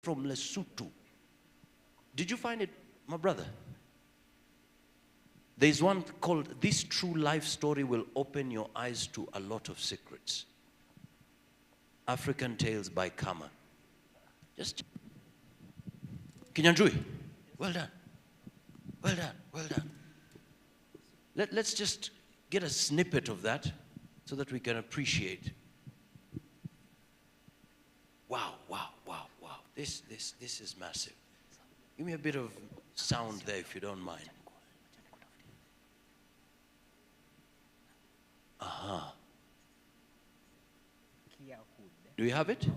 from Lesotho. Did you find it, my brother? There's one called This True Life Story Will Open Your Eyes to a Lot of Secrets. African Tales by Kama. Just Kinyanjui. Well done. Well done. Well done. Let's just get a snippet of that so that we can appreciate. Wow, wow, wow, wow. This is massive. Give me a bit of sound there if you don't mind. Aha. Do you have it?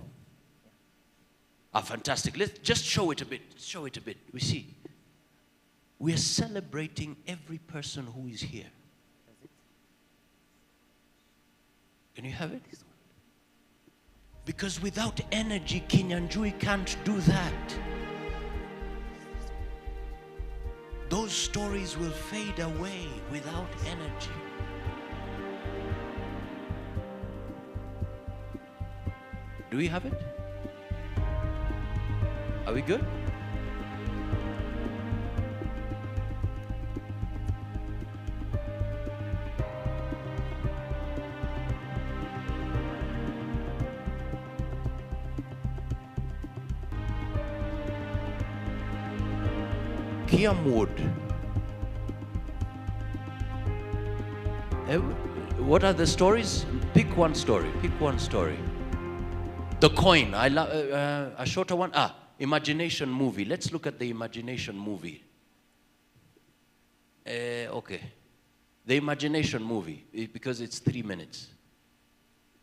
Ah, fantastic. Let's just show it a bit. Show it a bit. We see. We are celebrating every person who is here. Can you have it? Because without energy, Kinyanjui can't do that. Those stories will fade away without energy. Do we have it? Are we good? Kiamwood. What are the stories? Pick one story. Pick one story. The coin. I love a shorter one. Imagination movie. Let's look at the imagination movie. Okay. The imagination movie, because it's 3 minutes.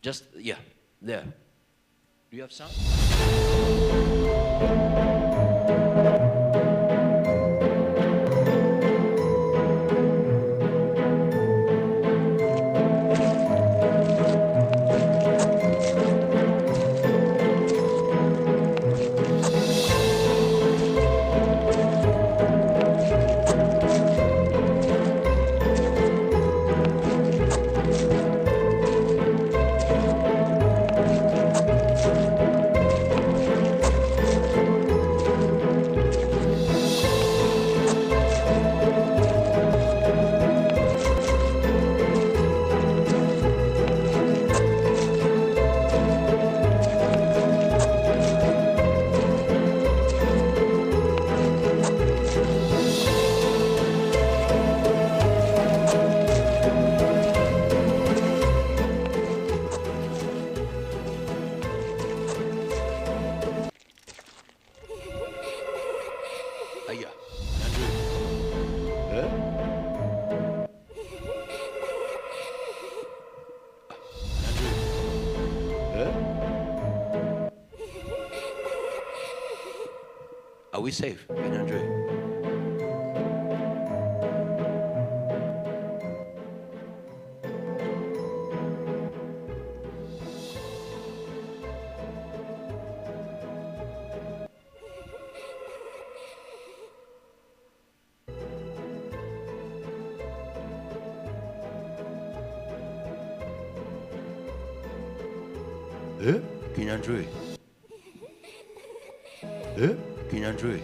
Just, yeah, there. Do you have sound? Are we safe? Can you enjoy it? Kinyanjui. Kinyanjui.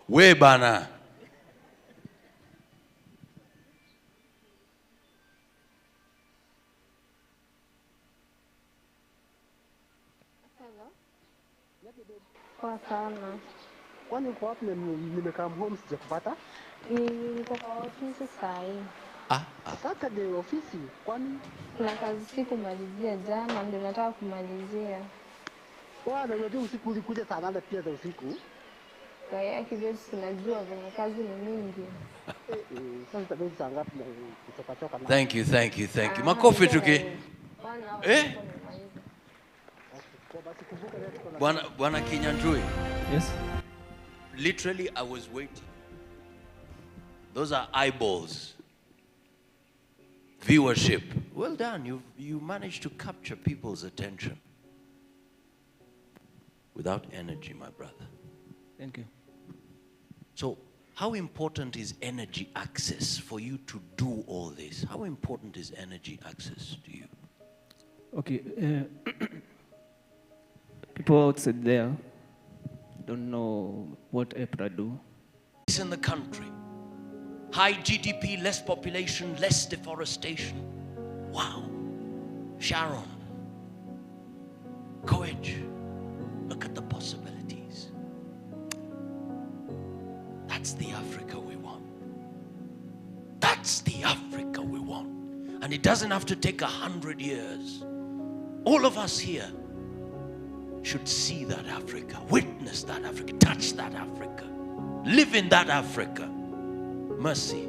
We bana. Poa sana. Kwani uko wapi? Nimekaa home sijakupata. Niko kwa ofisi saa hii. Sasa je, ofisi kwani? Na kazi sikumalizia jana, ndio nataka kumalizia. Bwana, unajua usiku ulikuja saa 8 pia za usiku. Kwa hiyo kivyo tunajua venye kazi ni mingi. Sasa tabidi saa ngapi na kuchoka na. Thank you. Makofi tuki. Bwana Kinyanjui. Yes. Literally, I was waiting. Those are eyeballs. Viewership. Well done. You managed to capture people's attention. without energy, my brother. Thank you. So how important is energy access for you to do all this? How important is energy access to you? Okay. People outside there don't know what EPRA do. It's in the country. High GDP, less population, less deforestation. Wow. Sharon. Courage. Look at the possibilities. That's the Africa we want. That's the Africa we want. And it doesn't have to take 100 years. All of us here should see that Africa, witness that Africa, touch that Africa, live in that Africa. Mercy.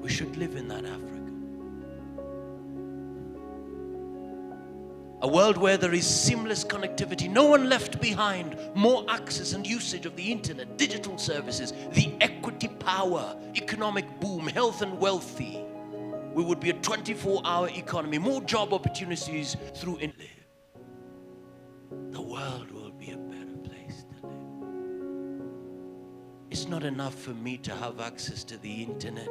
We should live in that Africa. A world where there is seamless connectivity, no one left behind, more access and usage of the internet, digital services, the equity power, economic boom, health and wealthy. We would be a 24-hour economy, more job opportunities through live. The world will be a better place to live. It's not enough for me to have access to the internet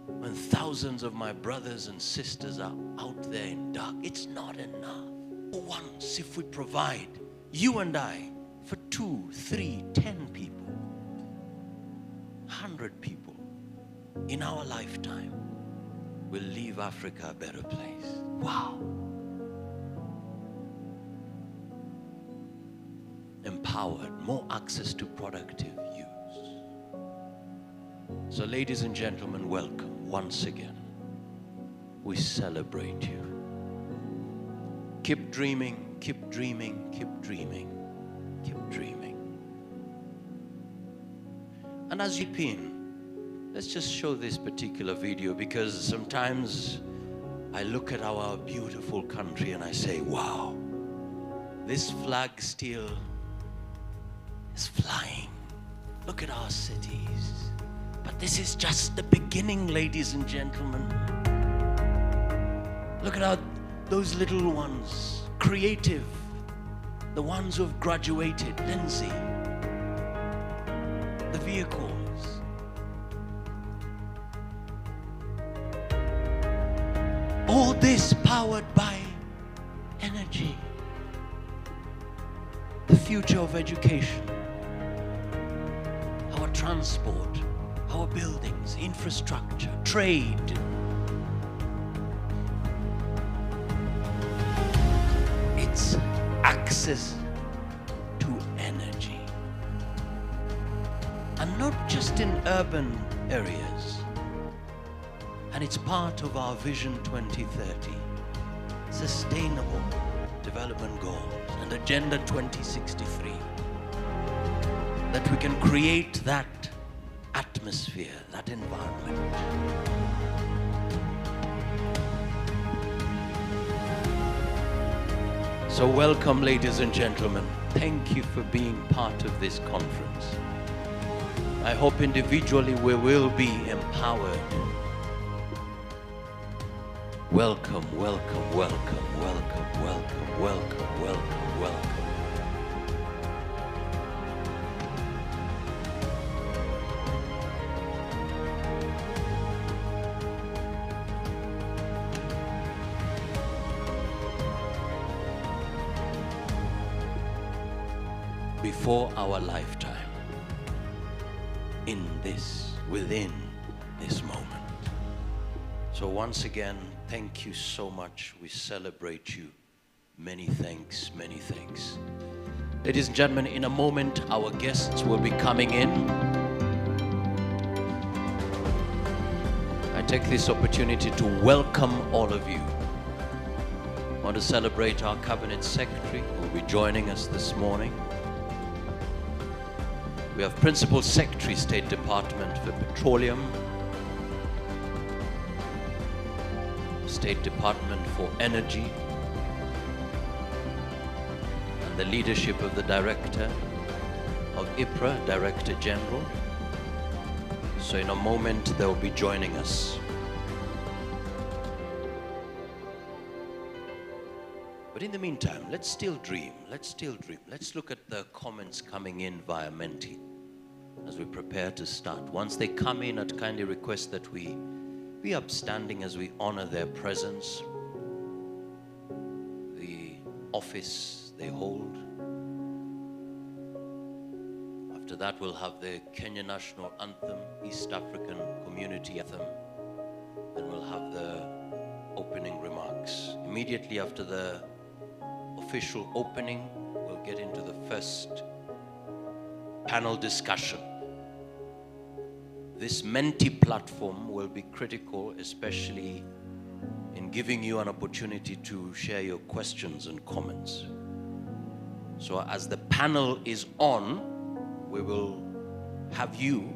when thousands of my brothers and sisters are out there in dark. It's not enough. For once, if we provide, you and I, for 2, 3, 10 people, 100 people, in our lifetime, we'll leave Africa a better place. Wow. Empowered, more access to productive use. So ladies and gentlemen, welcome once again. We celebrate you. Keep dreaming, keep dreaming, keep dreaming, keep dreaming. And as you pin, let's just show this particular video, because sometimes I look at our beautiful country and I say, wow, this flag still is flying. Look at our cities. But this is just the beginning, ladies and gentlemen. Look at those little ones, creative, the ones who have graduated, Lindsay, the vehicles. All this powered by energy. The future of education, our transport, our buildings, infrastructure, trade. It's access to energy. And not just in urban areas. And it's part of our Vision 2030, Sustainable Development Goals and Agenda 2063. That we can create that atmosphere, that environment. So welcome, ladies and gentlemen. Thank you for being part of this conference. I hope individually we will be empowered. Welcome, welcome, welcome, welcome, welcome, welcome, welcome, welcome. Before our lifetime, within this moment. So once again, thank you so much. We celebrate you. Many thanks, many thanks. Ladies and gentlemen, in a moment, our guests will be coming in. I take this opportunity to welcome all of you. I want to celebrate our Cabinet Secretary who will be joining us this morning. We have Principal Secretary, State Department for Petroleum, State Department for Energy, and the leadership of the Director of IPRA, Director General. So in a moment, they'll be joining us. But in the meantime, let's still dream. Let's still dream. Let's look at the comments coming in via Menti as we prepare to start. Once they come in, I'd kindly request that we be upstanding as we honor their presence, the office they hold. After that, we'll have the Kenya National Anthem, East African Community Anthem. Then we'll have the opening remarks. Immediately after the official opening, we'll get into the first panel discussion. This Menti platform will be critical, especially in giving you an opportunity to share your questions and comments. So as the panel is on, we will have you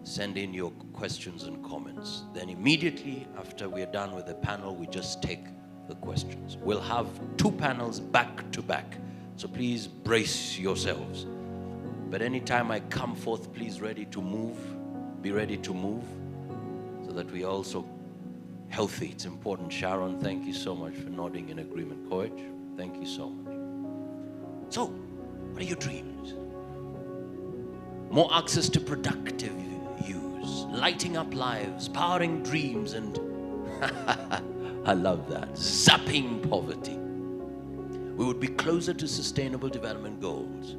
send in your questions and comments. Then immediately after we're done with the panel, we just take the questions. We'll have 2 panels back to back. So please brace yourselves. But anytime I come forth, please ready to move. Be ready to move so that we also healthy. It's important. Sharon, thank you so much for nodding in agreement. Coach, thank you so much. So, what are your dreams? More access to productive use, lighting up lives, powering dreams, and I love that, zapping poverty. We would be closer to sustainable development goals.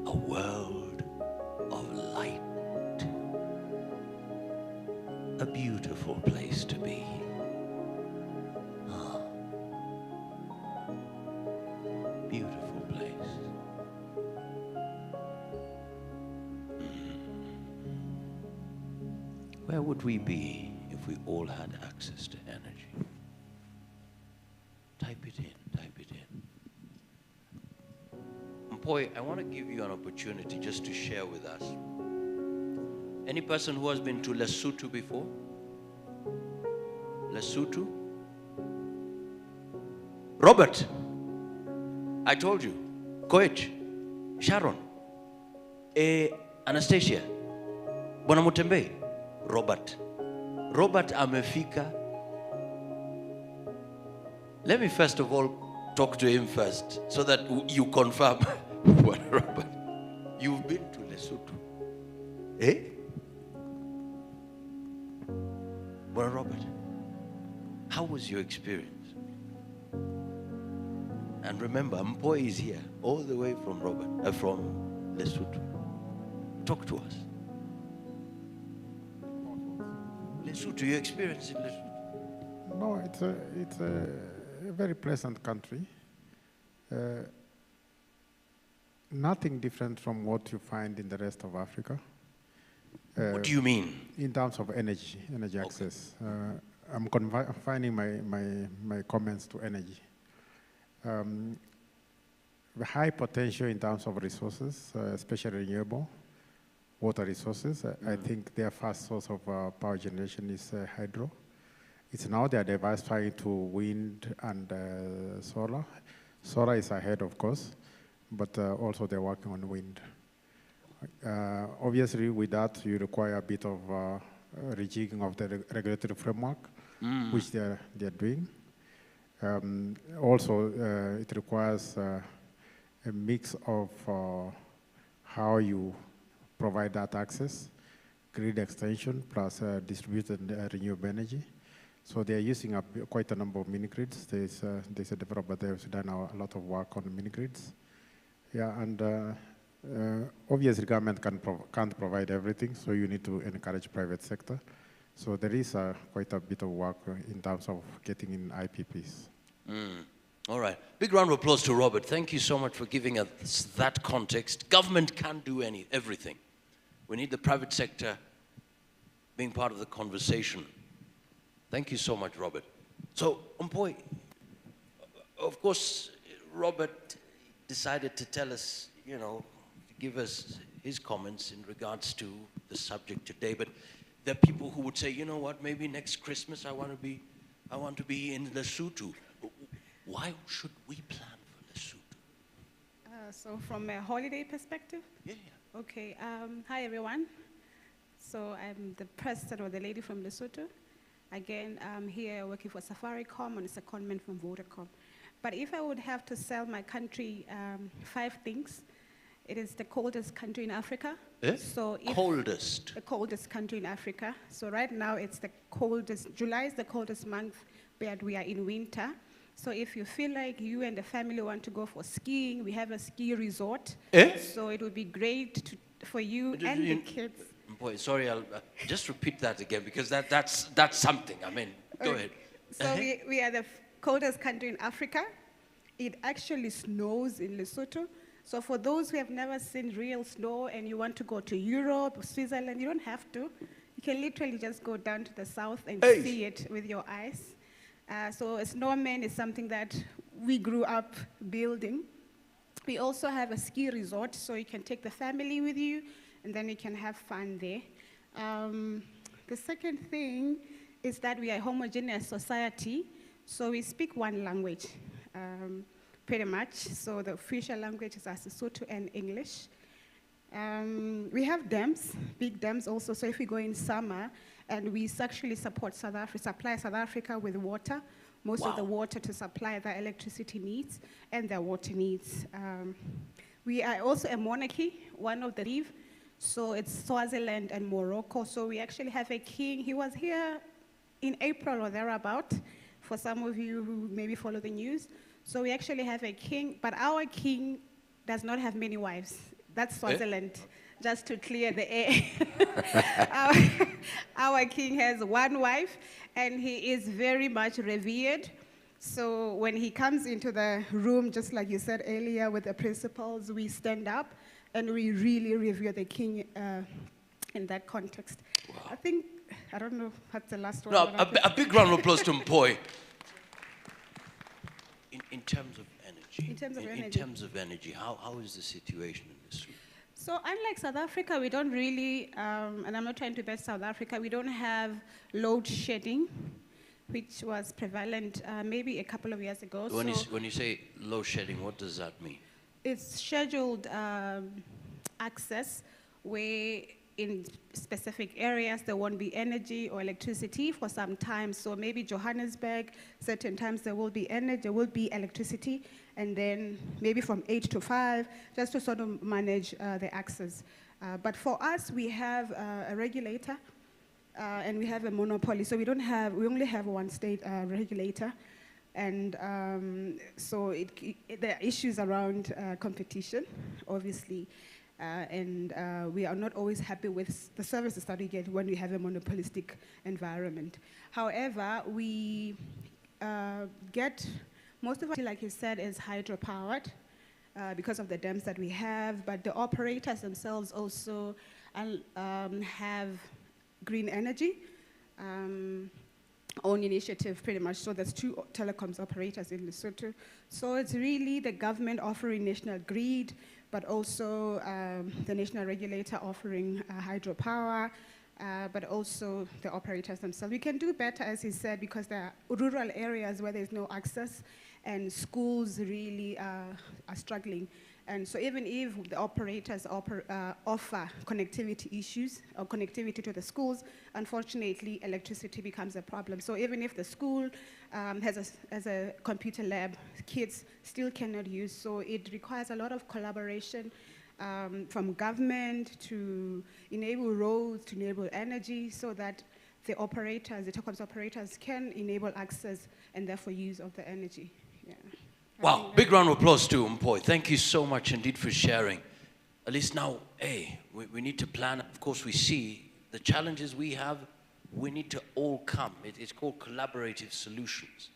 A world of light. A beautiful place to be. Beautiful place. Where would we be if we all had access to energy? Type it in, type it in. Mpoi, I want to give you an opportunity just to share with us. Any person who has been to Lesotho before? Lesotho? Robert, I told you. Coach, Sharon, Anastasia, Bwana Mutembe, Robert. Robert amefika. Let me first of all talk to him first so that you confirm. What, Robert? You've been to Lesotho? Eh? Well, Robert, how was your experience? And remember, Mpoi is here, all the way from from Lesotho. Talk to us. Lesotho, your experience in Lesotho? No, it's a very pleasant country. Nothing different from what you find in the rest of Africa. What do you mean? In terms of energy access. I'm confining my comments to energy. The high potential in terms of resources, especially renewable water resources. I think their first source of power generation is hydro. It's now they are diversifying to wind and solar. Solar is ahead, of course, but also they're working on wind. Obviously, with that, you require a bit of rejigging of the regulatory framework, which they're doing. Also, it requires a mix of how you provide that access, grid extension, plus distributed renewable energy. So they're using quite a number of mini-grids. There's a developer there who's done a lot of work on the mini-grids. Yeah, and obviously government can't provide everything, so you need to encourage private sector. So there is quite a bit of work in terms of getting in IPPs. All right. Big round of applause to Robert. Thank you so much for giving us that context. Government can't do everything. We need the private sector being part of the conversation. Thank you so much, Robert. So, Mpoi, of course, Robert decided to tell us, give us his comments in regards to the subject today. But there are people who would say, you know what, maybe next Christmas I want to be in Lesotho. Why should we plan for Lesotho? So from a holiday perspective? Yeah. Okay, hi everyone. So I'm the president or the lady from Lesotho. Again, I'm here working for Safaricom on a secondment from Vodacom. But if I would have to sell my country 5 things, it is the coldest country in Africa. Eh? So Coldest. the coldest country in Africa. So right now it's the coldest, July is the coldest month, but we are in winter. So if you feel like you and the family want to go for skiing, we have a ski resort. Eh? So it would be great for you and the kids. Boy, sorry, I'll just repeat that again because that's something. I mean, go ahead. So we are the coldest country in Africa. It actually snows in Lesotho. So for those who have never seen real snow and you want to go to Europe or Switzerland, you don't have to. You can literally just go down to the south and see it with your eyes. So a snowman is something that we grew up building. We also have a ski resort, so you can take the family with you, and then you can have fun there. The second thing is that we are a homogeneous society, so we speak one language, pretty much. So the official languages are Sesotho and English. We have dams, big dams also, so if we go in summer, and we actually support South Africa, supply South Africa with water, most of the water to supply their electricity needs and their water needs. We are also a monarchy, one of the leave, so it's Swaziland and Morocco. So we actually have a king. He was here in April or thereabout, for some of you who maybe follow the news. So we actually have a king, but our king does not have many wives. That's Swaziland, just to clear the air. Our king has one wife, and he is very much revered. So when he comes into the room, just like you said earlier with the principals, we stand up and we really revere the king in that context. Wow. I don't know what's the last one. No, a big round of applause to Mpoi. In terms of energy. In terms of energy, how is the situation in this room? So unlike South Africa, we don't really, and I'm not trying to bash South Africa, we don't have load shedding, which was prevalent maybe a couple of years ago. When you say load shedding, what does that mean? It's scheduled access where in specific areas there won't be energy or electricity for some time. So maybe Johannesburg, certain times there will be energy, there will be electricity, and then maybe from 8 to 5, just to sort of manage the access. But for us, we have a regulator and we have a monopoly. So we only have one state regulator. And so there are issues around competition, obviously. And we are not always happy with the services that we get when we have a monopolistic environment. However, we get, most of it, like you said, is hydropowered because of the dams that we have, but the operators themselves also have green energy, own initiative pretty much. So there's 2 telecoms operators in Lesotho. So it's really the government offering national grid, but also the national regulator offering hydropower, but also the operators themselves. We can do better, as he said, because there are rural areas where there's no access, and schools really are struggling. And so even if the operators offer connectivity issues or connectivity to the schools, unfortunately, electricity becomes a problem. So even if the school has a computer lab, kids still cannot use. So it requires a lot of collaboration from government to enable roads, to enable energy, so that the operators, the telecoms operators, can enable access and therefore use of the energy. Yeah. Wow, big round of applause to Mpoi. Thank you so much indeed for sharing. At least now, we need to plan. Of course, we see the challenges we have. We need to all come. It's called collaborative solutions.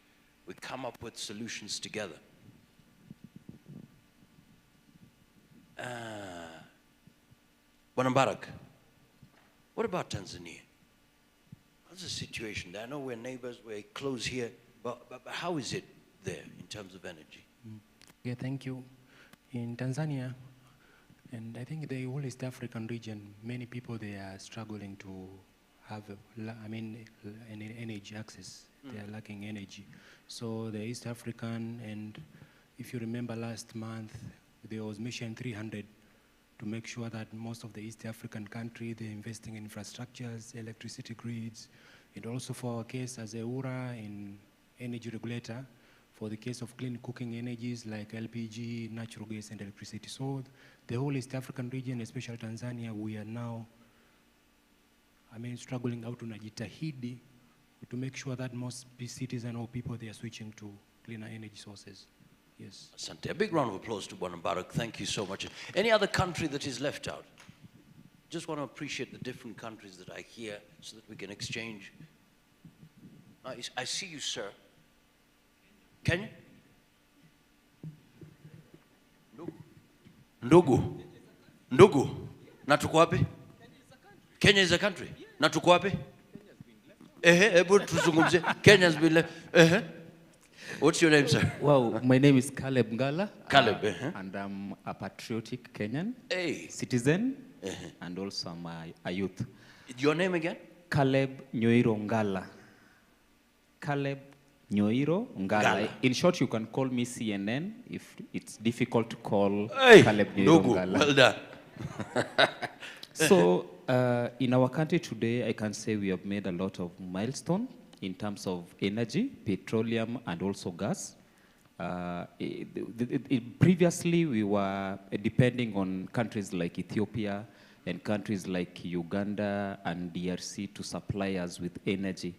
We come up with solutions together. Bwana Mbarak, what about Tanzania? What's the situation there? I know we're neighbors, we're close here, but how is it there in terms of energy? Yeah, thank you. In Tanzania, and I think the whole East African region, many people, they are struggling to have, energy access. They are lacking energy. So the East African, and if you remember last month, there was Mission 300 to make sure that most of the East African country, they're investing in infrastructures, electricity grids, and also for our case as a URA in energy regulator, for the case of clean cooking energies like LPG, natural gas, and electricity. So the whole East African region, especially Tanzania, we are now, struggling out to najitahidi to make sure that most citizens or people, they are switching to cleaner energy sources. Yes. Asante. A big round of applause to Bwana Mbarak. Thank you so much. Any other country that is left out? Just want to appreciate the different countries that I hear so that we can exchange. I see you, sir. Kenya? Ndugu. Na tuko wapi? Kenya is a country. Na tuko wapi? Hebu tuzungumzie. Kenya has been left. What's your name, sir? Well, my name is Caleb Ngala. Caleb, and I'm a patriotic Kenyan citizen, and also I'm a youth. Your name again? Caleb Nyoiro Ngala. Caleb Nyoiro Ngala. In short, you can call me CNN if it's difficult to call Caleb Nyoiro Ngala. Well done. So, in our country today, I can say we have made a lot of milestones in terms of energy, petroleum, and also gas. Previously, we were depending on countries like Ethiopia and countries like Uganda and DRC to supply us with energy.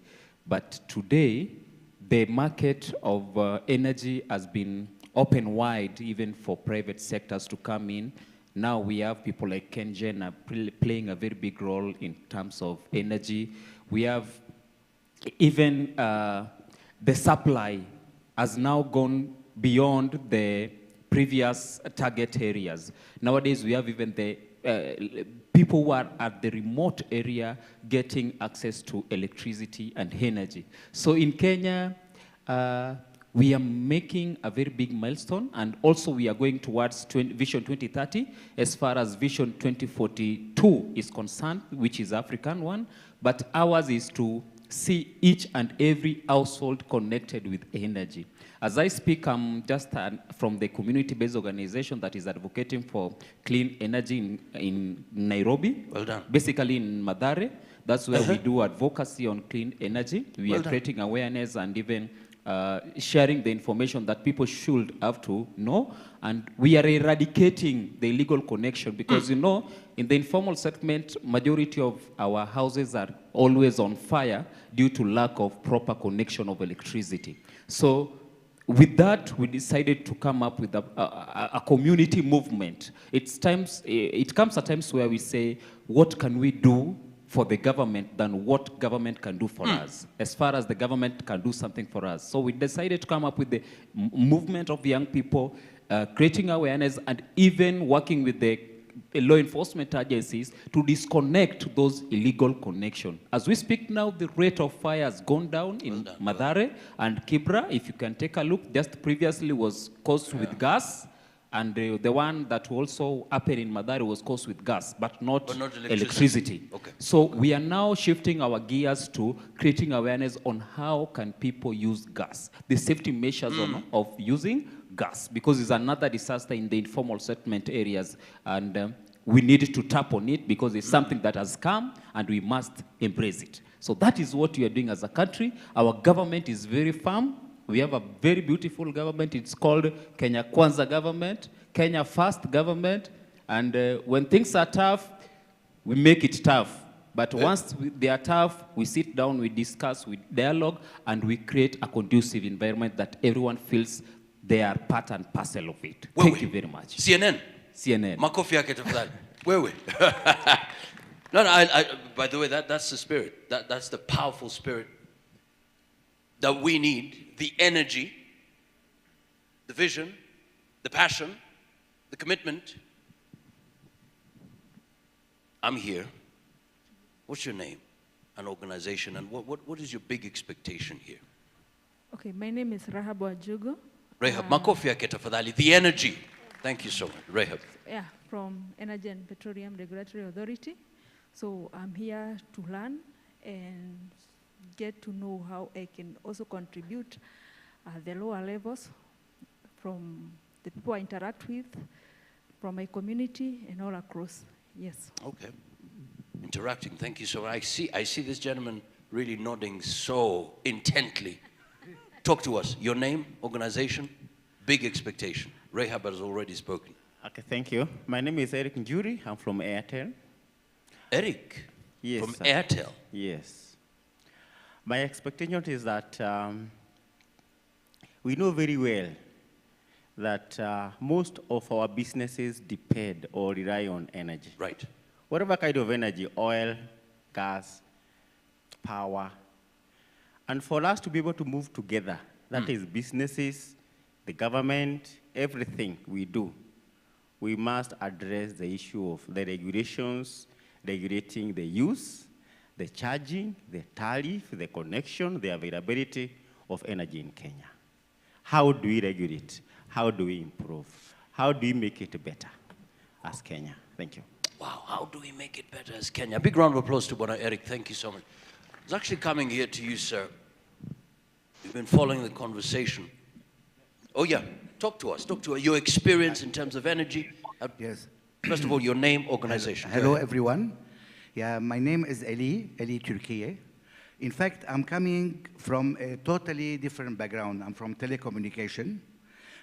But today, the market of energy has been open wide even for private sectors to come in. Now we have people like KenGen playing a very big role in terms of energy. We have even the supply has now gone beyond the previous target areas. Nowadays, we have even the people who are at the remote area getting access to electricity and energy. So in Kenya, we are making a very big milestone, and also we are going towards Vision 2030 as far as Vision 2042 is concerned, which is African one, but ours is to see each and every household connected with energy. As I speak, I'm just from the community-based organization that is advocating for clean energy in Nairobi. Well done. Basically in Mathare. That's where we do advocacy on clean energy. We are creating awareness and even sharing the information that people should have to know. And we are eradicating the illegal connection because, you know, in the informal settlement, majority of our houses are always on fire due to lack of proper connection of electricity. So with that, we decided to come up with a community movement. It comes at times where we say, what can we do for the government than what government can do for us, as far as the government can do something for us. So we decided to come up with the movement of young people, creating awareness and even working with the law enforcement agencies to disconnect those illegal connections. As we speak now, the rate of fire has gone down in Mathare and Kibra. If you can take a look, just previously was caused with gas. And the one that also happened in Mathare was caused with gas, but not electricity. Okay. So we are now shifting our gears to creating awareness on how can people use gas, the safety measures of using gas, because it's another disaster in the informal settlement areas. And we need to tap on it because it's something that has come and we must embrace it. So that is what we are doing as a country. Our government is very firm. We have a very beautiful government. It's called Kenya Kwanza government, Kenya First government. And when things are tough, we make it tough. But once they are tough, we sit down, we discuss, we dialogue, and we create a conducive environment that everyone feels they are part and parcel of it. Thank you very much. CNN. Makofi yake tafadhali. Wewe. No, by the way, that's the spirit. That's the powerful spirit that we need. The energy, the vision, the passion, the commitment. I'm here. What's your name and organization, and what is your big expectation here? Okay, my name is Rahab Wajugo. Rahab, makofi yake tafadhali. The energy. Thank you so much, Rahab. Yeah, from Energy and Petroleum Regulatory Authority. So I'm here to learn and get to know how I can also contribute at the lower levels from the people I interact with, from my community and all across. Yes. Okay. Interacting. Thank you so much. I see this gentleman really nodding so intently. Talk to us. Your name, organization, big expectation. Rahab has already spoken. Okay, thank you. My name is Eric Njuri. I'm from Airtel. Eric? Yes, From sir. Airtel? Yes. My expectation is that we know very well that most of our businesses depend or rely on energy. Right. Whatever kind of energy, oil, gas, power. And for us to be able to move together, that is businesses, the government, everything we do, we must address the issue of the regulations, regulating the use, the charging, the tariff, the connection, the availability of energy in Kenya. How do we regulate? How do we improve? How do we make it better as Kenya? Thank you. Wow, how do we make it better as Kenya? Big round of applause to Bwana Eric. Thank you so much. I was actually coming here to you, sir. You've been following the conversation. Oh, yeah. Talk to us. Talk to us. Your experience in terms of energy. Yes. First of all, your name, organization. Hello, everyone. Yeah, my name is Eli Turkiye. In fact, I'm coming from a totally different background. I'm from telecommunication.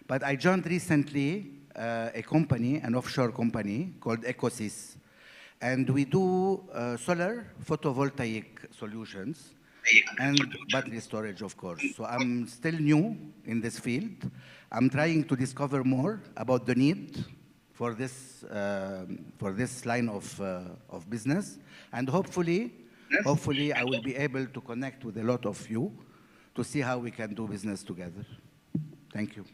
But I joined recently a company, an offshore company called Ecosys. And we do solar photovoltaic solutions and battery storage, of course. So I'm still new in this field. I'm trying to discover more about the need for this line of business. And hopefully I will be able to connect with a lot of you to see how we can do business together. Thank you.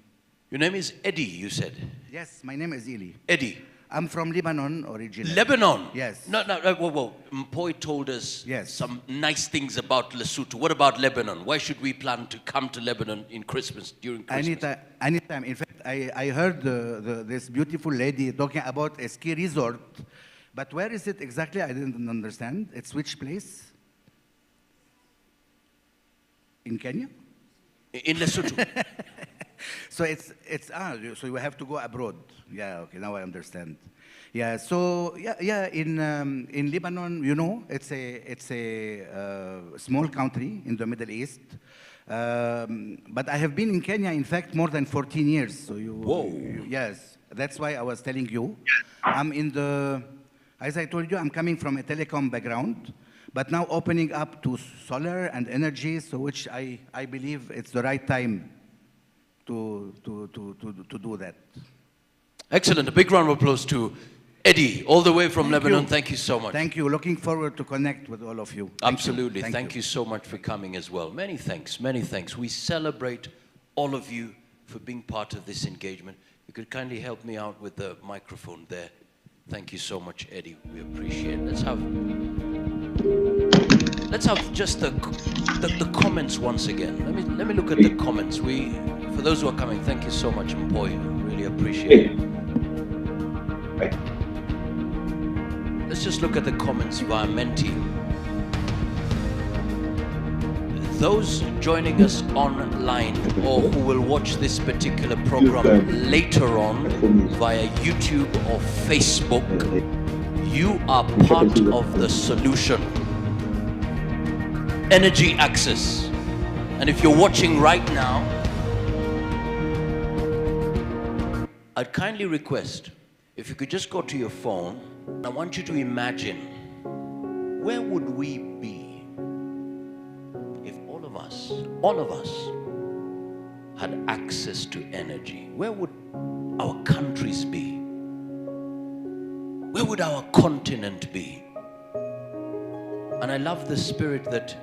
Your name is Eddie, you said? Yes, my name is Eli. Eddie. I'm from Lebanon originally. Lebanon? Yes. No, whoa. Mpoi told us some nice things about Lesotho. What about Lebanon? Why should we plan to come to Lebanon in Christmas, during Christmas? Anytime. In fact, I heard this beautiful lady talking about a ski resort. But where is it exactly? I didn't understand. It's which place? In Kenya? In Lesotho. So so you have to go abroad. Yeah, okay, now I understand. Yeah, so in Lebanon, you know, it's a small country in the Middle East. But I have been in Kenya, in fact, more than 14 years. So yes, that's why I was telling you. As I told you, I'm coming from a telecom background, but now opening up to solar and energy, so which I believe it's the right time to do that. Excellent. A big round of applause to Eddie, all the way from Lebanon. Thank you so much. Thank you. Looking forward to connect with all of you. Absolutely. Thank you so much for coming as well. Many thanks. Many thanks. We celebrate all of you for being part of this engagement. You could kindly help me out with the microphone there. Thank you so much, Eddie. We appreciate it. Let's have just the comments once again. Let me look at the comments. For those who are coming, thank you so much, Mpoi. Really appreciate it. Let's just look at the comments via Menti. Those joining us online or who will watch this particular program later on via YouTube or Facebook, you are part of the solution. Energy access. And if you're watching right now, I'd kindly request if you could just go to your phone. I want you to imagine, where would we be if all of us had access to energy? Where would our countries be? Where would our continent be? And I love the spirit that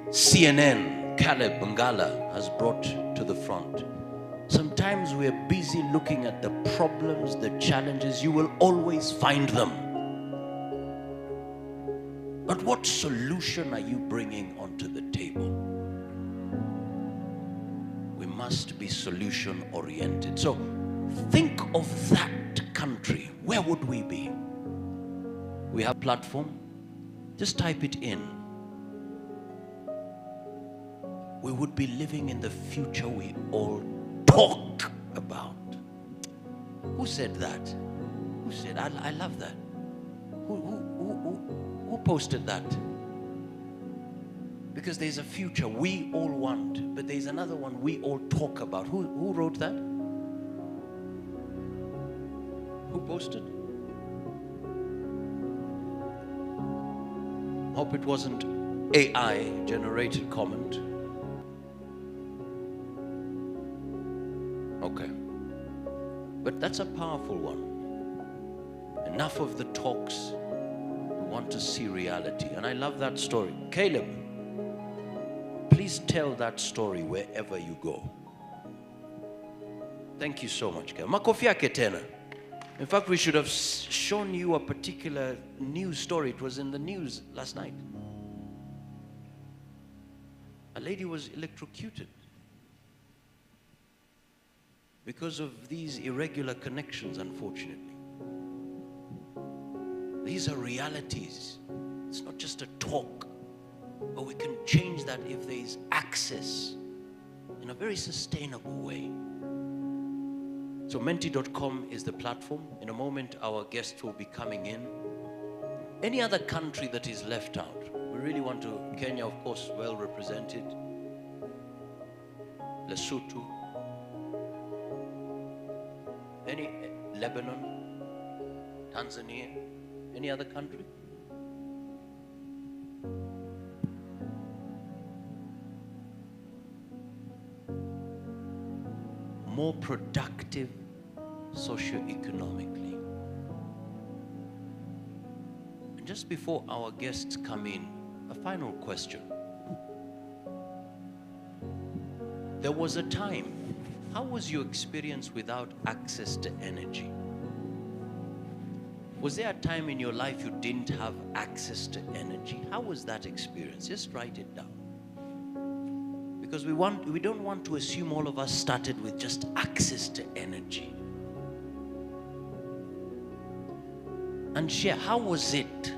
CNN, Caleb Bangala, has brought to the front. Sometimes we're busy looking at the problems, the challenges. You will always find them. But what solution are you bringing onto the table? We must be solution-oriented. So think of that country. Where would we be? We have a platform. Just type it in. We would be living in the future we all talk about. Who said that? Who said? I love that. Who posted that? Because there's a future we all want, but there's another one we all talk about. Who wrote that? Who posted? Hope it wasn't AI generated comment. Okay. But that's a powerful one. Enough of the talks. We want to see reality. And I love that story. Caleb, please tell that story wherever you go. Thank you so much, Caleb. Makofi yake tena. In fact, we should have shown you a particular news story. It was in the news last night. A lady was electrocuted because of these irregular connections, unfortunately. These are realities. It's not just a talk, but we can change that if there is access in a very sustainable way. So Menti.com is the platform. In a moment, our guests will be coming in. Any other country that is left out? We really want to, Kenya, of course, well represented. Lesotho. Any, Lebanon, Tanzania, any other country? More productive socio-economically. And just before our guests come in, a final question. There was a time, how was your experience without access to energy? Was there a time in your life you didn't have access to energy? How was that experience? Just write it down. Because we don't want to assume all of us started with just access to energy. And share, how was it?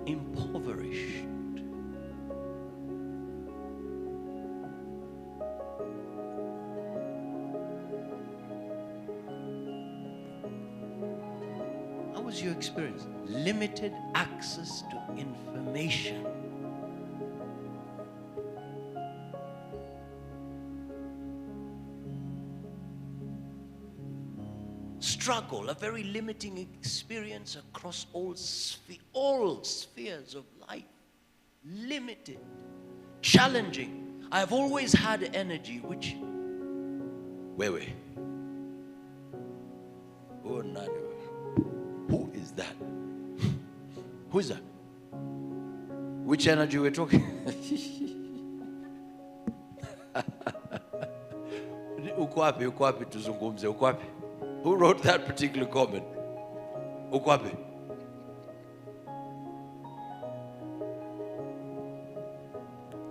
Impoverished. How was your experience? Limited access to information. Struggle, a very limiting experience across all spheres of life. Limited, challenging. I have always had energy, which, wewe. Oh, nani. Who is that? Who is that? Which energy we're talking? Uko wapi tuzungumze, uko wapi? Who wrote that particular comment? Uko wapi?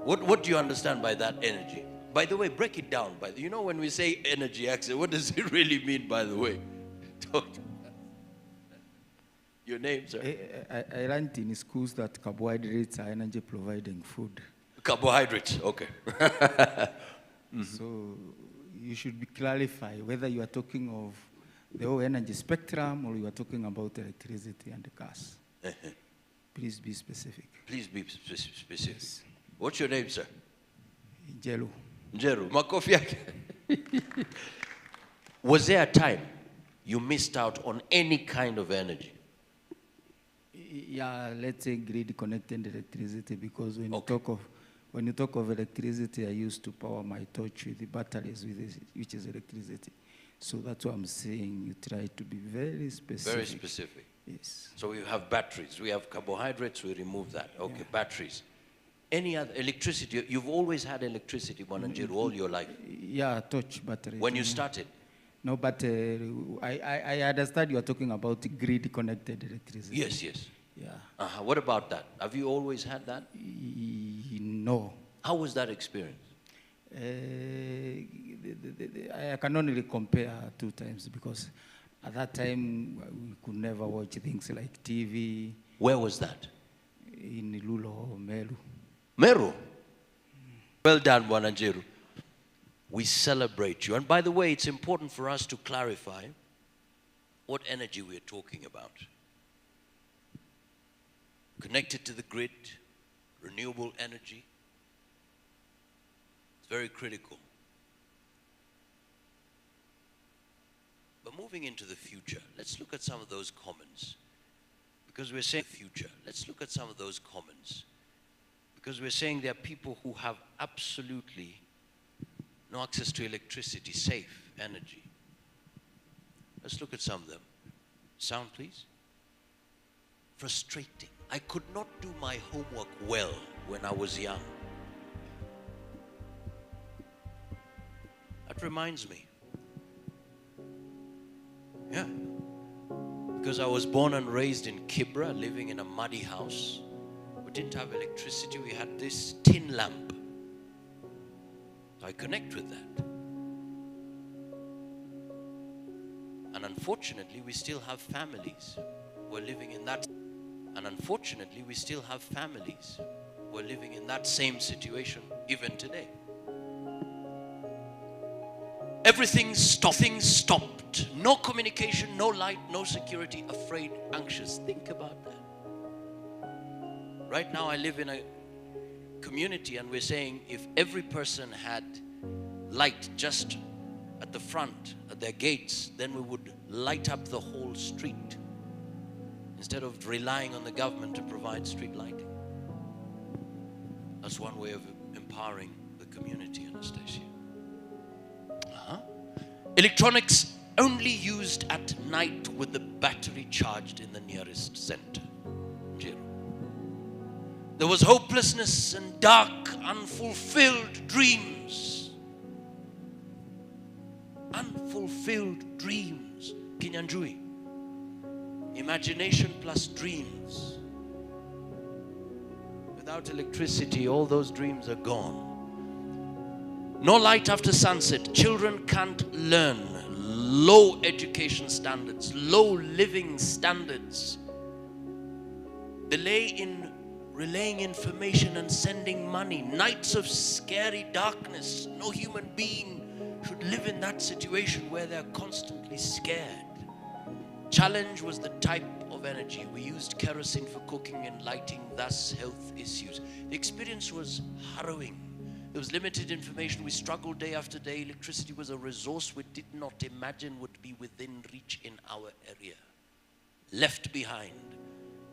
What do you understand by that energy? By the way, break it down. You know, when we say energy access, what does it really mean, by the way? Talk to your name, sir? I learned in schools that carbohydrates are energy providing food. Carbohydrates, okay. So you should be clarify whether you are talking of the whole energy spectrum or you are talking about electricity and gas. Please be specific. Please be specific. Yes. What's your name, sir? Njeru. Njeru. Makofi yake. Was there a time you missed out on any kind of energy? Yeah, let's say grid-connected electricity, because when you talk of electricity, I used to power my torch with the batteries, which is electricity. So that's what I'm saying. You try to be very specific. Very specific. Yes. So we have batteries. We have carbohydrates. We remove that. Okay, yeah. Batteries. Any other electricity? You've always had electricity, Mwananjiru, all your life. Yeah, torch battery. When you started. No, but I understand you are talking about grid-connected electricity. Yes, yes. Yeah. What about that? Have you always had that? No. How was that experience? I can only compare 2 times, because at that time we could never watch things like TV. Where was that? In Lulo, Meru. Meru? Well done, Mwananjiru. We celebrate you. And by the way, it's important for us to clarify, what energy we're talking about. Connected to the grid, renewable energy. It's very critical. But moving into the future, let's look at some of those commons. Because we're saying future, let's look at some of those commons. Because we're saying there are people who have absolutely no access to electricity, safe energy. Let's look at some of them. Sound, please. Frustrating. I could not do my homework well when I was young. That reminds me. Yeah. Because I was born and raised in Kibra, living in a muddy house. We didn't have electricity. We had this tin lamp. I connect with that. And unfortunately, we still have families who are living in that. And unfortunately, we still have families who are living in that same situation even today. Everything stopped. No communication, no light, no security, afraid, anxious. Think about that. Right now I live in a community and we're saying if every person had light just at the front, at their gates, then we would light up the whole street instead of relying on the government to provide street lighting. That's one way of empowering the community, Anastasia. Electronics only used at night with the battery charged in the nearest center. There was hopelessness and dark, unfulfilled dreams. Unfulfilled dreams. Kinyanjui. Imagination plus dreams. Without electricity, all those dreams are gone. No light after sunset. Children can't learn. Low education standards, low living standards. Delay in relaying information and sending money. Nights of scary darkness. No human being should live in that situation where they're constantly scared. Challenge was the type of energy. We used kerosene for cooking and lighting, thus health issues. The experience was harrowing. There was limited information. We struggled day after day. Electricity was a resource we did not imagine would be within reach in our area. Left behind.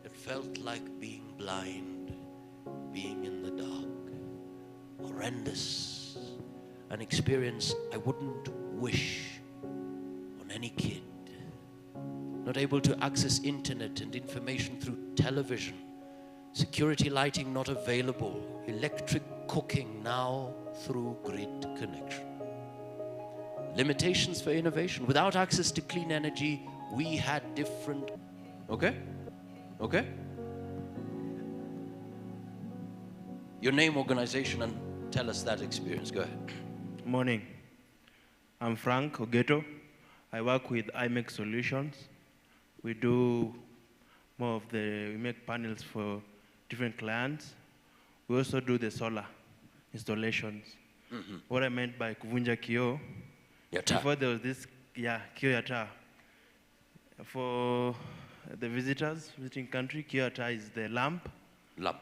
It felt like being blind, being in the dark. Horrendous. An experience I wouldn't wish on any kid. Not able to access internet and information through television. Security lighting not available. Electric cooking now through grid connection. Limitations for innovation. Without access to clean energy, we had different... Okay? Okay? Your name, organization, and tell us that experience. Go ahead. Morning. I'm Frank Ogeto. I work with IMEC Solutions. We do more of we make panels for different clients. We also do the solar installations. Mm-hmm. What I meant by Kuvunja Kio, before there was this, Kio Yata. For the visitors visiting country, Kio Yata is the lamp. Lamp.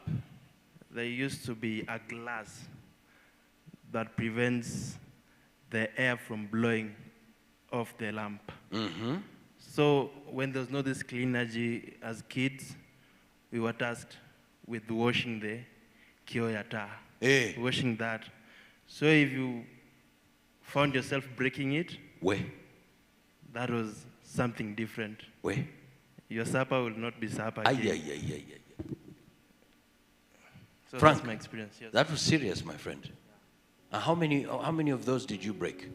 There used to be a glass that prevents the air from blowing off the lamp. Mm-hmm. So when there was no this clean energy as kids, we were tasked with washing the Kio Yata. Hey. Washing that. So if you found yourself breaking it, that was something different. Your supper will not be supper again. So Frank, that's my experience. Yes. That was serious, my friend. How many of those did you break?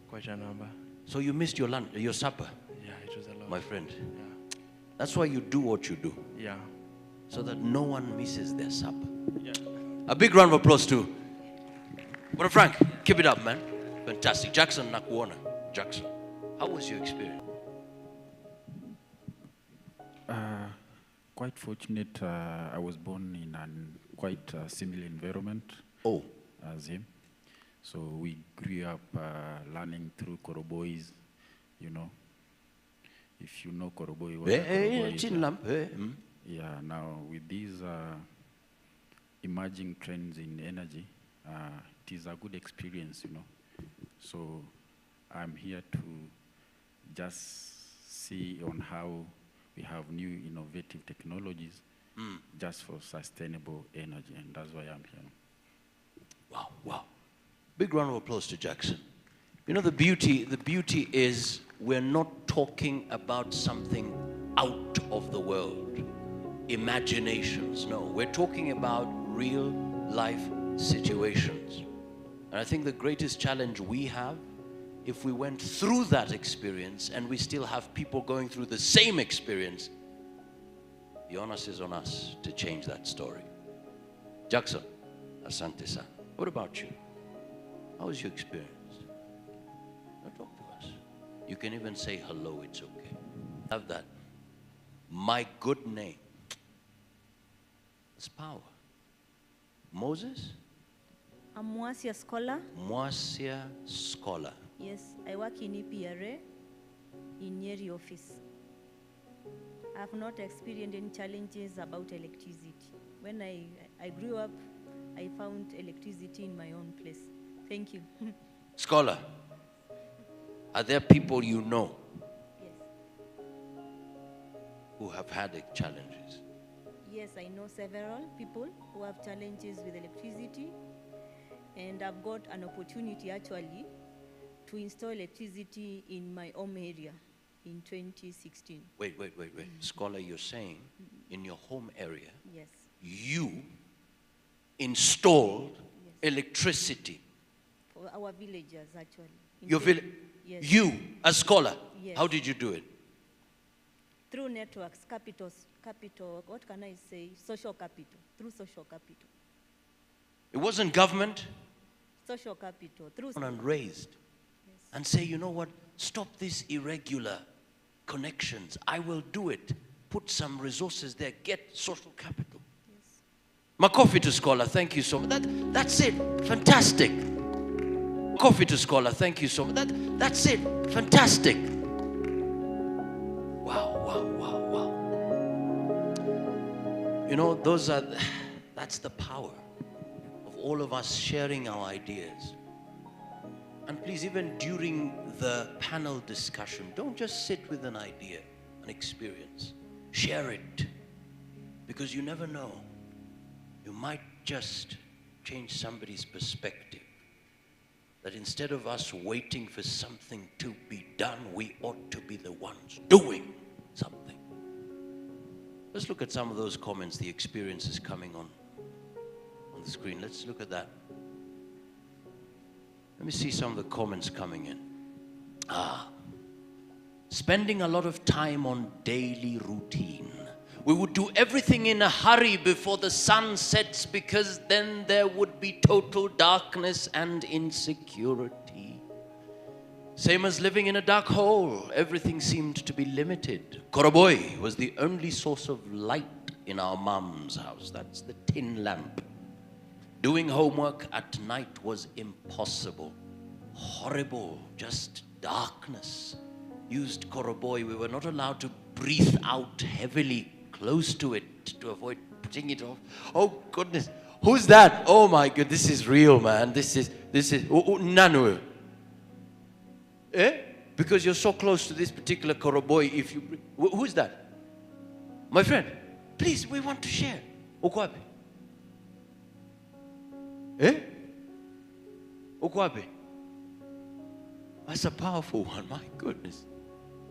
Quite a number. So you missed your lunch, your supper? Yeah, it was a lot. My friend. Yeah. That's why you do what you do. Yeah. So that no one misses their supper. Yeah. A big round of applause to Brother Frank. Keep it up, man. Fantastic. Jackson Nakuona. Jackson, how was your experience? Quite fortunate. I was born in a quite similar environment as him. So we grew up learning through Korobois, you know. if you know Koroboi. Chin lamp. Yeah, now with these emerging trends in energy, it is a good experience, you know. So I'm here to just see on how we have new innovative technologies just for sustainable energy, and that's why I'm here. Wow, wow. Big round of applause to Jackson. You know, the beauty is we're not talking about something out of the world, imaginations. No, we're talking about real life situations. And I think the greatest challenge we have, if we went through that experience and we still have people going through the same experience, the onus is on us to change that story. Jackson, asante sana. What about you? How was your experience? Now talk to us. You can even say hello, it's okay. Have that. My good name. It's power. Moses? I'm Mwasia Scholar. Mwasia Scholar. Yes, I work in EPRA in Nyeri office. I have not experienced any challenges about electricity. When I grew up, I found electricity in my own place. Thank you. Scholar, are there people you know who have had challenges? Yes, I know several people who have challenges with electricity, and I've got an opportunity actually to install electricity in my home area in 2016. Wait. Scholar, you're saying in your home area, yes, you installed electricity. For our villagers actually. Your village? Yes. You, a scholar? Yes. How did you do it? Through networks, capital, what can I say? Social capital, through social capital. It wasn't government? Social capital, through... And raised. Yes. And say, you know what, stop these irregular connections. I will do it. Put some resources there, get social capital. Yes. Makofi to Scholar, thank you so much. That's it, fantastic. Coffee to Scholar, thank you so much. That's it, fantastic. Wow. You know, that's the power of all of us sharing our ideas. And please, even during the panel discussion, don't just sit with an idea, an experience. Share it, because you never know. You might just change somebody's perspective. That instead of us waiting for something to be done, we ought to be the ones doing something. Let's look at some of those comments, the experiences coming on the screen. Let's look at that. Let me see some of the comments coming in. Spending a lot of time on daily routine. We would do everything in a hurry before the sun sets, because then there would be total darkness and insecurity. Same as living in a dark hole. Everything seemed to be limited. Koroboi was the only source of light in our mom's house. That's the tin lamp. Doing homework at night was impossible. Horrible, just darkness. Used Koroboi. We were not allowed to breathe out heavily close to it to avoid putting it off. Oh goodness, who's that? Oh my God, this is real, man. This is Nanu. Because you're so close to this particular Koroboi, if you, who's that? My friend, please, we want to share. Ukwabe? Ukwabe? That's a powerful one, my goodness.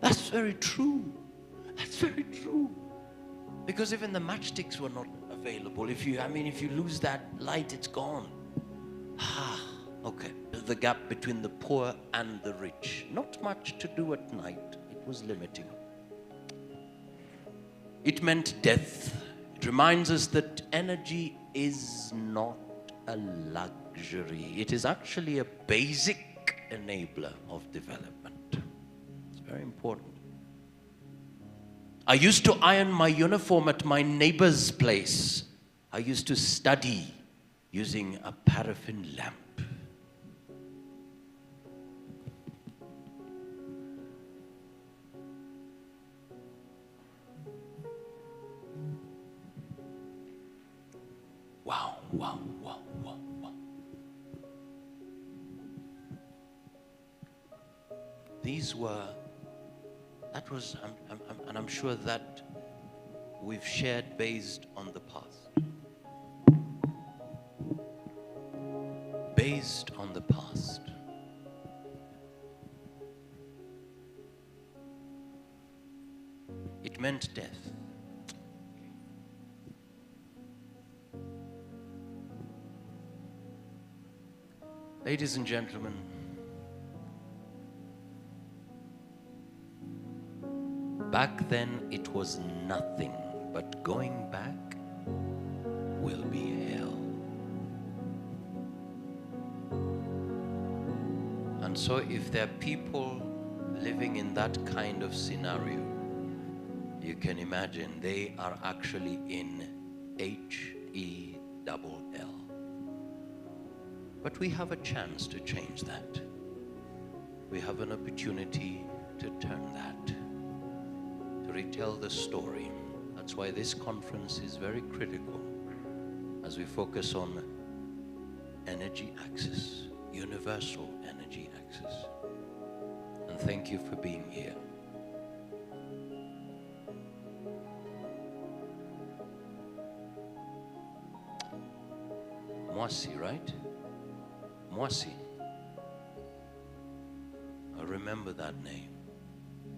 That's very true. That's very true. Because even the matchsticks were not available. If you lose that light, it's gone. Okay. The gap between the poor and the rich. Not much to do at night. It was limiting. It meant death. It reminds us that energy is not a luxury. It is actually a basic enabler of development. It's very important. I used to iron my uniform at my neighbor's place. I used to study using a paraffin lamp. wow, wow, wow, wow. These were, that was, and I'm sure that we've shared based on the past. Based on the past. It meant death. Ladies and gentlemen, back then it was nothing, but going back will be hell. And so if there are people living in that kind of scenario, you can imagine they are actually in HELL. But we have a chance to change that. We have an opportunity to turn that, to retell the story. That's why this conference is very critical as we focus on energy access, universal energy access. And thank you for being here. Mwasi, right? Mwasi. I remember that name.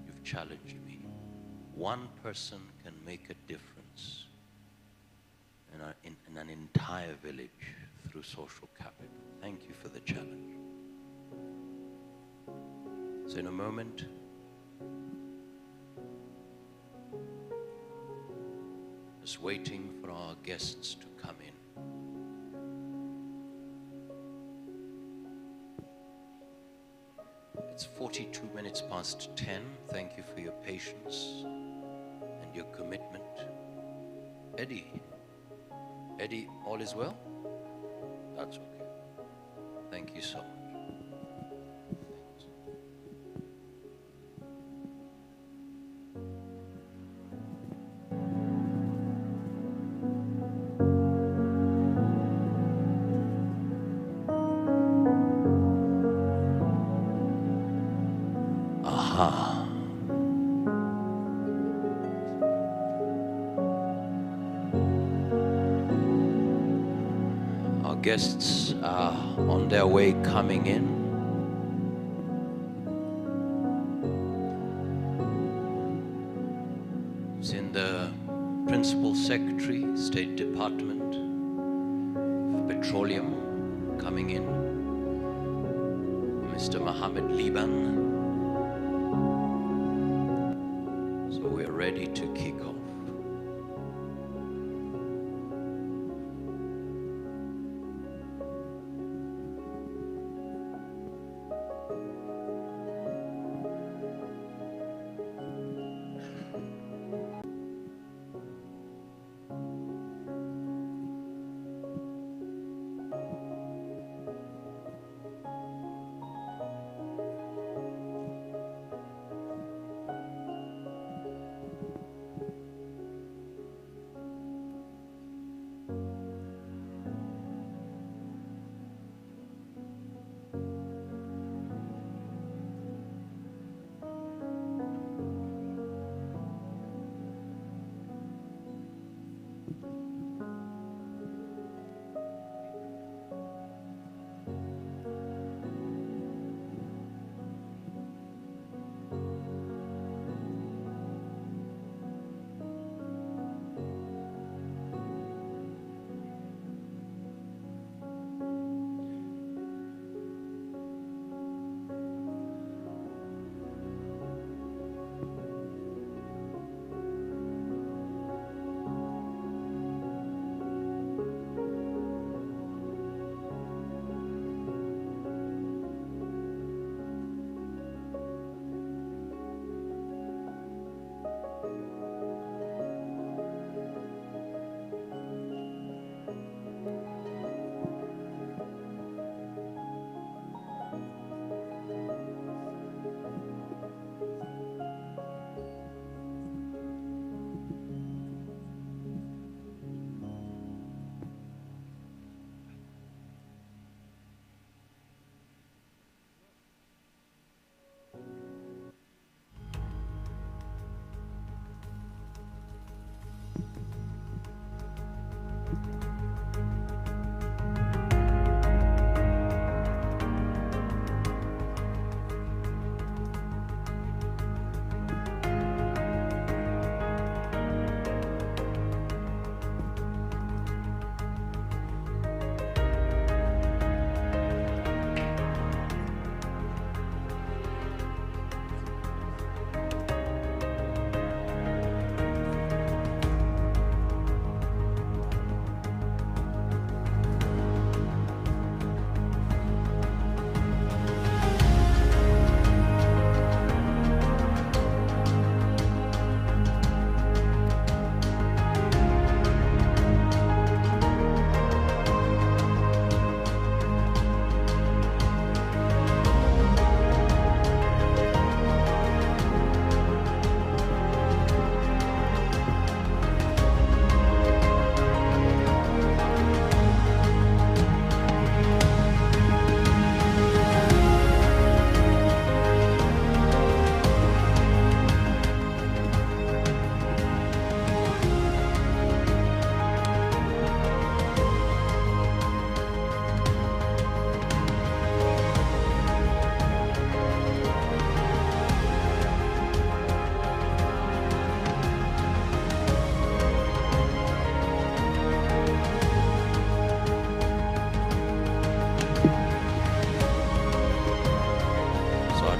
You've challenged me. One person can make a difference in an entire village through social capital. Thank you for the challenge. So in a moment, just waiting for our guests to come in. It's 42 minutes past 10. Thank you for your patience and your commitment. Eddie, all is well? That's okay. Thank you so much. Our guests are on their way coming in. It's in the Principal Secretary, State Department of Petroleum coming in, Mr. Mohammed Liban. So we're ready to kick off.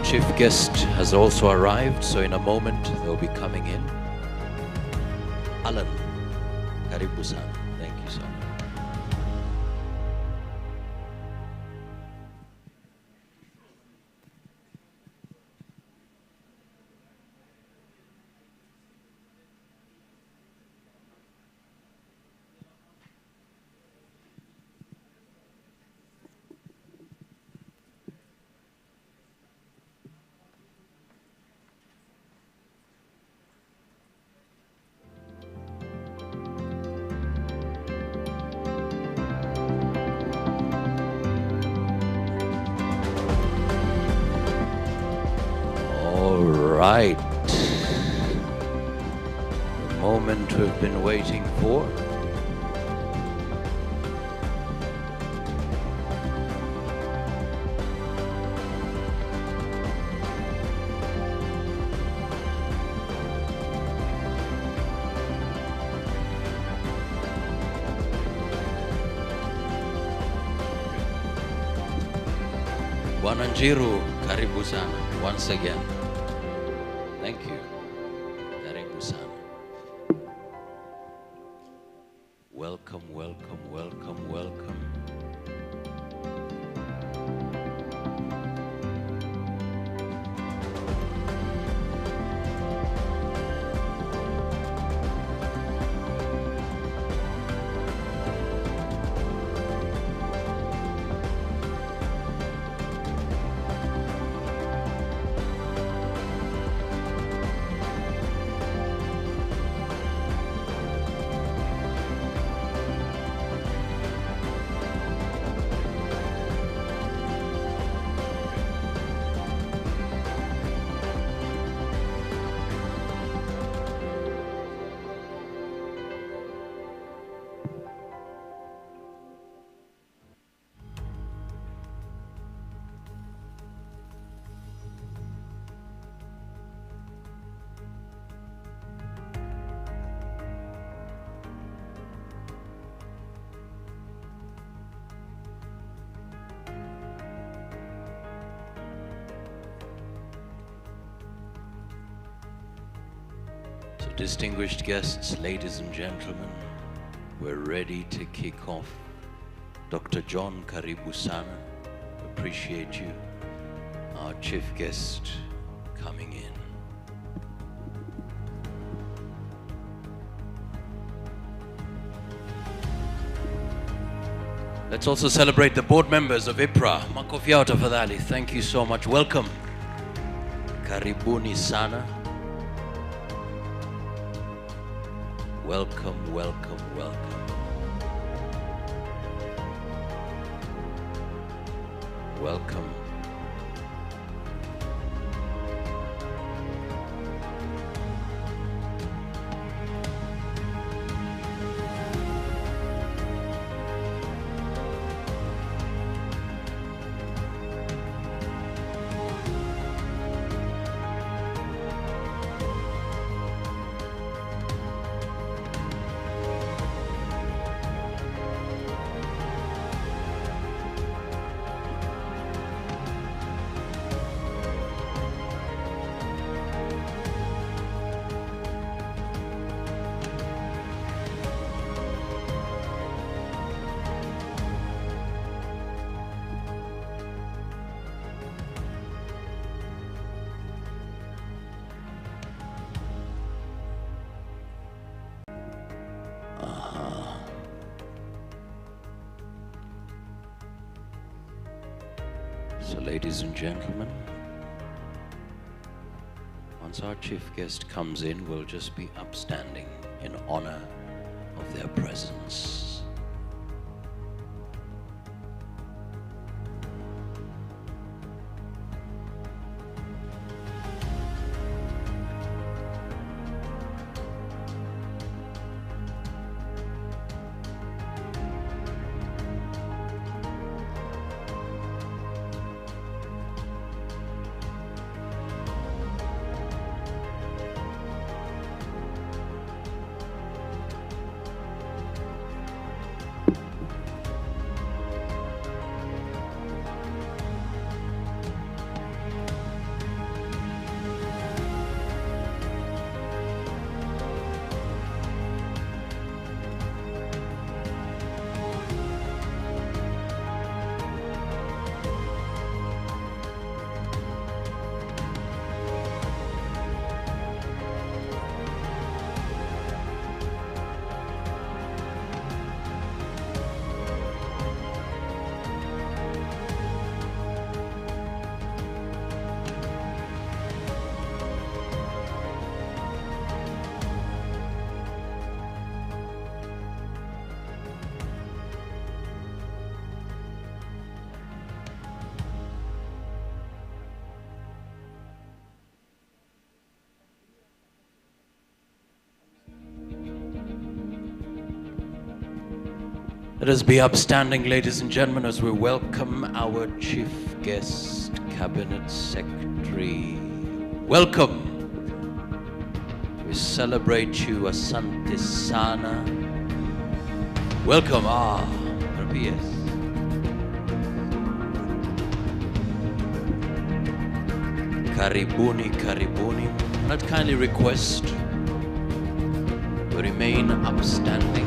chief guest has also arrived, so in a moment they'll be coming in. Alan, karibu sana. Thank you so much. All right. The moment we've been waiting for. Bwana Njiru, karibu sana once again. Thank you. Karibu sana. Welcome, welcome, welcome, welcome. So distinguished guests, ladies and gentlemen, we're ready to kick off. Dr. John Karibu sana, appreciate you. Our chief guest coming in. Let's also celebrate the board members of IPRA. Makofi yao tafadhali. Thank you so much. Welcome. Karibuni sana. Welcome, welcome, welcome. Welcome. So ladies and gentlemen, once our chief guest comes in, we'll just be upstanding in honor of their presence. Let us be upstanding, ladies and gentlemen, as we welcome our chief guest, Cabinet Secretary. Welcome. We celebrate you, Asante Sana. Welcome, RPS. Karibuni, karibuni. I'd kindly request we remain upstanding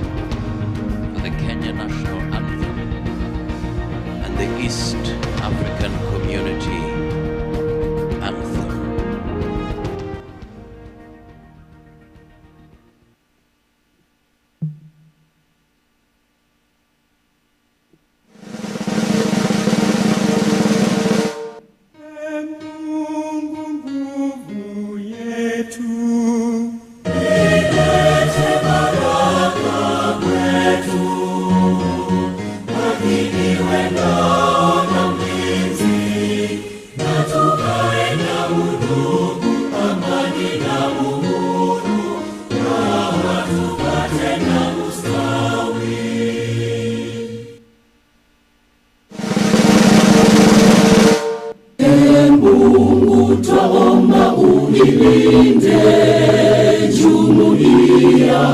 for the Kenya National Anthem and the East African Community Anthem.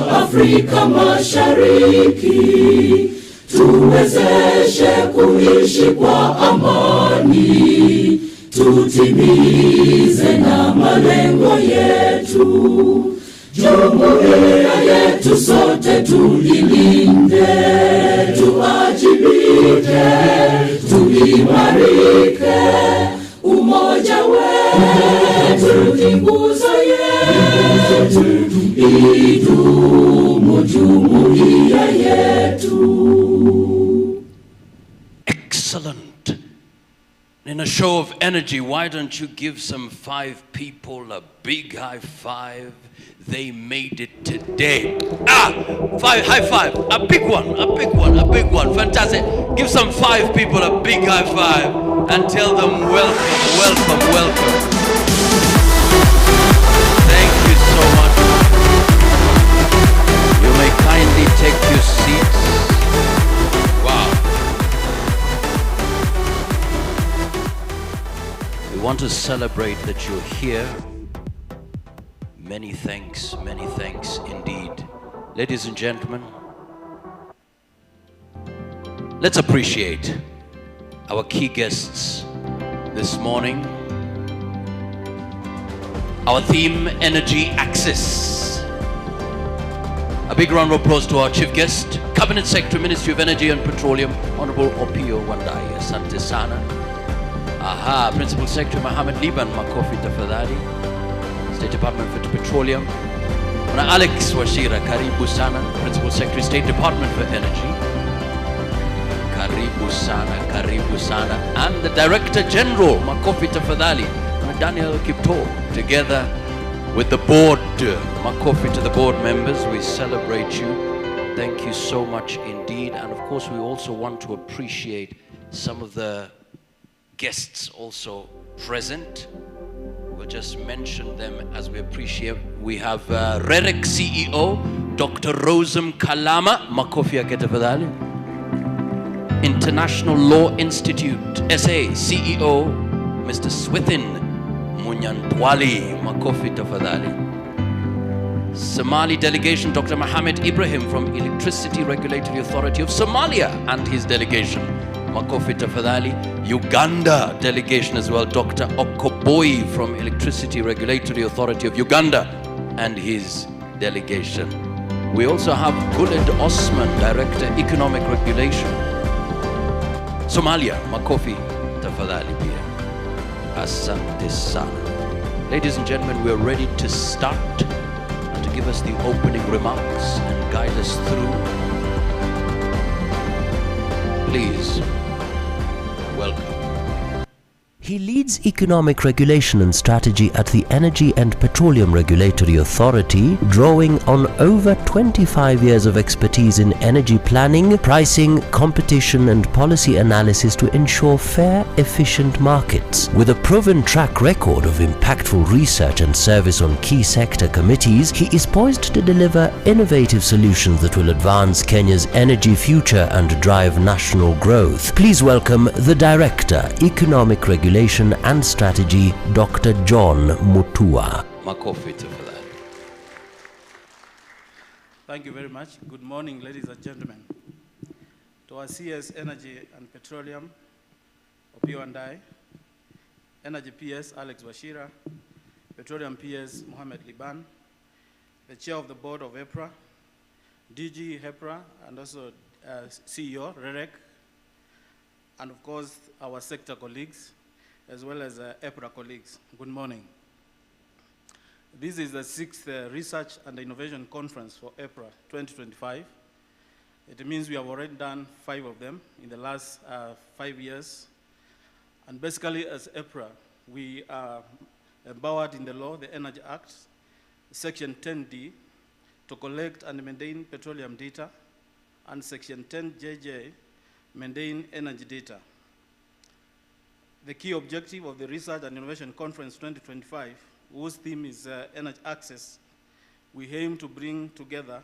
Afrika Mashariki, tuwezeshe kuishi kwa amani, tutimize na malengo yetu. Jumuiya yetu sote tuilinde, tuajibike, tuimarike. Umoja wetu ni nguzo yetu, idumu jumuiya yetu. Excellent. In a show of energy, why don't you give some 5 people a big high five? They made it today. High five. A big one, a big one, a big one. Fantastic. Give some 5 people a big high five and tell them welcome, welcome, welcome. Thank you so much. You may kindly take your seats. Wow. We want to celebrate that you're here. Many thanks indeed. Ladies and gentlemen, let's appreciate our key guests this morning. Our theme, Energy Access. A big round of applause to our chief guest, Cabinet Secretary, Ministry of Energy and Petroleum, Honorable Opiyo Wandayi. Asante sana. Principal Secretary Mohamed Liban, makofi tafadhali. State Department for Petroleum. Alex Washira, karibu sana. Principal Secretary, State Department for Energy. Karibu sana, karibu sana. And the Director General, makofi tafadhali. Daniel Kipto, together with the board. Makofi to the board members. We celebrate you. Thank you so much indeed. And of course, we also want to appreciate some of the guests also present. We'll just mention them as we appreciate. We have REREC CEO, Dr. Rosem Kalama, makofi yake tafadhali. International Law Institute, SA, CEO, Mr. Swithin Munyantwali, makofi tafadhali. Somali delegation, Dr. Mohamed Ibrahim from Electricity Regulatory Authority of Somalia and his delegation, makofi tafadhali. Uganda delegation as well, Dr. Okoboi from Electricity Regulatory Authority of Uganda and his delegation. We also have Guled Osman, Director Economic Regulation, Somalia, makofi tafadhali pia. Asante sana. Ladies and gentlemen, we're ready to start and to give us the opening remarks and guide us through. Please, welcome. He leads economic regulation and strategy at the Energy and Petroleum Regulatory Authority, drawing on over 25 years of expertise in energy planning, pricing, competition and policy analysis to ensure fair, efficient markets. With a proven track record of impactful research and service on key sector committees, he is poised to deliver innovative solutions that will advance Kenya's energy future and drive national growth. Please welcome the Director, Economic Regulation and Strategy, Dr. John Mutua. Makofi for that. Thank you very much. Good morning, ladies and gentlemen. To our CS Energy and Petroleum, Opio and I, Energy PS Alex Washira, Petroleum PS Mohamed Liban, the Chair of the Board of EPRA, DG EPRA, and also CEO Rerek, and of course our sector colleagues, as well as EPRA colleagues. Good morning. This is the 6th Research and Innovation Conference for EPRA 2025. It means we have already done 5 of them in the last 5 years. And basically, as EPRA, we are empowered in the law, the Energy Act, Section 10D, to collect and maintain petroleum data, and Section 10JJ, maintain energy data. The key objective of the Research and Innovation Conference 2025, whose theme is Energy Access, we aim to bring together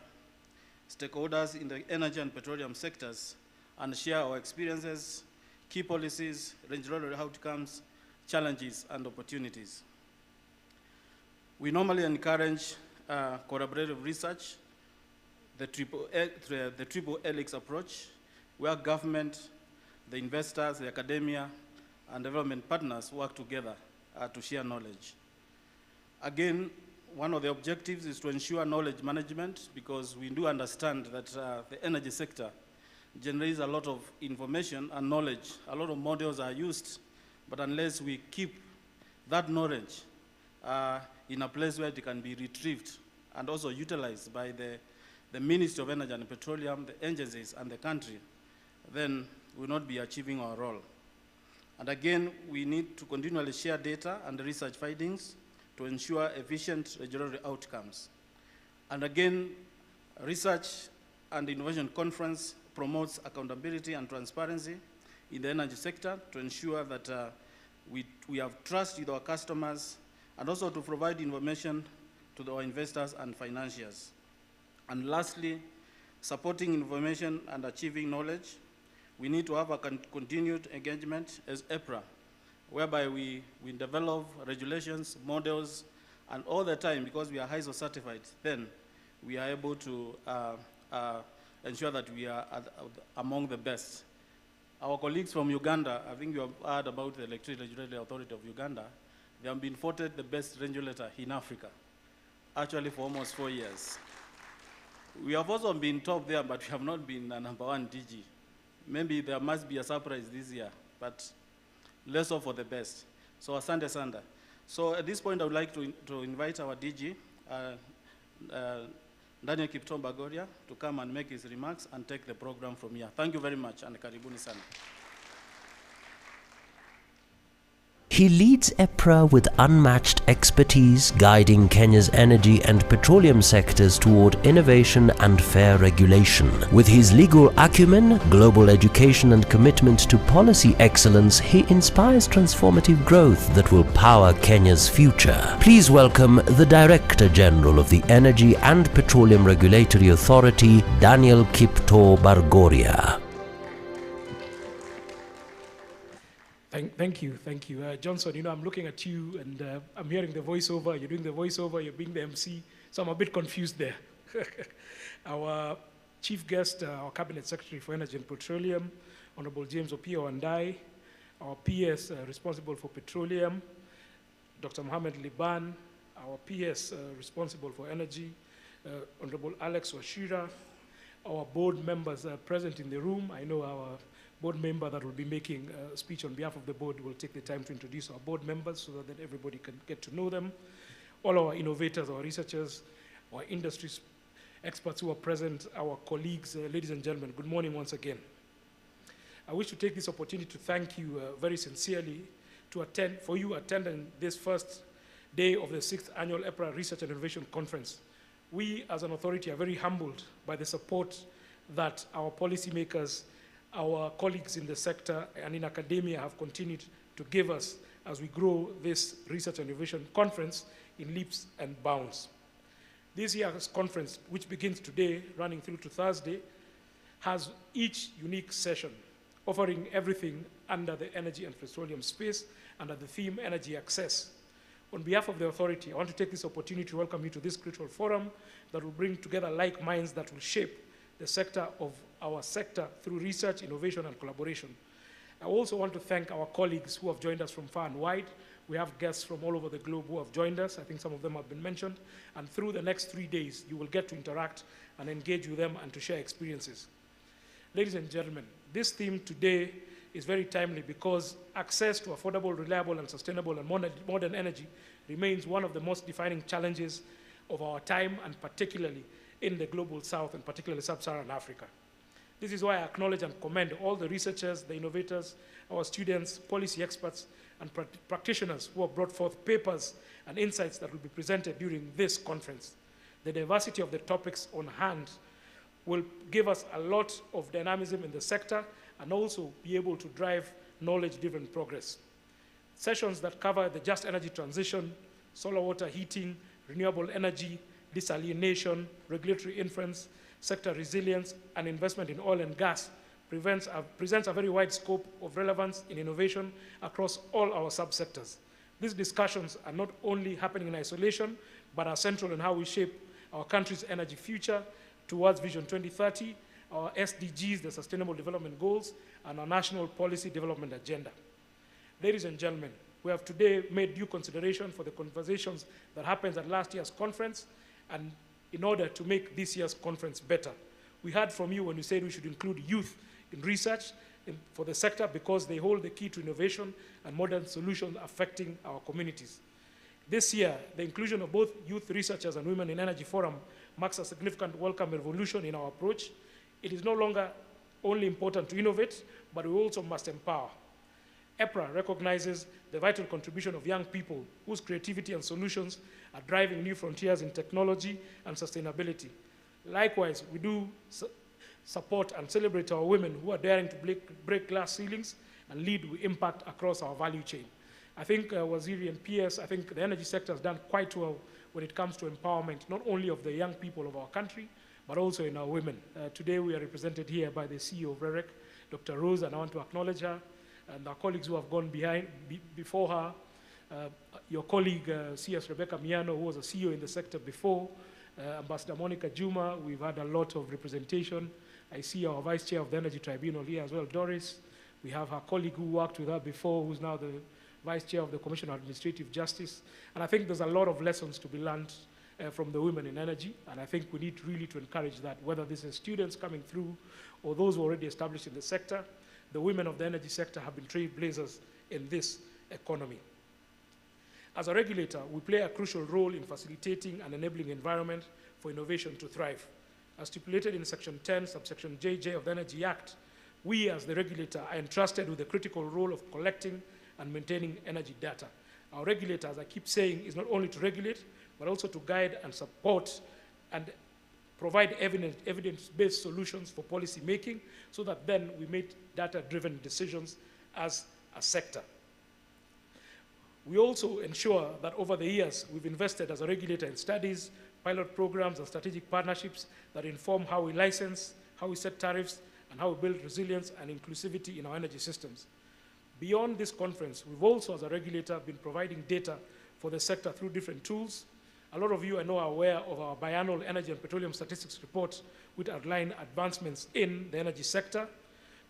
stakeholders in the energy and petroleum sectors and share our experiences, key policies, regulatory outcomes, challenges, and opportunities. We normally encourage collaborative research, the triple helix approach, where government, the investors, the academia, and development partners work together to share knowledge. Again, one of the objectives is to ensure knowledge management, because we do understand that the energy sector generates a lot of information and knowledge. A lot of models are used, but unless we keep that knowledge in a place where it can be retrieved and also utilized by the Ministry of Energy and Petroleum, the agencies, and the country, then we'll not be achieving our role. And again, we need to continually share data and research findings to ensure efficient regulatory outcomes. And again, Research and Innovation Conference promotes accountability and transparency in the energy sector to ensure that we have trust with our customers, and also to provide information to our investors and financiers. And lastly, supporting information and achieving knowledge, we need to have a continued engagement as EPRA, whereby we develop regulations, models, and all the time, because we are ISO certified, then we are able to ensure that we are among the best. Our colleagues from Uganda, I think you have heard about the Electricity Regulatory Authority of Uganda. They have been voted the best regulator in Africa, actually for almost 4 years. We have also been top there, but we have not been a #1 DG. Maybe there must be a surprise this year, but let's hope for the best. So asante sanda. So at this point, I would like to invite our DG, Daniel Kipto Bagoria, to come and make his remarks and take the program from here. Thank you very much, and karibuni sana. He leads EPRA with unmatched expertise, guiding Kenya's energy and petroleum sectors toward innovation and fair regulation. With his legal acumen, global education, and commitment to policy excellence, he inspires transformative growth that will power Kenya's future. Please welcome the Director General of the Energy and Petroleum Regulatory Authority, Daniel Kipto Bagoria. Thank you. Johnson, I'm looking at you and I'm hearing the voiceover, you're doing the voiceover, you're being the MC, so I'm a bit confused there. Our chief guest, our Cabinet Secretary for Energy and Petroleum, Honorable James Opio Andai, our PS responsible for petroleum, Dr. Mohamed Liban, our PS responsible for energy, Honorable Alex Washira, our board members present in the room. I know our board member that will be making a speech on behalf of the board will take the time to introduce our board members so that everybody can get to know them. All our innovators, our researchers, our industry experts who are present, our colleagues, ladies and gentlemen, good morning once again. I wish to take this opportunity to thank you very sincerely for you attending this first day of the 6th Annual EPRA Research and Innovation Conference. We, as an authority, are very humbled by the support that our policymakers, our colleagues in the sector and in academia have continued to give us as we grow this Research and Innovation Conference in leaps and bounds. This year's conference, which begins today, running through to Thursday, has each unique session, offering everything under the energy and petroleum space under the theme Energy Access. On behalf of the authority, I want to take this opportunity to welcome you to this critical forum that will bring together like minds that will shape the sector of our sector through research, innovation, and collaboration. I also want to thank our colleagues who have joined us from far and wide. We have guests from all over the globe who have joined us. I think some of them have been mentioned. And through the next 3 days, you will get to interact and engage with them and to share experiences. Ladies and gentlemen, this theme today is very timely because access to affordable, reliable, and sustainable and modern energy remains one of the most defining challenges of our time, and particularly in the global south, and particularly sub-Saharan Africa. This is why I acknowledge and commend all the researchers, the innovators, our students, policy experts, and practitioners who have brought forth papers and insights that will be presented during this conference. The diversity of the topics on hand will give us a lot of dynamism in the sector and also be able to drive knowledge-driven progress. Sessions that cover the just energy transition, solar water heating, renewable energy, desalination, regulatory inference, sector resilience, and investment in oil and gas presents a very wide scope of relevance in innovation across all our subsectors. These discussions are not only happening in isolation, but are central in how we shape our country's energy future towards Vision 2030, our SDGs, the Sustainable Development Goals, and our National Policy Development Agenda. Ladies and gentlemen, we have today made due consideration for the conversations that happened at last year's conference, and in order to make this year's conference better. We heard from you when you said we should include youth in research for the sector because they hold the key to innovation and modern solutions affecting our communities. This year, the inclusion of both youth researchers and Women in Energy Forum marks a significant welcome revolution in our approach. It is no longer only important to innovate, but we also must empower. EPRA recognizes the vital contribution of young people whose creativity and solutions are driving new frontiers in technology and sustainability. Likewise, we do support and celebrate our women who are daring to break glass ceilings and lead with impact across our value chain. I think Waziri and PS, I think the energy sector has done quite well when it comes to empowerment, not only of the young people of our country, but also in our women. Today we are represented here by the CEO of REREC, Dr. Rose, and I want to acknowledge her, and our colleagues who have gone before her, your colleague CS Rebecca Miano, who was a CEO in the sector before, Ambassador Monica Juma. We've had a lot of representation. I see our Vice Chair of the Energy Tribunal here as well, Doris. We have her colleague who worked with her before, who's now the Vice Chair of the Commission on Administrative Justice. And I think there's a lot of lessons to be learned from the women in energy, and I think we need really to encourage that, whether this is students coming through or those who are already established in the sector. The women of the energy sector have been trailblazers in this economy. As a regulator, we play a crucial role in facilitating and enabling environment for innovation to thrive. As stipulated in Section 10, subsection JJ of the Energy Act, we as the regulator are entrusted with the critical role of collecting and maintaining energy data. Our regulator, as I keep saying, is not only to regulate, but also to guide and support and provide evidence-based solutions for policy making so that then we make data-driven decisions as a sector. We also ensure that over the years, we've invested as a regulator in studies, pilot programs, and strategic partnerships that inform how we license, how we set tariffs, and how we build resilience and inclusivity in our energy systems. Beyond this conference, we've also, as a regulator, been providing data for the sector through different tools. A lot of you, I know, are aware of our biannual energy and petroleum statistics report, which outline advancements in the energy sector.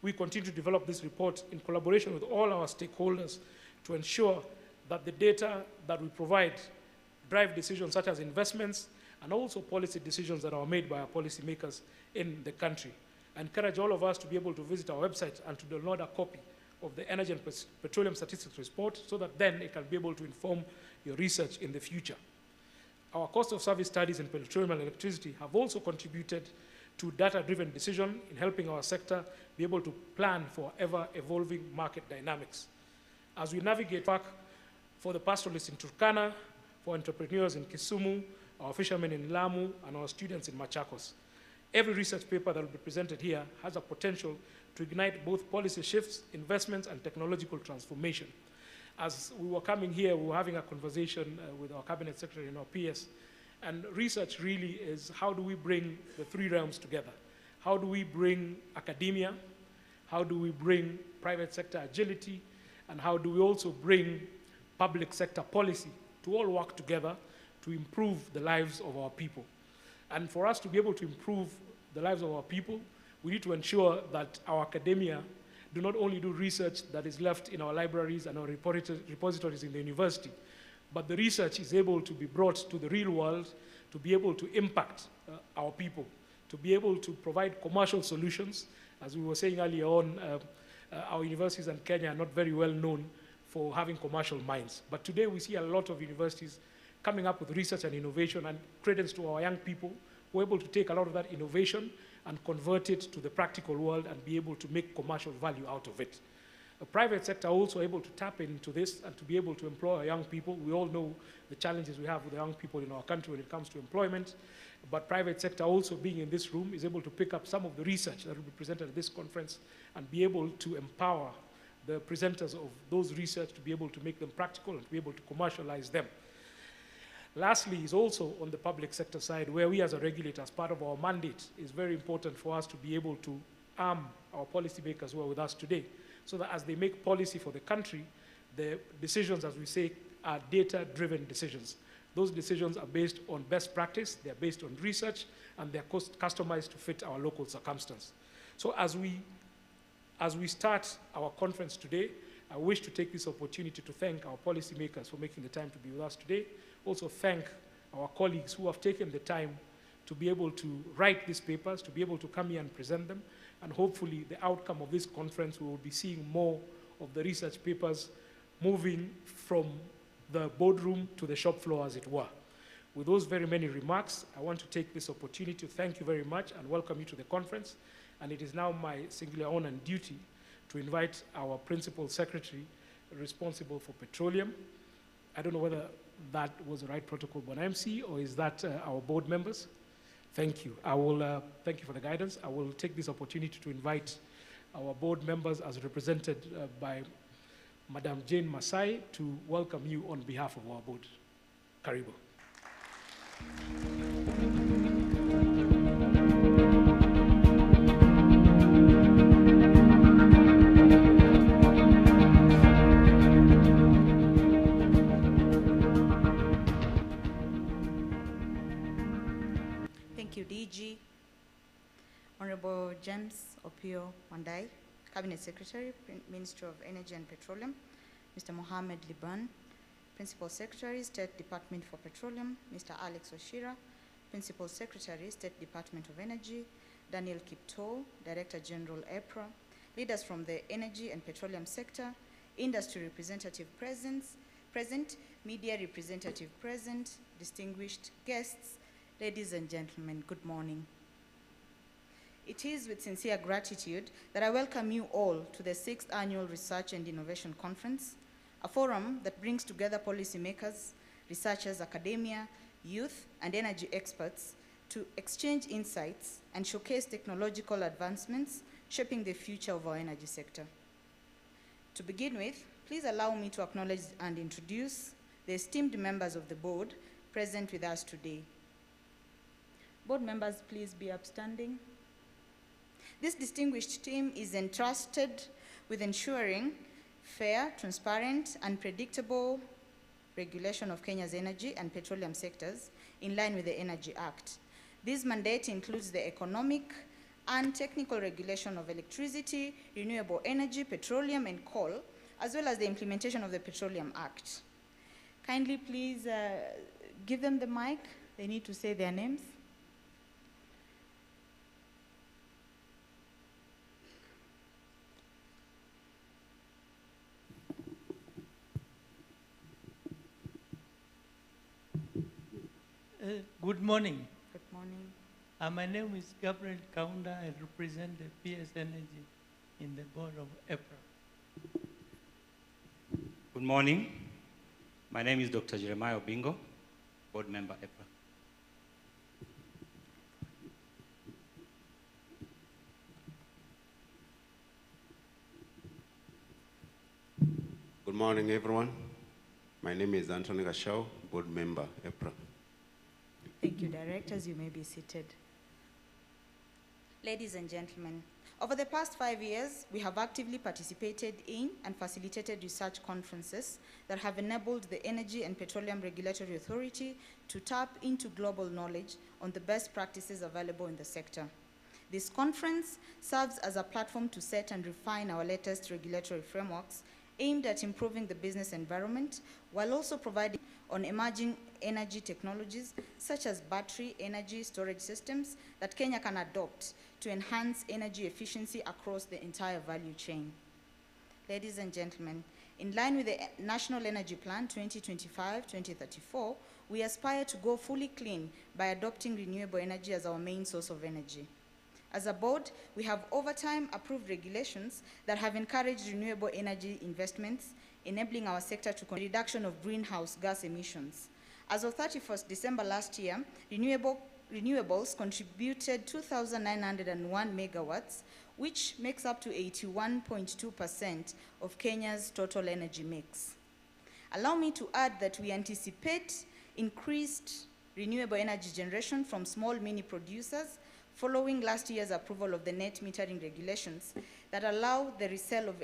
We continue to develop this report in collaboration with all our stakeholders to ensure that the data that we provide drive decisions such as investments and also policy decisions that are made by our policymakers in the country. I encourage all of us to be able to visit our website and to download a copy of the Energy and Petroleum Statistics Report so that then it can be able to inform your research in the future. Our cost of service studies in petroleum and electricity have also contributed to data-driven decision in helping our sector be able to plan for ever-evolving market dynamics. as we navigate back for the pastoralists in Turkana, for entrepreneurs in Kisumu, our fishermen in Lamu, and our students in Machakos. Every research paper that will be presented here has a potential to ignite both policy shifts, investments, and technological transformation. As we were coming here, we were having a conversation with our cabinet secretary and our PS, and research really is how do we bring the three realms together? How do we bring academia? How do we bring private sector agility? And how do we also bring public sector policy to all work together to improve the lives of our people? And for us to be able to improve the lives of our people, we need to ensure that our academia do not only do research that is left in our libraries and our repositories in the university, but the research is able to be brought to the real world to be able to impact our people, to be able to provide commercial solutions. As we were saying earlier on, our universities in Kenya are not very well known for having commercial minds. But today we see a lot of universities coming up with research and innovation, and credence to our young people who are able to take a lot of that innovation and convert it to the practical world and be able to make commercial value out of it. The private sector also able to tap into this and to be able to employ our young people. We all know the challenges we have with the young people in our country when it comes to employment, but private sector also being in this room is able to pick up some of the research that will be presented at this conference and be able to empower the presenters of those research to be able to make them practical and to be able to commercialize them. Lastly is also on the public sector side, where we as a regulator, as part of our mandate, is very important for us to be able to arm our policymakers who are with us today, so that as they make policy for the country, the decisions, as we say, are data-driven decisions. Those decisions are based on best practice, they're based on research, and they're customized to fit our local circumstance. So as we start our conference today, I wish to take this opportunity to thank our policymakers for making the time to be with us today. Also thank our colleagues who have taken the time to be able to write these papers, to be able to come here and present them, and hopefully the outcome of this conference, we will be seeing more of the research papers moving from the boardroom to the shop floor, as it were. With those very many remarks, I want to take this opportunity to thank you very much and welcome you to the conference. And it is now my singular honor and duty to invite our principal secretary responsible for petroleum. I don't know whether that was the right protocol, but MC, or is that our board members? Thank you. I will thank you for the guidance. I will take this opportunity to invite our board members as represented by Madam Jane Masai to welcome you on behalf of our board. Karibu. Thank you, DG. Honorable James Opio Wandai, Cabinet Secretary, Ministry of Energy and Petroleum, Mr. Mohammed Liban, Principal Secretary, State Department for Petroleum, Mr. Alex Oshira, Principal Secretary, State Department of Energy, Daniel Kipto, Director General EPRA, leaders from the energy and petroleum sector, industry representative present, media representative present, distinguished guests, ladies and gentlemen, good morning. It is with sincere gratitude that I welcome you all to the 6th Annual Research and Innovation Conference, a forum that brings together policymakers, researchers, academia, youth, and energy experts to exchange insights and showcase technological advancements shaping the future of our energy sector. To begin with, please allow me to acknowledge and introduce the esteemed members of the board present with us today. Board members, please be upstanding. This distinguished team is entrusted with ensuring fair, transparent, and predictable regulation of Kenya's energy and petroleum sectors in line with the Energy Act. This mandate includes the economic and technical regulation of electricity, renewable energy, petroleum, and coal, as well as the implementation of the Petroleum Act. Kindly please give them the mic. They need to say their names. Good morning. Good morning. My name is Gabriel Kaunda. I represent the PS Energy in the board of EPRA. Good morning. My name is Dr. Jeremiah Obingo, board member, EPRA. Good morning, everyone. My name is Anthony Gashau, board member, EPRA. Thank you, directors. You may be seated. Ladies and gentlemen, over the past 5 years, we have actively participated in and facilitated research conferences that have enabled the Energy and Petroleum Regulatory Authority to tap into global knowledge on the best practices available in the sector. This conference serves as a platform to set and refine our latest regulatory frameworks aimed at improving the business environment while also providing on emerging energy technologies such as battery energy storage systems that Kenya can adopt to enhance energy efficiency across the entire value chain. Ladies and gentlemen, in line with the National Energy Plan 2025-2034, we aspire to go fully clean by adopting renewable energy as our main source of energy. As a board, we have over time approved regulations that have encouraged renewable energy investments, enabling our sector to reduction of greenhouse gas emissions. As of 31st December last year, renewables contributed 2,901 megawatts, which makes up to 81.2% of Kenya's total energy mix. Allow me to add that we anticipate increased renewable energy generation from small mini producers following last year's approval of the net metering regulations that allow the resale of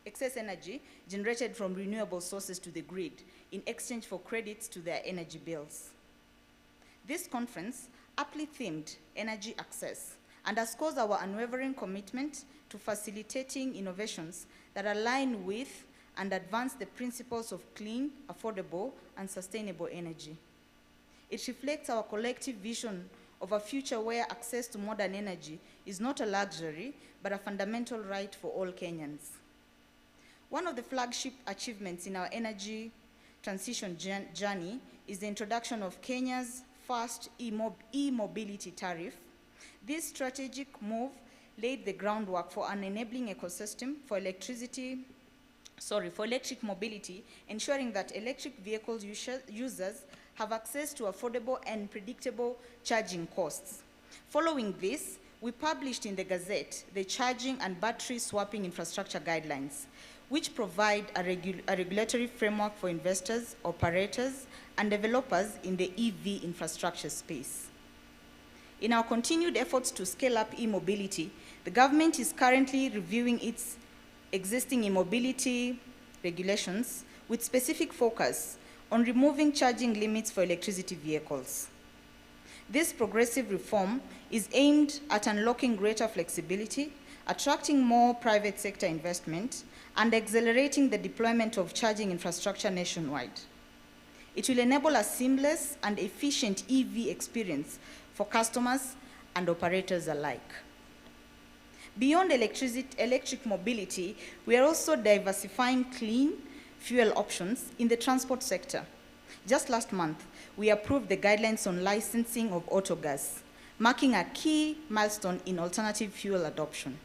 excess energy generated from renewable sources to the grid in exchange for credits to their energy bills. This conference, aptly themed Energy Access, underscores our unwavering commitment to facilitating innovations that align with and advance the principles of clean, affordable, and sustainable energy. It reflects our collective vision of a future where access to modern energy is not a luxury, but a fundamental right for all Kenyans. One of the flagship achievements in our energy transition journey is the introduction of Kenya's first e-mobility tariff. This strategic move laid the groundwork for an enabling ecosystem for electric mobility, ensuring that electric vehicles users have access to affordable and predictable charging costs. Following this, we published in the Gazette the Charging and Battery Swapping Infrastructure Guidelines, which provide a regulatory framework for investors, operators, and developers in the EV infrastructure space. In our continued efforts to scale up e-mobility, the government is currently reviewing its existing e-mobility regulations with specific focus on removing charging limits for electricity vehicles. This progressive reform is aimed at unlocking greater flexibility, attracting more private sector investment, and accelerating the deployment of charging infrastructure nationwide. It will enable a seamless and efficient EV experience for customers and operators alike. Beyond electric mobility, we are also diversifying clean fuel options in the transport sector. Just last month, we approved the guidelines on licensing of autogas, marking a key milestone in alternative fuel adoption.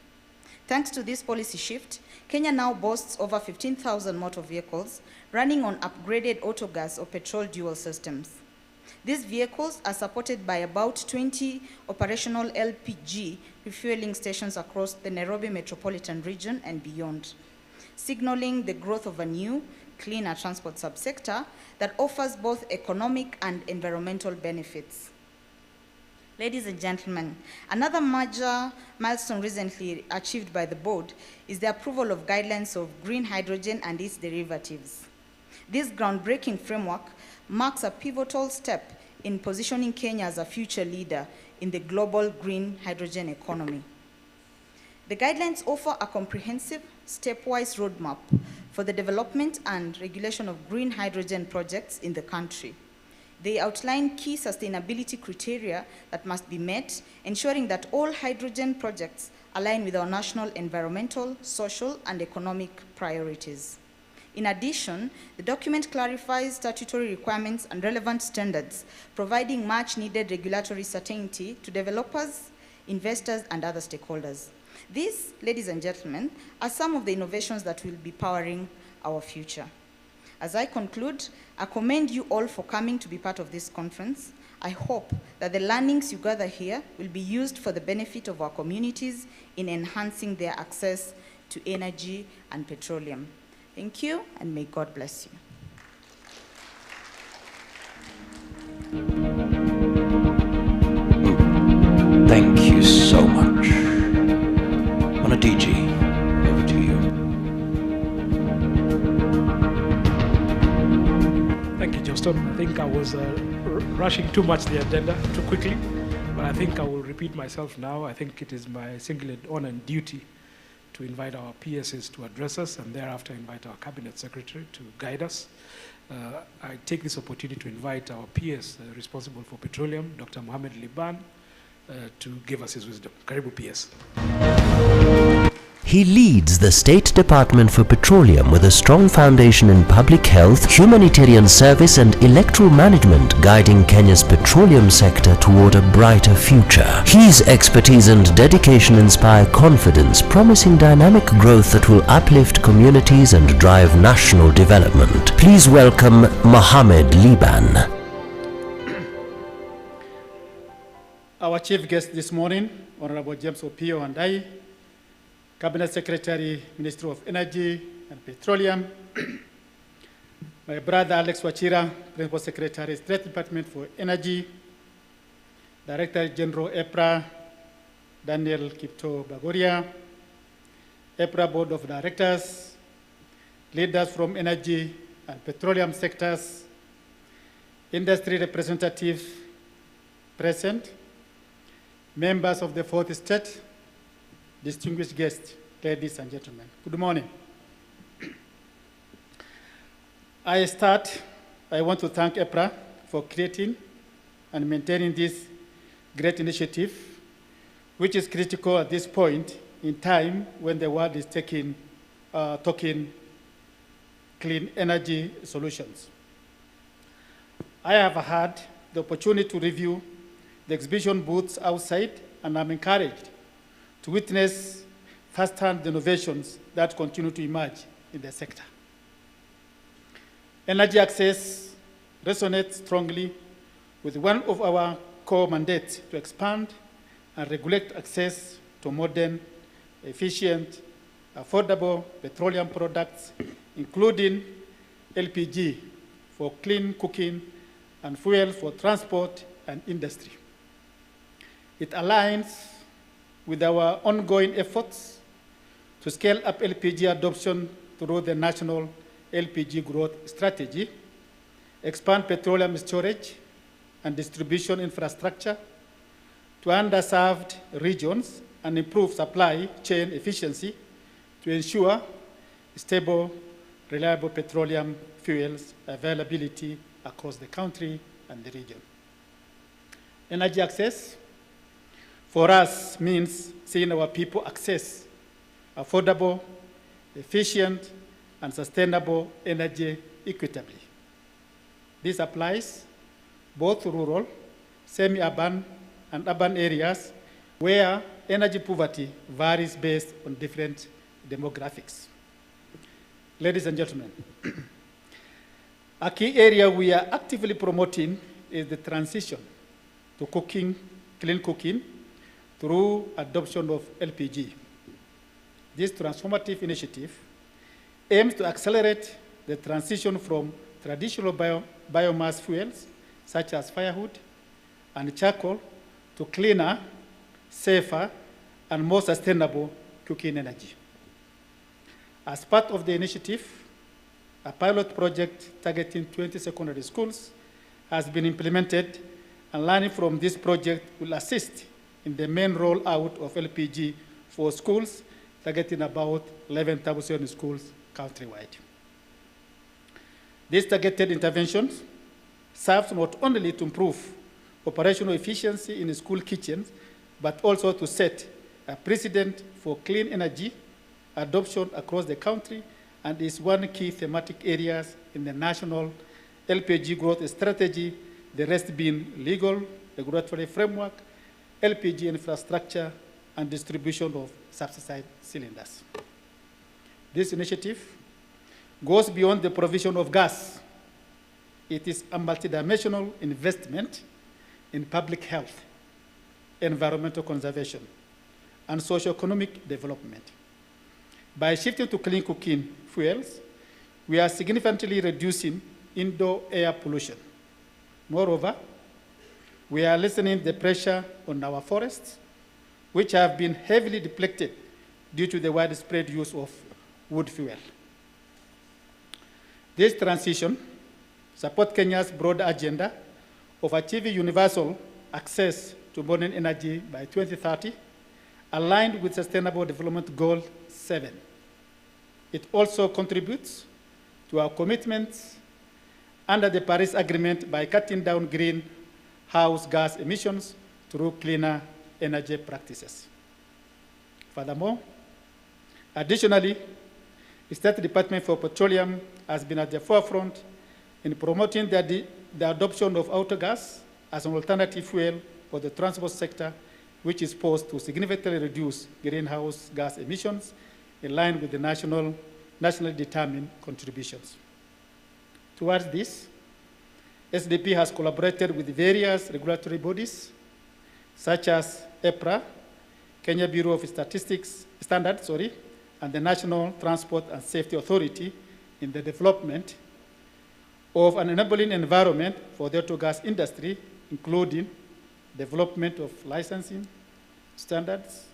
Thanks to this policy shift, Kenya now boasts over 15,000 motor vehicles running on upgraded autogas or petrol dual systems. These vehicles are supported by about 20 operational LPG refueling stations across the Nairobi metropolitan region and beyond, signaling the growth of a new, cleaner transport subsector that offers both economic and environmental benefits. Ladies and gentlemen, another major milestone recently achieved by the board is the approval of guidelines of green hydrogen and its derivatives. This groundbreaking framework marks a pivotal step in positioning Kenya as a future leader in the global green hydrogen economy. The guidelines offer a comprehensive, stepwise roadmap for the development and regulation of green hydrogen projects in the country. They outline key sustainability criteria that must be met, ensuring that all hydrogen projects align with our national environmental, social, and economic priorities. In addition, the document clarifies statutory requirements and relevant standards, providing much-needed regulatory certainty to developers, investors, and other stakeholders. These, ladies and gentlemen, are some of the innovations that will be powering our future. As I conclude, I commend you all for coming to be part of this conference. I hope that the learnings you gather here will be used for the benefit of our communities in enhancing their access to energy and petroleum. Thank you, and may God bless you. Thank you so much. Mana DG, over to you. Thank you, Johnston. I think I was rushing too much the agenda too quickly, but I think I will repeat myself now. I think it is my singular honor and duty to invite our PSs to address us and thereafter invite our Cabinet Secretary to guide us. I take this opportunity to invite our PS responsible for petroleum, Dr. Mohamed Liban, to give us his wisdom. Karibu PS. He leads the State Department for Petroleum with a strong foundation in public health, humanitarian service and electoral management, guiding Kenya's petroleum sector toward a brighter future. His expertise and dedication inspire confidence, promising dynamic growth that will uplift communities and drive national development. Please welcome Mohamed Liban. Our chief guest this morning, Honorable James Opiyo Wandayi, Cabinet Secretary, Minister of Energy and Petroleum, my brother Alex Wachira, Principal Secretary, State Department for Energy, Director General EPRA, Daniel Kipto Bagoria, EPRA Board of Directors, leaders from energy and petroleum sectors, industry representatives present, members of the Fourth Estate, distinguished guests, ladies and gentlemen, good morning. I want to thank EPRA for creating and maintaining this great initiative, which is critical at this point in time when the world is talking clean energy solutions. I have had the opportunity to review the exhibition booths outside, and I'm encouraged to witness firsthand the innovations that continue to emerge in the sector. Energy access resonates strongly with one of our core mandates to expand and regulate access to modern, efficient, affordable petroleum products, including LPG for clean cooking and fuel for transport and industry. It aligns with our ongoing efforts to scale up LPG adoption through the National LPG Growth Strategy, expand petroleum storage and distribution infrastructure to underserved regions, and improve supply chain efficiency to ensure stable, reliable petroleum fuels availability across the country and the region. Energy access for us means seeing our people access affordable, efficient, and sustainable energy equitably. This applies both to rural, semi-urban, and urban areas where energy poverty varies based on different demographics. Ladies and gentlemen, a key area we are actively promoting is the transition to clean cooking through adoption of LPG. This transformative initiative aims to accelerate the transition from traditional biomass fuels, such as firewood and charcoal, to cleaner, safer, and more sustainable cooking energy. As part of the initiative, a pilot project targeting 20 secondary schools has been implemented, and learning from this project will assist in the main rollout of LPG for schools, targeting about 11,000 schools countrywide. These targeted interventions serve not only to improve operational efficiency in school kitchens, but also to set a precedent for clean energy adoption across the country, and is one key thematic areas in the national LPG growth strategy, the rest being legal, regulatory framework, LPG infrastructure, and distribution of subsidized cylinders. This initiative goes beyond the provision of gas. It is a multidimensional investment in public health, environmental conservation, and socio-economic development. By shifting to clean cooking fuels, we are significantly reducing indoor air pollution. Moreover, we are lessening the pressure on our forests, which have been heavily depleted due to the widespread use of wood fuel. This transition supports Kenya's broad agenda of achieving universal access to modern energy by 2030, aligned with Sustainable Development Goal 7. It also contributes to our commitments under the Paris Agreement by cutting down greenhouse gas emissions through cleaner energy practices. Furthermore, additionally, the State Department for Petroleum has been at the forefront in promoting the adoption of autogas as an alternative fuel for the transport sector, which is posed to significantly reduce greenhouse gas emissions in line with the nationally determined contributions. Towards this, SDP has collaborated with various regulatory bodies, such as EPRA, Kenya Bureau of Statistics Standards, and the National Transport and Safety Authority in the development of an enabling environment for the auto gas industry, including development of licensing, standards,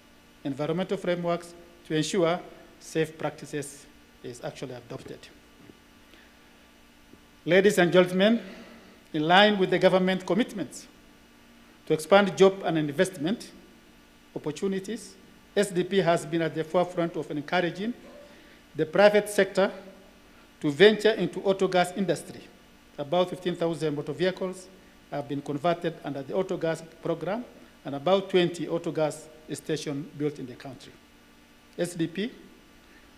environmental frameworks to ensure safe practices is actually adopted. Ladies and gentlemen, in line with the government commitments to expand job and investment opportunities, SDP has been at the forefront of encouraging the private sector to venture into auto gas industry. About 15,000 motor vehicles have been converted under the auto gas program, and about 20 auto gas stations built in the country. SDP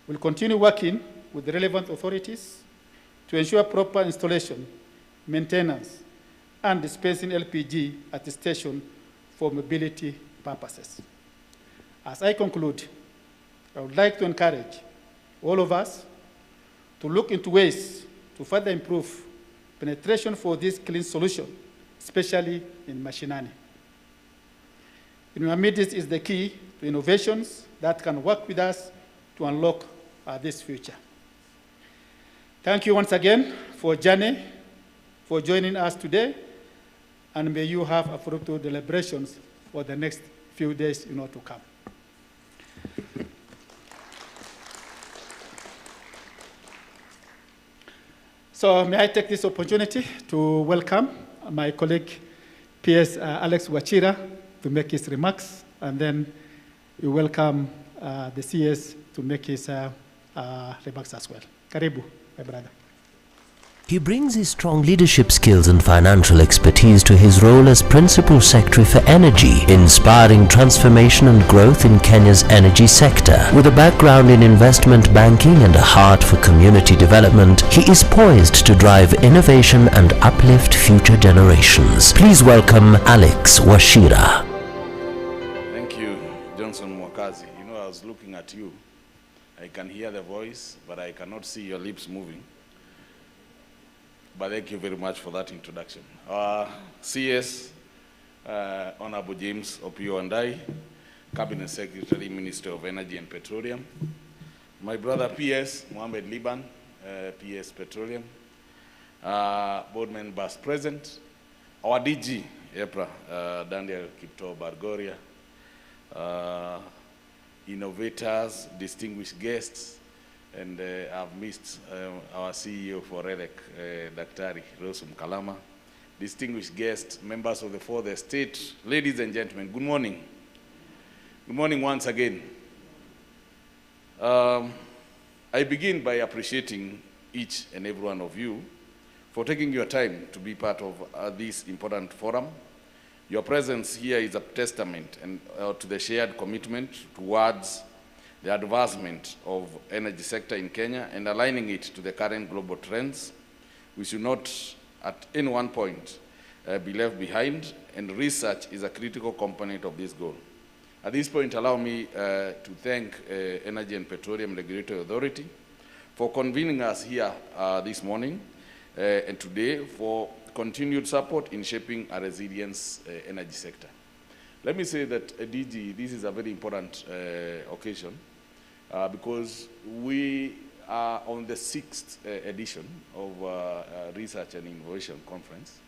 will continue working with the relevant authorities to ensure proper installation, maintenance, and dispensing LPG at the station for mobility purposes. As I conclude, I would like to encourage all of us to look into ways to further improve penetration for this clean solution, especially in mashinani. In our midst is the key to innovations that can work with us to unlock this future. Thank you once again for joining us today, and may you have a fruitful deliberations for the next few days to come. So may I take this opportunity to welcome my colleague, PS Alex Wachira, to make his remarks, and then we welcome the CS to make his remarks as well. Karibu, my brother. He brings his strong leadership skills and financial expertise to his role as Principal Secretary for Energy, inspiring transformation and growth in Kenya's energy sector. With a background in investment banking and a heart for community development, he is poised to drive innovation and uplift future generations. Please welcome Alex Wachira. Thank you, Johnson Mwakazi. I was looking at you. I can hear the voice, but I cannot see your lips moving. But thank you very much for that introduction. CS, Honorable James Opiyo Wandayi, Cabinet Secretary, Minister of Energy and Petroleum. My brother PS, Mohamed Liban, PS Petroleum. Board members present. Our DG, EPRA, Daniel Kipto Bargoria. Innovators, distinguished guests, and I've missed our CEO for REDEC, Daktari Rosum Kalama, distinguished guests, members of the fourth estate, ladies and gentlemen, good morning. Good morning once again. I begin by appreciating each and every one of you for taking your time to be part of this important forum. Your presence here is a testament to the shared commitment towards the advancement of energy sector in Kenya and aligning it to the current global trends. We should not at any one point be left behind, and research is a critical component of this goal. At this point, allow me to thank Energy and Petroleum Regulatory Authority for convening us here this morning and today, for continued support in shaping a resilient energy sector. Let me say that, DG, this is a very important occasion because we are on the 6th edition of Research and Innovation Conference.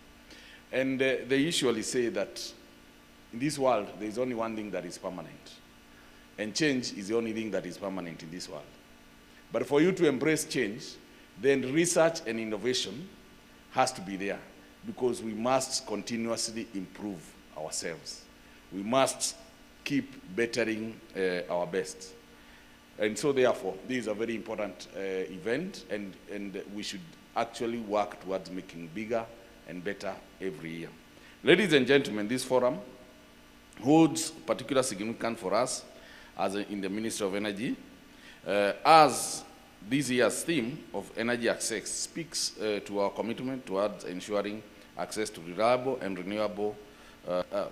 And they usually say that in this world, there is only one thing that is permanent. And change is the only thing that is permanent in this world. But for you to embrace change, then research and innovation has to be there because we must continuously improve ourselves. We must keep bettering our best. And so therefore, this is a very important event, and we should actually work towards making bigger and better every year. Ladies and gentlemen, this forum holds particular significance for us as in the Ministry of Energy, as this year's theme of energy access speaks to our commitment towards ensuring access to reliable and renewable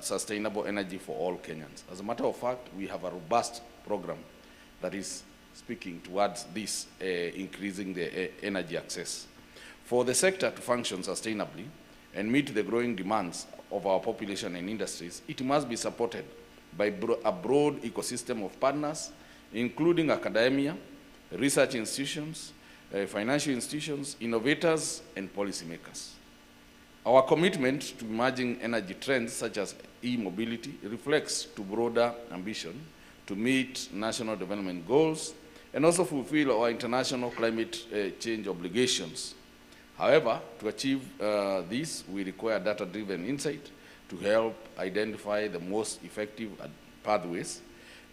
sustainable energy for all Kenyans. As a matter of fact, we have a robust program that is speaking towards this increasing the energy access. For the sector to function sustainably and meet the growing demands of our population and industries, it must be supported by a broad ecosystem of partners, including academia, research institutions, financial institutions, innovators, and policymakers. Our commitment to emerging energy trends such as e-mobility reflects to broader ambition to meet national development goals and also fulfill our international climate change obligations. However, to achieve this, we require data-driven insight to help identify the most effective pathways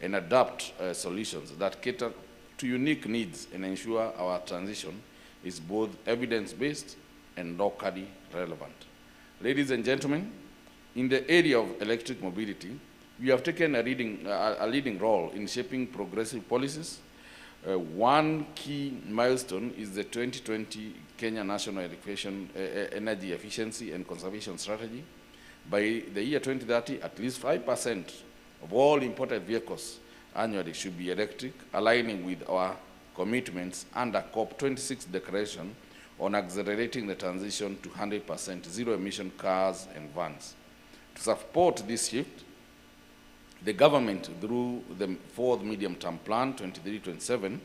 and adapt solutions that cater to unique needs and ensure our transition is both evidence-based and locally relevant. Ladies and gentlemen, in the area of electric mobility, we have taken a leading role in shaping progressive policies. One key milestone is the 2020 Kenya National Energy Efficiency and Conservation Strategy. By the year 2030, at least 5% of all imported vehicles annually should be electric, aligning with our commitments under COP26 declaration on accelerating the transition to 100% zero-emission cars and vans. To support this shift, the government, through the fourth medium-term plan, 23-27,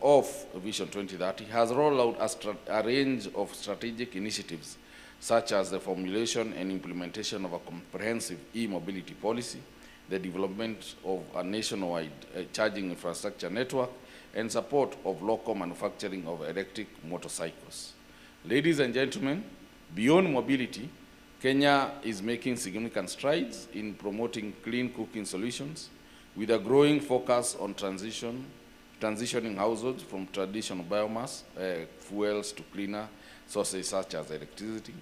of Vision 2030, has rolled out a range of strategic initiatives, such as the formulation and implementation of a comprehensive e-mobility policy, the development of a nationwide charging infrastructure network, and support of local manufacturing of electric motorcycles. Ladies and gentlemen, beyond mobility, Kenya is making significant strides in promoting clean cooking solutions with a growing focus on transitioning households from traditional biomass fuels to cleaner sources such as electricity.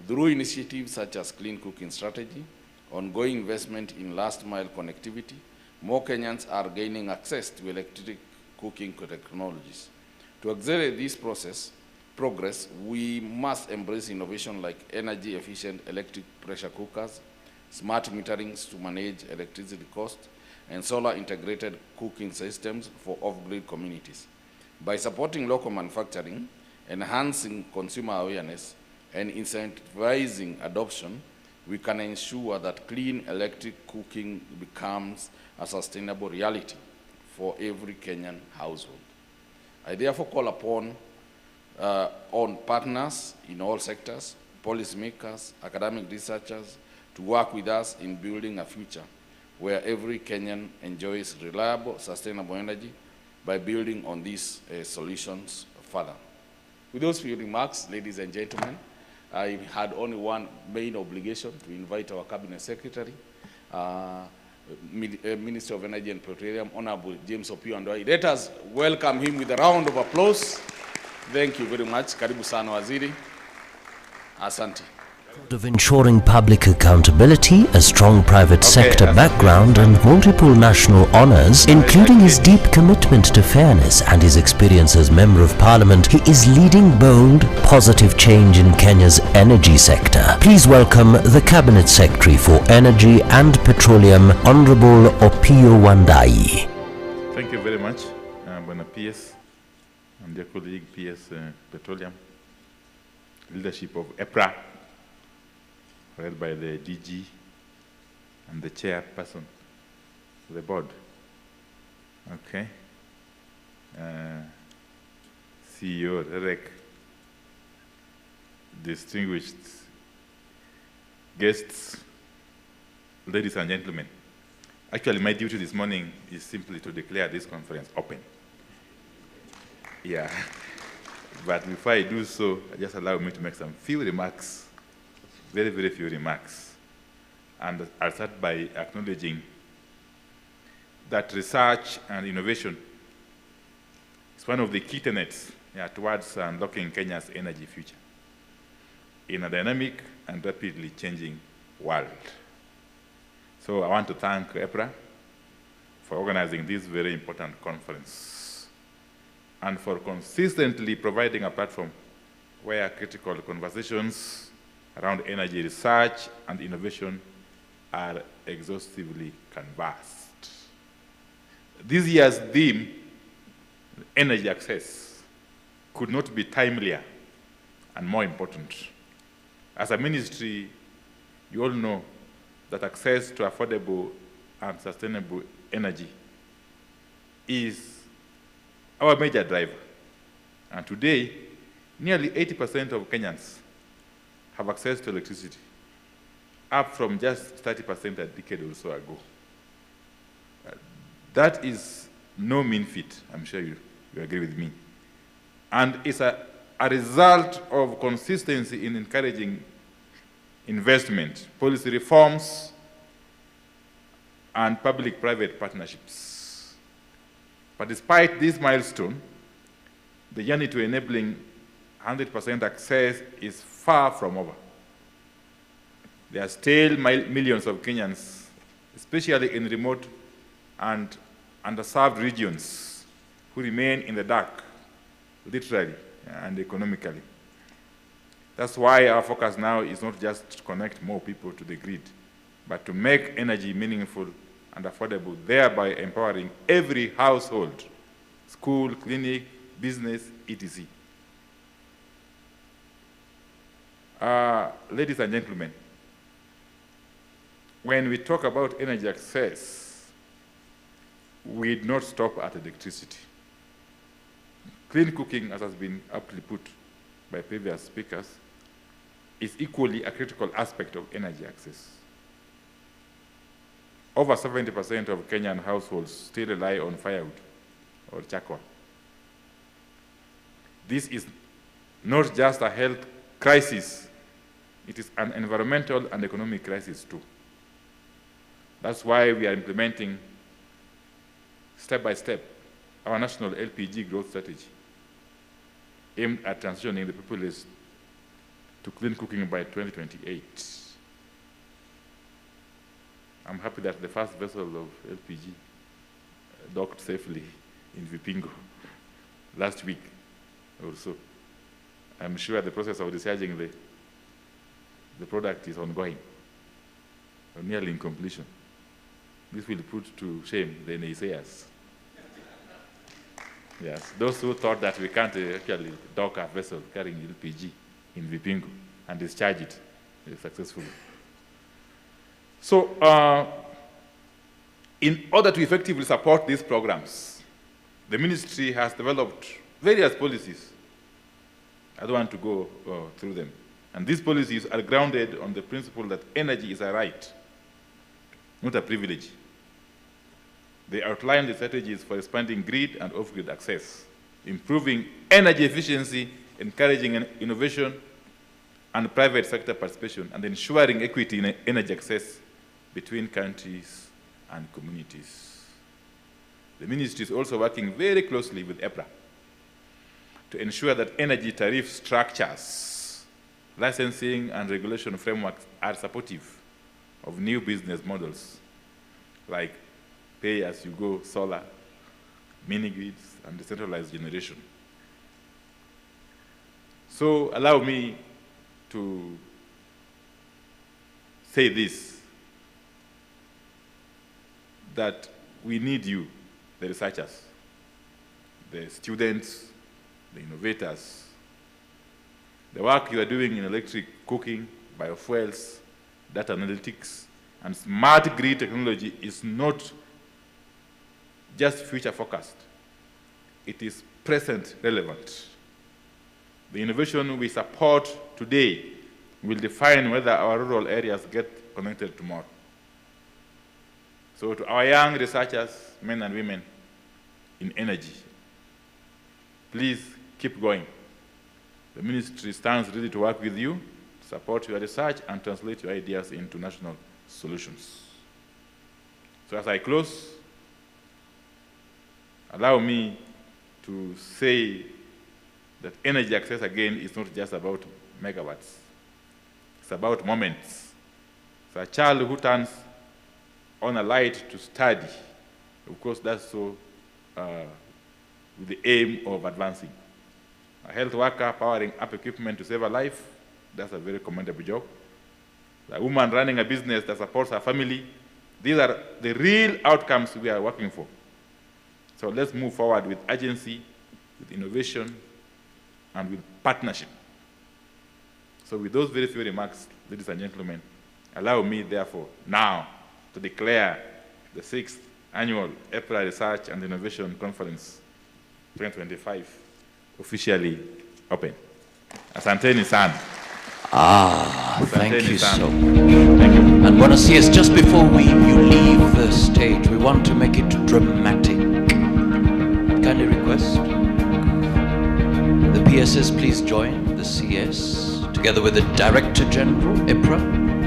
Through initiatives such as Clean Cooking Strategy, ongoing investment in last-mile connectivity, more Kenyans are gaining access to electric cooking technologies. To accelerate this progress, we must embrace innovation like energy-efficient electric pressure cookers, smart meterings to manage electricity costs, and solar-integrated cooking systems for off-grid communities. By supporting local manufacturing, enhancing consumer awareness, and incentivizing adoption, we can ensure that clean electric cooking becomes a sustainable reality for every Kenyan household. I therefore call upon partners in all sectors, policymakers, academic researchers, to work with us in building a future where every Kenyan enjoys reliable, sustainable energy by building on these solutions further. With those few remarks, ladies and gentlemen, I had only one main obligation to invite our Cabinet Secretary, Minister of Energy and Petroleum, Honorable James Opiyo Wandayi. Let us welcome him with a round of applause. Thank you very much. Karibu sana Waziri. Asante. Of ensuring public accountability, a strong private sector background and multiple national honors, including his deep commitment to fairness and his experience as Member of Parliament, he is leading bold, positive change in Kenya's energy sector. Please welcome the Cabinet Secretary for Energy and Petroleum, Honorable Opiyo Wandayi. Thank you very much, Bwana PS. and dear colleague PS Petroleum, leadership of EPRA, led by the DG and the chairperson of the board. Okay. CEO Rerek, distinguished guests, ladies and gentlemen. Actually, my duty this morning is simply to declare this conference open. Yeah. But before I do so, just allow me to make some few remarks, very, very few remarks. And I'll start by acknowledging that research and innovation is one of the key tenets towards unlocking Kenya's energy future in a dynamic and rapidly changing world. So I want to thank EPRA for organizing this very important conference and for consistently providing a platform where critical conversations around energy research and innovation are exhaustively canvassed. This year's theme, energy access, could not be timelier and more important. As a ministry, you all know that access to affordable and sustainable energy is our major driver. And today, nearly 80% of Kenyans have access to electricity, up from just 30% a decade or so ago. That is no mean feat, I'm sure you agree with me. And it's a result of consistency in encouraging investment, policy reforms, and public-private partnerships. But despite this milestone, the journey to enabling 100% access is far from over. There are still millions of Kenyans, especially in remote and underserved regions, who remain in the dark, literally and economically. That's why our focus now is not just to connect more people to the grid, but to make energy meaningful and affordable, thereby empowering every household, school, clinic, business, etc. Ladies and gentlemen, when we talk about energy access, we did not stop at electricity. Clean cooking, as has been aptly put by previous speakers, is equally a critical aspect of energy access. Over 70% of Kenyan households still rely on firewood or charcoal. This is not just a health crisis, it is an environmental and economic crisis too. That's why we are implementing step by step our national LPG growth strategy aimed at transitioning the populace to clean cooking by 2028. I'm happy that the first vessel of LPG docked safely in Vipingo last week or so. I'm sure the process of discharging the product is ongoing, or nearly in completion. This will put to shame the naysayers. Yes, those who thought that we can't actually dock a vessel carrying LPG in Vipingo and discharge it successfully. So, in order to effectively support these programs, the ministry has developed various policies. I don't want to go through them. And these policies are grounded on the principle that energy is a right, not a privilege. They outline the strategies for expanding grid and off-grid access, improving energy efficiency, encouraging innovation and private sector participation, and ensuring equity in energy access between countries and communities. The ministry is also working very closely with EPRA to ensure that energy tariff structures, licensing and regulation frameworks are supportive of new business models like pay-as-you-go solar, mini-grids, and decentralized generation. So allow me to say this, that we need you, the researchers, the students, the innovators. The work you are doing in electric cooking, biofuels, data analytics, and smart grid technology is not just future focused. It is present relevant. The innovation we support today will define whether our rural areas get connected tomorrow. So to our young researchers, men and women in energy, please keep going. The ministry stands ready to work with you, support your research, and translate your ideas into national solutions. So as I close, allow me to say that energy access, again, is not just about megawatts. It's about moments. So a child who turns on a light to study, of course, that's so with the aim of advancing. A health worker powering up equipment to save a life, that's a very commendable job. A woman running a business that supports her family, these are the real outcomes we are working for. So let's move forward with urgency, with innovation, and with partnership. So with those very few remarks, ladies and gentlemen, allow me therefore now to declare the 6th Annual EPRA Research and Innovation Conference 2025 officially open. Asanteni sana. Thank you so much. Thank you. And Buenos Dias, just before you leave the stage, we want to make it dramatic. Kindly request the PSS please join the CS together with the Director General, EPRA,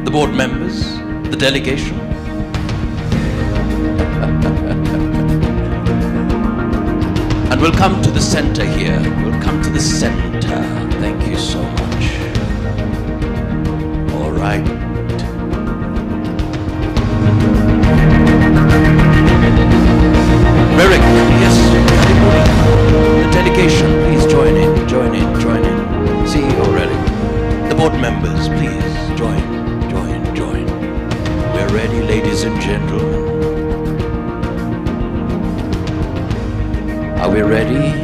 the board members, the delegation. And we'll come to the center here. We'll come to the center. Thank you so much. All right. Merrick, yes. The delegation, please join in, join in, join in. CEO Relic. The board members, please join, join, join. We're ready, ladies and gentlemen. Are we ready?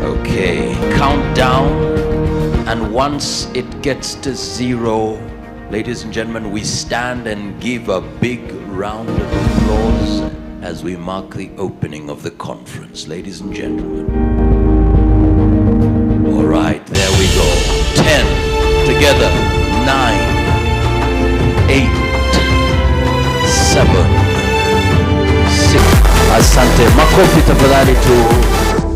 Okay, countdown. And once it gets to 0, ladies and gentlemen, we stand and give a big round of applause as we mark the opening of the conference. Ladies and gentlemen. All right, there we go. 10, together. 9, 8, 7, 6. Asante. Makofi tafadhali to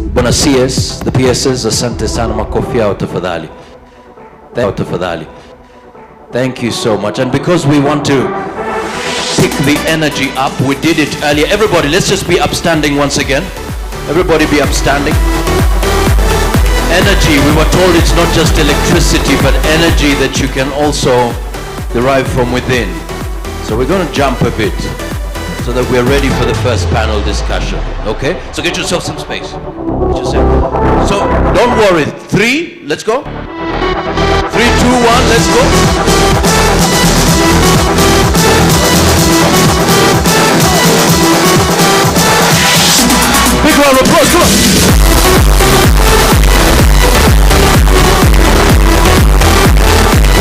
Buenos Dias, the PSS. Asante sana, makofi yao tafadhali. Thank you so much. And because we want to pick the energy up, we did it earlier. Everybody, let's just be upstanding once again. Everybody be upstanding. Energy, we were told it's not just electricity, but energy that you can also derive from within. So we're going to jump a bit so that we're ready for the first panel discussion. Okay? So get yourself some space. So don't worry. 3, let's go. 3, 2, 1, let's go. Big round of applause, come on.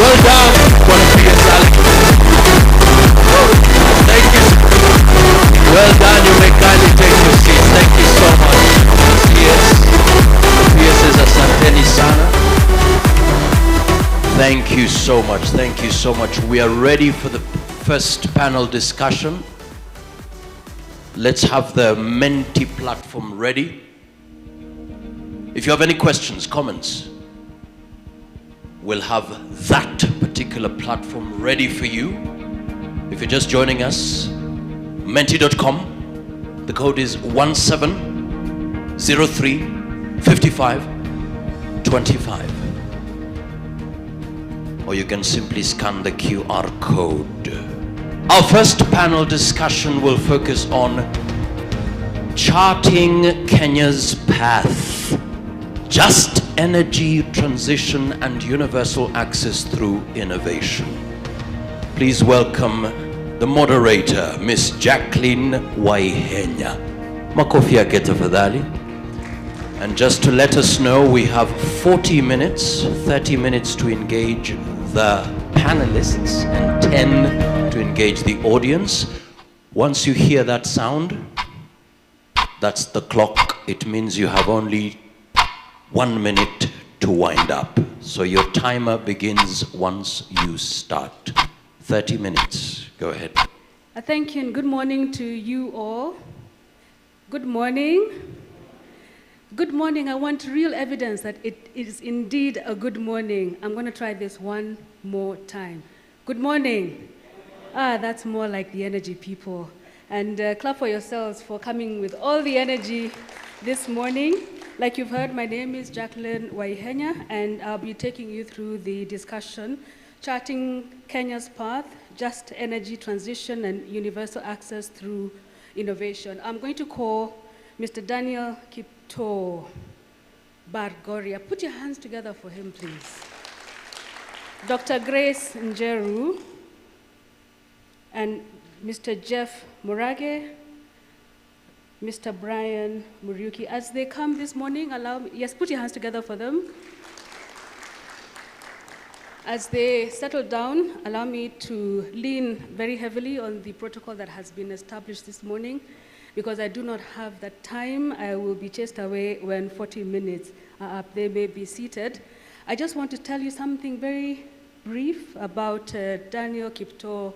Well done. Buenos Dias, Alex. Thank you. Well done. You may kindly take your seats. Thank you so much. Yes. PSS Asanteni sana. Thank you so much. Thank you so much. We are ready for the first panel discussion. Let's have the Menti platform ready. If you have any questions, comments, we'll have that particular platform ready for you. If you're just joining us, menti.com, the code is 17035525. Or you can simply scan the QR code. Our first panel discussion will focus on charting Kenya's path, just energy transition and universal access through innovation. Please welcome the moderator, Miss Jacqueline Waihenya. Makofi yake tafadhali. And just to let us know, we have 40 minutes, 30 minutes to engage the panelists and 10 to engage the audience. Once you hear that sound, that's the clock. It means you have only 1 minute to wind up. So your timer begins once you start. 30 minutes. Go ahead. Thank you and good morning to you all. Good morning. Good morning. I want real evidence that it is indeed a good morning. I'm going to try this one more time. Good morning. That's more like the energy people. And clap for yourselves for coming with all the energy this morning. Like you've heard, my name is Jacqueline Waihenya, and I'll be taking you through the discussion, charting Kenya's path, just energy transition and universal access through innovation. I'm going to call Mr. Daniel Kiptoo Bargoria. Put your hands together for him, please. Dr. Grace Njeru and Mr. Jeff Murage, Mr. Brian Muriuki. As they come this morning, allow me, yes, put your hands together for them. As they settle down, allow me to lean very heavily on the protocol that has been established this morning. Because I do not have that time, I will be chased away when 40 minutes are up. They may be seated. I just want to tell you something very brief about Daniel Kiptoo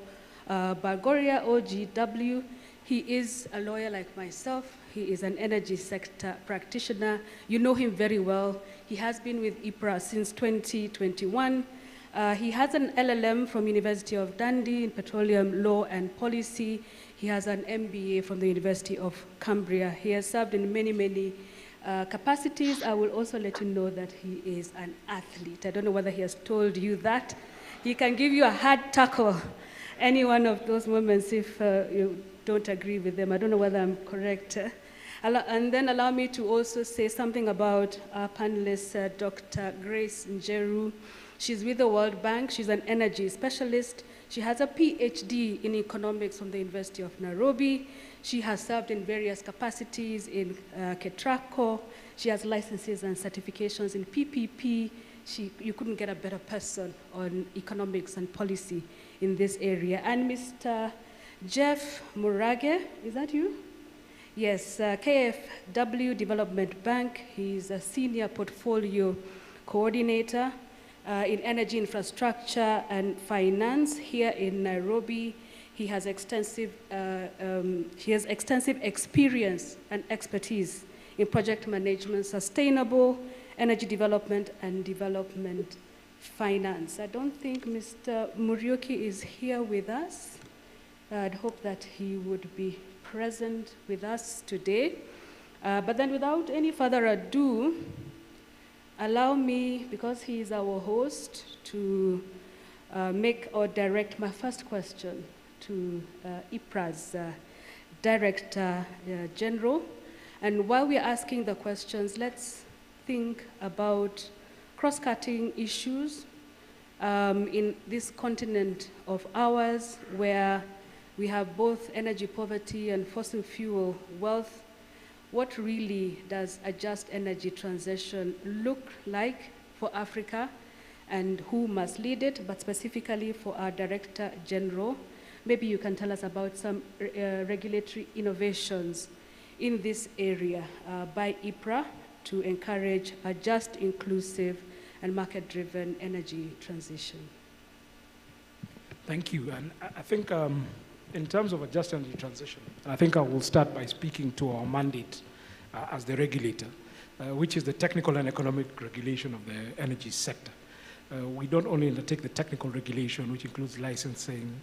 Bargoria, OGW. He is a lawyer like myself. He is an energy sector practitioner. You know him very well. He has been with IPRA since 2021. He has an LLM from University of Dundee in petroleum law and policy. He has an MBA from the University of Cambria. He has served in many, many capacities. I will also let you know that he is an athlete. I don't know whether he has told you that. He can give you a hard tackle any one of those moments if you don't agree with them. I don't know whether I'm correct. And then allow me to also say something about our panelist, Dr. Grace Njeru. She's with the World Bank. She's an energy specialist. She has a PhD in economics from the University of Nairobi. She has served in various capacities in KETRACO. She has licenses and certifications in PPP. You couldn't get a better person on economics and policy in this area. And Mr. Jeff Murage, is that you? Yes, KfW Development Bank. He's a senior portfolio coordinator in energy infrastructure and finance here in Nairobi. He has extensive experience and expertise in project management, sustainable energy development, and development finance. I don't think Mr. Muriuki is here with us. I'd hope that he would be present with us today. But then without any further ado, allow me, because he is our host, to make or direct my first question to IPRA's Director General. And while we're asking the questions, let's think about cross-cutting issues in this continent of ours, where we have both energy poverty and fossil fuel wealth. What really does a just energy transition look like for Africa, and who must lead it, but specifically for our Director General? Maybe you can tell us about some regulatory innovations in this area by IPRA to encourage a just, inclusive, and market-driven energy transition. Thank you. And I think in terms of a just energy transition, I think I will start by speaking to our mandate as the regulator, which is the technical and economic regulation of the energy sector. We don't only undertake the technical regulation, which includes licensing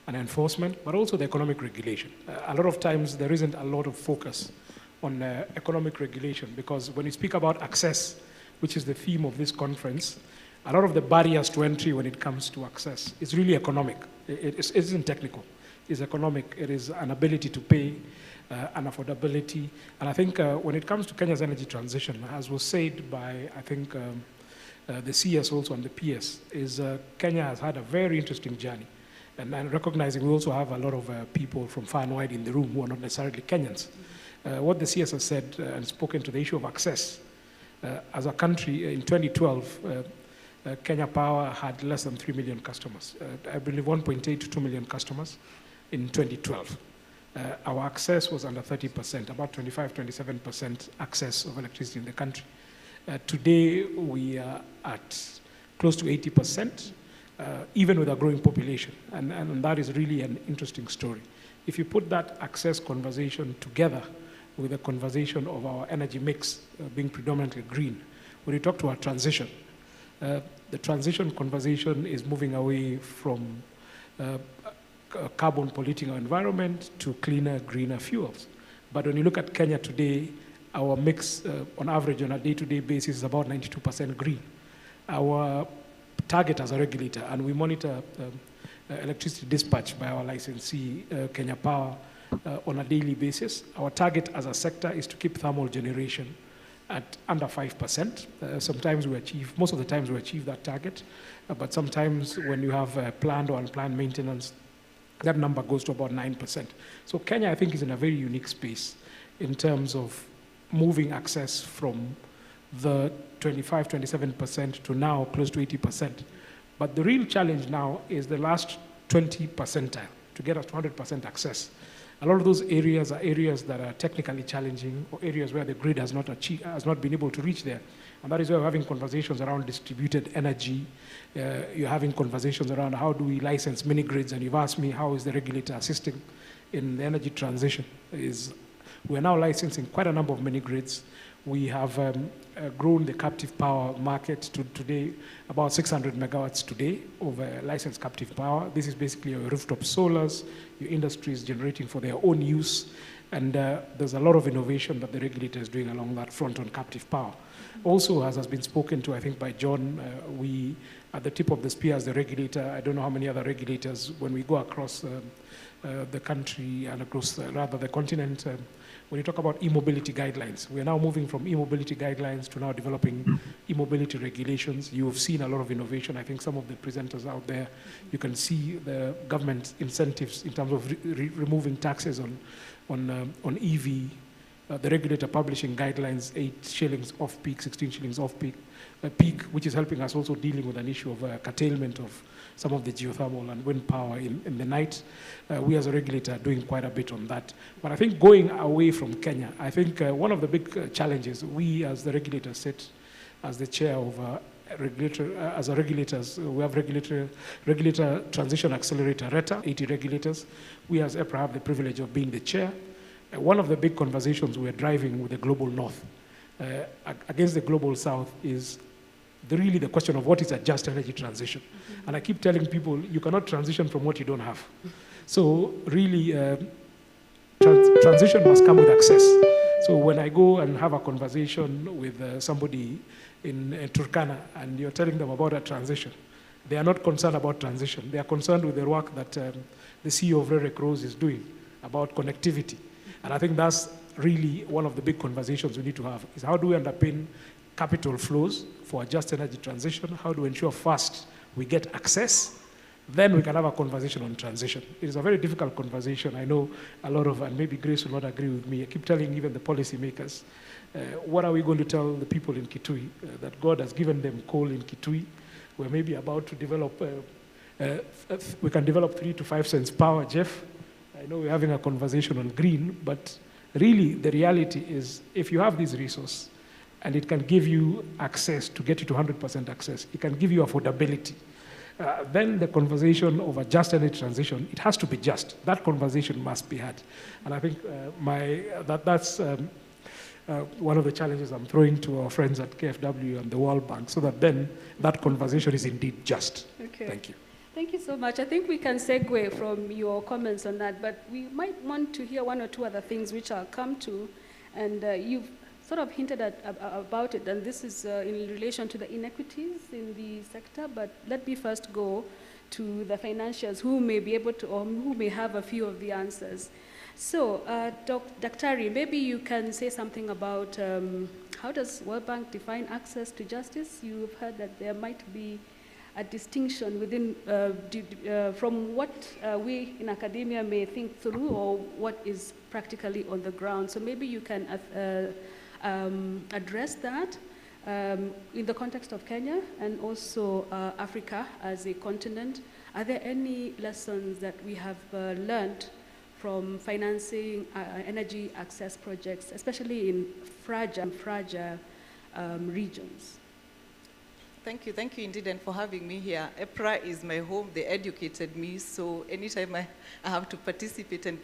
and enforcement, but also the economic regulation. A lot of times there isn't a lot of focus on economic regulation, because when you speak about access, which is the theme of this conference, a lot of the barriers to entry when it comes to access is really economic. It isn't technical, it's economic. It is an ability to pay, an affordability. And I think when it comes to Kenya's energy transition, as was said by, I think, the CS also and the PS, is Kenya has had a very interesting journey. And recognizing we also have a lot of people from far and wide in the room who are not necessarily Kenyans. What the CS has said and spoken to the issue of access As a country, in 2012, Kenya Power had less than 3 million customers. I believe 1.8 to 2 million customers in 2012. Our access was under 30%, about 25, 27% access of electricity in the country. Today, we are at close to 80%, even with a growing population. And that is really an interesting story. If you put that access conversation together with the conversation of our energy mix being predominantly green, when you talk to our transition, the transition conversation is moving away from carbon polluting our environment to cleaner, greener fuels. But when you look at Kenya today, our mix on average on a day-to-day basis is about 92% green. Our target as a regulator, and we monitor electricity dispatch by our licensee, Kenya Power, on a daily basis. Our target as a sector is to keep thermal generation at under 5%. Sometimes we achieve, most of the times we achieve that target, but sometimes when you have planned or unplanned maintenance, that number goes to about 9%. So Kenya, I think, is in a very unique space in terms of moving access from the 25, 27% to now close to 80%. But the real challenge now is the last 20 percentile to get us to 100% access. A lot of those areas are areas that are technically challenging, or areas where the grid has not been able to reach there. And that is why we're having conversations around distributed energy. You're having conversations around how do we license mini grids, and you've asked me how is the regulator assisting in the energy transition. We're now licensing quite a number of mini grids. We have grown the captive power market to today about 600 megawatts today of licensed captive power. This is basically your rooftop solars, your industry is generating for their own use, and there's a lot of innovation that the regulator is doing along that front on captive power. Also, as has been spoken to, I think, by John, we, at the tip of the spear as the regulator, I don't know how many other regulators, when we go across the country and across, rather, the continent, when you talk about e-mobility guidelines, we are now moving from e-mobility guidelines to now developing e-mobility regulations. You have seen a lot of innovation. I think some of the presenters out there, you can see the government incentives in terms of removing taxes on EV, the regulator publishing guidelines, 8 shillings off-peak, 16 shillings off-peak, peak, which is helping us also dealing with an issue of curtailment of some of the geothermal and wind power in the night. We as a regulator are doing quite a bit on that. But I think going away from Kenya, I think one of the big challenges we as the regulator sit as the chair of as a regulators, we have Regulator Transition Accelerator, RETA, 80 regulators. We as EPRA have the privilege of being the chair. One of the big conversations we're driving with the global north against the global south is really the question of what is a just energy transition. And I keep telling people, you cannot transition from what you don't have. So really, transition must come with access. So when I go and have a conversation with somebody in Turkana and you're telling them about a transition, they are not concerned about transition. They are concerned with the work that the CEO of Rerec Rose is doing about connectivity. And I think that's really one of the big conversations we need to have, is how do we underpin capital flows for a just energy transition? How do we ensure first we get access? Then we can have a conversation on transition. It is a very difficult conversation. I know a lot of, and maybe Grace will not agree with me, I keep telling even the policymakers, what are we going to tell the people in Kitui? That God has given them coal in Kitui. We're maybe about to develop, we can develop 3 to 5 cents power, Jeff. I know we're having a conversation on green, but really the reality is if you have this resource and it can give you access to get you to 100% access, it can give you affordability. Then the conversation of a just energy transition, it has to be just. That conversation must be had. And I think that's one of the challenges I'm throwing to our friends at KfW and the World Bank, so that then that conversation is indeed just. Okay. Thank you. Thank you so much. I think we can segue from your comments on that, but we might want to hear 1 or 2 other things which I'll come to, and you've sort of hinted about it, and this is in relation to the inequities in the sector, but let me first go to the financials who may be able to, or who may have a few of the answers. So, Daktari, maybe you can say something about how does World Bank define access to justice? You've heard that there might be a distinction within, from what we in academia may think through or what is practically on the ground. So maybe you can address that. In the context of Kenya and also Africa as a continent, are there any lessons that we have learned from financing energy access projects, especially in fragile regions? Thank you indeed, and for having me here. EPRA is my home. They educated me, so anytime I have to participate and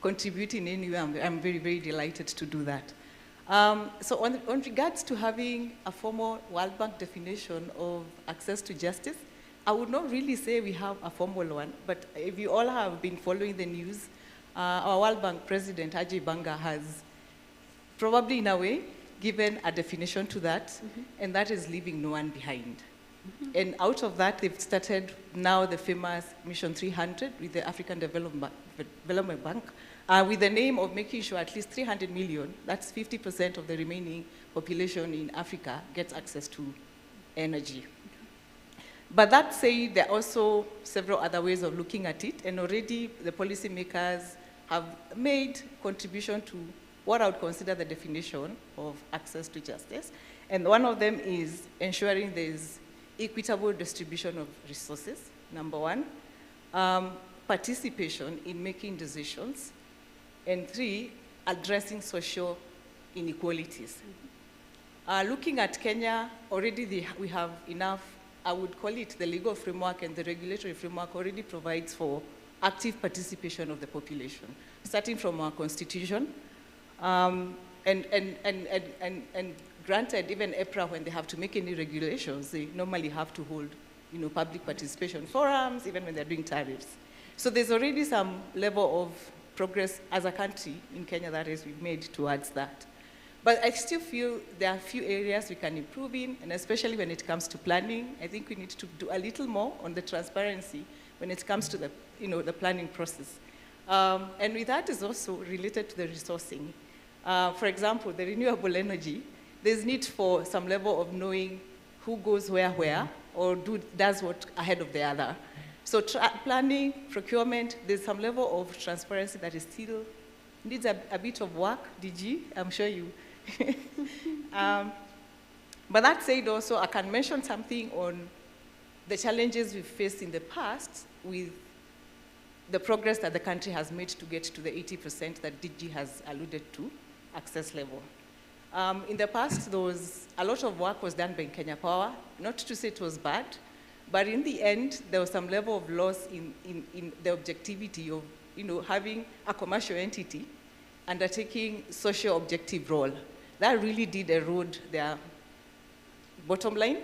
contribute in any way, I'm very, very delighted to do that. So on regards to having a formal World Bank definition of access to justice, I would not really say we have a formal one, but if you all have been following the news, our World Bank President, Ajay Banga, has probably in a way given a definition to that, and that is leaving no one behind. And out of that, they've started now the famous Mission 300 with the African Development Bank, with the name of making sure at least 300 million, that's 50% of the remaining population in Africa, gets access to energy. But that said, there are also several other ways of looking at it, and already the policymakers have made contribution to what I would consider the definition of access to justice. And one of them is ensuring there's equitable distribution of resources, number one, participation in making decisions, and three, addressing social inequalities. Looking at Kenya, already we have enough, I would call it the legal framework and the regulatory framework already provides for active participation of the population, starting from our constitution, and granted, even EPRA, when they have to make any regulations, they normally have to hold, public participation forums, even when they're doing tariffs. So there's already some level of progress as a country in Kenya that is we've made towards that. But I still feel there are a few areas we can improve in, and especially when it comes to planning, I think we need to do a little more on the transparency when it comes to the, the planning process. And with that is also related to the resourcing. For example, the renewable energy, there's need for some level of knowing who goes where, or does what ahead of the other. So planning, procurement, there's some level of transparency that is still needs a bit of work, DG, I'm sure you. But that said also, I can mention something on the challenges we've faced in the past with the progress that the country has made to get to the 80% that DG has alluded to, access level. In the past, there was a lot of work was done by Kenya Power, not to say it was bad, but in the end, there was some level of loss in the objectivity of having a commercial entity undertaking social objective role. That really did erode their bottom line.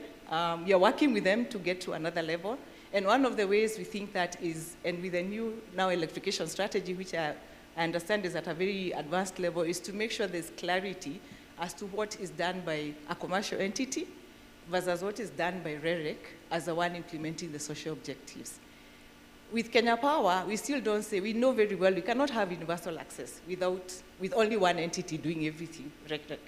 You're working with them to get to another level. And one of the ways we think that is, and with the new now electrification strategy, which I understand is at a very advanced level, is to make sure there's clarity as to what is done by a commercial entity versus what is done by REREC as the one implementing the social objectives. With Kenya Power, we still don't say, we know very well we cannot have universal access with only one entity doing everything, REREC.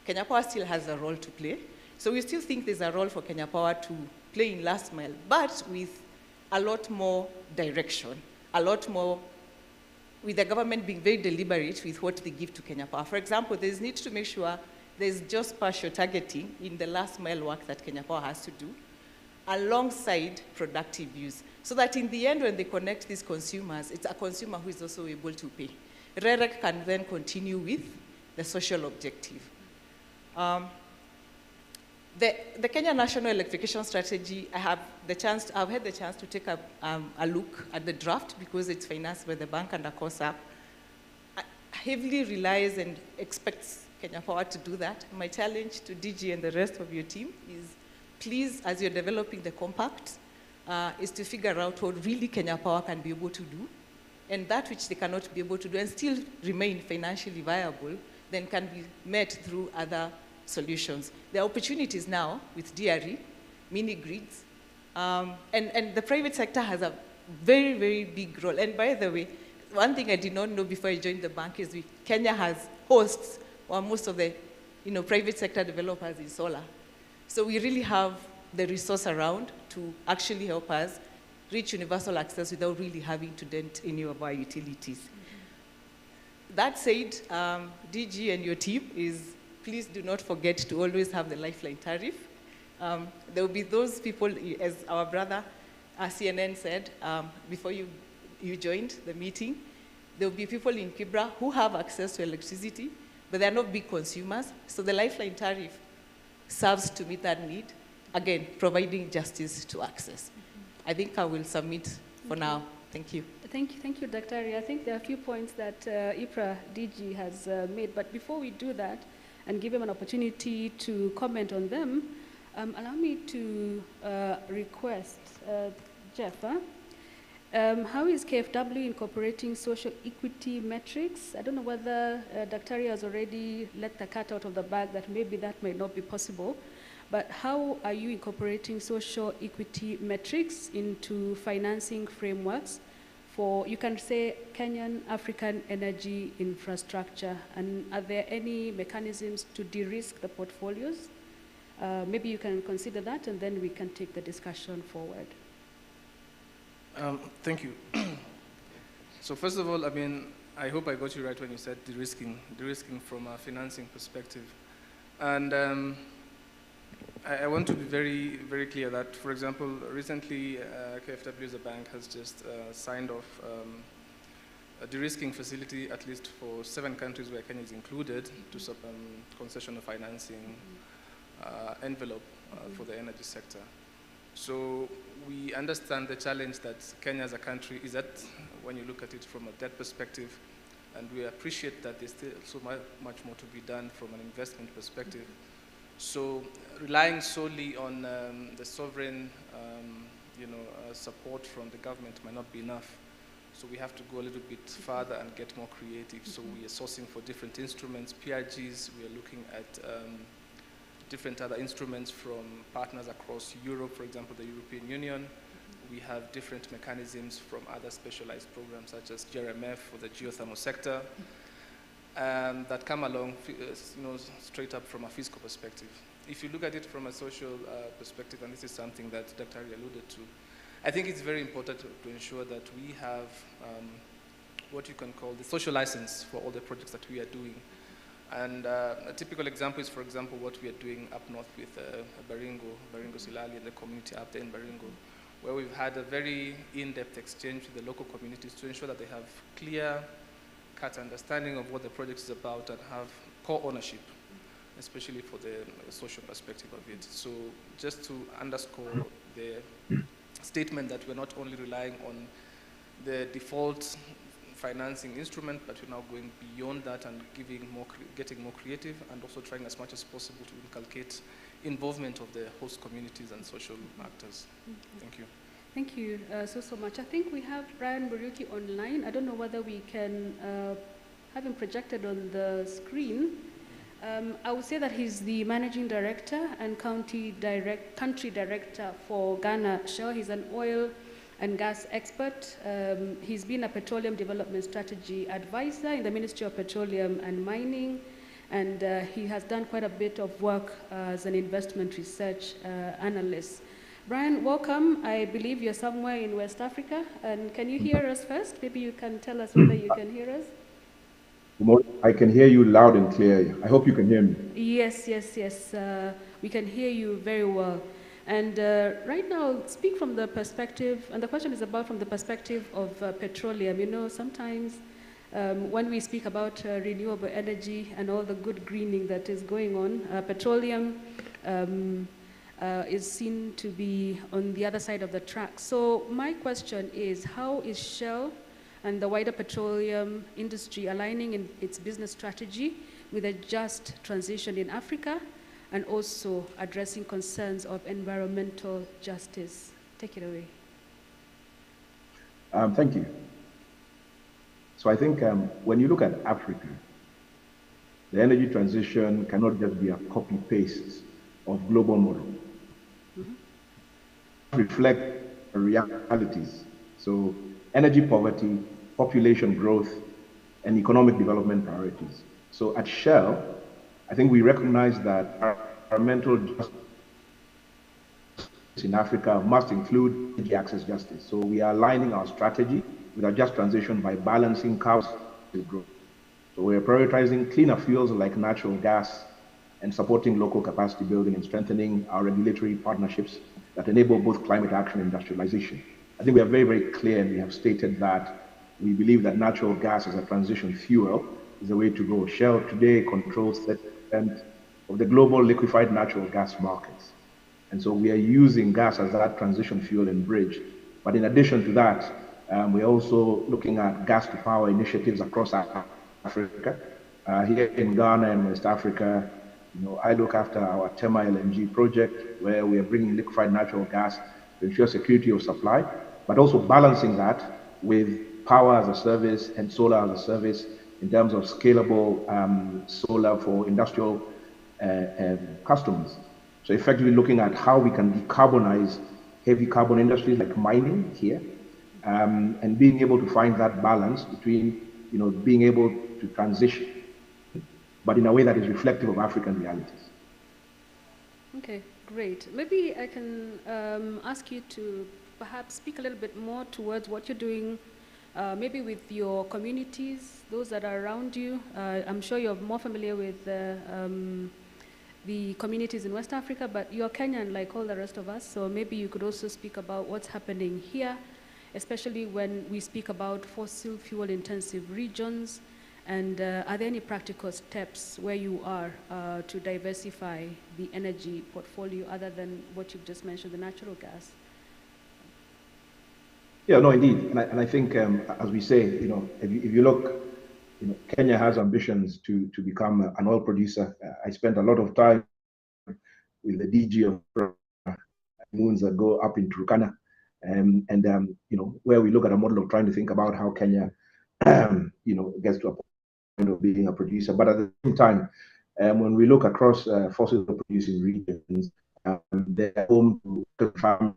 Kenya Power still has a role to play. So we still think there's a role for Kenya Power to play in last mile, but with a lot more direction, a lot more, with the government being very deliberate with what they give to Kenya Power. For example, there's need to make sure there's just partial targeting in the last mile work that Kenya Power has to do, alongside productive use, so that in the end, when they connect these consumers, it's a consumer who is also able to pay. REREC can then continue with the social objective. The Kenya National Electrification Strategy, I've had the chance to take a look at the draft because it's financed by the bank under COSAP. Heavily relies and expects Kenya Power to do that. My challenge to DG and the rest of your team is, please, as you're developing the compact, is to figure out what really Kenya Power can be able to do, and that which they cannot be able to do and still remain financially viable, then can be met through other solutions. There are opportunities now with DRE, mini grids, and the private sector has a very, very big role. And by the way, one thing I did not know before I joined the bank is Kenya hosts most of the private sector developers in solar. So we really have the resource around to actually help us reach universal access without really having to dent any of our utilities. That said, DG and your team is please do not forget to always have the lifeline tariff. There will be those people, as our brother CNN said before you joined the meeting, there will be people in Kibra who have access to electricity, but they're not big consumers. So the lifeline tariff serves to meet that need, again, providing justice to access. I think I will submit for now. Thank you. Thank you, Dr. Ari. I think there are a few points that IPRA DG has made, but before we do that and give him an opportunity to comment on them, allow me to request, Jeff, how is KFW incorporating social equity metrics? I don't know whether Dr. Ari has already let the cat out of the bag that maybe that may not be possible, but how are you incorporating social equity metrics into financing frameworks for, you can say, Kenyan African energy infrastructure? And are there any mechanisms to de-risk the portfolios? Maybe you can consider that, and then we can take the discussion forward. Thank you. So first of all, I mean, I hope I got you right when you said de-risking from a financing perspective. And I want to be very, very clear that, for example, recently KFW as a bank has just signed off a de-risking facility, at least for 7 countries where Kenya is included, to concessional financing envelope for the energy sector. So we understand the challenge that Kenya as a country is at when you look at it from a debt perspective, and we appreciate that there's still so much more to be done from an investment perspective. So relying solely on the sovereign support from the government might not be enough. So we have to go a little bit further and get more creative. So we are sourcing for different instruments, PRGs. We are looking at different other instruments from partners across Europe, for example, the European Union. We have different mechanisms from other specialized programs such as GRMF for the geothermal sector that come along straight up from a fiscal perspective. If you look at it from a social perspective, and this is something that Dr. Ari alluded to, I think it's very important to ensure that we have what you can call the social license for all the projects that we are doing. And a typical example is, for example, what we are doing up north with Baringo Silali and the community up there in Baringo, where we've had a very in-depth exchange with the local communities to ensure that they have clear-cut understanding of what the project is about and have co-ownership, especially for the social perspective of it. So just to underscore the statement that we're not only relying on the default financing instrument, but we're now going beyond that and getting more creative, and also trying as much as possible to inculcate involvement of the host communities and social actors. Thank you. Thank you so much. I think we have Brian Muriuki online. I don't know whether we can have him projected on the screen. I would say that he's the managing director and country director for Ghana Shell. He's an oil and gas expert. He's been a petroleum development strategy advisor in the Ministry of Petroleum and Mining, and he has done quite a bit of work as an investment research analyst. Brian, welcome. I believe you're somewhere in West Africa, and can you hear us first? Maybe you can tell us whether you can hear us. I can hear you loud and clear. I hope you can hear me. Yes. We can hear you very well. And right now, speak from the perspective, and the question is about from the perspective of petroleum. You know, sometimes when we speak about renewable energy and all the good greening that is going on, petroleum is seen to be on the other side of the track. So my question is, how is Shell and the wider petroleum industry aligning in its business strategy with a just transition in Africa, and also addressing concerns of environmental justice? Take it away. Thank you. So I think when you look at Africa, the energy transition cannot just be a copy-paste of global model. Reflect realities. So energy poverty, population growth, and economic development priorities. So at Shell, I think we recognize that environmental justice in Africa must include energy access justice. So we are aligning our strategy with our just transition by balancing cost with growth. So we're prioritizing cleaner fuels like natural gas, and supporting local capacity building and strengthening our regulatory partnerships that enable both climate action and industrialization. I think we are very, very clear, and we have stated that we believe that natural gas as a transition fuel is the way to go. Shell today controls 30% of the global liquefied natural gas markets. And so we are using gas as that transition fuel and bridge. But in addition to that, we're also looking at gas to power initiatives across Africa. Here in Ghana and West Africa, I look after our Tema LNG project, where we are bringing liquefied natural gas to ensure security of supply, but also balancing that with power as a service and solar as a service in terms of scalable solar for industrial customers. So effectively looking at how we can decarbonize heavy carbon industries like mining here, and being able to find that balance between being able to transition, but in a way that is reflective of African realities. Okay, great. Maybe I can ask you to perhaps speak a little bit more towards what you're doing, maybe with your communities, those that are around you. I'm sure you're more familiar with the communities in West Africa, but you're Kenyan like all the rest of us, so maybe you could also speak about what's happening here, especially when we speak about fossil fuel intensive regions. And are there any practical steps where you are to diversify the energy portfolio other than what you've just mentioned, the natural gas? Yeah, no, indeed. And I think, as we say, if you look, Kenya has ambitions to become an oil producer. I spent a lot of time with the DG of moons ago up in Turkana, where we look at a model of trying to think about how Kenya, gets to a point of being a producer. But at the same time, when we look across fossil producing regions, they're home to farm.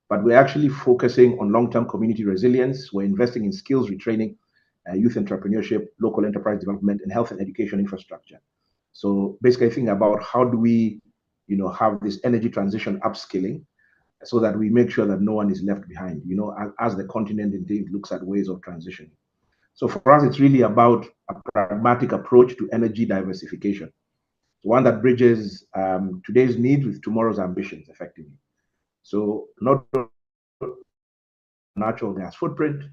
But we're actually focusing on long-term community resilience. We're investing in skills retraining, youth entrepreneurship, local enterprise development, and health and education infrastructure. So basically thinking about how do we, have this energy transition upskilling so that we make sure that no one is left behind, as the continent indeed looks at ways of transitioning. So for us, it's really about a pragmatic approach to energy diversification, one that bridges today's needs with tomorrow's ambitions effectively. So not natural gas footprint,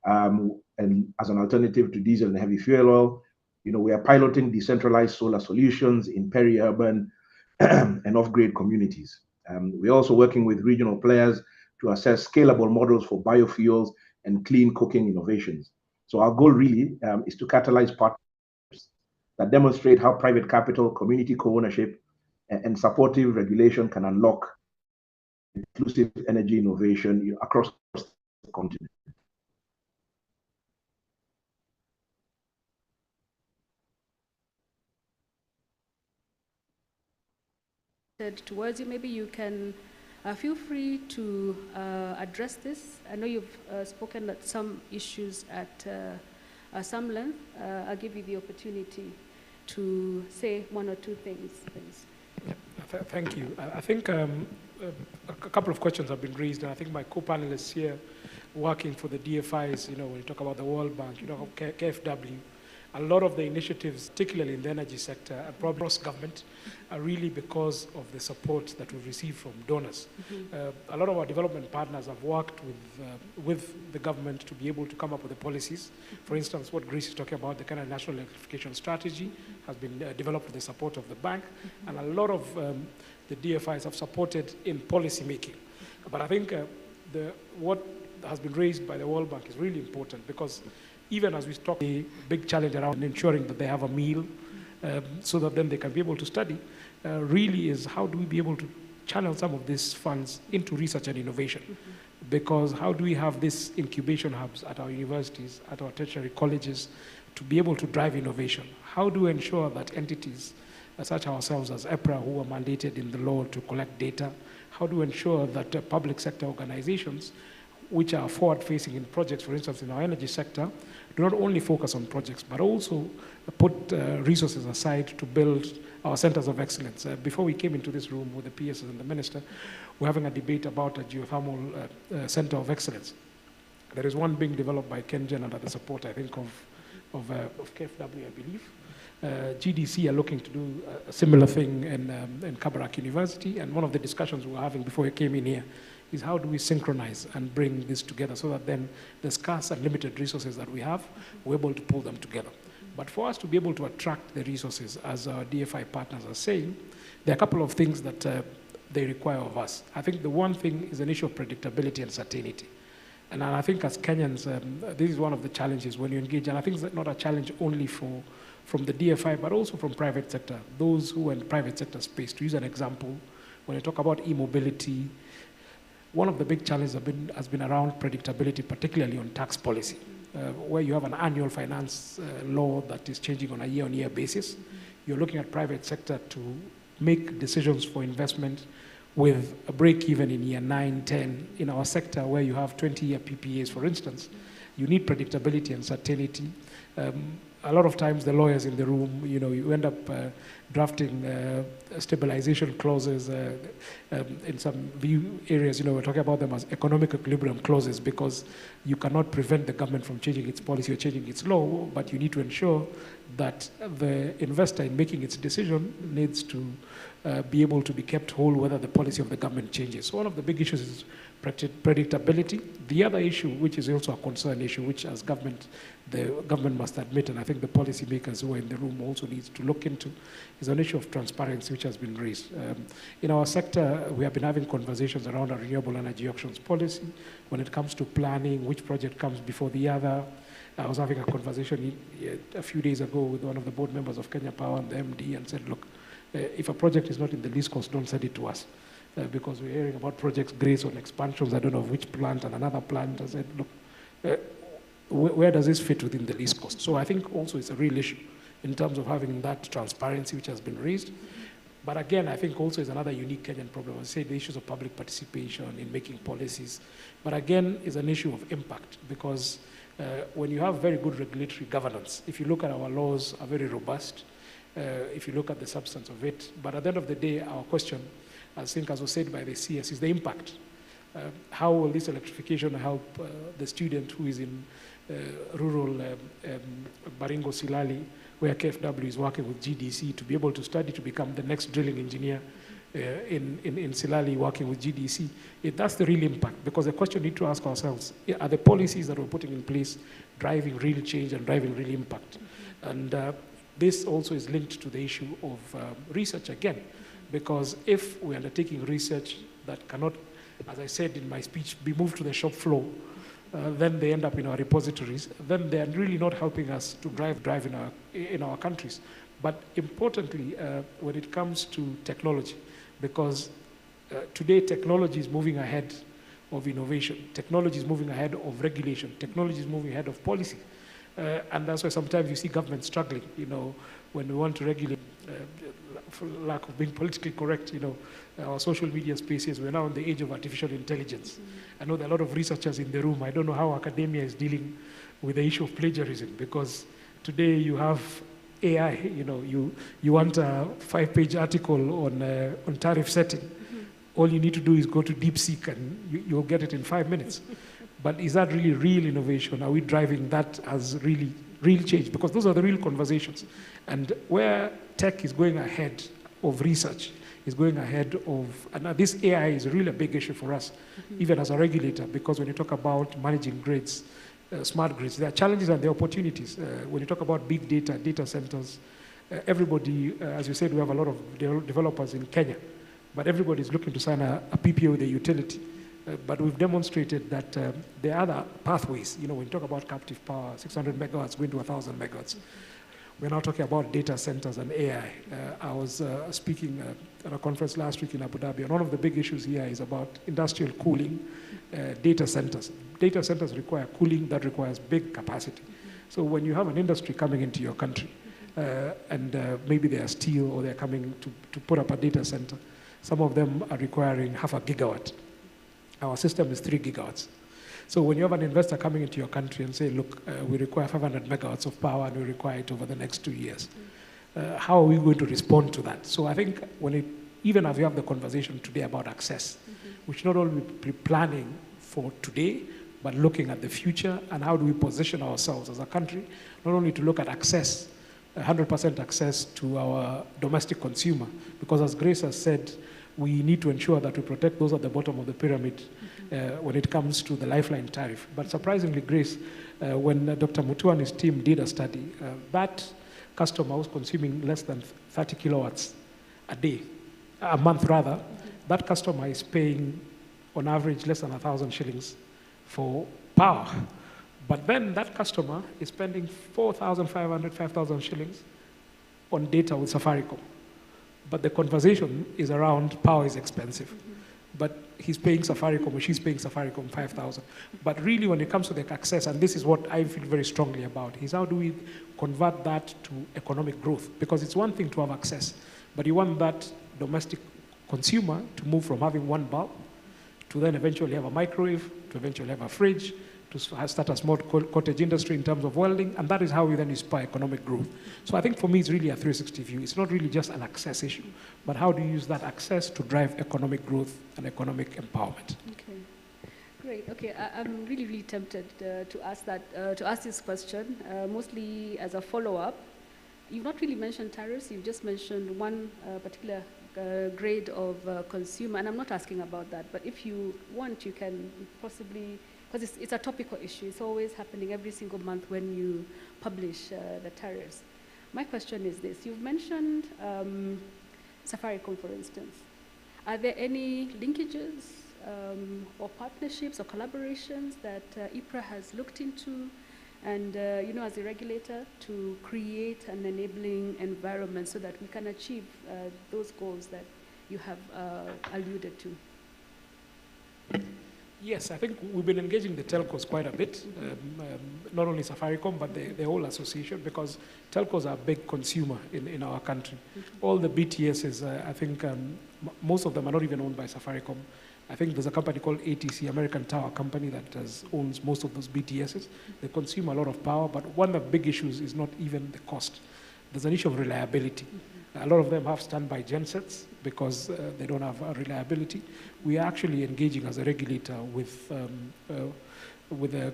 and as an alternative to diesel and heavy fuel oil, we are piloting decentralized solar solutions in peri-urban and off-grid communities. We're also working with regional players to assess scalable models for biofuels and clean cooking innovations. So our goal really is to catalyze partnerships that demonstrate how private capital, community co-ownership, and supportive regulation can unlock inclusive energy innovation across the continent. Towards you, maybe you can feel free to address this. I know you've spoken at some issues at some length. I'll give you the opportunity to say one or two things, please. Yeah, thank you. I think a couple of questions have been raised, and I think my co-panelists here working for the DFIs, when you talk about the World Bank, KfW, a lot of the initiatives, particularly in the energy sector, and probably across government, are really because of the support that we've received from donors. A lot of our development partners have worked with the government to be able to come up with the policies. For instance, what Grace is talking about, the kind of national electrification strategy has been developed with the support of the bank, and a lot of the DFIs have supported in policy making. But I think what has been raised by the World Bank is really important, because even as we talk, the big challenge around ensuring that they have a meal so that then they can be able to study, really is how do we be able to channel some of these funds into research and innovation? Because how do we have these incubation hubs at our universities, at our tertiary colleges, to be able to drive innovation? How do we ensure that entities such ourselves as EPRA, who are mandated in the law to collect data, how do we ensure that public sector organizations which are forward-facing in projects, for instance, in our energy sector, do not only focus on projects, but also put resources aside to build our centers of excellence. Before we came into this room with the PSs and the minister, we're having a debate about a geothermal center of excellence. There is one being developed by KenGen under the support, I think, of KfW, I believe. GDC are looking to do a similar thing in Kabarak University, and one of the discussions we were having before we came in here is how do we synchronize and bring this together so that then the scarce and limited resources that we have, we're able to pull them together. But for us to be able to attract the resources, as our DFI partners are saying, there are a couple of things that they require of us. I think the one thing is an issue of predictability and certainty. And I think as Kenyans, this is one of the challenges when you engage, and I think it's not a challenge only from the DFI, but also from private sector, those who are in the private sector space. To use an example, when I talk about e-mobility, one of the big challenges has been around predictability, particularly on tax policy, where you have an annual finance law that is changing on a year-on-year basis. You're looking at private sector to make decisions for investment with a break even in year 9, 10. In our sector, where you have 20-year PPAs, for instance, you need predictability and certainty. A lot of times the lawyers in the room, you end up drafting stabilization clauses in some view areas, we're talking about them as economic equilibrium clauses, because you cannot prevent the government from changing its policy or changing its law, but you need to ensure that the investor in making its decision needs to be able to be kept whole whether the policy of the government changes. So one of the big issues is predictability. The other issue, which is also a concern issue, which as government, the government must admit, and I think the policymakers who are in the room also needs to look into, is an issue of transparency, which has been raised. In our sector, we have been having conversations around our renewable energy auctions policy. When it comes to planning, which project comes before the other. I was having a conversation a few days ago with one of the board members of Kenya Power and the MD, and said, look, if a project is not in the least cost, don't send it to us. Because we're hearing about projects, Grace on expansions, I don't know which plant and another plant. I said, look, where does this fit within the least cost? So I think also it's a real issue in terms of having that transparency which has been raised. But again, I think also is another unique Kenyan problem. I say the issues of public participation in making policies. But again, is an issue of impact, because when you have very good regulatory governance, if you look at our laws are very robust, if you look at the substance of it, but at the end of the day, our question, I think as was said by the CS, is the impact. How will this electrification help the student who is in rural Baringo Silali, where KFW is working with GDC to be able to study to become the next drilling engineer in Silali working with GDC? That's the real impact, because the question we need to ask ourselves, are the policies that we're putting in place driving real change and driving real impact? And this also is linked to the issue of research again, because if we're undertaking research that cannot, as I said in my speech, be moved to the shop floor, then they end up in our repositories, then they're really not helping us to drive in our countries. But importantly, when it comes to technology, because today technology is moving ahead of innovation, technology is moving ahead of regulation, technology is moving ahead of policy. And that's why sometimes you see government struggling, when we want to regulate, for lack of being politically correct, our social media spaces. We're now in the age of artificial intelligence. I know there are a lot of researchers in the room. I don't know how academia is dealing with the issue of plagiarism, because today you have AI, you want a 5-page article on tariff setting. All you need to do is go to DeepSeek and you'll get it in 5 minutes. But is that really real innovation? Are we driving that as really real change? Because those are the real conversations. And where tech is going ahead of research, is going ahead of, and this AI is really a big issue for us, even as a regulator, because when you talk about managing grids, smart grids, there are challenges and there are opportunities. When you talk about big data, data centers, everybody, as you said, we have a lot of developers in Kenya, but everybody is looking to sign a PPA with a utility. But we've demonstrated that there are other pathways. When you talk about captive power, 600 megawatts going to 1,000 megawatts. We're now talking about data centers and AI. I was speaking at a conference last week in Abu Dhabi, and one of the big issues here is about industrial cooling, data centers. Data centers require cooling that requires big capacity. So when you have an industry coming into your country, and maybe they are steel or they're coming to put up a data center, some of them are requiring 0.5 gigawatt. Our system is 3 gigawatts. So when you have an investor coming into your country and say, look, we require 500 megawatts of power and we require it over the next 2 years, how are we going to respond to that? So I think even as we have the conversation today about access, we should not only be planning for today, but looking at the future and how do we position ourselves as a country, not only to look at access, 100% access to our domestic consumer, because as Grace has said, we need to ensure that we protect those at the bottom of the pyramid when it comes to the lifeline tariff. But surprisingly, Grace, when Dr. Mutua and his team did a study, that customer was consuming less than 30 kilowatts a month rather. That customer is paying on average less than 1,000 shillings for power. But then that customer is spending 4,500, 5,000 shillings on data with Safaricom. But the conversation is around power is expensive. But he's paying Safaricom or she's paying Safaricom 5,000. But really when it comes to the access, and this is what I feel very strongly about, is how do we convert that to economic growth? Because it's one thing to have access, but you want that domestic consumer to move from having one bulb to then eventually have a microwave, to eventually have a fridge, to start a small cottage industry in terms of welding, and that is how we then inspire economic growth. So I think for me it's really a 360 view. It's not really just an access issue, but how do you use that access to drive economic growth and economic empowerment? Okay, great. Okay, I'm really, really tempted to ask this question, mostly as a follow-up. You've not really mentioned tariffs. You've just mentioned one particular grade of consumer, and I'm not asking about that, but if you want, you can possibly, because it's a topical issue. It's always happening every single month when you publish the tariffs. My question is this. You've mentioned Safaricom, for instance. Are there any linkages or partnerships or collaborations that IPRA has looked into and, as a regulator, to create an enabling environment so that we can achieve those goals that you have alluded to? Yes, I think we've been engaging the telcos quite a bit, not only Safaricom, but the whole association, because telcos are a big consumer in our country. All the BTSs, I think most of them are not even owned by Safaricom. I think there's a company called ATC, American Tower Company, that owns most of those BTSs. They consume a lot of power, but one of the big issues is not even the cost. There's an issue of reliability. A lot of them have standby gensets because they don't have reliability. We are actually engaging as a regulator with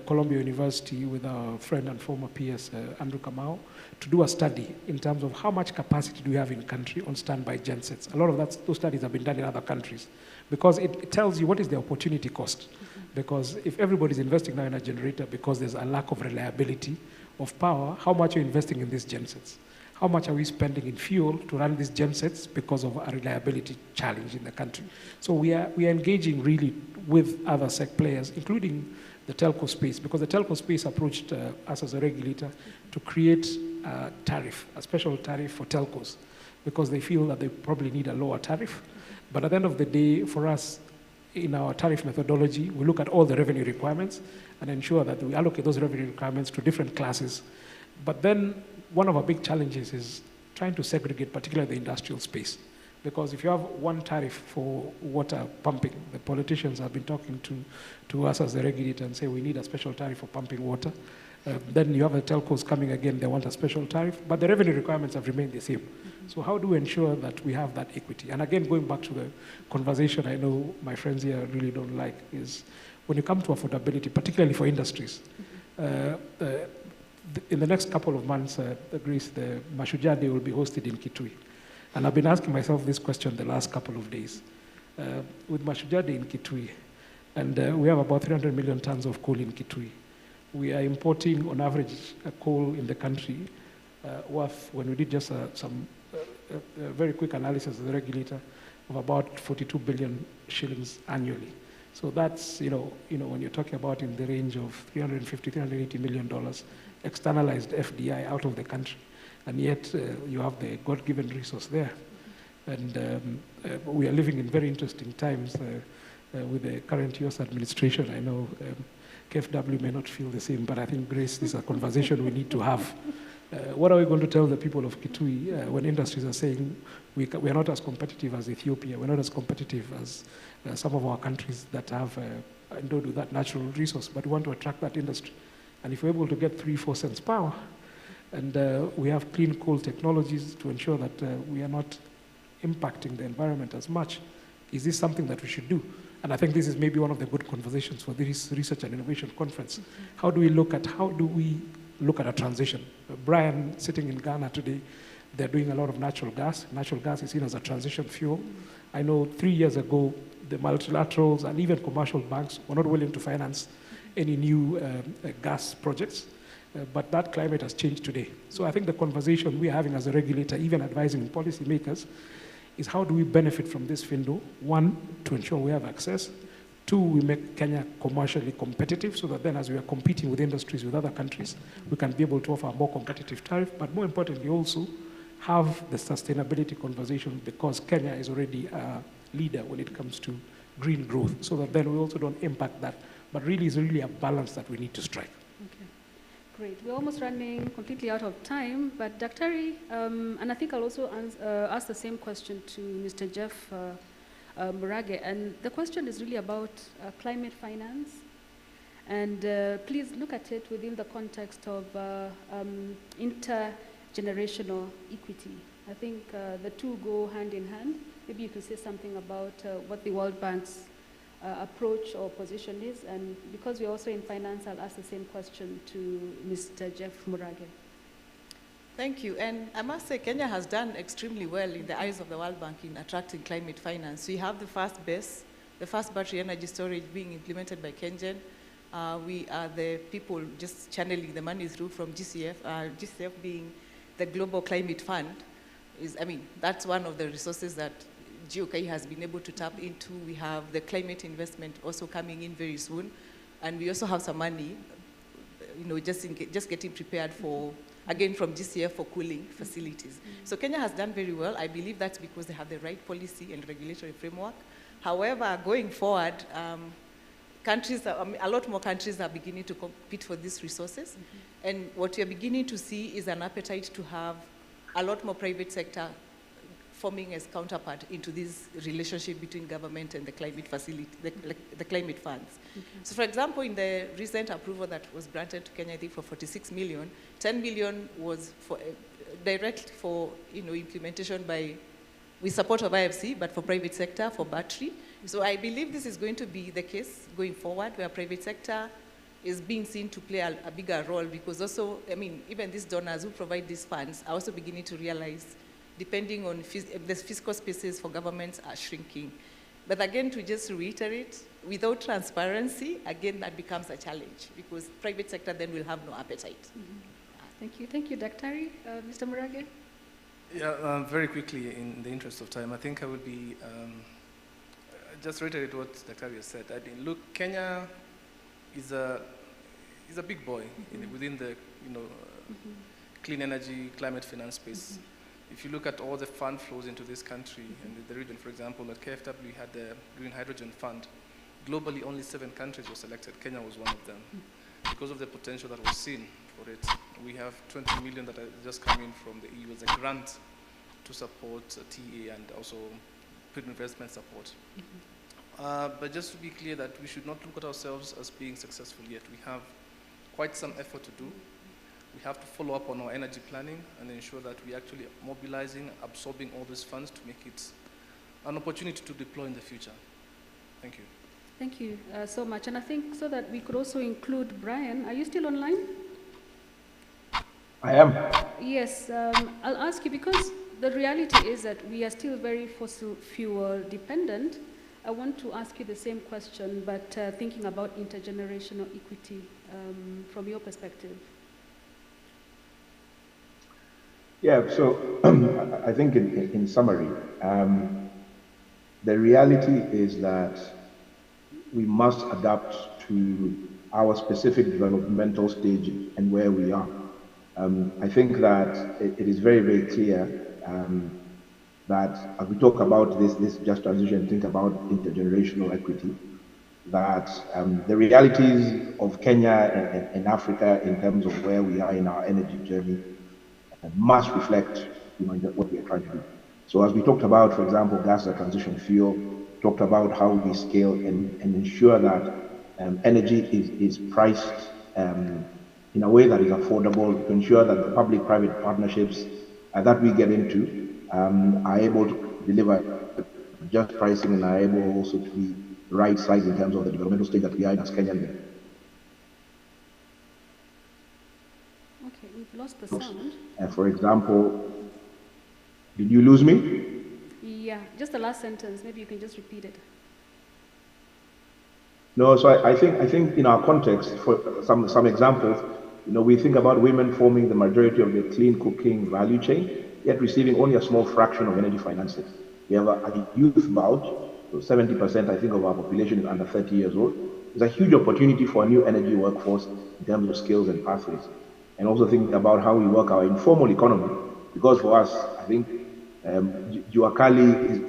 Columbia University, with our friend and former PS, Andrew Kamau, to do a study in terms of how much capacity do we have in country on standby gensets. A lot of those studies have been done in other countries because it tells you what is the opportunity cost. Because if everybody's investing now in a generator because there's a lack of reliability of power, how much are you investing in these gensets? How much are we spending in fuel to run these gensets because of a reliability challenge in the country? So we are engaging really with other SEC players, including the telco space, because the telco space approached us as a regulator to create a tariff, a special tariff for telcos, because they feel that they probably need a lower tariff. But at the end of the day, for us, in our tariff methodology, we look at all the revenue requirements and ensure that we allocate those revenue requirements to different classes. But then one of our big challenges is trying to segregate, particularly the industrial space. Because if you have one tariff for water pumping, the politicians have been talking to us as the regulator and say we need a special tariff for pumping water. Then you have the telcos coming again, they want a special tariff, but the revenue requirements have remained the same. So how do we ensure that we have that equity? And again, going back to the conversation I know my friends here really don't like, is when you come to affordability, particularly for industries, in the next couple of months, Grace, the Mashujaa Day will be hosted in Kitui. And I've been asking myself this question the last couple of days. With Mashujaa Day in Kitui, and we have about 300 million tons of coal in Kitui. We are importing, on average, coal in the country worth, when we did just some very quick analysis of the regulator, of about 42 billion shillings annually. So that's, when you're talking about in the range of $350, $380 million externalized FDI out of the country. And yet you have the God-given resource there. And we are living in very interesting times with the current US administration. I know KFW may not feel the same, but I think, Grace, this is a conversation we need to have. What are we going to tell the people of Kitui when industries are saying we are not as competitive as Ethiopia, we're not as competitive as some of our countries that have endowed with that natural resource, but we want to attract that industry. And if we're able to get 3-4 cents power, and we have clean coal technologies to ensure that we are not impacting the environment as much, is this something that we should do? And I think this is maybe one of the good conversations for this Research and Innovation Conference. How do we look at how do we look at a transition. Brian, sitting in Ghana today, they're doing a lot of natural gas. Natural gas is seen as a transition fuel. I know 3 years ago, the multilaterals and even commercial banks were not willing to finance any new gas projects, but that climate has changed today. So I think the conversation we're having as a regulator, even advising policymakers, is how do we benefit from this window? One, to ensure we have access. Two, we make Kenya commercially competitive so that then as we are competing with industries with other countries, we can be able to offer a more competitive tariff, but more importantly also, have the sustainability conversation because Kenya is already a leader when it comes to green growth, so that then we also don't impact that. But really, it's really a balance that we need to strike. Okay, great. We're almost running completely out of time, but Daktari, and I think I'll also ask the same question to Mr. Jeff Murage, and the question is really about climate finance. And please look at it within the context of intergenerational equity. I think the two go hand in hand. Maybe you could say something about what the World Bank's approach or position is. And because we're also in finance, I'll ask the same question to Mr. Jeff Murage. Thank you. And I must say, Kenya has done extremely well in the eyes of the World Bank in attracting climate finance. We have the first BESS, the first battery energy storage being implemented by KenGen. We are the people just channeling the money through from GCF, GCF being the Global Climate Fund. That's one of the resources that GOK has been able to tap into. We have the climate investment also coming in very soon. And we also have some money, just getting prepared for, again, from GCF for cooling facilities. So Kenya has done very well. I believe that's because they have the right policy and regulatory framework. However, going forward, a lot more countries are beginning to compete for these resources. And what you're beginning to see is an appetite to have a lot more private sector forming as counterpart into this relationship between government and the climate facility, the climate funds. So for example, in the recent approval that was granted to Kenya, I think for 46 million, 10 million was for direct for implementation with support of IFC, but for private sector, for battery. So I believe this is going to be the case going forward, where private sector is being seen to play a bigger role, because also, even these donors who provide these funds are also beginning to realize, depending on the fiscal spaces for governments are shrinking. But again, to just reiterate, without transparency, again, that becomes a challenge, because private sector then will have no appetite. Thank you. Thank you, Daktari. Mr. Murage? Yeah, very quickly, in the interest of time, I think I would be, just reiterate what Daktari has said. Look, Kenya is a big boy within the clean energy, climate finance space. If you look at all the fund flows into this country and the region, for example, at KFW we had the Green Hydrogen Fund. Globally, only 7 countries were selected. Kenya was one of them. Because of the potential that was seen for it, we have 20 million that are just coming from the EU as a grant to support TA and also pre-investment support. But just to be clear that we should not look at ourselves as being successful yet. We have quite some effort to do. We have to follow up on our energy planning and ensure that we're actually mobilizing, absorbing all these funds to make it an opportunity to deploy in the future. Thank you. Thank you so much. And I think so that we could also include Brian. Are you still online? I am. Yes. I'll ask you, because the reality is that we are still very fossil fuel dependent. I want to ask you the same question, but thinking about intergenerational equity from your perspective. Yeah, so I think in summary, the reality is that we must adapt to our specific developmental stage and where we are. I think that it is very, very clear that as we talk about this just transition, think about intergenerational equity, that the realities of Kenya and Africa in terms of where we are in our energy journey must reflect what we are trying to do. So as we talked about, for example, gas as a transition fuel, talked about how we scale and ensure that energy is priced in a way that is affordable, to ensure that the public-private partnerships that we get into are able to deliver just pricing and are able also to be right-sized in terms of the developmental stage that we are in as Kenyan. lost the sound. For example, did you lose me? Yeah, just the last sentence. Maybe you can just repeat it. No, so I think in our context, for some examples, we think about women forming the majority of the clean cooking value chain, yet receiving only a small fraction of energy financing. We have a youth bulge, so 70% I think of our population is under 30 years old. There's a huge opportunity for a new energy workforce in terms of skills and pathways. And also thinking about how we work our informal economy, because for us, I think Juakali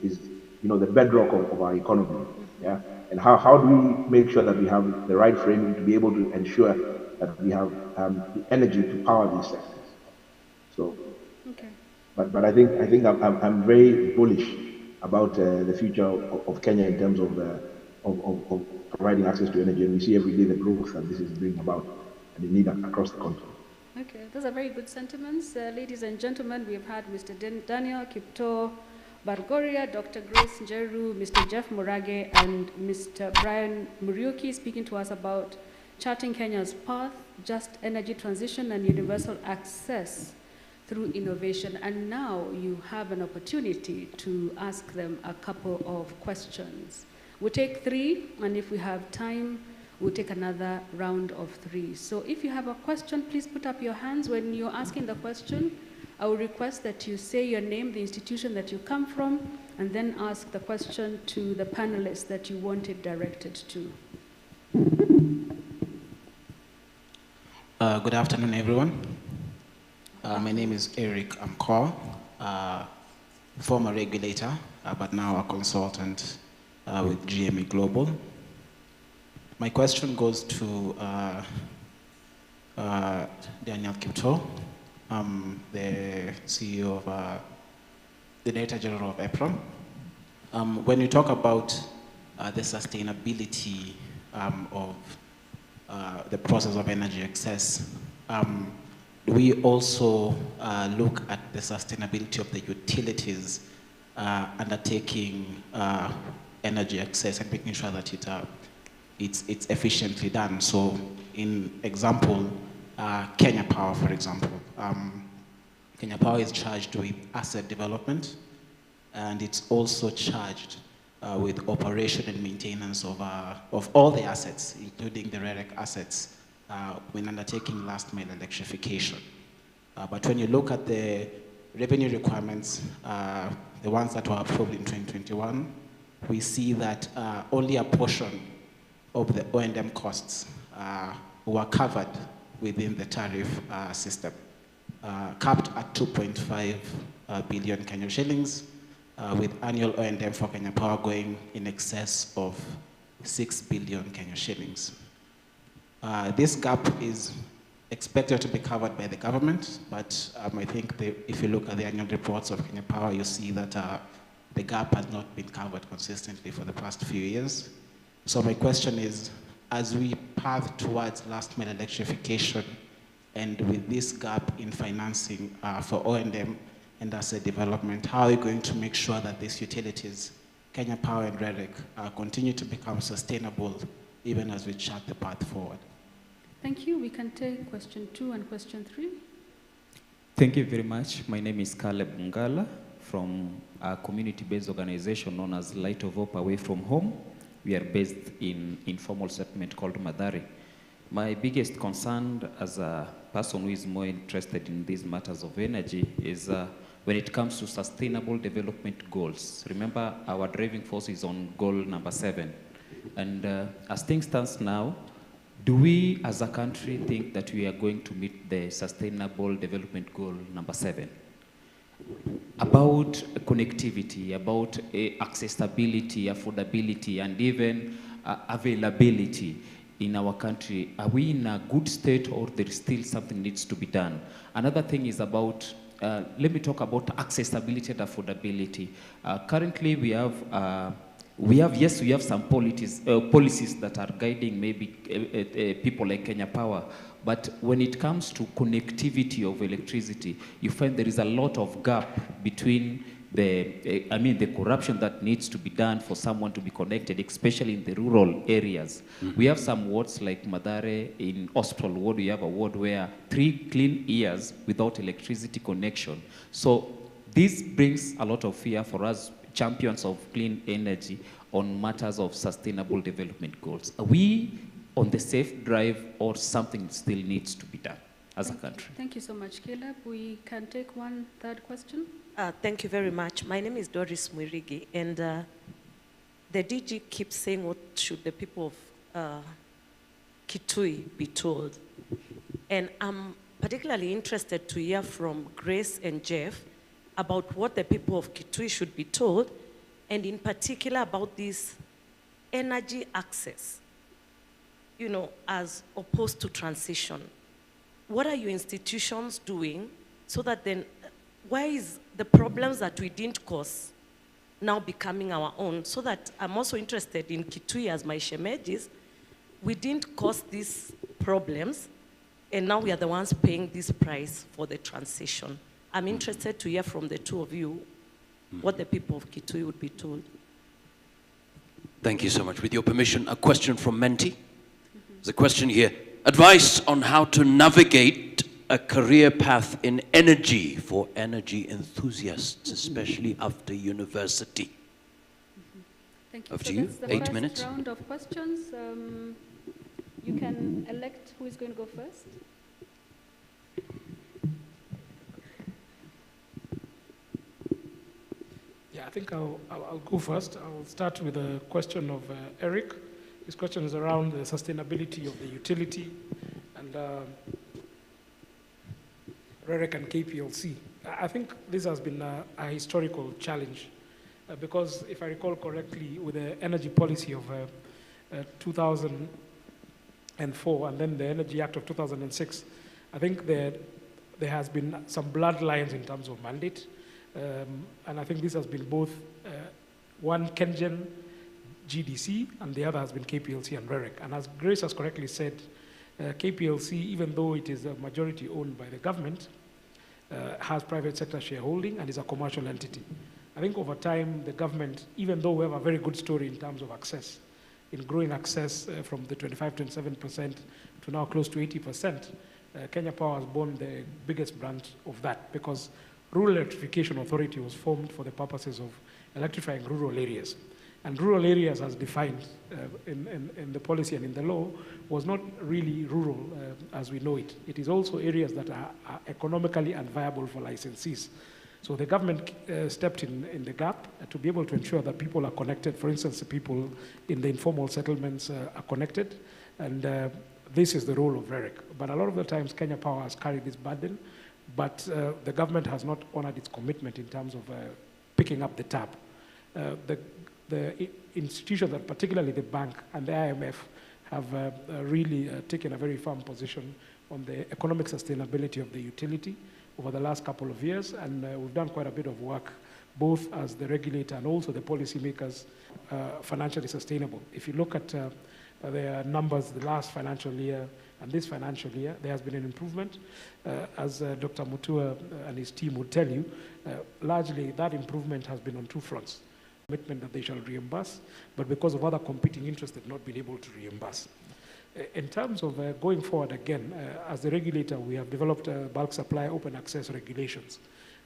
is the bedrock of our economy. Yeah. And how do we make sure that we have the right framing to be able to ensure that we have the energy to power these sectors? So, okay. But I think I'm very bullish about the future of Kenya in terms of providing access to energy, and we see every day the growth that this is bringing about and the need across the country. Okay, those are very good sentiments. Ladies and gentlemen, we've had Mr. Daniel Kipto Bargoria, Dr. Grace Njeru, Mr. Jeff Murage, and Mr. Brian Muriuki speaking to us about charting Kenya's path, just energy transition, and universal access through innovation. And now you have an opportunity to ask them a couple of questions. We'll take 3, and if we have time, we'll take another round of 3. So if you have a question, please put up your hands. When you're asking the question, I will request that you say your name, the institution that you come from, and then ask the question to the panelists that you want it directed to. Good afternoon, everyone. My name is Eric Amkor, former regulator, but now a consultant with GME Global. My question goes to Daniel Kipto, the CEO of the Director General of EPROM. When you talk about the sustainability of the process of energy access, do we also look at the sustainability of the utilities undertaking energy access and making sure that it's efficiently done? So, in example, Kenya Power, for example. Kenya Power is charged with asset development, and it's also charged with operation and maintenance of all the assets, including the REREC assets, when undertaking last mile electrification. But when you look at the revenue requirements, the ones that were approved in 2021, we see that only a portion of the O&M costs were covered within the tariff system, capped at 2.5 billion Kenyan shillings, with annual O&M for Kenya Power going in excess of 6 billion Kenyan shillings. This gap is expected to be covered by the government, but I think if you look at the annual reports of Kenya Power, you see that the gap has not been covered consistently for the past few years. So my question is, as we path towards last mile electrification, and with this gap in financing for O&M and asset development, how are you going to make sure that these utilities, Kenya Power and REREC, continue to become sustainable even as we chart the path forward? Thank you. We can take question 2 and question 3. Thank you very much. My name is Caleb Ngala from a community-based organization known as Light of Hope Away from Home. We are based in informal settlement called Madari. My biggest concern as a person who is more interested in these matters of energy is when it comes to sustainable development goals. Remember, our driving force is on goal number 7. And as things stand now, do we as a country think that we are going to meet the sustainable development goal number 7? About connectivity, about accessibility, affordability, and even availability in our country, are we in a good state, or there is still something needs to be done? Another thing is about, let me talk about accessibility and affordability. Currently, we have some policies that are guiding maybe people like Kenya Power, but when it comes to connectivity of electricity, you find there is a lot of gap between the corruption that needs to be done for someone to be connected, especially in the rural areas. We have some wards like Madare in Hospital Ward. We have a ward where 3 clean years without electricity connection. So this brings a lot of fear for us champions of clean energy on matters of sustainable development goals. Are we on the safe drive, or something still needs to be done as a country? Thank you so much, Caleb. We can take one third question. Thank you very much. My name is Doris Mwirigi, and the DG keeps saying what should the people of Kitui be told. And I'm particularly interested to hear from Grace and Jeff about what the people of Kitui should be told, and in particular about this energy access, you know, as opposed to transition. What are your institutions doing so that then, why is the problems that we didn't cause now becoming our own? So that I'm also interested in Kitui as my shemejis. We didn't cause these problems, and now we are the ones paying this price for the transition. I'm interested to hear from the two of you what the people of Kitui would be told. Thank you so much. With your permission, a question from Menti. There's a question here. Advice on how to navigate a career path in energy for energy enthusiasts, especially after university. Thank you. After So you, that's the 8 first minutes. round of questions. You can elect who is going to go first. Yeah, I think I'll go first. I'll start with a question of Eric. His question is around the sustainability of the utility and REREC and KPLC. I think this has been a historical challenge because if I recall correctly, with the energy policy of 2004 and then the Energy Act of 2006, I think there has been some bloodlines in terms of mandate. And I think this has been both one KenGen GDC and the other has been KPLC and REREC. And as Grace has correctly said, KPLC, even though it is a majority owned by the government, has private sector shareholding and is a commercial entity. I think over time, the government, even though we have a very good story in terms of access, in growing access from the 25-27% to now close to 80%, Kenya Power has borne the biggest brunt of that because Rural Electrification Authority was formed for the purposes of electrifying rural areas. And rural areas, as defined in the policy and in the law, was not really rural as we know it. It is also areas that are economically unviable for licensees. So the government stepped in the gap to be able to ensure that people are connected. For instance, the people in the informal settlements are connected. And this is the role of REREC. But a lot of the times, Kenya Power has carried this burden, but the government has not honored its commitment in terms of picking up the tab. The institutions, that particularly the bank and the IMF, have really taken a very firm position on the economic sustainability of the utility over the last couple of years, and we've done quite a bit of work, both as the regulator and also the policymakers, financially sustainable. If you look at the numbers the last financial year and this financial year, there has been an improvement. As Dr. Mutua and his team would tell you, largely that improvement has been on two fronts. Commitment that they shall reimburse, but because of other competing interests, they've not been able to reimburse. In terms of going forward again, as the regulator, we have developed bulk supply open access regulations,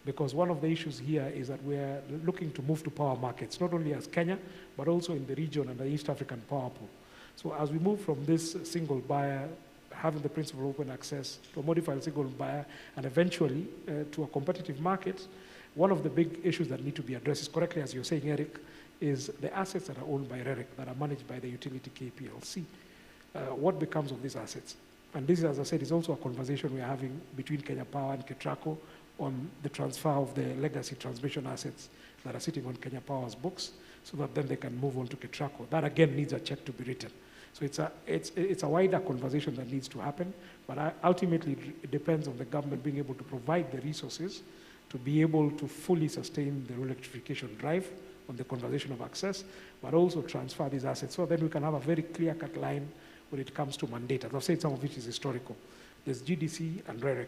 because one of the issues here is that we're looking to move to power markets, not only as Kenya, but also in the region and the East African power pool. So as we move from this single buyer, having the principle of open access, to a modified single buyer, and eventually to a competitive market, one of the big issues that need to be addressed is, correctly as you're saying, Eric, is the assets that are owned by REREC, that are managed by the utility KPLC. What becomes of these assets? And this, as I said, is also a conversation we're having between Kenya Power and KETRACO on the transfer of the legacy transmission assets that are sitting on Kenya Power's books, so that then they can move on to KETRACO. That again needs a check to be written. So it's a wider conversation that needs to happen, but ultimately it depends on the government being able to provide the resources to be able to fully sustain the rural electrification drive on the conversation of access, but also transfer these assets. So then we can have a very clear-cut line when it comes to mandate. As I've said, some of it is historical. There's GDC and REREC,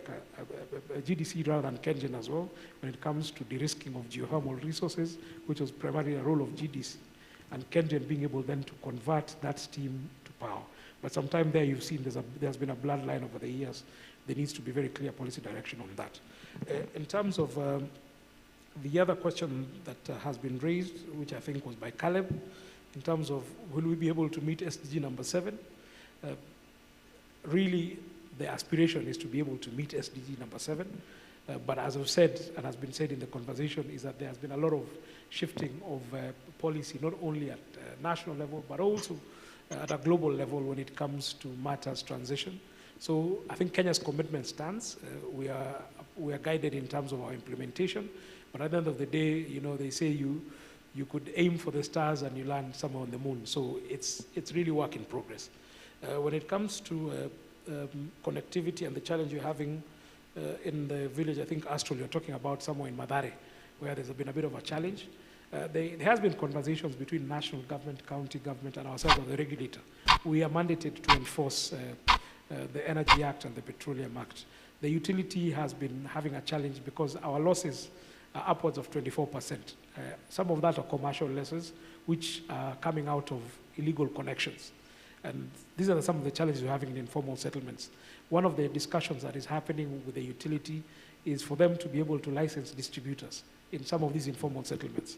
GDC rather than KenGen as well, when it comes to de-risking of geothermal resources, which was primarily a role of GDC, and KenGen being able then to convert that steam to power. But sometime there you've seen there's been a bloodline over the years. There needs to be very clear policy direction on that. In terms of the other question that has been raised, which I think was by Caleb, in terms of will we be able to meet SDG number 7? Really, the aspiration is to be able to meet SDG number 7. But as I've said, and has been said in the conversation, is that there has been a lot of shifting of policy, not only at national level, but also at a global level when it comes to matters transition. So I think Kenya's commitment stands. We are guided in terms of our implementation. But at the end of the day, you know, they say you could aim for the stars and you land somewhere on the moon. So it's really work in progress. When it comes to connectivity and the challenge you're having in the village, I think Astral, you're talking about somewhere in Mathare, where there's been a bit of a challenge. There has been conversations between national government, county government, and ourselves as the regulator. We are mandated to enforce the Energy Act and the Petroleum Act. The utility has been having a challenge because our losses are upwards of 24%. Some of that are commercial losses, which are coming out of illegal connections. And these are some of the challenges we're having in informal settlements. One of the discussions that is happening with the utility is for them to be able to license distributors in some of these informal settlements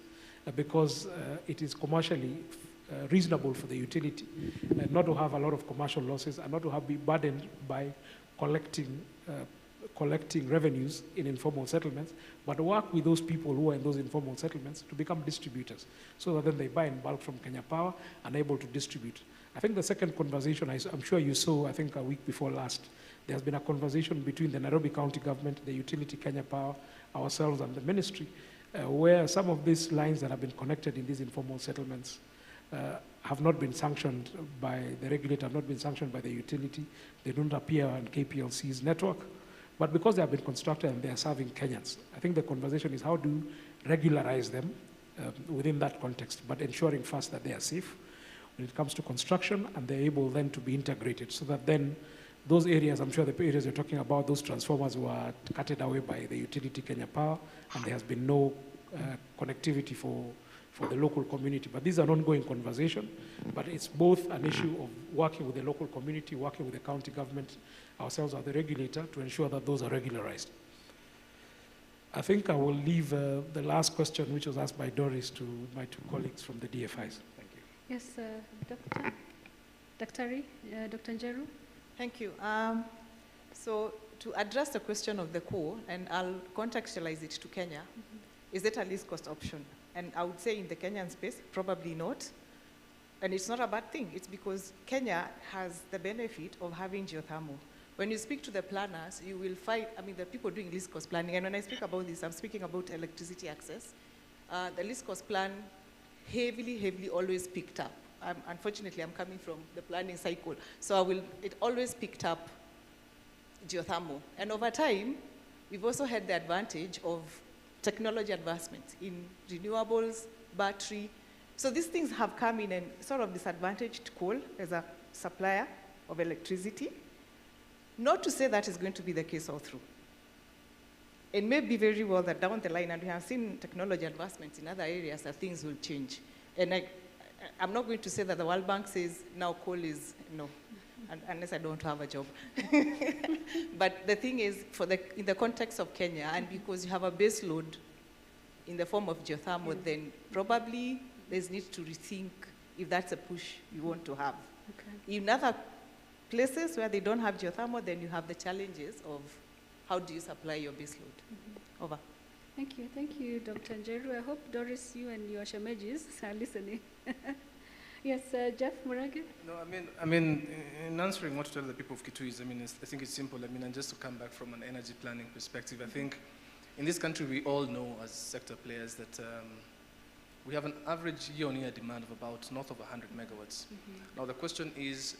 because it is commercially reasonable for the utility not to have a lot of commercial losses and not to be burdened by collecting revenues in informal settlements, but work with those people who are in those informal settlements to become distributors so that then they buy in bulk from Kenya Power and are able to distribute. I think the second conversation, I'm sure you saw, I think a week before last, there has been a conversation between the Nairobi County Government, the utility Kenya Power, ourselves and the ministry, where some of these lines that have been connected in these informal settlements have not been sanctioned by the regulator, have not been sanctioned by the utility. They don't appear on KPLC's network. But because they have been constructed and they are serving Kenyans, I think the conversation is how to regularize them within that context, but ensuring first that they are safe when it comes to construction and they're able then to be integrated so that then those areas, I'm sure the areas you're talking about, those transformers were cutted away by the utility Kenya Power and there has been no connectivity for the local community. But these are an ongoing conversation, but it's both an issue of working with the local community, working with the county government, ourselves as the regulator to ensure that those are regularized. I think I will leave the last question, which was asked by Doris, to my two colleagues from the DFIs. Thank you. Yes, Dr. Njeru. Thank you. So to address the question of the core, and I'll contextualize it to Kenya, is it a least cost option? And I would say in the Kenyan space, probably not. And it's not a bad thing. It's because Kenya has the benefit of having geothermal. When you speak to the planners, you will find, I mean, the people doing least cost planning, and when I speak about this, I'm speaking about electricity access. The least cost plan heavily always picked up. Unfortunately, I'm coming from the planning cycle, so it always picked up geothermal. And over time, we've also had the advantage of technology advancements in renewables, battery. So these things have come in and sort of disadvantaged coal as a supplier of electricity. Not to say that is going to be the case all through. It may be very well that down the line, and we have seen technology advancements in other areas, that things will change. And I'm not going to say that the World Bank says now coal is, no, unless I don't have a job. But the thing is, in the context of Kenya, and because you have a base load in the form of geothermal, then probably there's need to rethink if that's a push you want to have. Okay. In other places where they don't have geothermal, then you have the challenges of how do you supply your base load. Over. Thank you, Dr. Njeru. I hope, Doris, you and your Shemejis are listening. Yes, Jeff Murage? No, I mean, in answering what to tell the people of Kitui, I think it's simple. And just to come back from an energy planning perspective, I think in this country we all know as sector players that we have an average year-on-year demand of about north of 100 megawatts. Now the question is,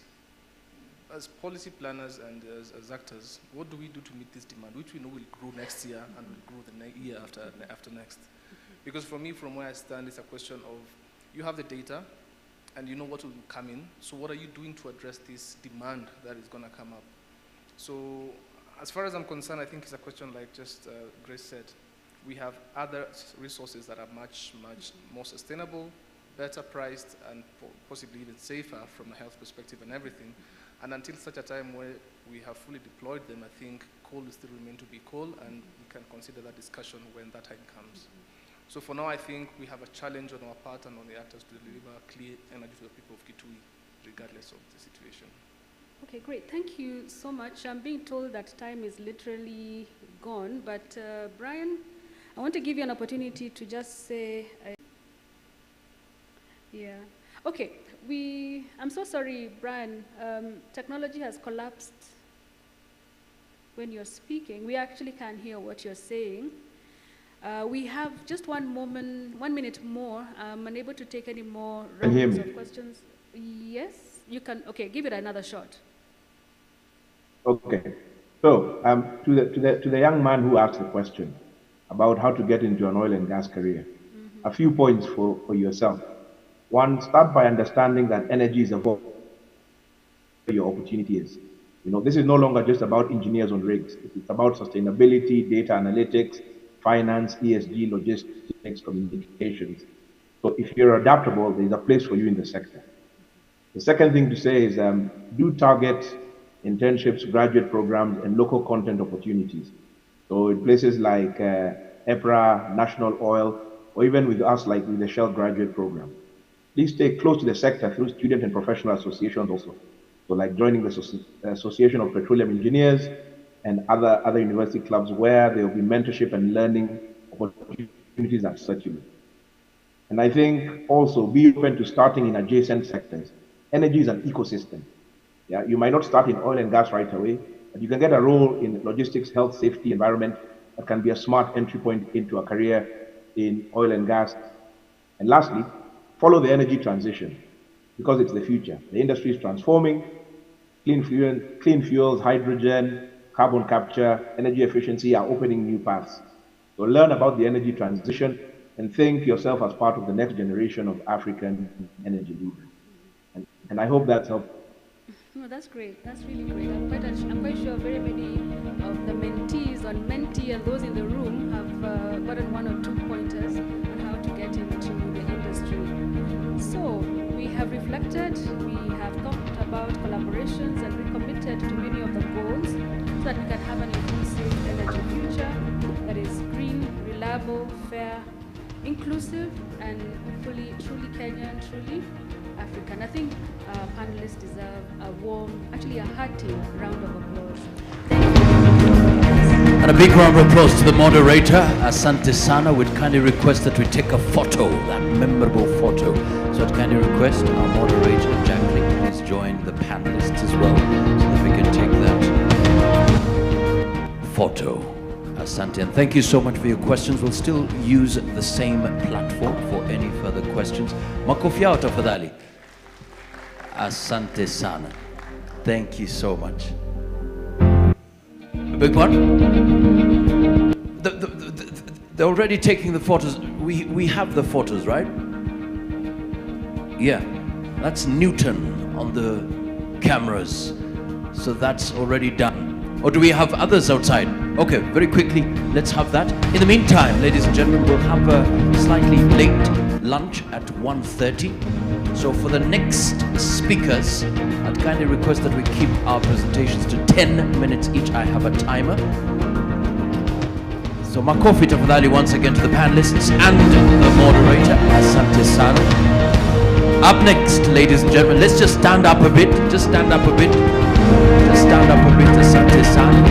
as policy planners and as actors, what do we do to meet this demand, which we know will grow next year and will grow the year after next? Because for me, from where I stand, it's a question of you have the data, and you know what will come in, so what are you doing to address this demand that is going to come up? So as far as I'm concerned, I think it's a question like just Grace said. We have other resources that are much, much more sustainable, better priced, and possibly even safer from a health perspective and everything. And until such a time where we have fully deployed them, I think coal will still remain to be coal, and we can consider that discussion when that time comes. So for now, I think we have a challenge on our part and on the actors to deliver clear energy to the people of Kitui, regardless of the situation. Okay, great. Thank you so much. I'm being told that time is literally gone, but Brian, I want to give you an opportunity to just say, yeah. Okay, I'm so sorry, Brian. Technology has collapsed when you're speaking. We actually can't hear what you're saying. We have just 1 minute more. I'm unable to take any more rounds of questions. Yes, you can. Okay, give it another shot. Okay. So to the young man who asked the question about how to get into an oil and gas career, a few points for yourself. One, start by understanding that energy is about where your opportunity is. You know, this is no longer just about engineers on rigs. It's about sustainability, data analytics, finance, ESG, logistics, communications. So if you're adaptable, there's a place for you in the sector. The second thing to say is do target internships, graduate programs, and local content opportunities. So in places like EPRA, National Oil, or even with us like with the Shell graduate program. Please stay close to the sector through student and professional associations also. So like joining the Association of Petroleum Engineers and other university clubs where there will be mentorship and learning opportunities that circulate. And I think also be open to starting in adjacent sectors. Energy is an ecosystem. Yeah, you might not start in oil and gas right away, but you can get a role in logistics, health, safety, environment that can be a smart entry point into a career in oil and gas. And lastly, follow the energy transition because it's the future. The industry is transforming. Clean fuels, hydrogen, carbon capture, energy efficiency are opening new paths. So learn about the energy transition and think yourself as part of the next generation of African energy leaders. And I hope that's helpful. No, that's great. That's really great. I'm quite sure very many of the mentees and mentee and those in the room have gotten 1 or 2 pointers on how to get into the industry. So we have reflected, we have talked about collaborations and recommitted to many of the goals so that we can have an inclusive energy future that is green, reliable, fair, inclusive, and hopefully truly Kenyan, truly African. I think our panelists deserve a warm, actually a hearty round of applause. Thank you. And a big round of applause to the moderator, Asante Sana. We'd kindly request that we take a photo, that memorable photo. So I'd kindly request our moderator, Jacqueline, please join the panelists as well, so that we can take that photo. Asante, and thank you so much for your questions. We'll still use the same platform for any further questions. Makofi yao tafadhali. Asante sana. Thank you so much. A big one? They're already taking the photos. We have the photos, right? Yeah, that's Newton on the cameras. So that's already done. Or do we have others outside? Okay, very quickly, let's have that. In the meantime, ladies and gentlemen, we'll have a slightly late lunch at 1:30. So for the next speakers, I'd kindly request that we keep our presentations to 10 minutes each. I have a timer. So makofi tafadhali once again to the panelists and the moderator, Asante Sana. Up next, ladies and gentlemen, let's just stand up a bit. Just stand up a bit. Just stand up a bit, Asante Sana.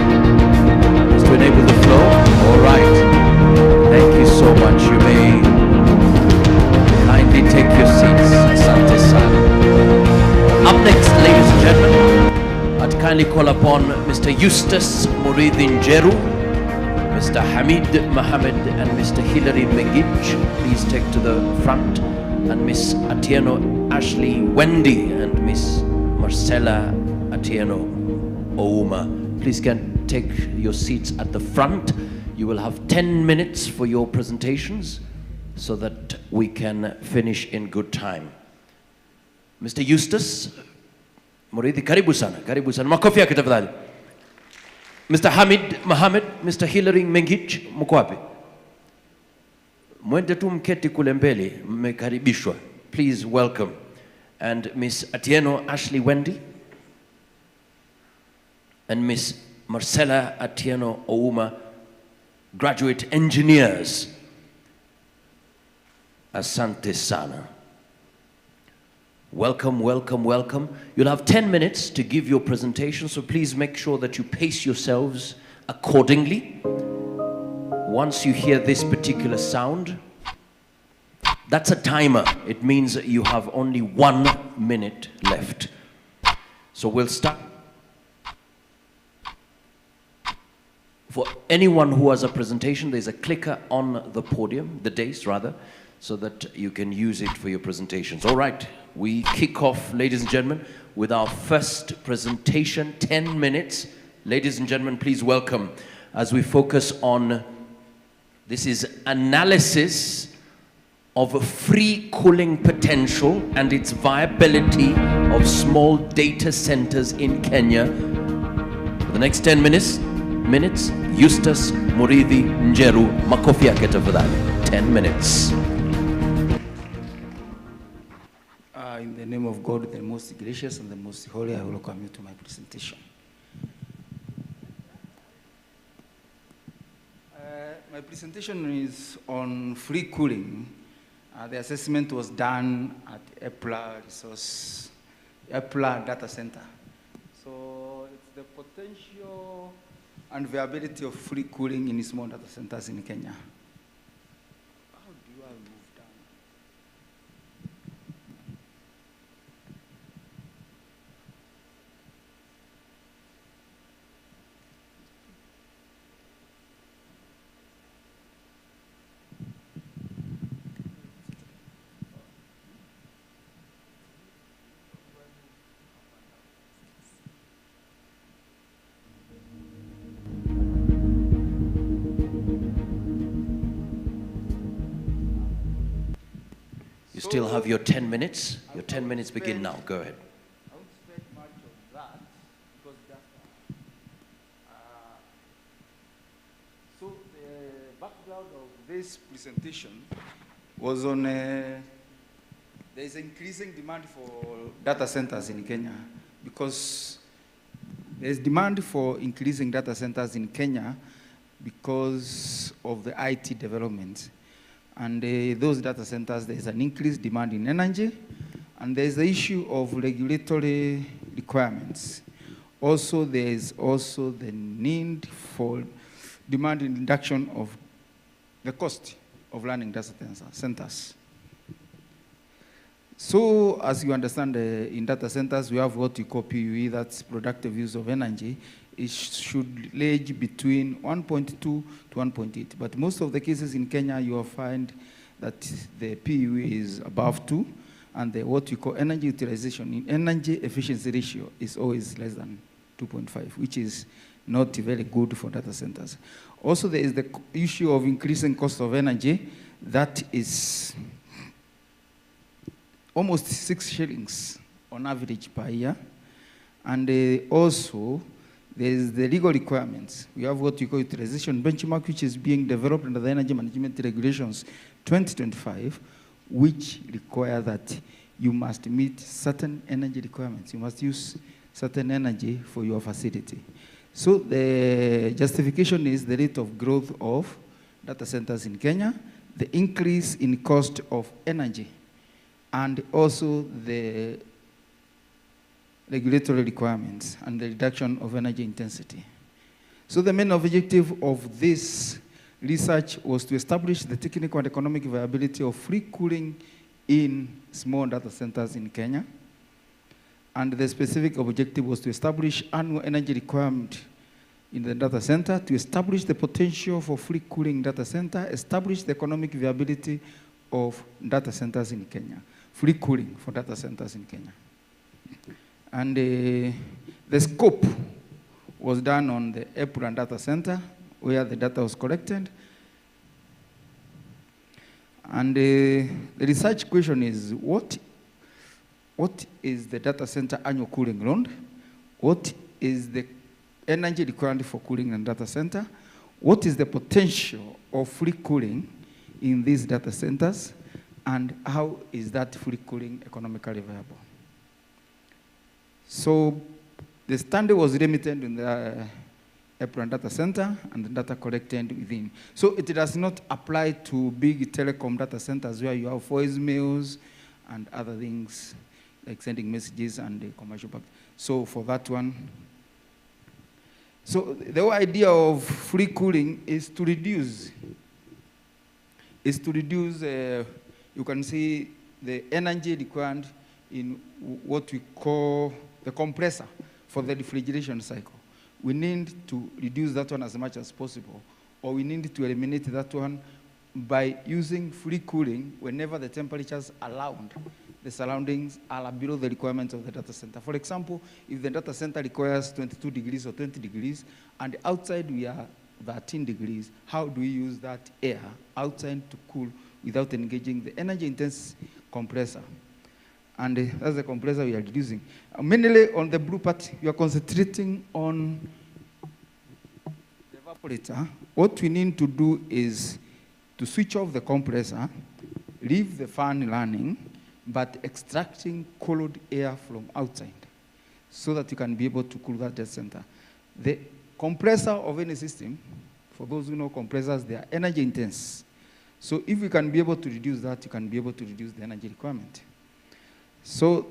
Just to enable the flow. All right. Thank you so much. You may kindly take your seats, Asante Sana. Up next, ladies and gentlemen, I'd kindly call upon Mr. Eustace Muridhi Njeru, Mr. Hamid Mohammed, and Mr. Hilary Mengich. Please take to the front. And Miss Atieno Ashley Wendy and Miss Marcella Atieno Ouma. Please can take your seats at the front. You will have 10 minutes for your presentations so that we can finish in good time. Mr. Eustace Muridhi, karibu sana, karibu sana. Makofi yake tafadhali. Mr. Hamid Mohamed, Mr. Hilary Mengich, mko wapi? Mwende tu mketi kule mbele, mmekaribishwa. Please welcome. And Miss Atieno Ashley Wendy. And Miss Marcella Atieno Ouma, graduate engineers. Asante sana. Welcome, welcome, welcome. You'll have 10 minutes to give your presentation, so please make sure that you pace yourselves accordingly. Once you hear this particular sound, that's a timer. It means that you have only 1 minute left. So we'll start. For anyone who has a presentation, there's a clicker on the podium, the dais rather, so that you can use it for your presentations. All right, we kick off, ladies and gentlemen, with our first presentation, 10 minutes. Ladies and gentlemen, please welcome, as we focus on, this is analysis of free cooling potential and its viability of small data centers in Kenya. For the next 10 minutes, Eustace Muridhi Njeru, makofi yake tafadhali. 10 minutes. In the name of God, the most gracious and the most holy, I welcome you to my presentation. My presentation is on free cooling. The assessment was done at EPLA Data Center. So it's the potential and viability of free cooling in small data centers in Kenya. How do I move down? You still have your 10 minutes. Your 10 minutes begin now. Go ahead. I won't spend much of that because so the background of this presentation was on there is increasing demand for data centers in Kenya because there is demand for increasing data centers in Kenya because of the IT development. And those data centers, there is an increased demand in energy, and there is the issue of regulatory requirements. Also, there is also the need for demand reduction of the cost of running data centers. So, as you understand, in data centers, we have what we call PUE, that's productive use of energy. It should range between 1.2 to 1.8. But most of the cases in Kenya, you will find that the PUE is above 2, and what we call energy utilization, in energy efficiency ratio, is always less than 2.5, which is not very good for data centers. Also, there is the issue of increasing cost of energy. That is almost 6 shillings on average per year. And also, there is the legal requirements. We have what we call utilization benchmark, which is being developed under the Energy Management Regulations 2025, which require that you must meet certain energy requirements. You must use certain energy for your facility. So the justification is the rate of growth of data centers in Kenya, the increase in cost of energy, and also the regulatory requirements and the reduction of energy intensity. So the main objective of this research was to establish the technical and economic viability of free cooling in small data centers in Kenya. And the specific objective was to establish annual energy requirement in the data center, to establish the potential for free cooling data center, establish the economic viability of data centers in Kenya, free cooling for data centers in Kenya. And the scope was done on the EPLA data center, where the data was collected. And the research question is, what is the data center annual cooling load? What is the energy required for cooling and data center, what is the potential of free cooling in these data centers, and how is that free cooling economically viable? So the study was limited in the Apron data center and the data collected within. So it does not apply to big telecom data centers where you have voicemails and other things like sending messages and the commercial packet. So for that one, so the whole idea of free cooling is to reduce, you can see the energy required in what we call the compressor for the refrigeration cycle. We need to reduce that one as much as possible, or we need to eliminate that one by using free cooling whenever the temperatures around the surroundings are below the requirements of the data center. For example, if the data center requires 22 degrees or 20 degrees, and outside we are 13 degrees, how do we use that air outside to cool without engaging the energy-intense compressor? And that's the compressor we are using. Mainly on the blue part, we are concentrating on the evaporator. What we need to do is to switch off the compressor, leave the fan running, but extracting cold air from outside so that you can be able to cool that data center. The compressor of any system, for those who know compressors, they are energy intense. So if you can be able to reduce that, you can be able to reduce the energy requirement. So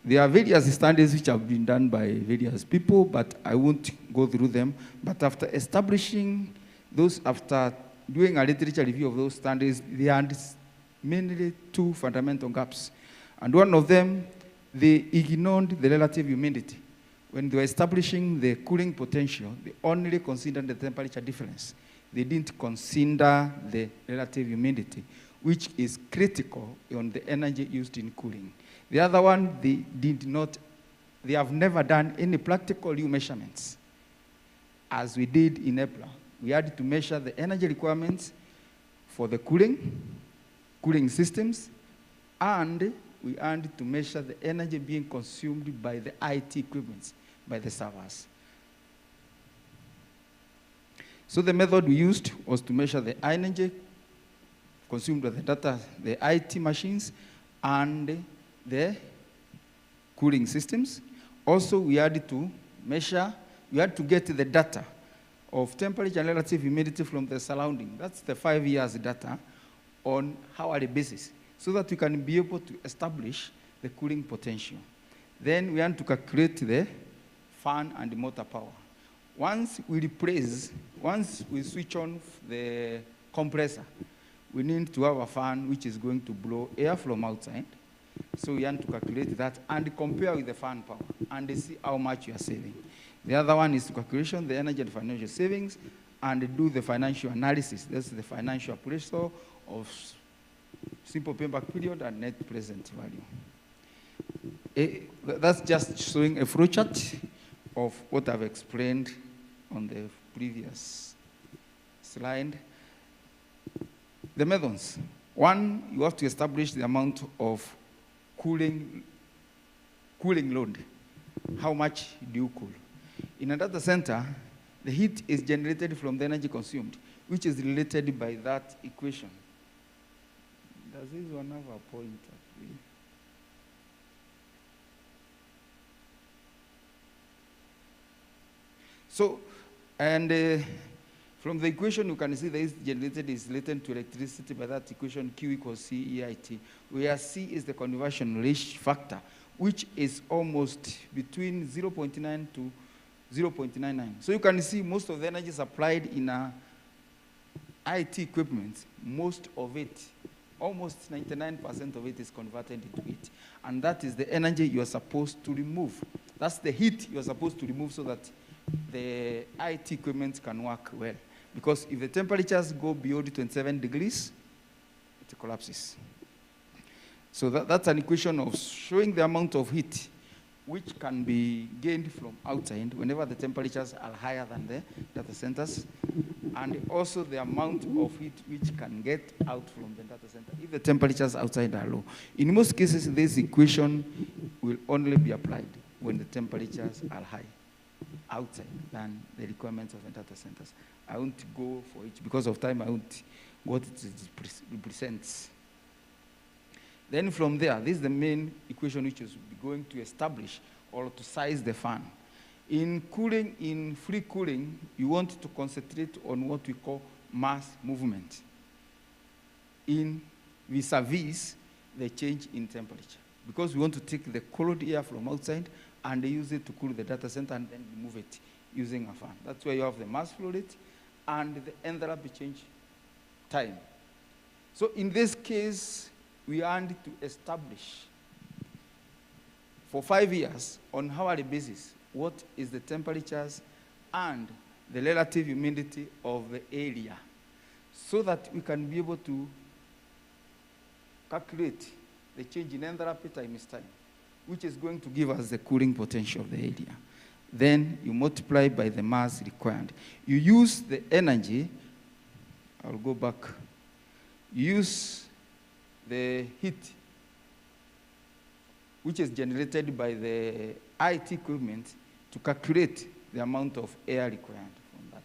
there are various studies which have been done by various people, but I won't go through them. But after establishing those, after doing a literature review of those studies, there are mainly two fundamental gaps. And one of them, they ignored the relative humidity. When they were establishing the cooling potential, they only considered the temperature difference. They didn't consider the relative humidity, which is critical on the energy used in cooling. The other one, they have never done any practical new measurements. As we did in EPLA, we had to measure the energy requirements for the cooling systems, and we had to measure the energy being consumed by the IT equipment, by the servers. So the method we used was to measure the energy consumed by the IT machines, and the cooling systems. Also, we had to measure, we had to get the data of temperature and relative humidity from the surrounding. That's the 5 years data on hourly basis, so that we can be able to establish the cooling potential. Then we had to calculate the fan and the motor power. Once we switch on the compressor, we need to have a fan which is going to blow air from outside. So we have to calculate that and compare with the fan power and see how much you are saving. The other one is to calculation the energy and financial savings and do the financial analysis. That's the financial appraisal of simple payback period and net present value. That's just showing a flowchart of what I've explained on the previous slide. The methods. One, you have to establish the amount of cooling load. How much do you cool? In a data center, the heat is generated from the energy consumed, which is related by that equation. Does this one have a pointer, please? So, and from the equation, you can see the heat generated is related to electricity by that equation, Q equals C EIT, where C is the conversion ratio factor, which is almost between 0.9 to 0.99. So you can see most of the energy supplied in IT equipment, most of it, almost 99% of it is converted into heat. And that is the energy you are supposed to remove. That's the heat you are supposed to remove so that the IT equipment can work well. Because if the temperatures go beyond 27 degrees, it collapses. So that's an equation of showing the amount of heat which can be gained from outside whenever the temperatures are higher than the data centers, and also the amount of heat which can get out from the data center if the temperatures outside are low. In most cases, this equation will only be applied when the temperatures are high. outside than the requirements of the data centers. I won't go for it because of time. I won't go what it represents. Then from there, this is the main equation which is going to establish or to size the fan. In cooling, in free cooling, you want to concentrate on what we call mass movement in vis-a-vis the change in temperature. Because we want to take the cold air from outside and use it to cool the data center and then move it using a fan. That's where you have the mass flow rate and the enthalpy change time. So in this case, we want to establish for 5 years on hourly basis what is the temperatures and the relative humidity of the area so that we can be able to calculate the change in enthalpy times time, which is going to give us the cooling potential of the area. Then you multiply by the mass required. You use the energy, I'll go back, you use the heat which is generated by the IT equipment to calculate the amount of air required from that.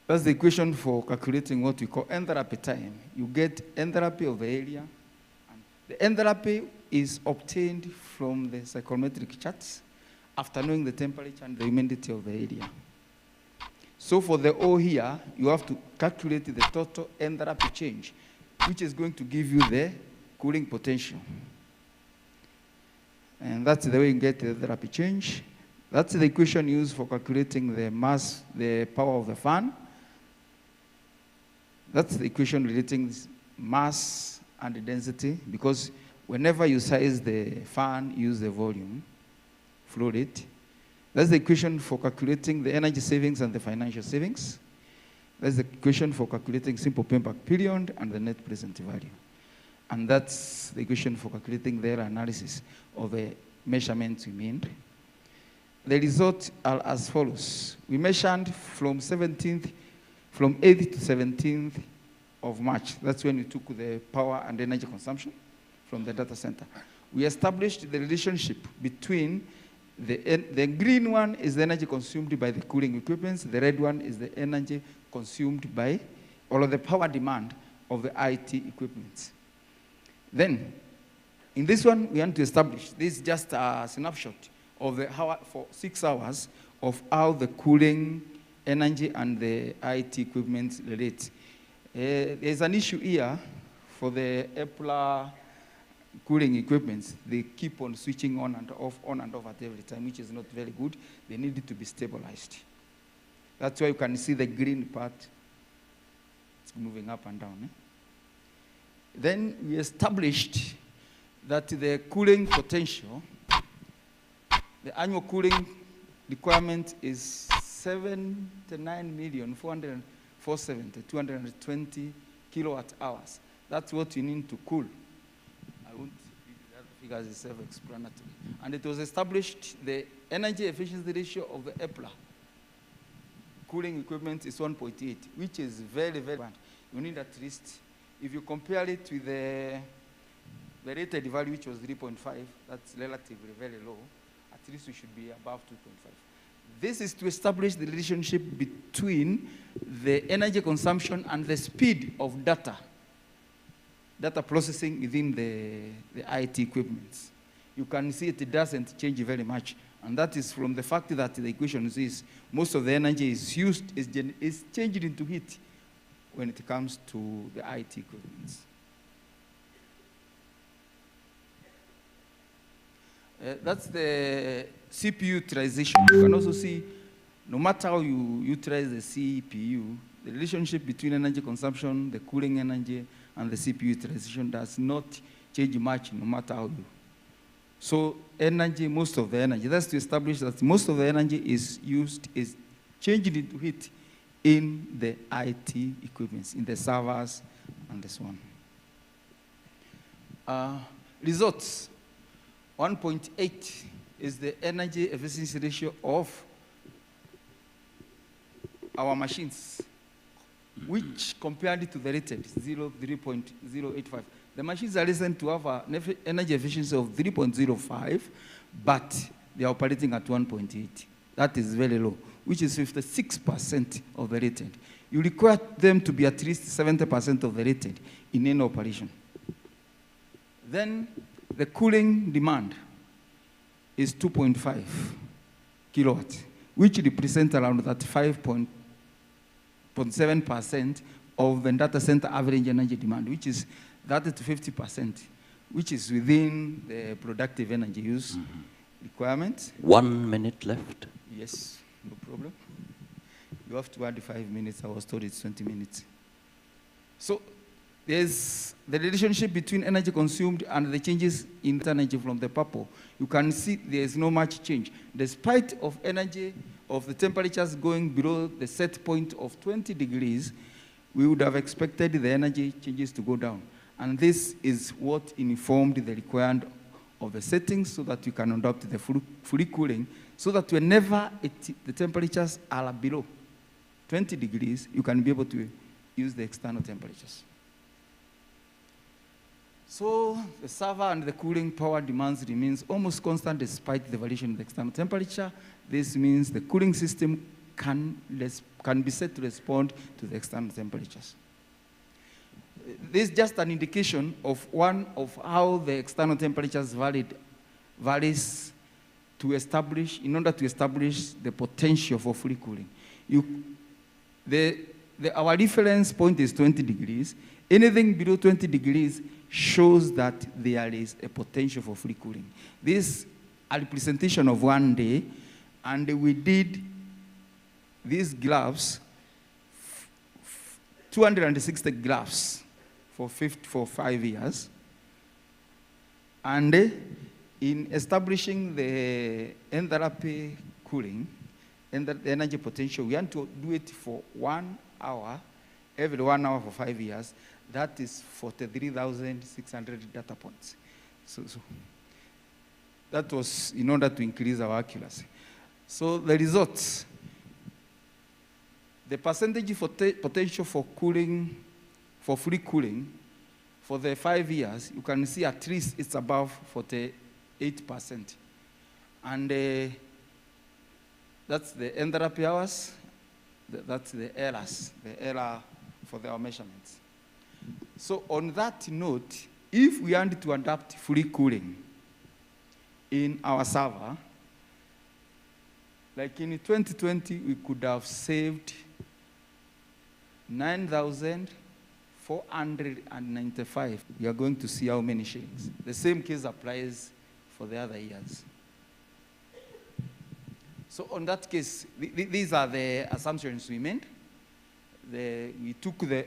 That's the equation for calculating what we call enthalpy time. You get enthalpy of the area. And the enthalpy is obtained from the psychrometric charts after knowing the temperature and the humidity of the area. So for the O here, you have to calculate the total enthalpy change, which is going to give you the cooling potential. And that's the way you get the enthalpy change. That's the equation used for calculating the mass, the power of the fan. That's the equation relating mass and the density, because whenever you size the fan, use the volume, flow rate. That's the equation for calculating the energy savings and the financial savings. That's the equation for calculating simple payback period and the net present value. And that's the equation for calculating the error analysis of the measurements we made. The results are as follows. We measured from 8th to 17th of March. That's when we took the power and energy consumption from the data center. We established the relationship between the green one is the energy consumed by the cooling equipment. The red one is the energy consumed by all of the power demand of the IT equipment. Then, in this one, we want to establish, this is just a snapshot of the hour for 6 hours of how the cooling energy and the IT equipment relate. There's an issue here for the EPLA cooling equipment. They keep on switching on and off at every time, which is not very good. They need it to be stabilized. That's why you can see the green part. It's moving up and down. Then we established that the cooling potential, the annual cooling requirement is 79,470,220 kilowatt hours. That's what you need to cool. I won't read the other figures, it's self-explanatory. And it was established the energy efficiency ratio of the EPLA cooling equipment is 1.8, which is very, very bad. You need at least, if you compare it with the rated value, which was 3.5, that's relatively very low. At least we should be above 2.5. This is to establish the relationship between the energy consumption and the speed of data processing within the IT equipment. You can see it doesn't change very much. And that is from the fact that the equation is most of the energy is changed into heat when it comes to the IT equipment. That's the CPU utilization. You can also see, no matter how you utilize the CPU, the relationship between energy consumption, the cooling energy, and the CPU utilization does not change much no matter how you. So energy, most of the energy, that's to establish that most of the energy is changed into heat in the IT equipment, in the servers, and so on. Results. 1.8 is the energy efficiency ratio of our machines, which compared to the rated 3.085. The machines are recent to have an energy efficiency of 3.05, but they are operating at 1.8. That is very low, which is 56% of the rated. You require them to be at least 70% of the rated in any operation. Then the cooling demand is 2.5 kilowatts, which represents around that 5.7% of the data center average energy demand, which is 30 to 50%, which is within the productive energy use requirement. 1 minute left. Yes, no problem. You have to add 5 minutes. I was told it's 20 minutes. So there's the relationship between energy consumed and the changes in the energy from the purple. You can see there's no much change. Despite of energy, of the temperatures going below the set point of 20 degrees, we would have expected the energy changes to go down. And this is what informed the requirement of the settings so that you can adopt the free cooling, so that whenever the temperatures are below 20 degrees, you can be able to use the external temperatures. So the server and the cooling power demands remains almost constant despite the variation in the external temperature. This means the cooling system can be set to respond to the external temperatures. This is just an indication of one of how the external temperatures varies to establish, in order to establish the potential for free cooling. Our reference point is 20 degrees. Anything below 20 degrees shows that there is a potential for free cooling. This is a representation of 1 day, and we did these graphs, 260 graphs for 5 years. And in establishing the enthalpy cooling and the energy potential, we want to do it for 1 hour, every 1 hour for 5 years. That is 43,600 data points. So that was in order to increase our accuracy. So the results, the percentage for potential for cooling, for free cooling, for the 5 years, you can see at least it's above 48%. And that's the enthalpy hours, that's the error for our measurements. So on that note, if we want to adapt free cooling in our server, like in 2020, we could have saved 9,495. We are going to see how many shillings. The same case applies for the other years. So on that case, these are the assumptions we made. We took the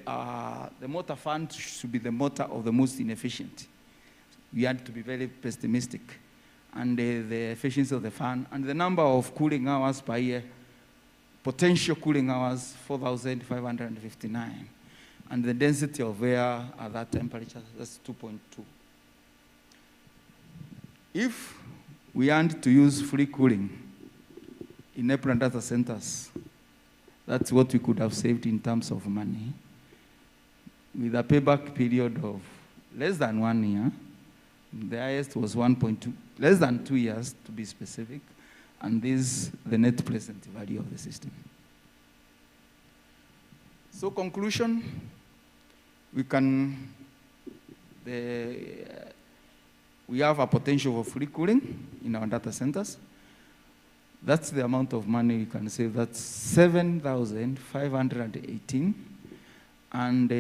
motor fund should be the motor of the most inefficient. We had to be very pessimistic. And the efficiency of the fan, and the number of cooling hours per year, potential cooling hours, 4,559. And the density of air at that temperature, that's 2.2. If we want to use free cooling in April data centers, that's what we could have saved in terms of money, with a payback period of less than 1 year. The highest was 1.2, less than 2 years to be specific, and this is the net present value of the system. So conclusion, we have a potential for free cooling in our data centers. That's the amount of money we can save. That's 7,518. And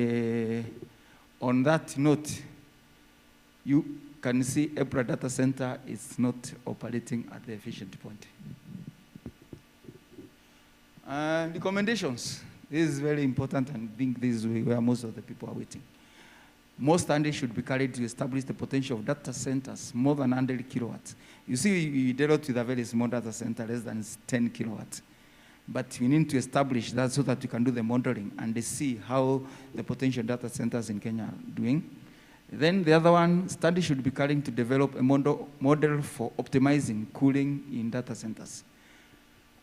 on that note, you can see April data center is not operating at the efficient point. Recommendations. This is very important, and I think this is where most of the people are waiting. Most studies should be carried to establish the potential of data centers more than 100 kilowatts. You see, we dealt with a very small data center, less than 10 kilowatts. But we need to establish that so that we can do the modeling and see how the potential data centers in Kenya are doing. Then the other one, study should be carrying to develop a model for optimizing cooling in data centers.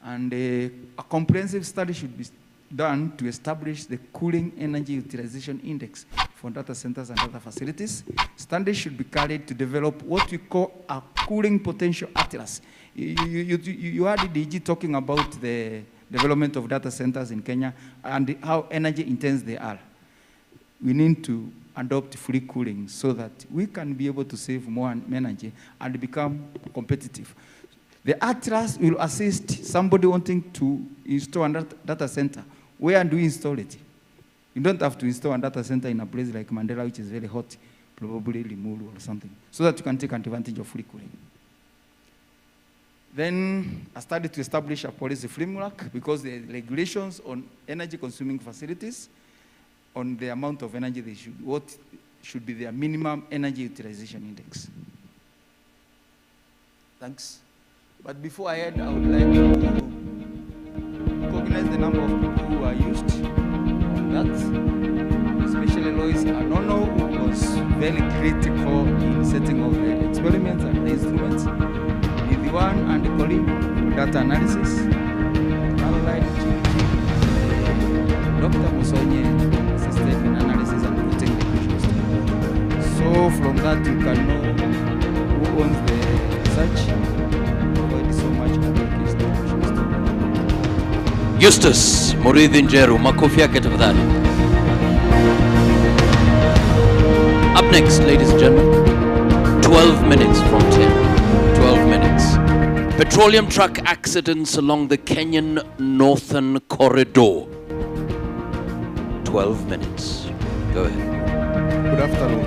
And a comprehensive study should be done to establish the cooling energy utilization index for data centers and other facilities. Studies should be carried to develop what we call a cooling potential atlas. You heard DG talking about the development of data centers in Kenya and how energy intense they are. We need to adopt free cooling so that we can be able to save more energy and become competitive. The atlas will assist somebody wanting to install a data center. Where do we install it? You don't have to install a data center in a place like Mandela, which is very hot, probably Limuru or something, so that you can take advantage of free cooling. Then I started to establish a policy framework because the regulations on energy consuming facilities, on the amount of energy they should, what should be their minimum energy utilization index. Thanks. But before I end, I would like to recognize the number of people who are used on that, especially Lois Anono, who was very critical in setting of the experiments and the instruments. One and Colin, data analysis, Caroline, Dr. Musonye, system in analysis and putting the questions together. So from that you can know who owns the research. Thank you so much. Eustace Muridhi Njeru, makofi yake tafadhali. Up next, ladies and gentlemen, 12 minutes from 10. 12 minutes. Petroleum truck accidents along the Kenyan Northern Corridor. 12 minutes. Go ahead. Good afternoon.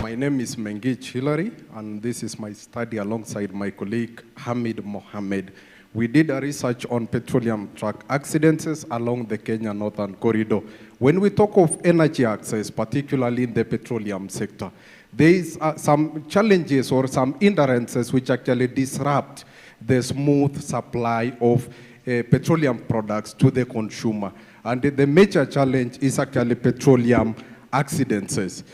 My name is Mengich Hilary, and this is my study alongside my colleague Hamid Mohammed. We did a research on petroleum truck accidents along the Kenya Northern Corridor. When we talk of energy access, particularly in the petroleum sector, there is some challenges or some hindrances which actually disrupt the smooth supply of petroleum products to the consumer. And the major challenge is actually petroleum accidents.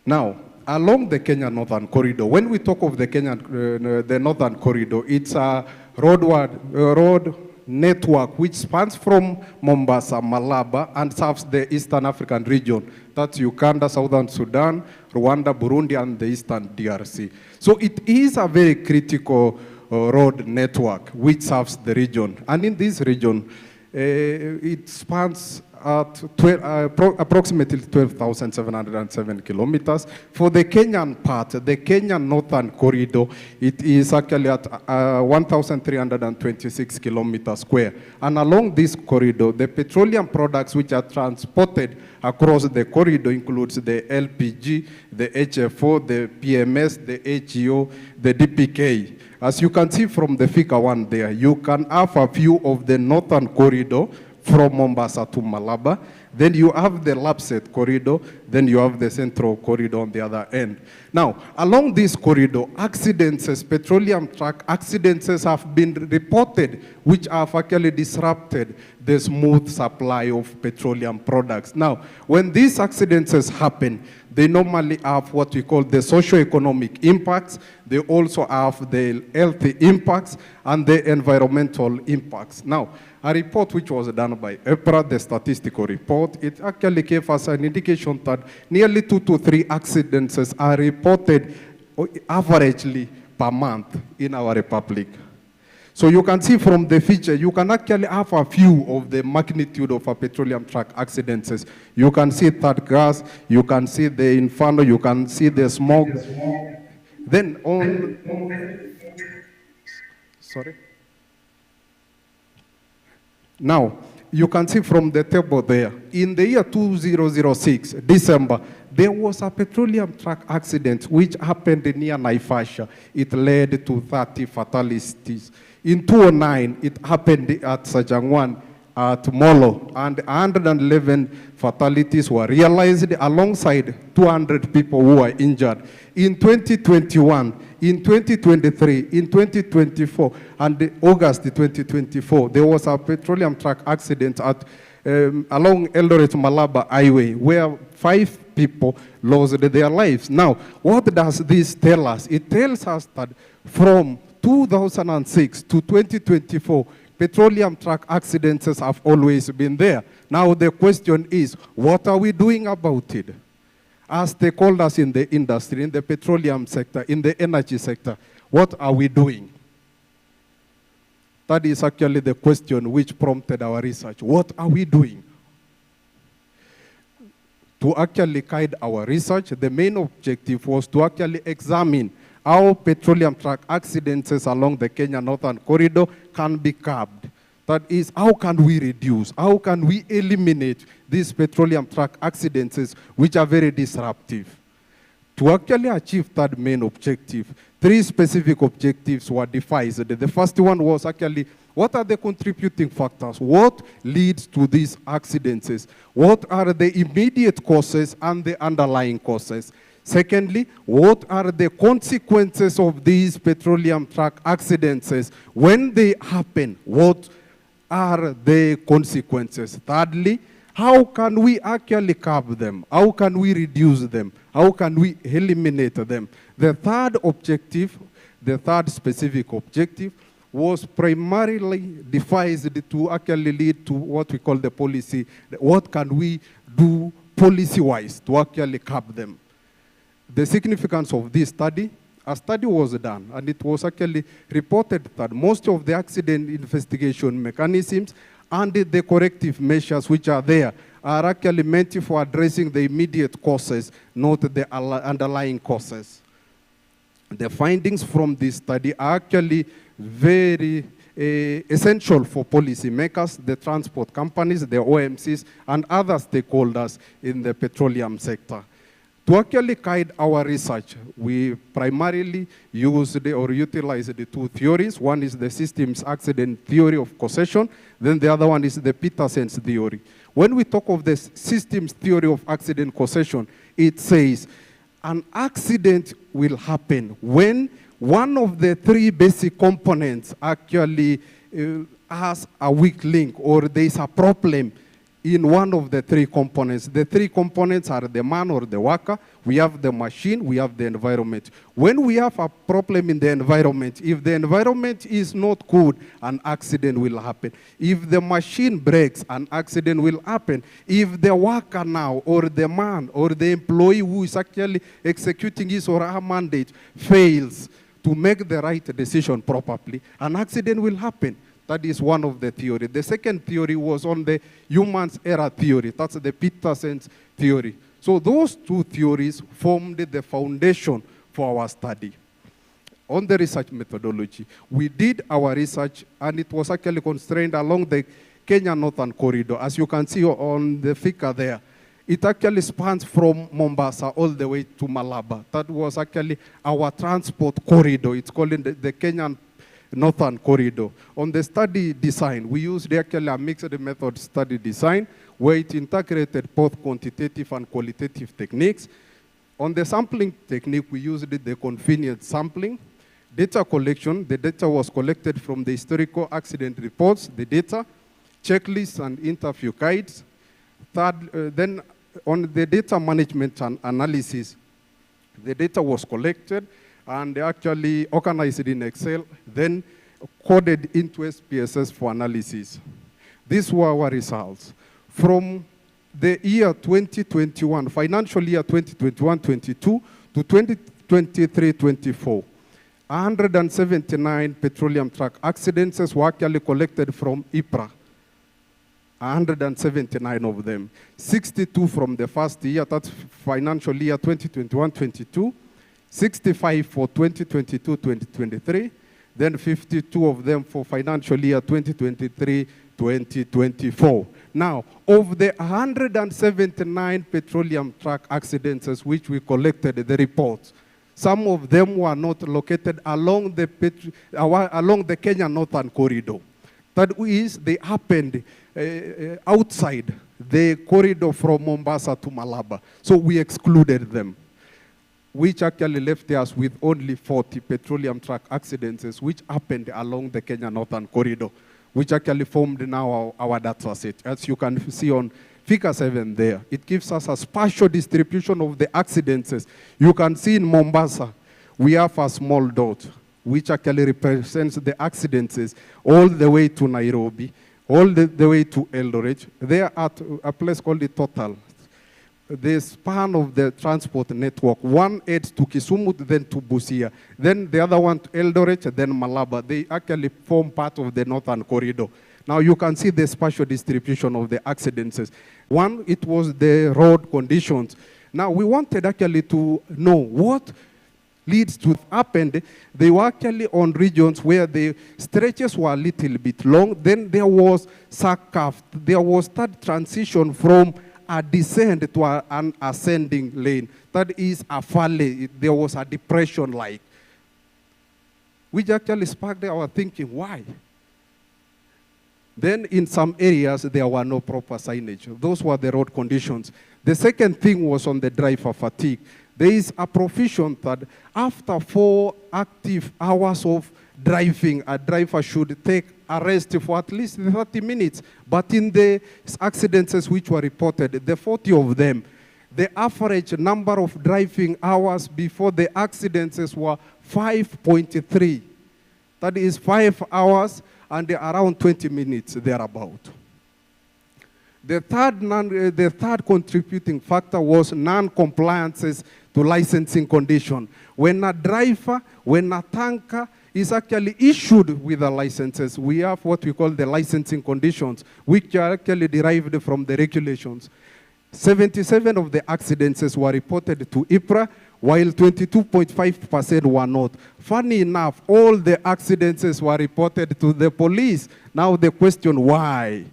Now, along the Kenya Northern Corridor, when we talk of the Northern Corridor, it's a road network which spans from Mombasa, Malaba, and serves the Eastern African region. That's Uganda, Southern Sudan, Rwanda, Burundi, and the Eastern DRC. So it is a very critical road network which serves the region. And in this region, it spans at approximately 12,707 kilometers. For the Kenyan part, the Kenyan Northern Corridor, it is actually at 1,326 kilometers square. And along this corridor, the petroleum products which are transported across the corridor includes the LPG, the HFO, the PMS, the HEO, the DPK. As you can see from the figure 1 there, you can have a view of the Northern Corridor from Mombasa to Malaba. Then you have the Lapsset Corridor, then you have the Central Corridor on the other end. Now, along this corridor, accidents, petroleum truck accidents have been reported, which have actually disrupted the smooth supply of petroleum products. Now, when these accidents happen, they normally have what we call the socio-economic impacts. They also have the health impacts and the environmental impacts. Now, a report which was done by EPRA, the statistical report, it actually gave us an indication that nearly 2 to 3 accidents are reported averagely per month in our republic. So you can see from the feature, you can actually have a view of the magnitude of a petroleum truck accidents. You can see that gas, you can see the inferno, you can see the smoke. Then sorry. Now, you can see from the table there, in the year 2006, December, there was a petroleum truck accident which happened near Naivasha. It led to 30 fatalities. In 2009, it happened at Sajangwan, at Molo, and 111 fatalities were realized alongside 200 people who were injured. In 2021, in 2023, in 2024, and August 2024, there was a petroleum truck accident at along Eldoret-Malaba Highway where 5 people lost their lives. Now, what does this tell us? It tells us that from 2006 to 2024, petroleum truck accidents have always been there. Now the question is, what are we doing about it? As stakeholders in the industry, in the petroleum sector, in the energy sector, what are we doing? That is actually the question which prompted our research. What are we doing? To actually guide our research, the main objective was to actually examine how petroleum truck accidents along the Kenya Northern Corridor can be curbed. That is, how can we reduce, how can we eliminate these petroleum truck accidents which are very disruptive? To actually achieve that main objective, 3 specific objectives were devised. The first one was actually, what are the contributing factors? What leads to these accidents? What are the immediate causes and the underlying causes? Secondly, what are the consequences of these petroleum truck accidents? When they happen, what are the consequences? Thirdly, how can we actually curb them? How can we reduce them? How can we eliminate them? The third objective, the third specific objective, was primarily devised to actually lead to what we call the policy. What can we do policy-wise to actually curb them? The significance of this study, a study was done, and it was actually reported that most of the accident investigation mechanisms and the corrective measures which are there are actually meant for addressing the immediate causes, not the underlying causes. The findings from this study are actually very essential for policymakers, the transport companies, the OMCs, and other stakeholders in the petroleum sector. To actually guide our research, we primarily used or utilized the 2 theories. One is the systems accident theory of causation, then the other one is the Peterson's theory. When we talk of the systems theory of accident causation, it says an accident will happen when one of the 3 basic components actually has a weak link, or there is a problem in one of the 3 components. The 3 components are the man or the worker, we have the machine, we have the environment. When we have a problem in the environment, if the environment is not good, an accident will happen. If the machine breaks, an accident will happen. If the worker now, or the man, or the employee who is actually executing his or her mandate fails to make the right decision properly, an accident will happen. That is one of the theories. The second theory was on the human's error theory. That's the Peterson's theory. So those 2 theories formed the foundation for our study. On the research methodology, we did our research, and it was actually constrained along the Kenya Northern Corridor. As you can see on the figure there, it actually spans from Mombasa all the way to Malaba. That was actually our transport corridor. It's called the Kenyan Northern Corridor. On the study design, we used actually a mixed method study design where it integrated both quantitative and qualitative techniques. On the sampling technique, we used the convenient sampling. Data collection, the data was collected from the historical accident reports, the data, checklists and interview guides. Third, then on the data management and analysis, the data was collected and actually organized in Excel, then coded into SPSS for analysis. These were our results. From the year 2021, financial year 2021-22 to 2023-24, 179 petroleum truck accidents were actually collected from IPRA. 179 of them. 62 from the first year, that's financial year 2021-22, 65 for 2022-2023, then 52 of them for financial year 2023-2024. Now, of the 179 petroleum truck accidents which we collected the reports, some of them were not located along the Kenya Northern Corridor. That is, they happened outside the corridor from Mombasa to Malaba. So we excluded them, which actually left us with only 40 petroleum truck accidents which happened along the Kenya Northern Corridor, which actually formed now our data set. As you can see on figure 7 there, it gives us a spatial distribution of the accidents. You can see in Mombasa, we have a small dot. which actually represents the accidents all the way to Nairobi, all the way to Eldoret. They are at a place called the Total. The span of the transport network, one heads to Kisumu, then to Busia, then the other one to Eldoret, then Malaba. They actually form part of the northern corridor. Now you can see the spatial distribution of the accidents. One, it was the road conditions. Now we wanted actually to know what leads to happened. They were actually on regions where the stretches were a little bit long. Then there was sack-off. There was that transition from a descent to an ascending lane. That is a valley. There was a depression like, which actually sparked our thinking, why? Then in some areas, there were no proper signage. Those were the road conditions. The second thing was on the driver fatigue. There is a provision that after 4 active hours of driving, a driver should take a rest for at least 30 minutes. But in the accidents which were reported, the 40 of them, the average number of driving hours before the accidents were 5.3. That is 5 hours and around 20 minutes thereabout. The third contributing factor was non-compliances to licensing condition. When a driver, when a tanker is actually issued with the licenses, we have what we call the licensing conditions, which are actually derived from the regulations. 77 of the accidents were reported to IPRA, while 22.5% were not. Funny enough, all the accidents were reported to the police. Now the question, why?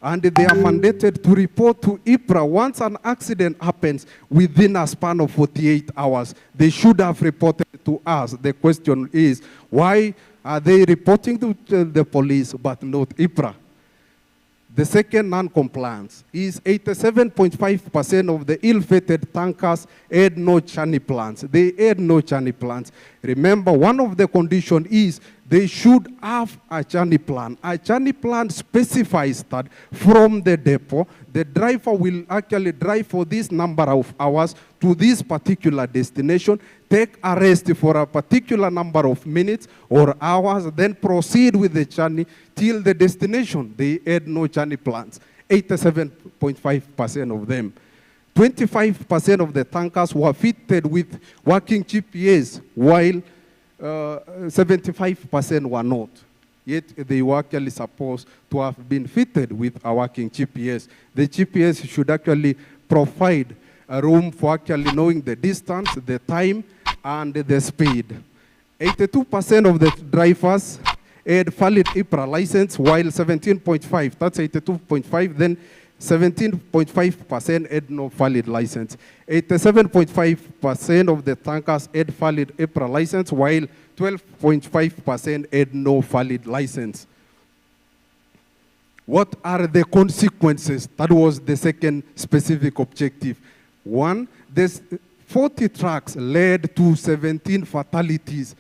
And they are mandated to report to IPRA once an accident happens within a span of 48 hours. They should have reported to us. The question is, why are they reporting to the police but not IPRA? The second non-compliance is 87.5% of the ill-fated tankers had no channel plans. They had no channel plans. Remember, one of the conditions is they should have a channel plan. A channel plan specifies that from the depot, the driver will actually drive for this number of hours to this particular destination, take a rest for a particular number of minutes or hours, then proceed with the journey till the destination. They had no journey plans, 87.5% of them. 25% of the tankers were fitted with working GPS, while 75% were not. Yet they were actually supposed to have been fitted with a working GPS. The GPS should actually provide a room for actually knowing the distance, the time, and the speed. 82% of the drivers had valid IPRA license, while 17.5, that's 82.5, then 17.5% had no valid license. 87.5% of the tankers had valid IPRA license, while 12.5% had no valid license. What are the consequences? That was the second specific objective. One, this 40 trucks led to 17 fatalities.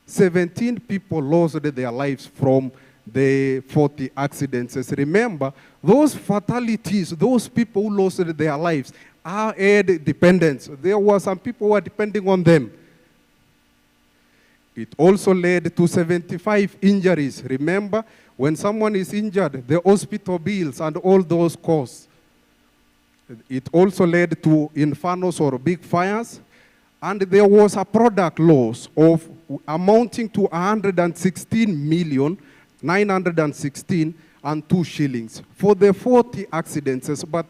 17 people lost their lives from the 40 accidents. Remember, those fatalities, those people who lost their lives are aid dependents. There were some people who were depending on them. It also led to 75 injuries. Remember, when someone is injured, the hospital bills and all those costs. It also led to infernos or big fires. And there was a product loss of amounting to 116,916,002 shillings for the 40 accidents, but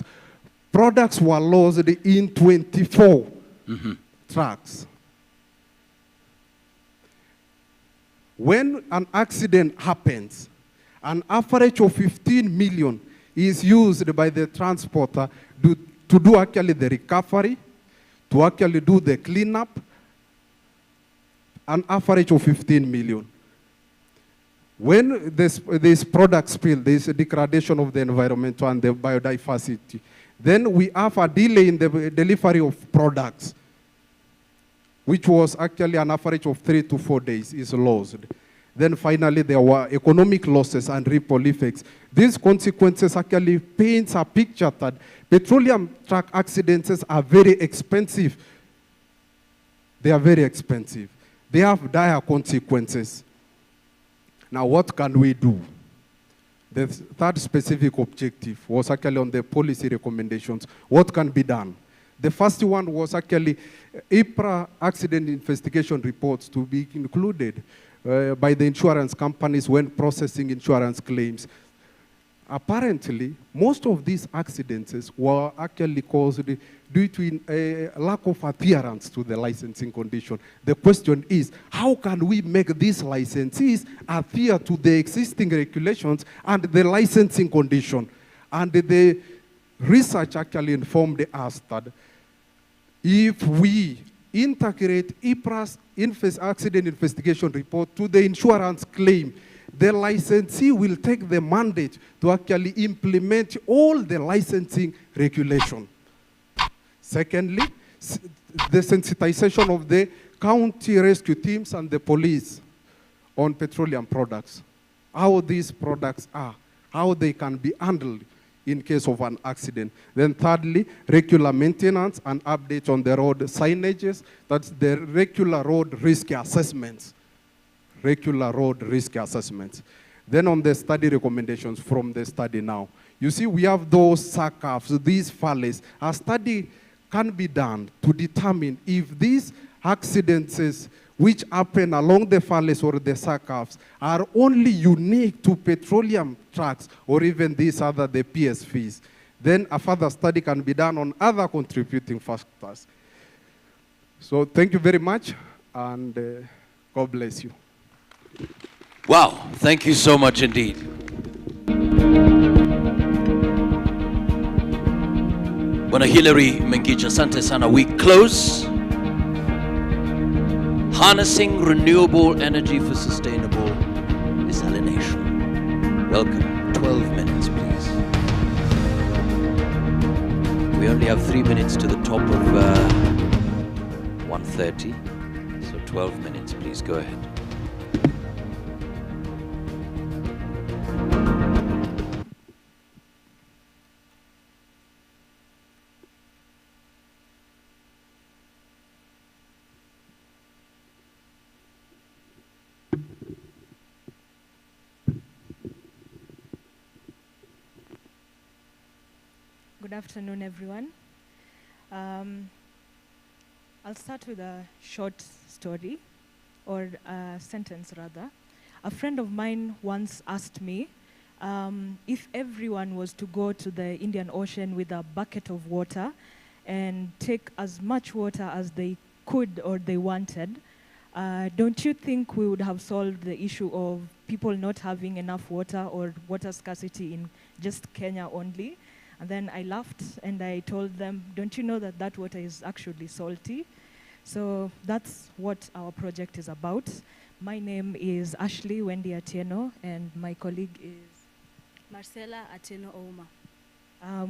products were lost in 24 trucks. When an accident happens, an average of 15 million is used by the transporter to do actually the recovery, to actually do the cleanup, an average of 15 million. When this product spill, there is a degradation of the environment and the biodiversity. Then we have a delay in the delivery of products, which was actually an average of 3 to 4 days is lost. Then finally, there were economic losses and ripple effects. These consequences actually paints a picture that petroleum truck accidents are very expensive. They are very expensive. They have dire consequences. Now, what can we do? The third specific objective was actually on the policy recommendations. What can be done? The first one was actually IPRA accident investigation reports to be included by the insurance companies when processing insurance claims. Apparently, most of these accidents were actually caused due to a lack of adherence to the licensing condition. The question is, how can we make these licensees adhere to the existing regulations and the licensing condition? And the research actually informed us that if we integrate IPRA's accident investigation report to the insurance claim, the licensee will take the mandate to actually implement all the licensing regulation. Secondly, the sensitization of the county rescue teams and the police on petroleum products, how these products are, how they can be handled in case of an accident. Then thirdly, regular maintenance and updates on the road signages, that's the regular road risk assessments. Regular road risk assessments. Then on the study recommendations from the study now, you see we have those SACAFs, these FALEs. A study can be done to determine if these accidents which happen along the FALEs or the SACAFs are only unique to petroleum trucks or even these other, the PSVs. Then a further study can be done on other contributing factors. So thank you very much, and God bless you. Wow, thank you so much indeed. Bwana Hilary Mengicha, asante sana. We close. Harnessing renewable energy for sustainable desalination. Welcome. 12 minutes, please. We only have 3 minutes to the top of 1:30. So 12 minutes, please go ahead. Good afternoon, everyone. I'll start with a short story, or a sentence rather. A friend of mine once asked me if everyone was to go to the Indian Ocean with a bucket of water and take as much water as they could or they wanted, don't you think we would have solved the issue of people not having enough water or water scarcity in just Kenya only? And then I laughed and I told them, don't you know that that water is actually salty? So that's what our project is about. My name is Ashley Wendy Atieno, and my colleague is Marcella Atieno Ouma.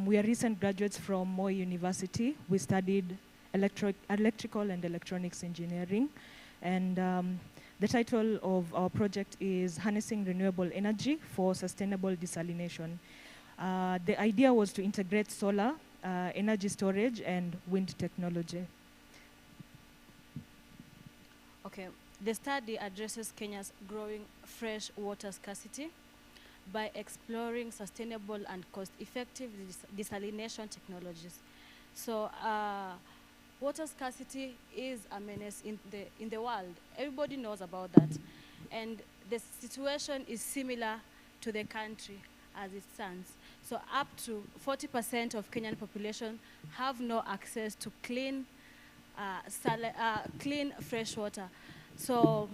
We are recent graduates from Moi University. We studied electrical and electronics engineering. And the title of our project is Harnessing Renewable Energy for Sustainable Desalination. The idea was to integrate solar, energy storage, and wind technology. Okay, the study addresses Kenya's growing fresh water scarcity by exploring sustainable and cost-effective desalination technologies. So, water scarcity is a menace in the world. Everybody knows about that. And the situation is similar to the country as it stands. So up to 40% of Kenyan population have no access to clean fresh water. So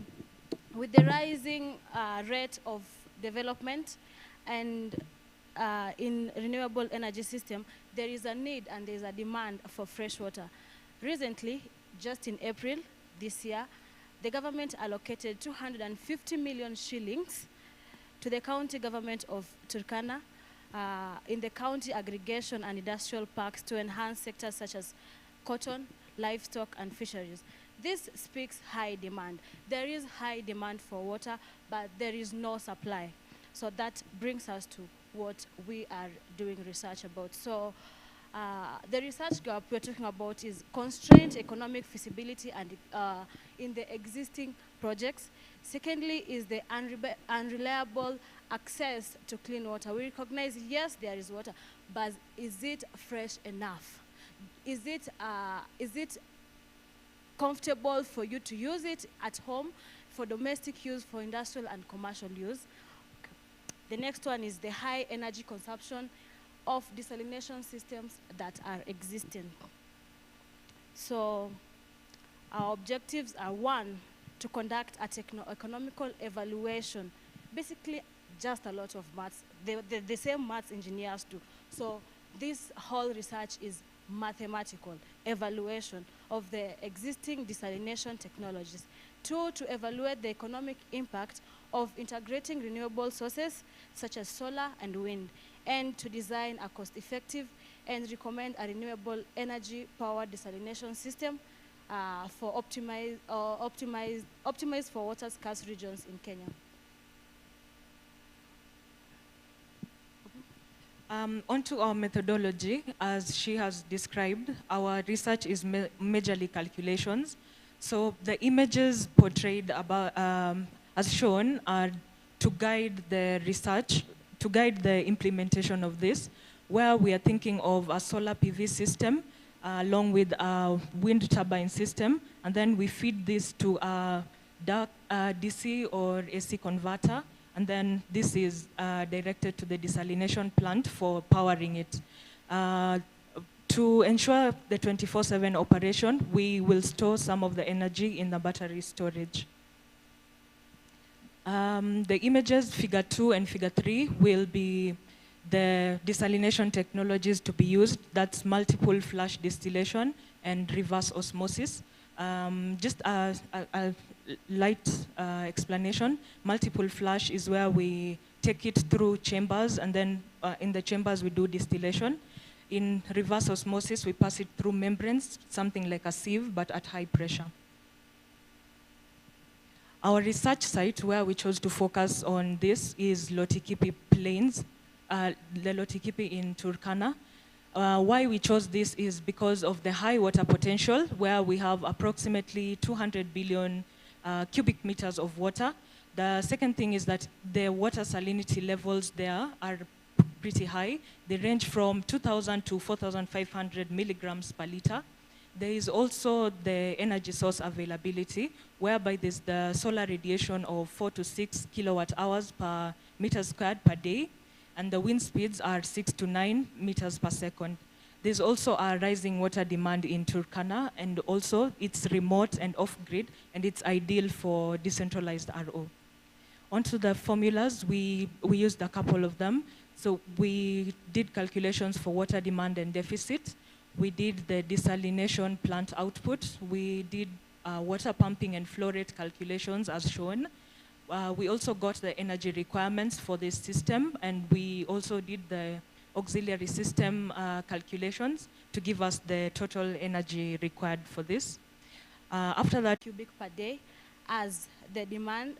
with the rising rate of development and in renewable energy system, there is a need and there is a demand for fresh water. Recently, just in April this year, the government allocated 250 million shillings to the county government of Turkana in the county aggregation and industrial parks to enhance sectors such as cotton, livestock, and fisheries. This speaks high demand. There is high demand for water, but there is no supply. So that brings us to what we are doing research about. So The research gap we're talking about is constrained economic feasibility and in the existing projects. Secondly is the unreliable access to clean water. We recognize, yes, there is water, but is it fresh enough? Is it comfortable for you to use it at home, for domestic use, for industrial and commercial use? The next one is the high energy consumption of desalination systems that are existing. So our objectives are, one, to conduct a techno-economical evaluation, basically just a lot of maths, the same maths engineers do. So this whole research is mathematical evaluation of the existing desalination technologies. Two, to evaluate the economic impact of integrating renewable sources such as solar and wind, and to design a cost-effective and recommend a renewable energy power desalination system for optimized for water-scarce regions in Kenya. Onto our methodology, as she has described, our research is majorly calculations. So the images portrayed about, as shown, are to guide the research, to guide the implementation of this, where we are thinking of a solar PV system along with a wind turbine system, and then we feed this to a DC or AC converter, and then this is directed to the desalination plant for powering it. To ensure the 24/7 operation, we will store some of the energy in the battery storage. The images, figure 2 and figure 3, will be the desalination technologies to be used. That's multiple flash distillation and reverse osmosis. Just a light explanation. Multiple flash is where we take it through chambers, and then in the chambers we do distillation. In reverse osmosis, we pass it through membranes, something like a sieve, but at high pressure. Our research site where we chose to focus on this is Lotikipi Plains, the Lotikipi in Turkana. Why we chose this is because of the high water potential, where we have approximately 200 billion cubic meters of water. The second thing is that the water salinity levels there are pretty high. They range from 2,000 to 4,500 milligrams per liter. There is also the energy source availability, whereby there's the solar radiation of 4 to 6 kilowatt hours per meter squared per day, and the wind speeds are 6 to 9 meters per second. There's also a rising water demand in Turkana, and also it's remote and off-grid, and it's ideal for decentralized RO. Onto the formulas, we used a couple of them. So we did calculations for water demand and deficit. We did the desalination plant output. We did water pumping and flow rate calculations as shown. We also got the energy requirements for this system, and we also did the auxiliary system calculations to give us the total energy required for this. After that, cubic per day as the demand,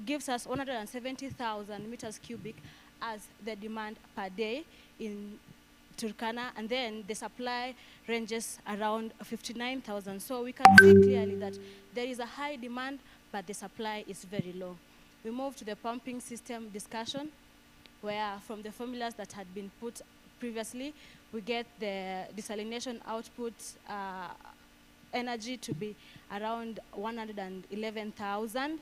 gives us 170,000 meters cubic as the demand per day in Turkana, and then the supply ranges around 59,000. So we can see clearly that there is a high demand, but the supply is very low. We move to the pumping system discussion, where from the formulas that had been put previously, we get the desalination output energy to be around 111,000.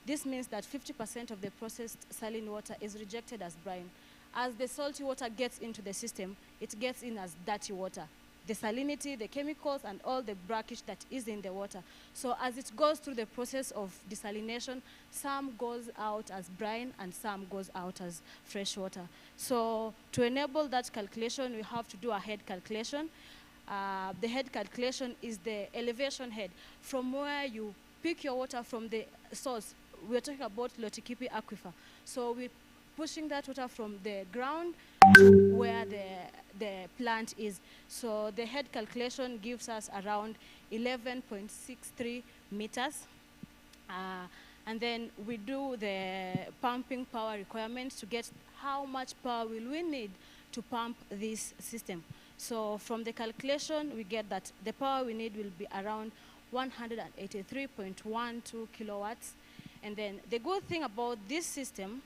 This means that 50% of the processed saline water is rejected as brine. As the salty water gets into the system, it gets in as dirty water. The salinity, the chemicals, and all the brackish that is in the water. So as it goes through the process of desalination, some goes out as brine and some goes out as fresh water. So to enable that calculation, we have to do a head calculation. The head calculation is the elevation head from where you pick your water from the source. We're talking about Lotikipi Aquifer. So we're pushing that water from the ground to where the plant is. So the head calculation gives us around 11.63 meters. And then we do the pumping power requirements to get how much power will we need to pump this system. So from the calculation, we get that the power we need will be around 183.12 kilowatts. And then the good thing about this system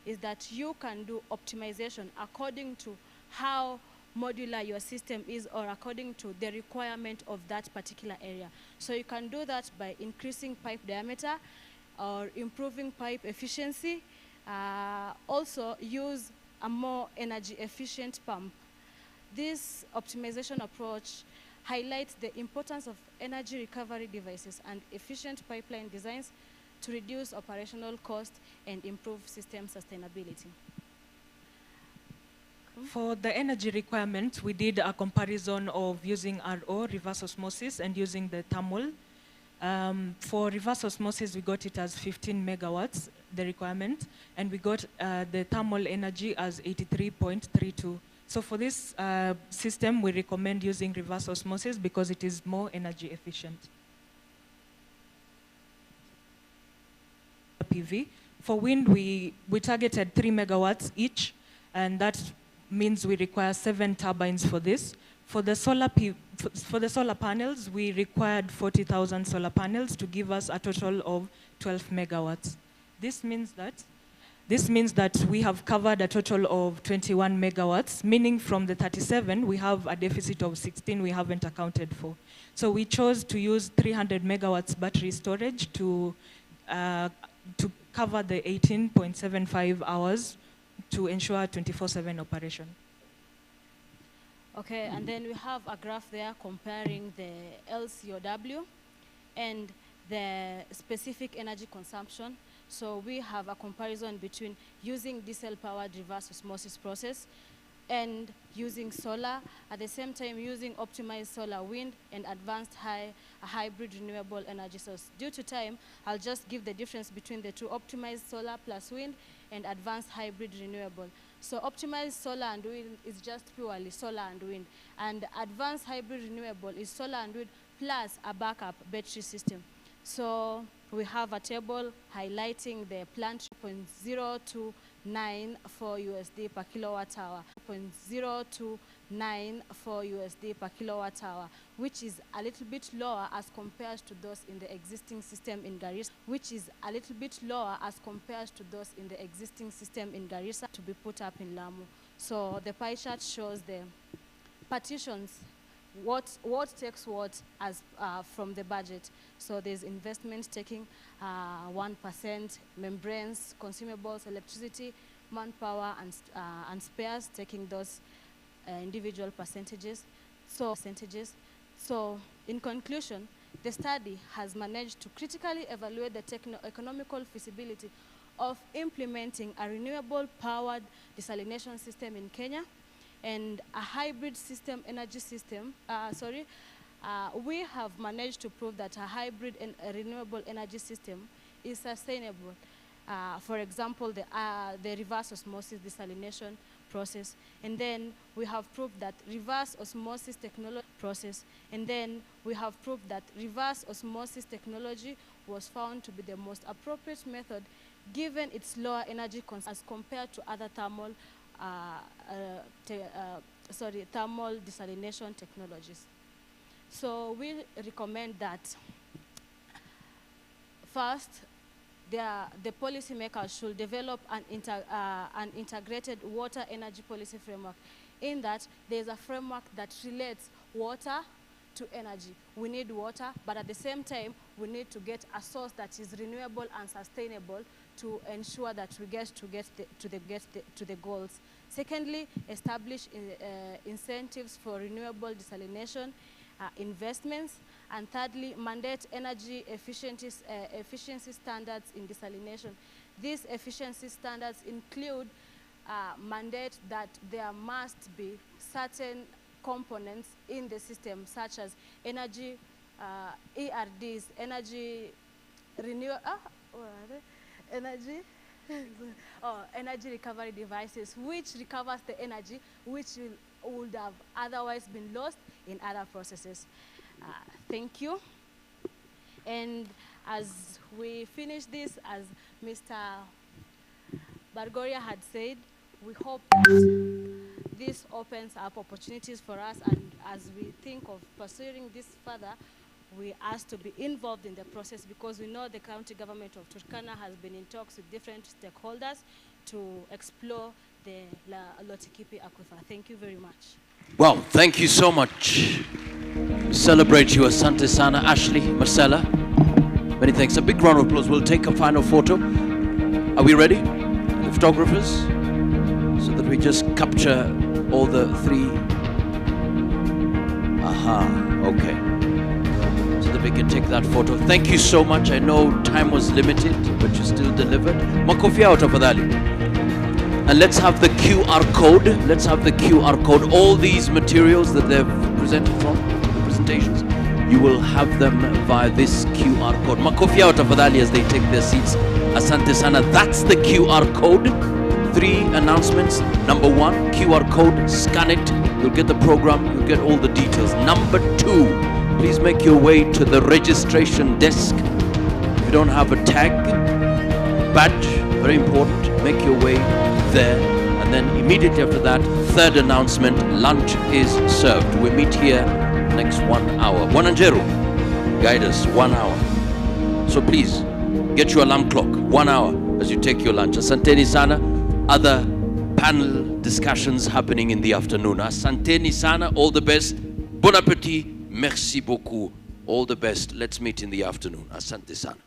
is that you can do optimization according to how modular your system is or according to the requirement of that particular area. So you can do that by increasing pipe diameter or improving pipe efficiency. Also use a more energy efficient pump. This optimization approach highlights the importance of energy recovery devices and efficient pipeline designs to reduce operational cost and improve system sustainability. For the energy requirement, we did a comparison of using RO, reverse osmosis, and using the thermal. For reverse osmosis, we got it as 15 megawatts, the requirement, and we got the thermal energy as 83.32. So for this system, we recommend using reverse osmosis because it is more energy efficient. PV. For wind, we targeted 3 megawatts each, and that means we require 7 turbines for this. For the solar panels, we required 40,000 solar panels to give us a total of 12 megawatts. This means that we have covered a total of 21 megawatts, meaning from the 37, we have a deficit of 16 we haven't accounted for. So we chose to use 300 megawatts battery storage to cover the 18.75 hours to ensure 24/7 operation. Okay, and then we have a graph there comparing the LCOW and the specific energy consumption. So we have a comparison between using diesel-powered reverse osmosis process and using solar, at the same time using optimized solar wind and advanced hybrid renewable energy source. Due to time, I'll just give the difference between the two, optimized solar plus wind and advanced hybrid renewable. So optimized solar and wind is just purely solar and wind, and advanced hybrid renewable is solar and wind plus a backup battery system. So we have a table highlighting the plant 0.0294 USD per kilowatt hour, 0.0294 USD per kilowatt hour, which is a little bit lower as compared to those in the existing system in Garissa, to be put up in Lamu. So the pie chart shows the partitions, what takes what as from the budget. So there's investment taking 1%, membranes, consumables, electricity, manpower, and spares taking those individual percentages. So in conclusion, the study has managed to critically evaluate the economical feasibility of implementing a renewable powered desalination system in Kenya and a hybrid system energy system. We have managed to prove that a hybrid and a renewable energy system is sustainable. For example, the reverse osmosis desalination process, and then we have proved that reverse osmosis technology was found to be the most appropriate method given its lower energy consumption as compared to other thermal desalination technologies. So we recommend that first, the policymakers should develop an integrated water energy policy framework, in that there's a framework that relates water to energy. We need water, but at the same time, we need to get a source that is renewable and sustainable to ensure that we get to the goals. Secondly, establish incentives for renewable desalination investments. And thirdly, mandate energy efficiency standards in desalination. These efficiency standards include mandate that there must be certain components in the system, such as energy, ERDs, energy energy recovery devices, which recovers the energy which would have otherwise been lost in other processes. Thank you. And as we finish this, as Mr. Bargoria had said, we hope that this opens up opportunities for us, and as we think of pursuing this further, we ask to be involved in the process because we know the county government of Turkana has been in talks with different stakeholders to explore the Lotikipi Aquifer. Thank you very much. Well, thank you so much. We celebrate you, Asante Sana, Ashley, Marcella. Many thanks. A big round of applause. We'll take a final photo. Are we ready? The photographers? So that we just capture all the three. Aha, okay. So that we can take that photo. Thank you so much. I know time was limited, but you still delivered. Makofi out afadhali. And let's have the QR code. Let's have the QR code. All these materials that they've presented from, the presentations, you will have them via this QR code. Makofi out afadhali as they take their seats. Asante Sana. That's the QR code. 3 announcements. Number 1, QR code, scan it. You'll get the program, you'll get all the details. Number 2, please make your way to the registration desk. If you don't have a tag, badge, very important, make your way there. And then immediately after that, 3rd announcement, lunch is served. We meet here next 1 hour. Wananjeru, guide us 1 hour. So please, get your alarm clock, 1 hour as you take your lunch. Asanteni Sana. Other panel discussions happening in the afternoon. Asanteni Sana, all the best. Bon appétit, merci beaucoup. All the best. Let's meet in the afternoon. Asante Sana.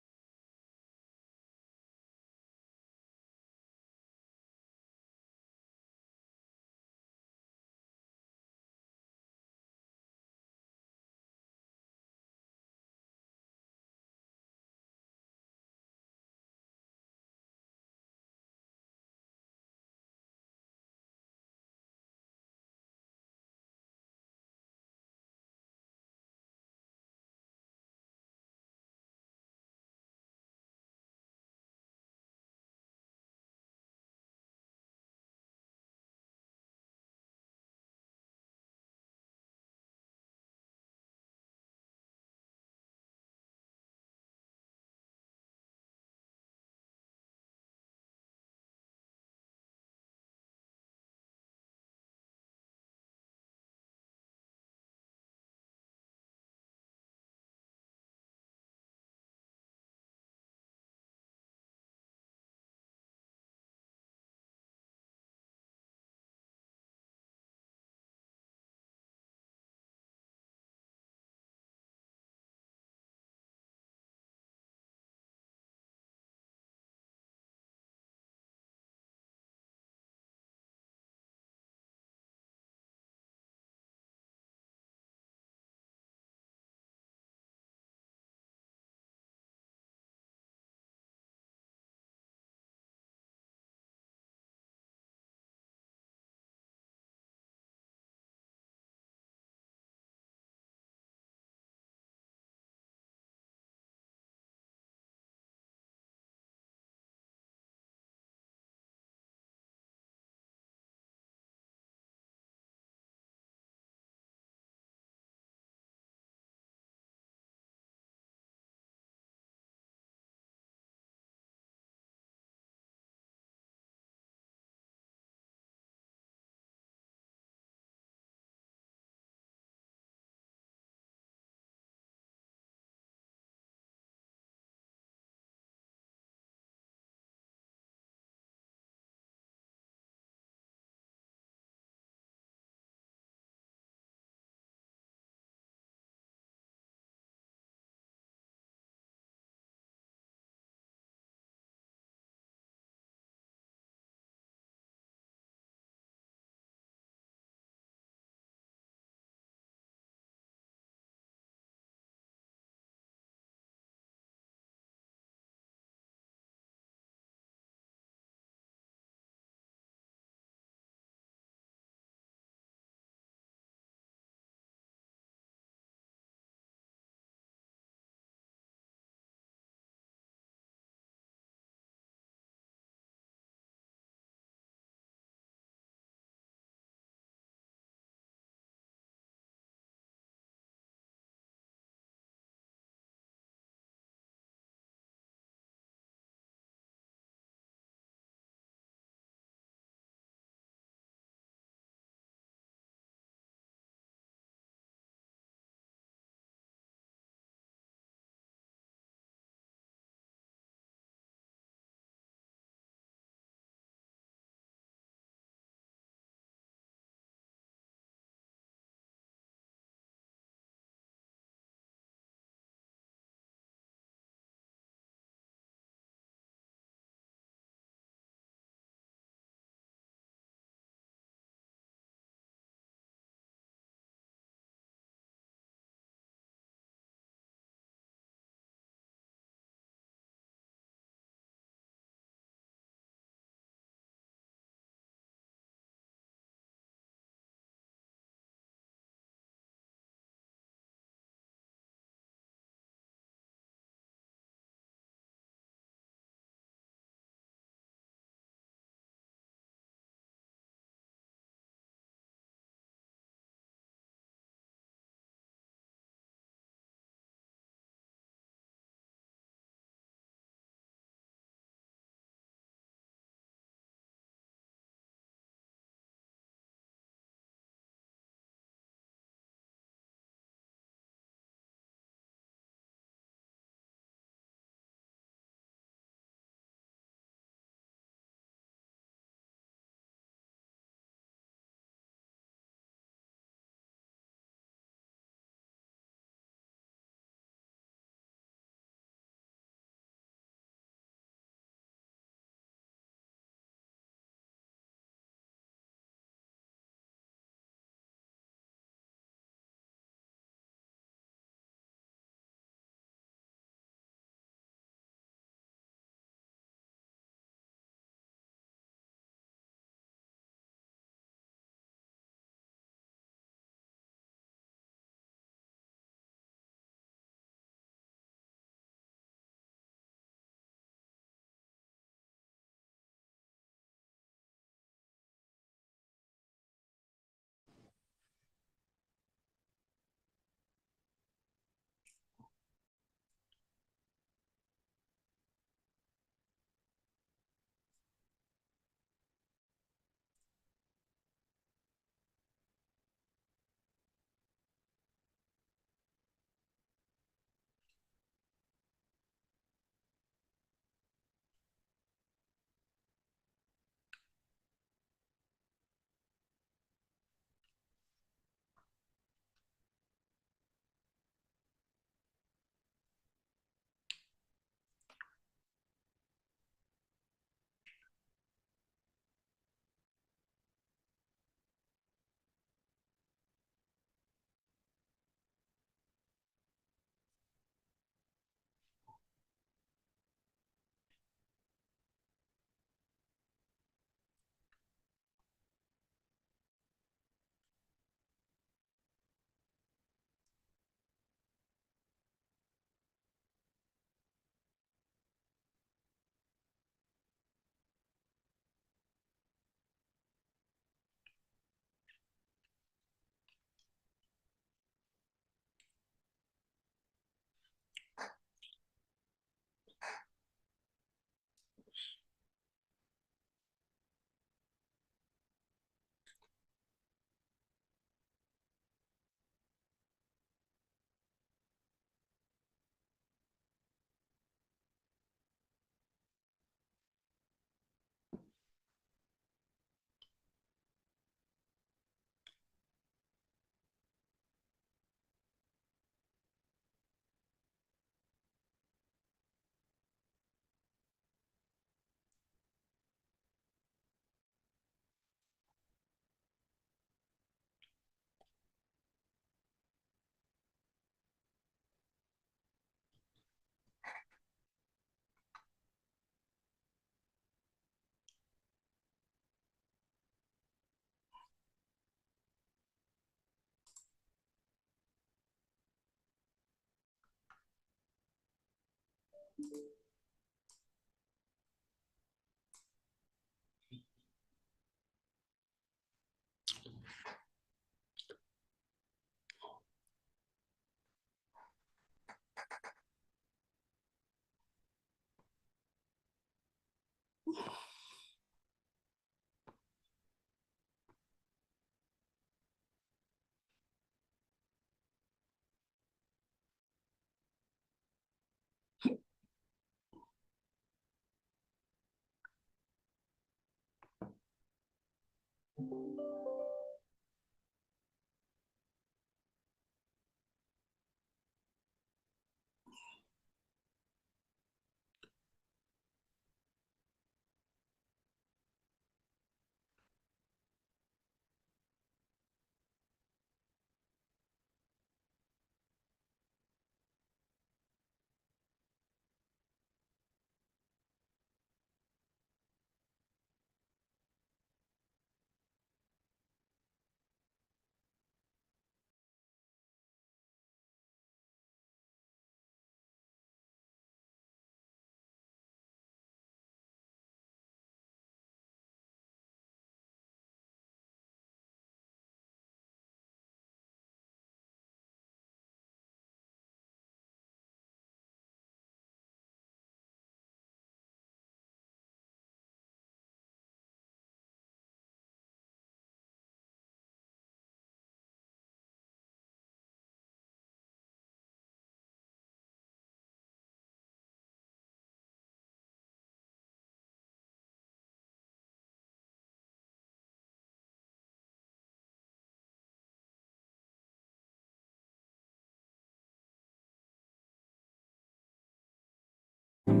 We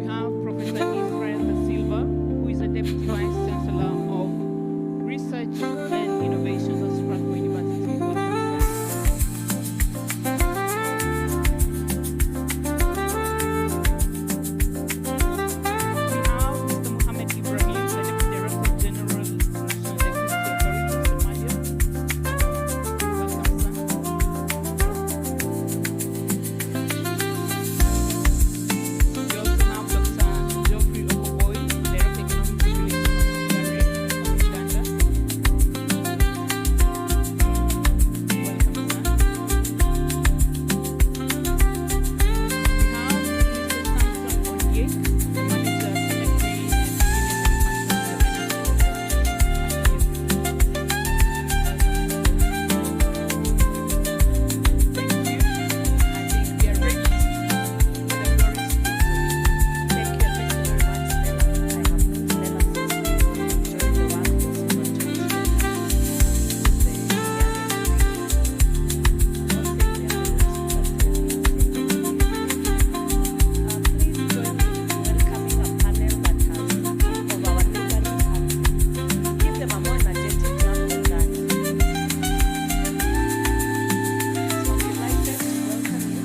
have Professor Israel Da Silva, who is a Deputy Vice Chancellor of Research and Innovations at Strathmore University. Welcome, we have Mr. Mohamed Ibrahim, the Deputy Director General, National Electricity Authority of Somalia. Welcome, sir. We also have Dr. Geoffrey Okoboy, Director Economic Relations of Uganda. Welcome, sir. We have Mr. Samson Onye, the Manager, Cemetery and Thank you. I think we are ready for the glorious Thank you very much, Stella. I have known Stella since we joined the workforce for 20 Please join me in welcoming a panel that has of our neighboring countries. Give them a more energetic round than that. So delighted to welcome you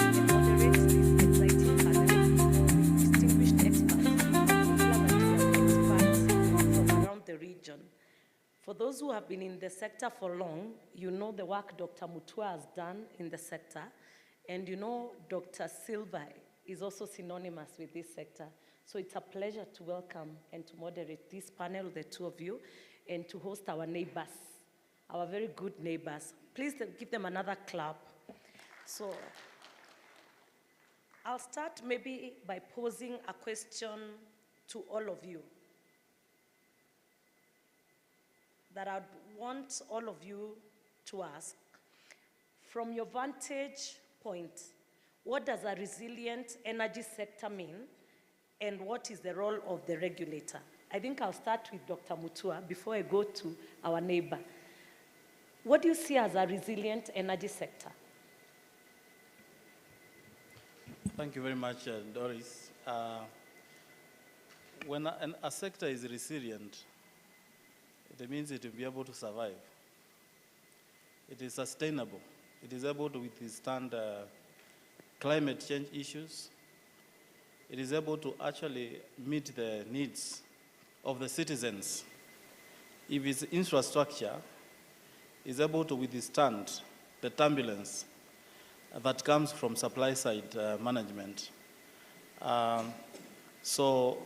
and moderate this exciting panel with distinguished experts, from around the region. For those who have been in the sector for long, you know the work Dr. Mutua has done in the sector, and you know Dr. Silva is also synonymous with this sector. So it's a pleasure to welcome and to moderate this panel, the two of you, and to host our neighbors, our very good neighbors. Please give them another clap. So I'll start maybe by posing a question to all of you that I'd want all of you to ask. From your vantage point, what does a resilient energy sector mean, and what is the role of the regulator? I think I'll start with Dr. Mutua before I go to our neighbor. What do you see as a resilient energy sector? Thank you very much, Doris. When a sector is resilient, it means it will be able to survive. It is sustainable. It is able to withstand climate change issues. It is able to actually meet the needs of the citizens. If its infrastructure is able to withstand the turbulence that comes from supply side management. So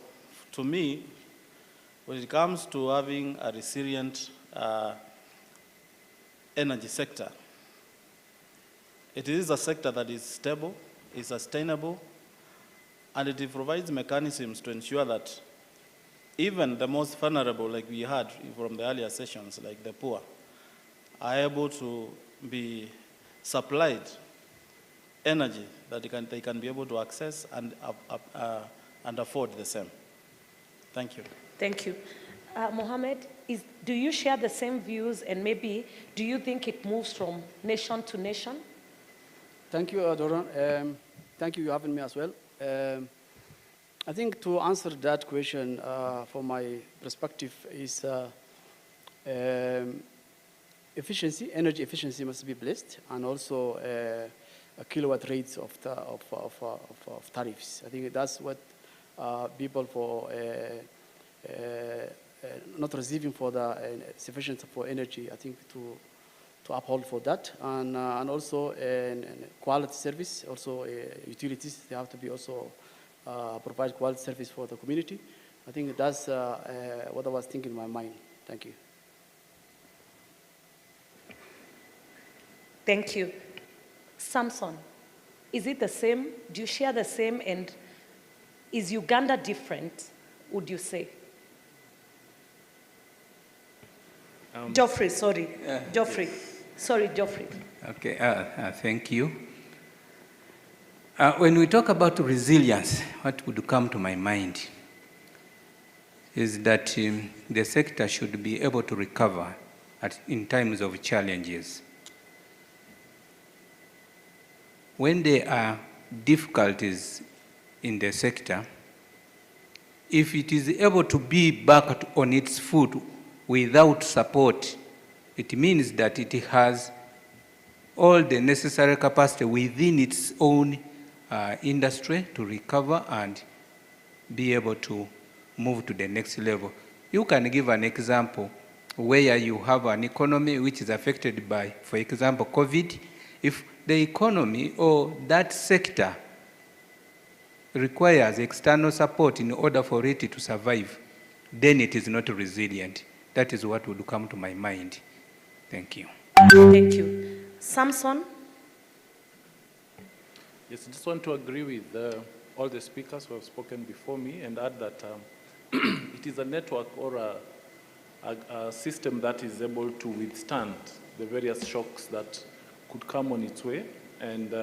to me, when it comes to having a resilient energy sector, it is a sector that is stable, is sustainable, and it provides mechanisms to ensure that even the most vulnerable, like we heard from the earlier sessions, like the poor, are able to be supplied energy that they can be able to access and afford the same. Thank you. Thank you. Mohammed, do you share the same views, and maybe do you think it moves from nation to nation? Thank you, Doron. Thank you for having me as well. I think to answer that question, from my perspective, is efficiency, energy efficiency must be blessed, and also a kilowatt rates of tariffs. I think that's what people for not receiving for the sufficient for energy, I think to uphold for that, and also quality service, also utilities, they have to be also provide quality service for the community. I think that's what I was thinking in my mind. Thank you. Thank you. Samson, is it the same? Do you share the same? And is Uganda different, would you say? Geoffrey, sorry. Geoffrey. Sorry, Geoffrey. Okay, thank you. When we talk about resilience, what would come to my mind is that the sector should be able to recover in times of challenges. When there are difficulties in the sector, if it is able to be back on its foot without support, it means that it has all the necessary capacity within its own industry to recover and be able to move to the next level. You can give an example where you have an economy which is affected by, for example, COVID. If the economy or that sector requires external support in order for it to survive, then it is not resilient. That is what would come to my mind. Thank you. Thank you. Samson? Yes, I just want to agree with all the speakers who have spoken before me and add that it is a network or a system that is able to withstand the various shocks that could come on its way, and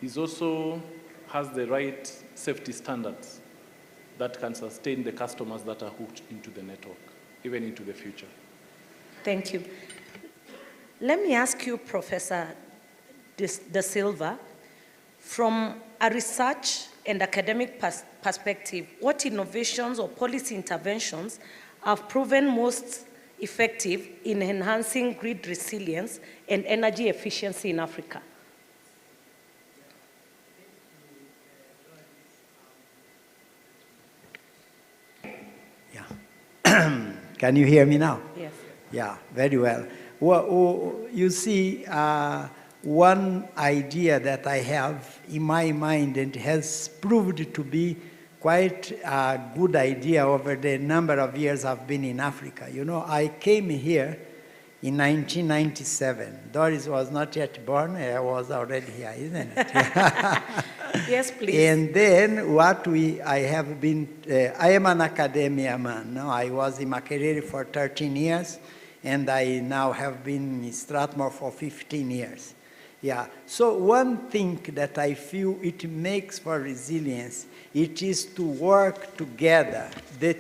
is also has the right safety standards that can sustain the customers that are hooked into the network, even into the future. Thank you. Let me ask you, Professor De Silva, from a research and academic perspective, what innovations or policy interventions have proven most effective in enhancing grid resilience and energy efficiency in Africa? Can you hear me now? Yes. Yeah, very well. Well, you see, one idea that I have in my mind and has proved to be quite a good idea over the number of years I've been in Africa. You know, I came here in 1997. Doris was not yet born. I was already here, isn't it? Yes, please. And then I am an academia man. No? I was in Makerere for 13 years, and I now have been in Strathmore for 15 years. Yeah, so one thing that I feel it makes for resilience, it is to work together. There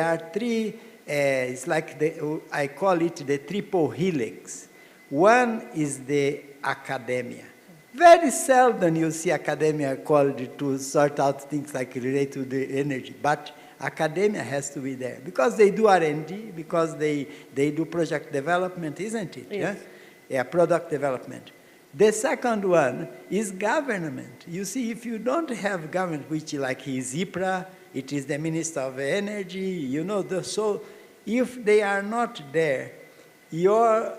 are three, it's like I call it the triple helix. One is the academia. Very seldom you see academia called to sort out things like related to the energy, but academia has to be there because they do R&D, because they do project development, isn't it? Yes. Yeah, product development. The second one is government. You see, if you don't have government, which like is IPRA, it is the Minister of Energy, you know, so if they are not there, your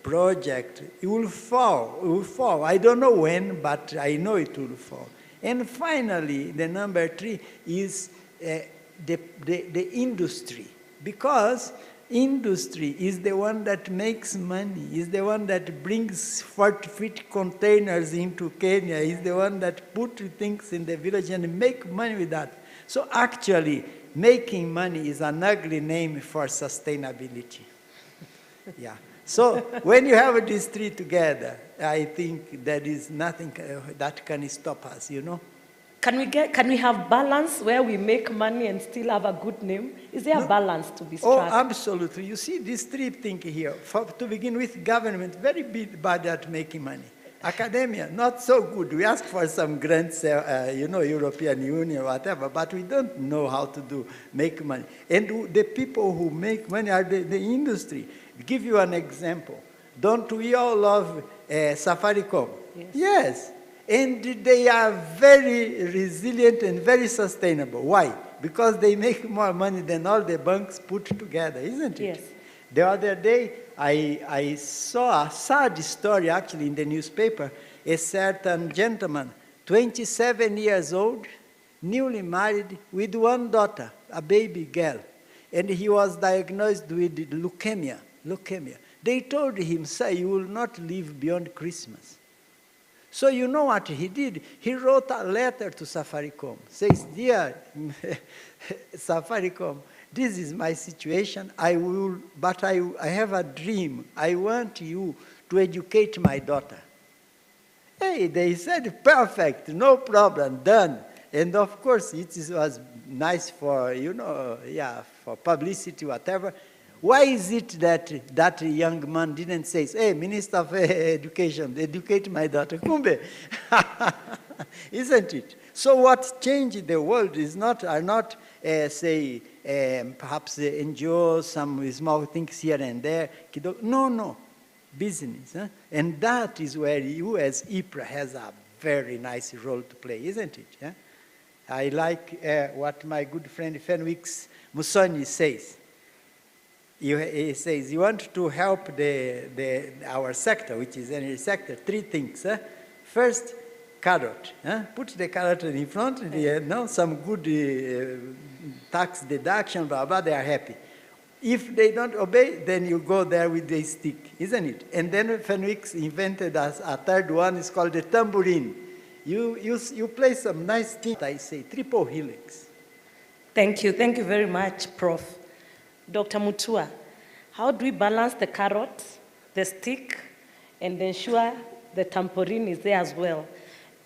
project, it will fall. It will fall. I don't know when, but I know it will fall. And finally, the number 3 is the industry, because industry is the one that makes money, is the one that brings 40-feet containers into Kenya, is the one that put things in the village and make money with that. So actually, making money is an ugly name for sustainability. Yeah. So when you have these 3 together, I think there is nothing that can stop us, you know? Can we have balance where we make money and still have a good name? Is there a balance to be struck? Oh, absolutely. You see these 3 things here. To begin with, government, very bad at making money. Academia, not so good. We ask for some grants, you know, European Union, whatever, but we don't know how to make money. And the people who make money are the industry. I'll give you an example. Don't we all love Safaricom? Yes. Yes. And they are very resilient and very sustainable. Why? Because they make more money than all the banks put together, isn't it? Yes. The other day, I saw a sad story actually in the newspaper. A certain gentleman, 27 years old, newly married, with 1 daughter, a baby girl. And he was diagnosed with leukemia. They told him, sir, you will not live beyond Christmas. So you know what he did? He wrote a letter to Safaricom. Says, dear Safaricom, this is my situation. I have a dream. I want you to educate my daughter. Hey, they said, perfect, no problem, done. And of course, it was nice for, you know, yeah, for publicity, whatever. Why is it that that young man didn't say, hey, Minister of Education, educate my daughter? Kumbe. Isn't it? So what changed the world are not, say, perhaps NGOs, some small things here and there. No, business. Huh? And that is where you as IPRA has a very nice role to play, isn't it? Yeah? I like what my good friend Fenwick Musoni says. He says, you want to help our sector, which is energy sector, 3 things. Huh? First, carrot. Huh? Put the carrot in front, some good tax deduction, blah, blah, they are happy. If they don't obey, then you go there with the stick, isn't it? And then Fenwick invented a 3rd one, it's called the tambourine. You play some nice things, I say, triple helix. Thank you very much, Prof. Dr. Mutua, how do we balance the carrot, the stick, and ensure the tambourine is there as well?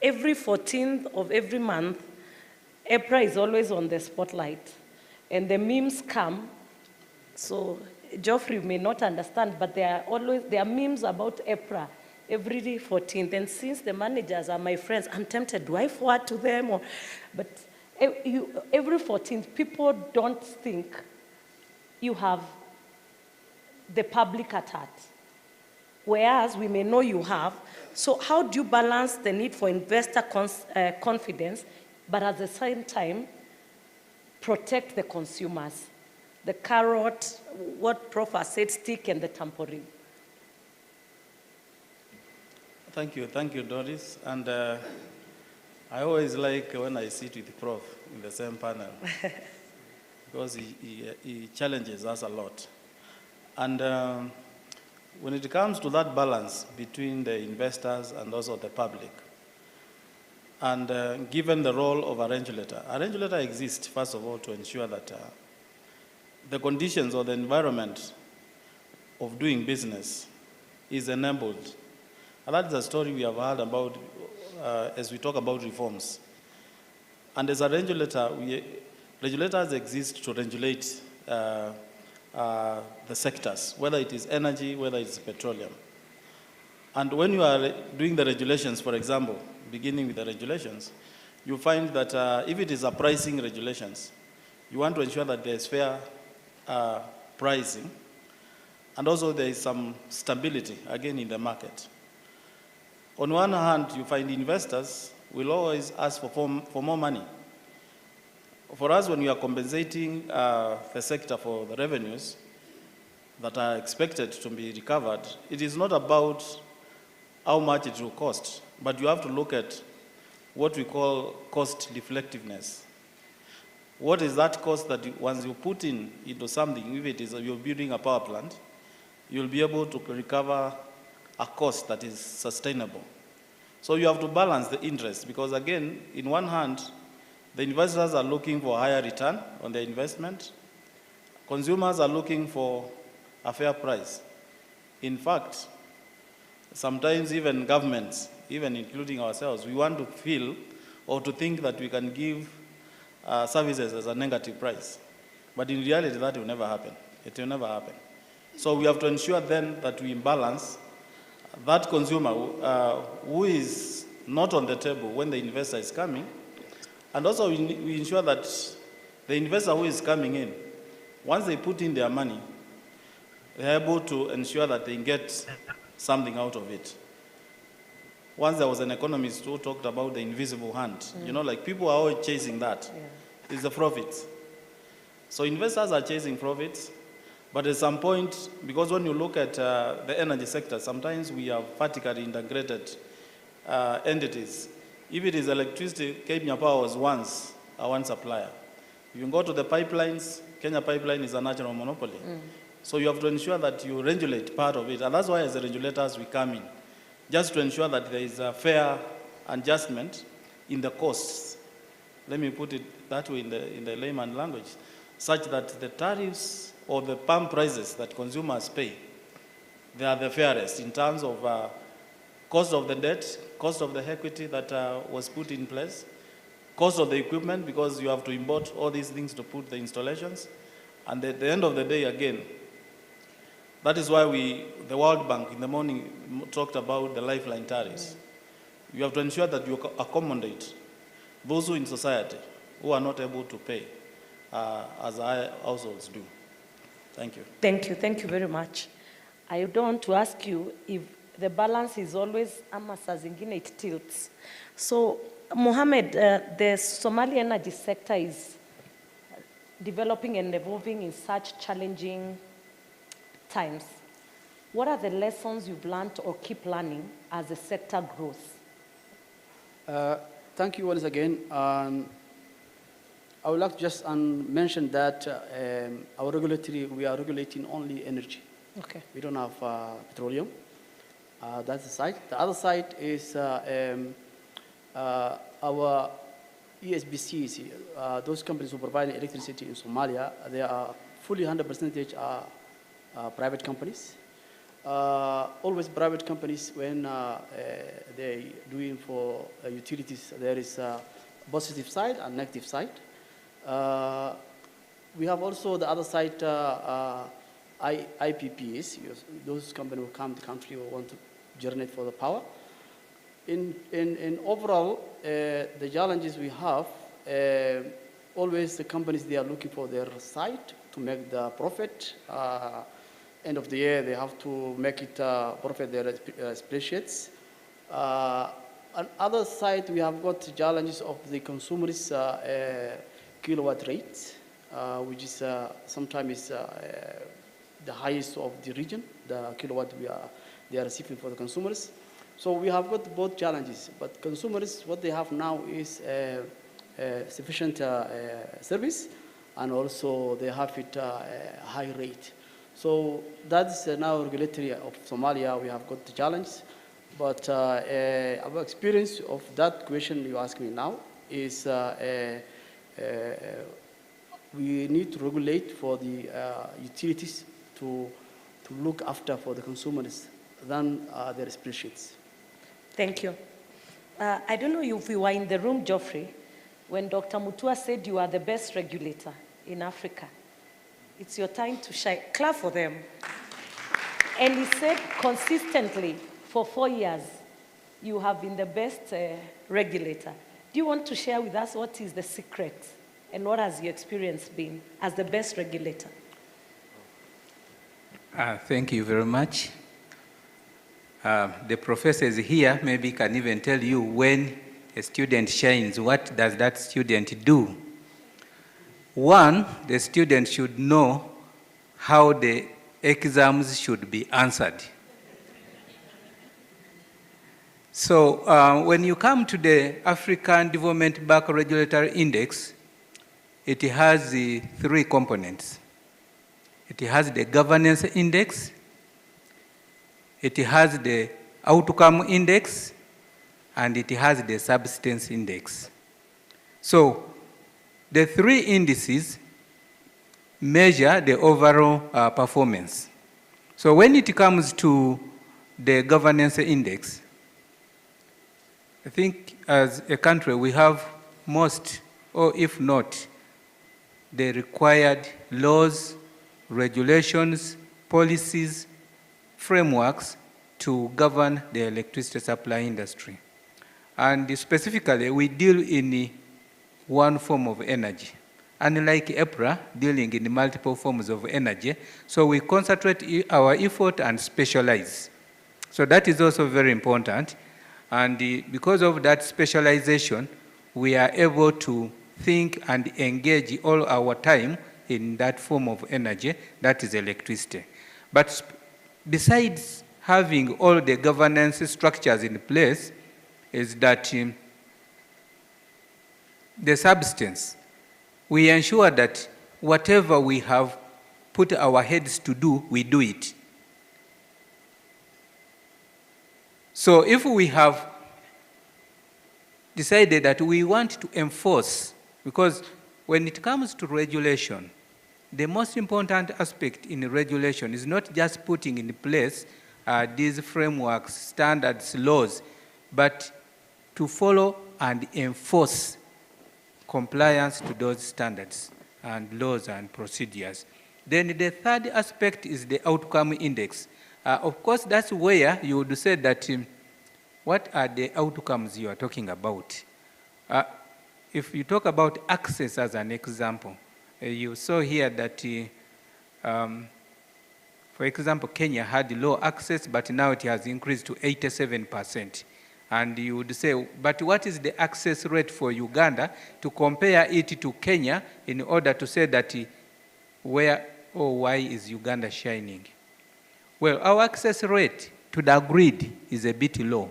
Every 14th of every month, EPRA is always on the spotlight, and the memes come. So Geoffrey may not understand, but there are memes about EPRA every 14th. And since the managers are my friends, I'm tempted, do I forward to them? But every 14th, people don't think you have the public at heart, whereas we may know you have. So how do you balance the need for investor confidence, but at the same time, protect the consumers? The carrot, what Prof has said, stick, and the tambourine. Thank you, Doris. And I always like when I sit with Prof in the same panel, because he challenges us a lot. And when it comes to that balance between the investors and also the public, and given the role of a regulator exists, first of all, to ensure that the conditions or the environment of doing business is enabled. And that's a story we have heard about as we talk about reforms. And as a regulator, regulators exist to regulate the sectors, whether it is energy, whether it is petroleum. And when you are doing the regulations, for example, beginning with the regulations, you find that if it is a pricing regulations, you want to ensure that there is fair pricing, and also there is some stability, again, in the market. On one hand, you find investors will always ask for more money. For us, when we are compensating the sector for the revenues, that are expected to be recovered, it is not about how much it will cost, but you have to look at what we call cost reflectiveness. What is that cost that once you put into something, if it is you're building a power plant, you'll be able to recover a cost that is sustainable. So you have to balance the interest, because again, in one hand, the investors are looking for a higher return on their investment. Consumers are looking for a fair price. In fact, sometimes even governments, even including ourselves, we want to feel or to think that we can give services as a negative price. But in reality, that will never happen. It will never happen. So we have to ensure then that we balance that consumer who is not on the table when the investor is coming, and also we ensure that the investor who is coming in, once they put in their money, they're able to ensure that they get something out of it. Once there was an economist who talked about the invisible hand. You know, like people are always chasing that. Yeah. It's the profits. So investors are chasing profits, but at some point, because when you look at the energy sector, sometimes we have vertically integrated entities. If it is electricity, Kenya Power was once a one supplier. If you go to the pipelines, Kenya Pipeline is a national monopoly. So you have to ensure that you regulate part of it. And that's why as the regulators we come in, just to ensure that there is a fair adjustment in the costs. Let me put it that way in the layman language, such that the tariffs or the pump prices that consumers pay, they are the fairest in terms of cost of the debt, cost of the equity that was put in place, cost of the equipment, because you have to import all these things to put the installations. And at the end of the day, again, that is why the World Bank in the morning talked about the lifeline tariffs. You have to ensure that you accommodate those who in society who are not able to pay as households do. Thank you. Thank you. Thank you very much. I don't want to ask you if the balance is always saa zingine it tilts. So, Mohammed, the Somali energy sector is developing and evolving in such challenging times. What are the lessons you've learned or keep learning as the sector grows? Thank you once again. I would like to just mention that our regulatory, we are regulating only energy. Okay. We don't have petroleum. That's the side. The other side is our ESBCs, those companies who provide electricity in Somalia. They are fully 100% private companies. Always private companies, when they doing for utilities, there is a positive side and negative side. We have also the other side, IPPs, those companies who come to the country who want to generate for the power. In overall, the challenges we have, always the companies, they are looking for their side to make the profit. End of the year, they have to make it profit their spreadsheets. On other side, we have got challenges of the consumers' kilowatt rates, which is sometimes the highest of the region, the kilowatt they are receiving for the consumers. So we have got both challenges, but consumers, what they have now is sufficient service, and also they have it high rate. So that's now regulatory of Somalia. We have got the challenge, but our experience of that question you ask me now is we need to regulate for the utilities to look after for the consumers than their spreadsheets. Thank you. I don't know if you were in the room, Geoffrey, when Dr. Mutua said you are the best regulator in Africa. It's your time to shine. Clap for them. And he said consistently for 4 years, you have been the best regulator. Do you want to share with us what is the secret and what has your experience been as the best regulator? Thank you very much. The professors here maybe can even tell you when a student shines, what does that student do? One, the student should know how the exams should be answered. So when you come to the African Development Bank Regulatory Index, it has the 3 components. It has the governance index, it has the outcome index, and it has the substance index. So the 3 indices measure the overall performance. So when it comes to the governance index, I think as a country we have most, or if not, the required laws, regulations, policies, frameworks to govern the electricity supply industry. And specifically, we deal in one form of energy. Unlike EPRA, dealing in multiple forms of energy, so we concentrate our effort and specialize. So that is also very important. And because of that specialization, we are able to think and engage all our time in that form of energy, that is electricity. But besides having all the governance structures in place, is that the substance, we ensure that whatever we have put our heads to do, we do it. So if we have decided that we want to enforce, because when it comes to regulation, the most important aspect in regulation is not just putting in place these frameworks, standards, laws, but to follow and enforce compliance to those standards and laws and procedures. Then the third aspect is the outcome index. Of course, that's where you would say that what are the outcomes you are talking about? If you talk about access as an example, you saw here that, for example, Kenya had low access, but now it has increased to 87%. And you would say, but what is the access rate for Uganda to compare it to Kenya in order to say that where or why is Uganda shining? Well, our access rate to the grid is a bit low.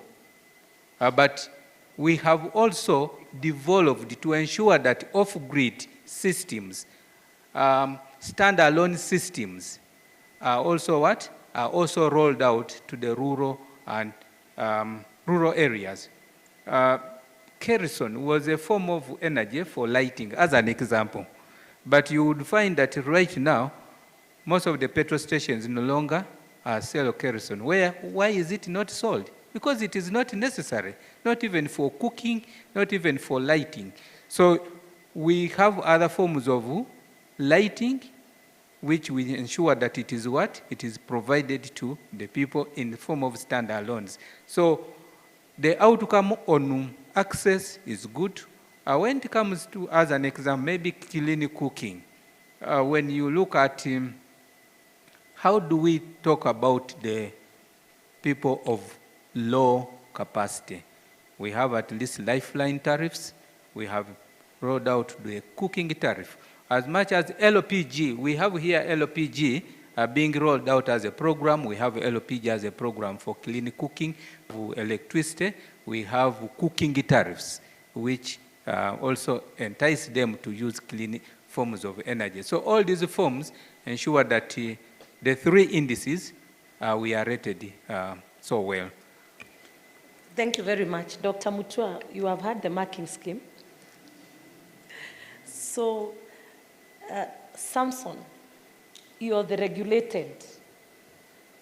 But we have also developed to ensure that off-grid systems, standalone systems, are also what? Are also rolled out to the rural and rural areas. Kerosene was a form of energy for lighting, as an example. But you would find that right now, most of the petrol stations no longer sell kerosene. Why is it not sold? Because it is not necessary, not even for cooking, not even for lighting. So we have other forms of lighting, which we ensure that it is what? It is provided to the people in the form of standalones. So the outcome on access is good. When it comes to, as an example, maybe clean cooking, when you look at how do we talk about the people of low capacity? We have at least lifeline tariffs. We have rolled out the cooking tariff. As much as LPG, we have here LPG being rolled out as a program. We have LPG as a program for clean cooking, for electricity. We have cooking tariffs, which also entice them to use clean forms of energy. So all these forms ensure that the 3 indices, we are rated so well. Thank you very much. Dr. Mutua, you have had the marking scheme. So, Samson, you're the regulated.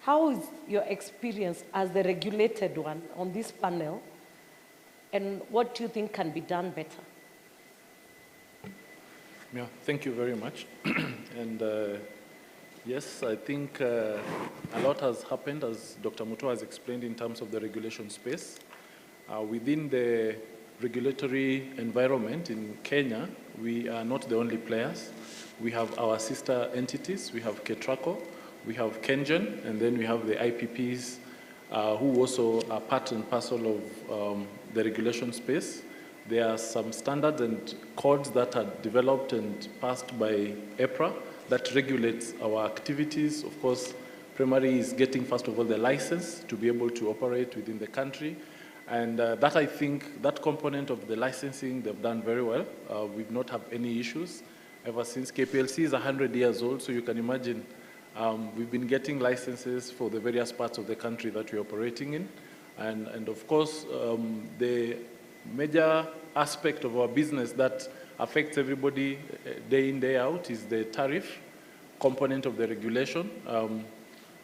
How is your experience as the regulated one on this panel, and what do you think can be done better? Yeah, thank you very much. And yes, I think a lot has happened, as Dr. Mutua has explained, in terms of the regulation space. Within the regulatory environment in Kenya, we are not the only players. We have our sister entities. We have KETRACO, we have KenGen, and then we have the IPPs who also are part and parcel of the regulation space. There are some standards and codes that are developed and passed by EPRA that regulates our activities. Of course, primary is getting, first of all, the license to be able to operate within the country. And that, I think, that component of the licensing, they've done very well. We've not had any issues ever since. KPLC is 100 years old, so you can imagine we've been getting licenses for the various parts of the country that we're operating in. And of course, the major aspect of our business that affects everybody day in, day out is the tariff component of the regulation,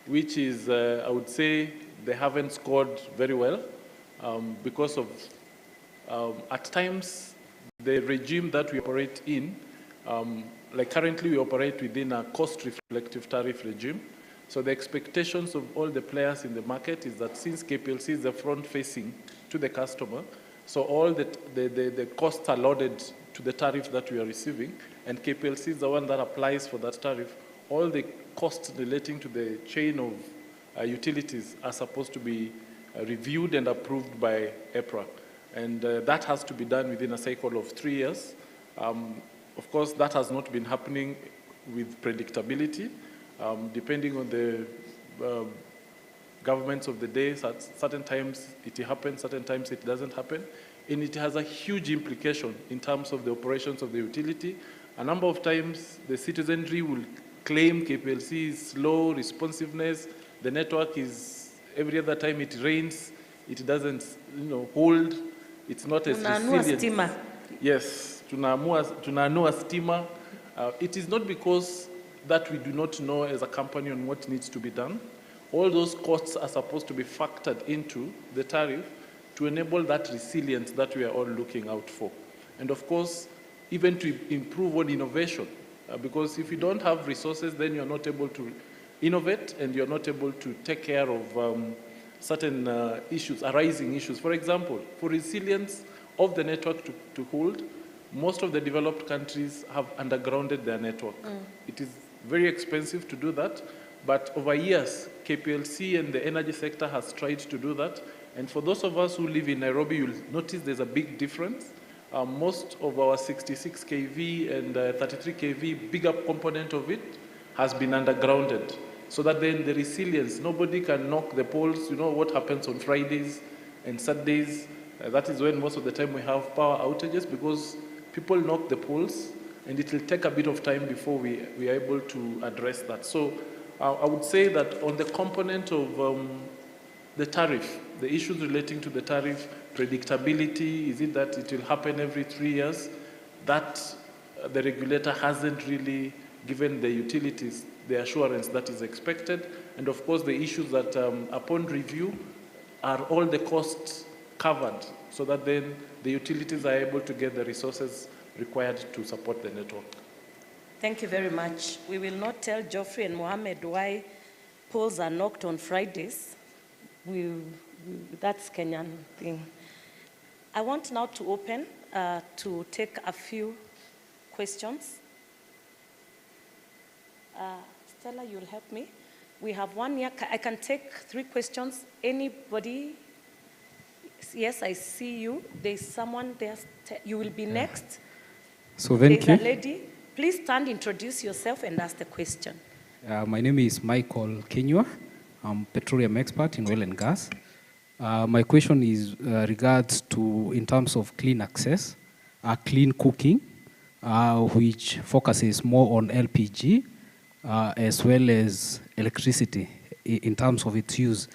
which is, I would say, they haven't scored very well because of, at times, the regime that we operate in, like currently we operate within a cost-reflective tariff regime. So the expectations of all the players in the market is that since KPLC is the front-facing to the customer, so all the costs are loaded to the tariff that we are receiving, and KPLC is the one that applies for that tariff. All the costs relating to the chain of utilities are supposed to be reviewed and approved by EPRA. And that has to be done within a cycle of 3 years. Of course, that has not been happening with predictability. Depending on the governments of the day, certain times it happens, certain times it doesn't happen. And it has a huge implication in terms of the operations of the utility. A number of times the citizenry will claim KPLC is slow, responsiveness, the network is, every other time it rains, it doesn't hold, it's not as resilient. Yes, tunanua stima. It is not because that we do not know as a company on what needs to be done. All those costs are supposed to be factored into the tariff to enable that resilience that we are all looking out for. And of course, even to improve on innovation, because if you don't have resources, then you're not able to innovate and you're not able to take care of certain issues, arising issues. For example, for resilience of the network to hold, most of the developed countries have undergrounded their network. It is very expensive to do that, but over years, KPLC and the energy sector has tried to do that. And for those of us who live in Nairobi, you'll notice there's a big difference. Most of our 66 kV and 33 kV, bigger component of it, has been undergrounded. So that then the resilience, nobody can knock the poles. You know what happens on Fridays and Saturdays. That is when most of the time we have power outages because people knock the poles and it will take a bit of time before we are able to address that. So I would say that on the component of the tariff, the issues relating to the tariff, predictability, is it that it will happen every 3 years? That the regulator hasn't really given the utilities the assurance that is expected. And of course, the issues that upon review are all the costs covered so that then the utilities are able to get the resources required to support the network. Thank you very much. We will not tell Geoffrey and Mohammed why poles are knocked on Fridays. That's Kenyan thing. I want now to open to take a few questions. Stella, you'll help me. We have one here. I can take 3 questions. Anybody? Yes, I see you. There's someone there. You will be next. So thank you. There's a lady. Please stand, introduce yourself, and ask the question. My name is Michael Kenywa. I'm a petroleum expert in oil and gas. My question is regards to, in terms of clean access, clean cooking, which focuses more on LPG, as well as electricity in terms of its use.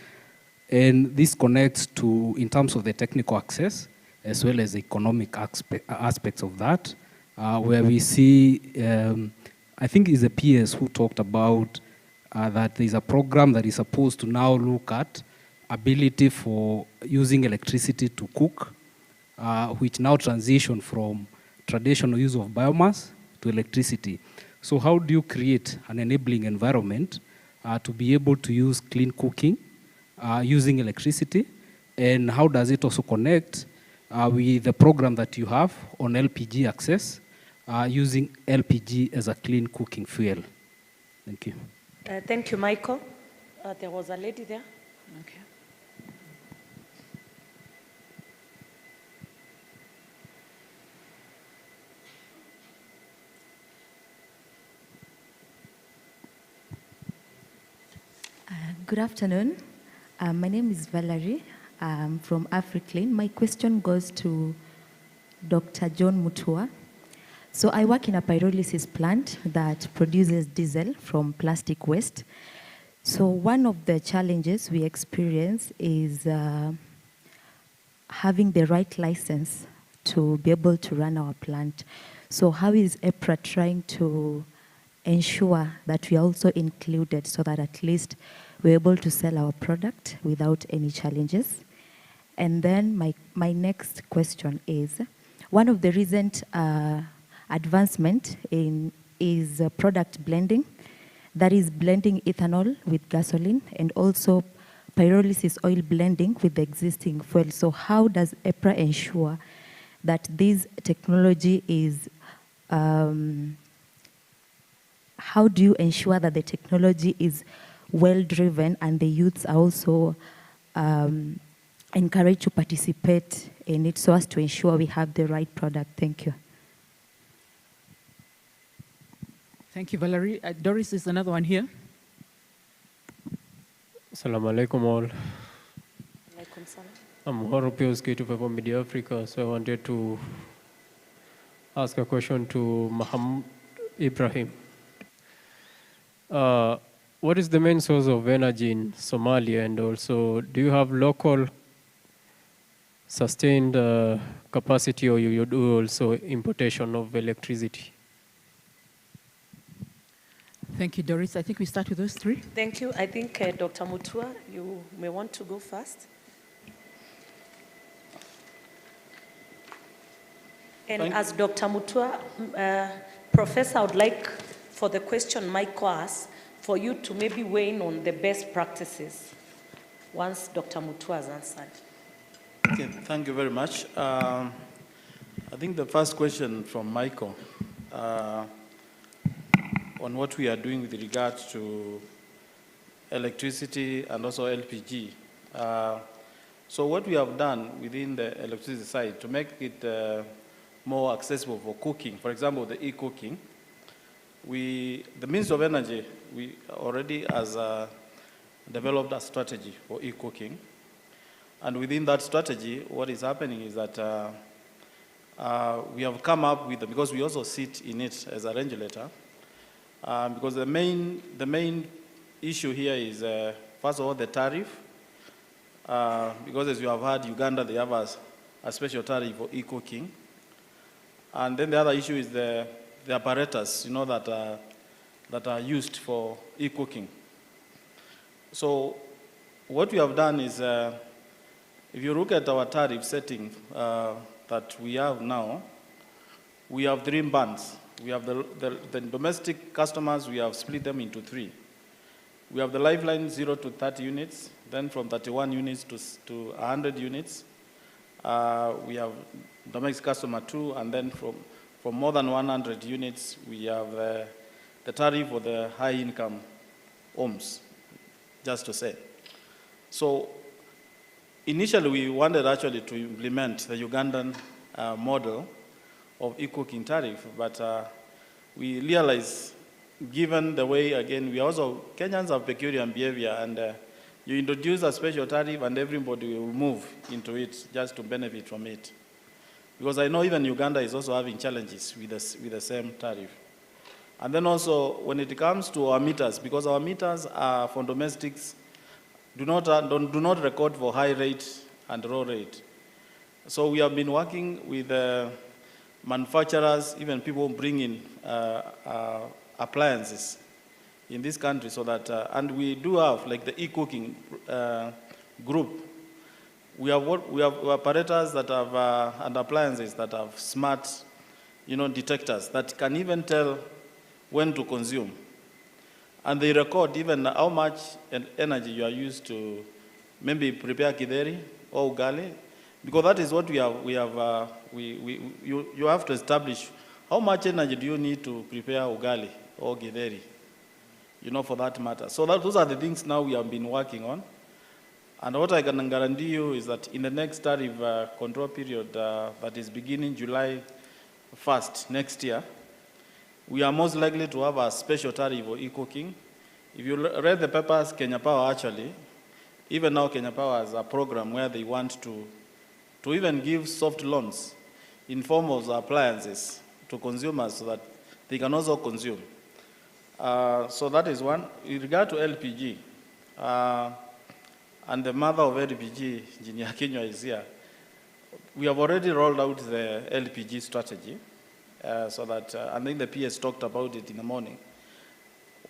And this connects to, in terms of the technical access, as well as the economic aspects of that, where we see, I think it's the PS who talked about that there's a program that is supposed to now look at ability for using electricity to cook, which now transition from traditional use of biomass to electricity. So how do you create an enabling environment to be able to use clean cooking using electricity? And how does it also connect with the program that you have on LPG access, using LPG as a clean cooking fuel? Thank you. Thank you, Michael. There was a lady there. Okay. Good afternoon. My name is Valerie. I'm from AfriClean. My question goes to Dr. John Mutua. So I work in a pyrolysis plant that produces diesel from plastic waste. So one of the challenges we experience is having the right license to be able to run our plant. So how is EPRA trying to ensure that we are also included so that at least we're able to sell our product without any challenges? And then my next question is, one of the recent advancement is product blending, that is blending ethanol with gasoline, and also pyrolysis oil blending with the existing fuel. So how does EPRA ensure that this technology is, how do you ensure that the technology is well driven and the youths are also encouraged to participate in it so as to ensure we have the right product? Thank you. Thank you, Valerie. Doris is another one here. Assalamu alaikum all. Alaikum salam. I'm Horopios, K2 from Media Africa. So I wanted to ask a question to Mohammed Ibrahim. What is the main source of energy in Somalia, and also do you have local sustained capacity, or you do also importation of electricity? Thank you, Doris. I think we start with those three. Thank you. I think Dr. Mutua, you may want to go first. And as Dr. Mutua, Professor, I would like for the question Michael asked, for you to maybe weigh in on the best practices once Dr. Mutua has answered. Okay, thank you very much. I think the first question from Michael on what we are doing with regard to electricity and also LPG. So what we have done within the electricity side to make it more accessible for cooking, for example, the e-cooking, the Ministry of Energy, we already has developed a strategy for e-cooking. And within that strategy, what is happening is that we have come up with, because we also sit in it as a regulator, because the main issue here is, first of all, the tariff. Because as you have heard, Uganda, they have a special tariff for e-cooking. And then the other issue is the apparatus, you know, that are used for e-cooking. So what we have done is, if you look at our tariff setting that we have now, we have 3 bands. We have the domestic customers, we have split them into 3. We have the Lifeline 0 to 30 units, then from 31 units to 100 units. We have domestic customer 2, and then from more than 100 units, we have the tariff for the high-income homes, just to say. So initially, we wanted actually to implement the Ugandan model of e-cooking tariff, but we realized, given the way, again, Kenyans have peculiar behavior, and you introduce a special tariff and everybody will move into it just to benefit from it. Because I know even Uganda is also having challenges with the same tariff. And then also, when it comes to our meters, because our meters are for domestics, do not record for high rate and low rate. So we have been working with manufacturers, even people bringing appliances in this country, so that, and we do have like the e-cooking group. We have apparatus that have, and appliances that have smart, detectors that can even tell when to consume. And they record even how much energy you are used to maybe prepare kideri or ugali, because that is what you have to establish how much energy do you need to prepare ugali or kideri, for that matter. So those are the things now we have been working on. And what I can guarantee you is that in the next tariff control period that is beginning July 1st next year, we are most likely to have a special tariff for e-cooking If you read the papers, Kenya Power actually, even now Kenya Power has a program where they want to even give soft loans in form of appliances to consumers so that they can also consume. So that is one. In regard to LPG, and the mother of LPG, Engineer Kinyua, is here. We have already rolled out the LPG strategy, so that, I think the PS talked about it in the morning,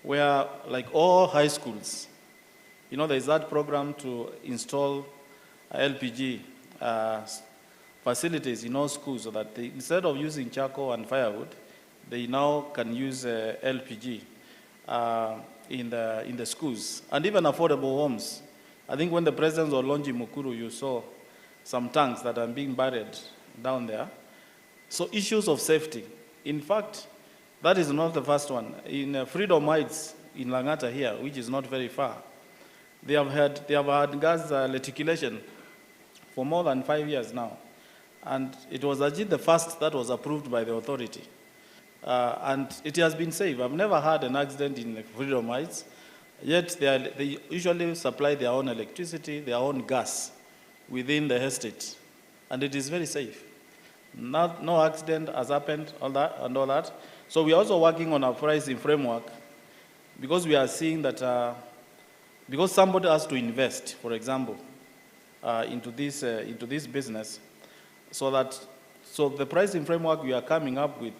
where like all high schools, you know, there's that program to install LPG facilities in all schools so that they, instead of using charcoal and firewood, they now can use LPG in the schools, and even affordable homes. I think when the president was launching Mukuru, you saw some tanks that are being buried down there. So issues of safety. In fact, that is not the first one. In Freedom Heights in Langata here, which is not very far, they have had gas reticulation for more than 5 years now. And it was actually the first that was approved by the authority. And it has been safe. I've never had an accident in Freedom Heights, yet they usually supply their own electricity, their own gas within the estate. And it is very safe. No accident has happened, all that. So we are also working on our pricing framework because we are seeing that because somebody has to invest, for example, into this business, so the pricing framework we are coming up with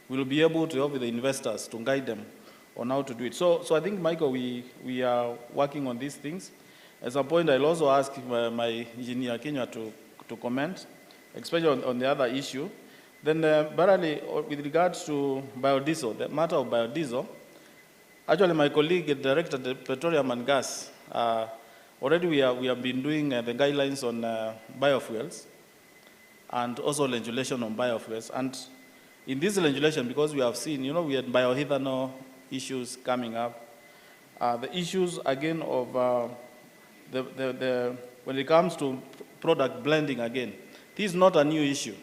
will be able to help with the investors to guide them on how to do it. So I think, Michael, we are working on these things. At some point, I'll also ask my engineer Kinyua to comment, especially on the other issue. Then, Barali, with regards to biodiesel, the matter of biodiesel, actually my colleague, the director of the Petroleum and Gas, already we have been doing the guidelines on biofuels and also legislation on biofuels. And in this legislation, because we have seen, you know, we had bioethanol issues coming up, the issues again of when it comes to product blending again, this is not a new issue.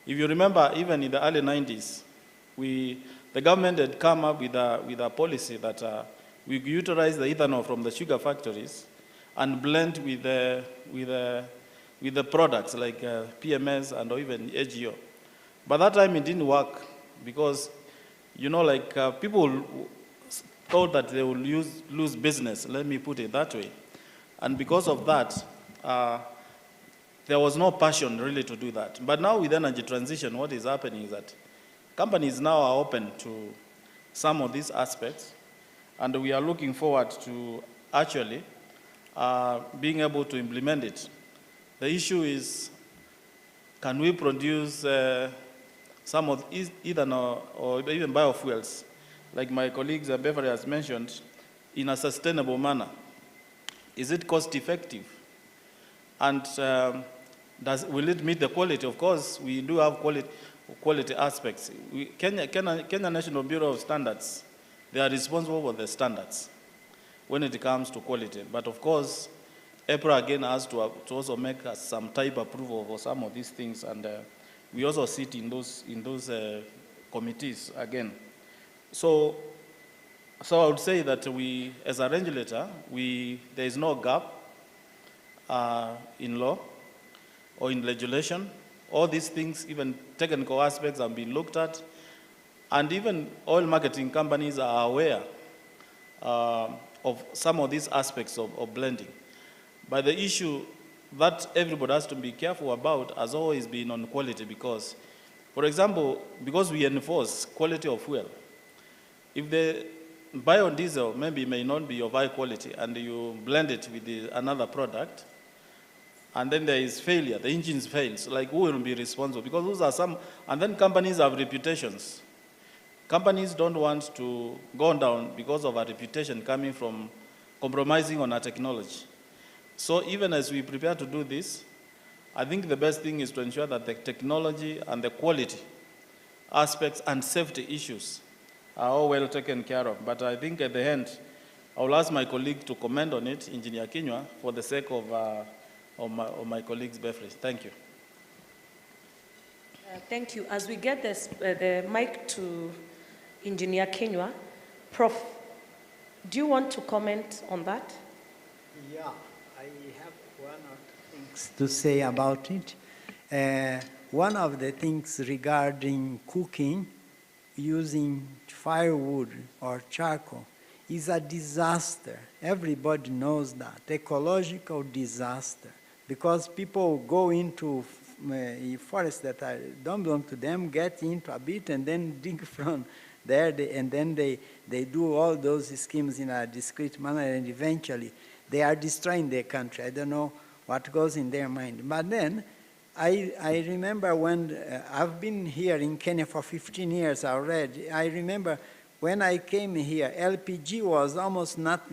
If you remember, even in the early 90s, the government had come up with a policy that we utilize the ethanol from the sugar factories and blend with the products like PMS and even AGO. By that time, it didn't work because, you know, like people thought that they would lose business, let me put it that way. And because of that, there was no passion really to do that. But now with energy transition, what is happening is that companies now are open to some of these aspects, and we are looking forward to actually being able to implement it. The issue is, can we produce some of ethanol or even biofuels, like my colleagues Beverly has mentioned, in a sustainable manner? Is it cost effective? And will it meet the quality? Of course, we do have quality aspects. Kenya National Bureau of Standards, they are responsible for the standards when it comes to quality. But of course, EPRA again has to also make some type approval for some of these things, and we also sit in those committees again. So I would say that we, as a regulator, there is no gap in law or in legislation. All these things, even technical aspects, have been looked at, and even oil marketing companies are aware of some of these aspects of blending. But the issue that everybody has to be careful about has always been on quality because, for example, because we enforce quality of fuel, if the biodiesel maybe may not be of high quality and you blend it with another product, and then there is failure, the engines fails, like who will be responsible? Because those are some, and then companies have reputations. Companies don't want to go down because of a reputation coming from compromising on our technology. So even as we prepare to do this, I think the best thing is to ensure that the technology and the quality aspects and safety issues are all well taken care of. But I think at the end, I will ask my colleague to comment on it, Engineer Kinyua, for the sake of my colleague's beverage. Thank you. Thank you. As we get the mic to Engineer Kinyua, Prof, Do you want to comment on that? Yeah, I have one or two things to say about it. One of the things regarding cooking using firewood or charcoal is a disaster. Everybody knows that, ecological disaster, because people go into forests that don't belong to them, get into a bit, and then dig from there, and then they do all those schemes in a discrete manner, and eventually they are destroying their country. I don't know what goes in their mind. But then I remember when I've been here in Kenya for 15 years already. I remember when I came here, LPG was almost not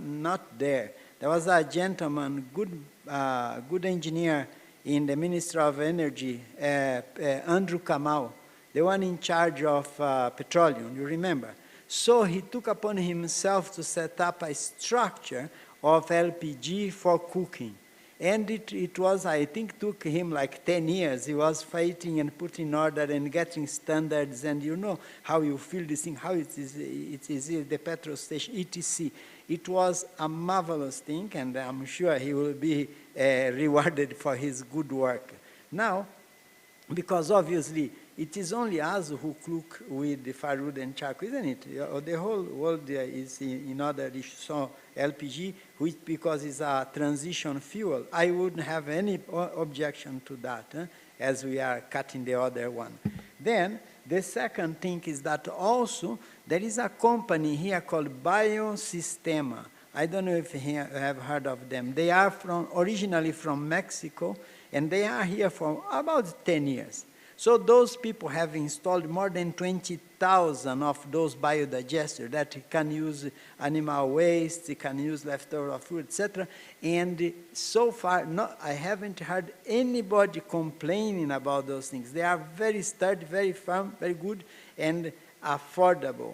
there. There was a gentleman, good engineer in the Ministry of Energy, Andrew Kamau, the one in charge of petroleum, you remember. So he took upon himself to set up a structure of LPG for cooking. And it was, I think, took him like 10 years. He was fighting and putting in order and getting standards, and you know how you feel this thing, how it is the petrol station, etc. It was a marvelous thing, and I'm sure he will be rewarded for his good work. Now, because obviously it is only us who cook with the firewood and charcoal, isn't it? The whole world is in other issues. So LPG, which because it's a transition fuel, I wouldn't have any objection to that, as we are cutting the other one. Then the second thing is that also there is a company here called Biosistema. I don't know if you have heard of them. They are originally from Mexico, and they are here for about 10 years. So those people have installed more than 20,000 of those biodigesters that can use animal waste, it can use leftover food, etc. And so far, I haven't heard anybody complaining about those things. They are very sturdy, very firm, very good, and affordable.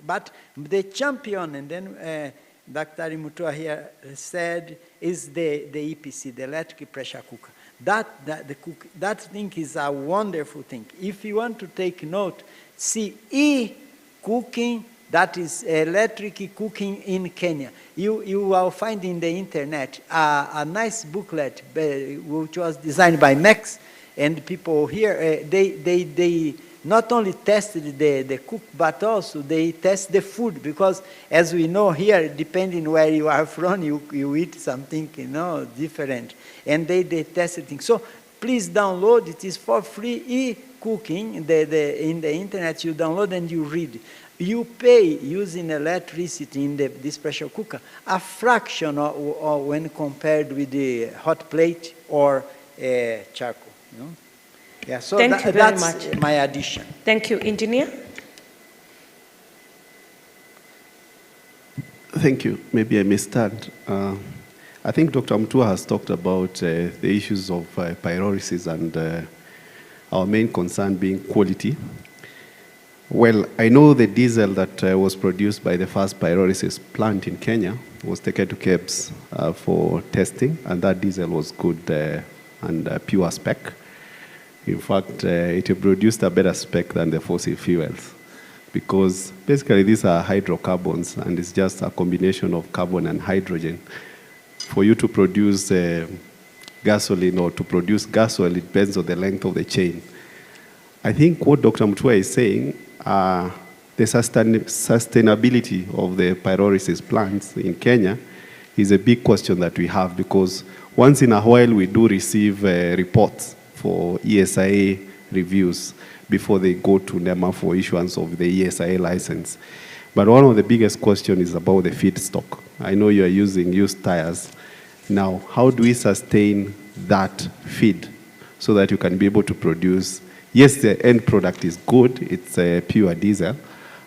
But the champion, and then Dr. Mutua here said, is the EPC, the electric pressure cooker. That thing is a wonderful thing. If you want to take note, see e-cooking, that is electric cooking in Kenya. You will find in the internet a nice booklet which was designed by Max, and people here, they not only tested the cook, but also they test the food, because as we know here, depending where you are from, you eat something, different. And they tested things. So please download, it is for free, e-cooking, in the internet you download and you read. You pay using electricity in this pressure cooker a fraction or when compared with the hot plate or charcoal. Yeah, so Thank you very that's much. my addition. Thank you. Engineer? Thank you. Maybe I missed that. I think Dr. Mutua has talked about the issues of pyrolysis and our main concern being quality. Well, I know the diesel that was produced by the first pyrolysis plant in Kenya was taken to KEBS for testing, and that diesel was good and pure spec. In fact, it produced a better spec than the fossil fuels, because basically these are hydrocarbons, and it's just a combination of carbon and hydrogen. For you to produce gasoline or to produce gas oil, it depends on the length of the chain. I think what Dr. Mutua is saying, the sustainability of the pyrolysis plants in Kenya is a big question that we have, because once in a while we do receive reports for ESIA reviews before they go to NEMA for issuance of the ESIA license. But one of the biggest questions is about the feedstock. I know you are using used tires. Now, how do we sustain that feed so that you can be able to produce? Yes, the end product is good, it's pure diesel.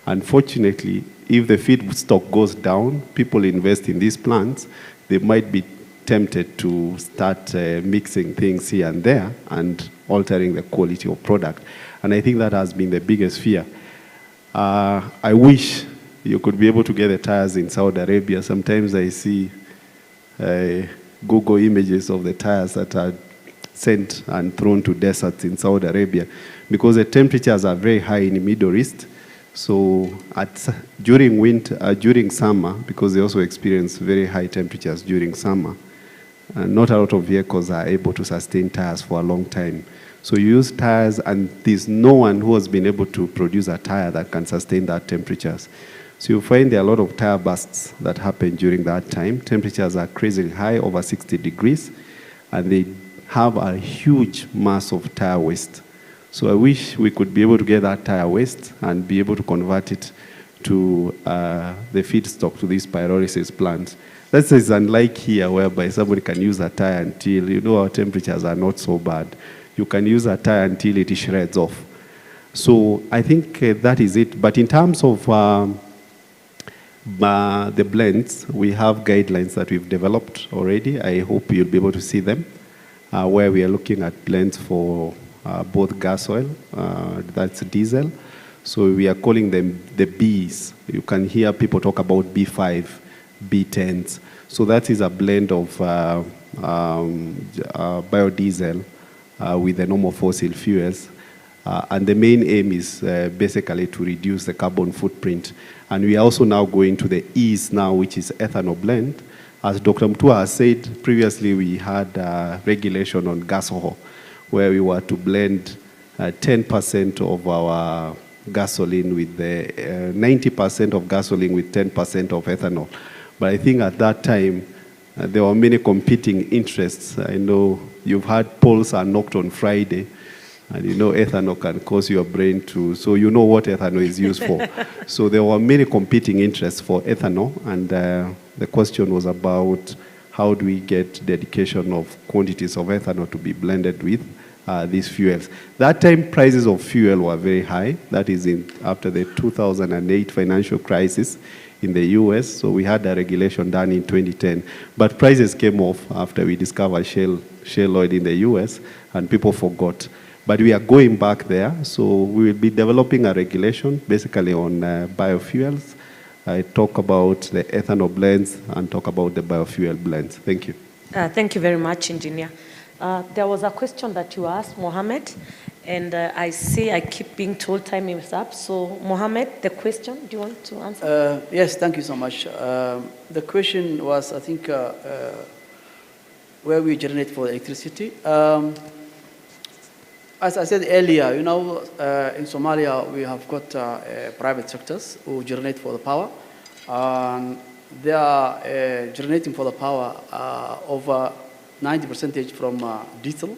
Unfortunately, if the feedstock goes down, people invest in these plants, they might be tempted to start mixing things here and there and altering the quality of product. And I think that has been the biggest fear. I wish you could be able to get the tires in Saudi Arabia. Sometimes I see Google images of the tires that are sent and thrown to deserts in Saudi Arabia, because the temperatures are very high in the Middle East. So during winter, during summer, because they also experience very high temperatures during summer, not a lot of vehicles are able to sustain tires for a long time. So you use tires, and there's no one who has been able to produce a tire that can sustain that temperatures. So you find there are a lot of tire bursts that happen during that time. Temperatures are crazily high, over 60 degrees, and they have a huge mass of tire waste. So I wish we could be able to get that tire waste and be able to convert it to the feedstock to these pyrolysis plants. That is unlike here, whereby somebody can use a tire until, you know, our temperatures are not so bad. You can use a tire until it shreds off. So I think that is it. But in terms of the blends, we have guidelines that we've developed already. I hope you'll be able to see them, where we are looking at blends for both gas oil, that's diesel. So we are calling them the Bs. You can hear people talk about B5, B10s. So that is a blend of biodiesel with the normal fossil fuels. And the main aim is basically to reduce the carbon footprint. And we are also now going to the E's now, which is ethanol blend. As Dr. Mutua has said, previously we had regulation on gas oil, where we were to blend 10% of our gasoline with the 90% of gasoline with 10% of ethanol. But I think at that time, there were many competing interests. I know you've had polls are knocked on Friday, and you know ethanol can cause your brain to, so you know what ethanol is used for. So there were many competing interests for ethanol, and the question was about how do we get dedication of quantities of ethanol to be blended with these fuels. That time, prices of fuel were very high. That is after the 2008 financial crisis in the US. So we had a regulation done in 2010. But prices came off after we discovered shale oil in the US, and people forgot. But we are going back there. So we will be developing a regulation basically on biofuels. I talk about the ethanol blends and talk about the biofuel blends. Thank you. Thank you very much, Engineer. There was a question that you asked, Mohammed, and I see I keep being told time is up. So, Mohammed, the question, do you want to answer? Yes, thank you so much. The question was, I think, where we generate for electricity. As I said earlier, you know, in Somalia, we have got private sectors who generate for the power. They are generating for the power over 90% from diesel.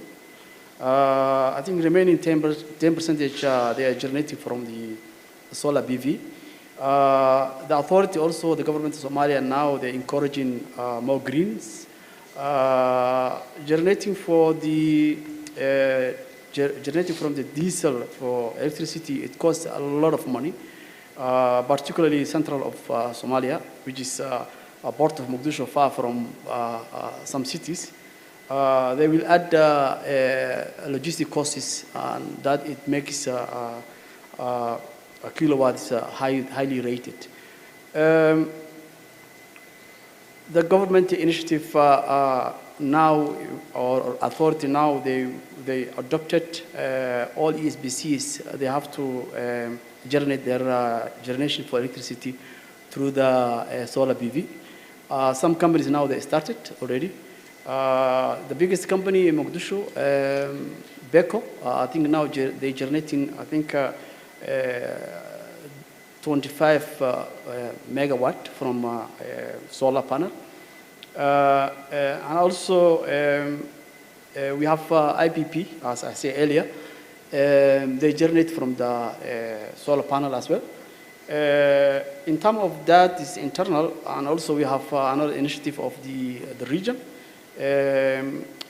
I think remaining 10% they are generating from the solar PV. The authority also, the government of Somalia now, they're encouraging more greens. Generating for the generating from the diesel for electricity, it costs a lot of money, particularly central of Somalia, which is a port of Mogadishu, far from some cities. They will add logistic costs, and that it makes a kilowatts highly rated. The government initiative now, or authority now, they adopted all ESBCs. They have to generate their generation for electricity through the solar PV. Some companies now, they started already. The biggest company in Mogadishu, Beko, I think now they're generating, I think, 25 megawatt from solar panel. And also, we have IPP, as I said earlier. They generate from the solar panel as well. In terms of that, is internal, and also we have another initiative of the region.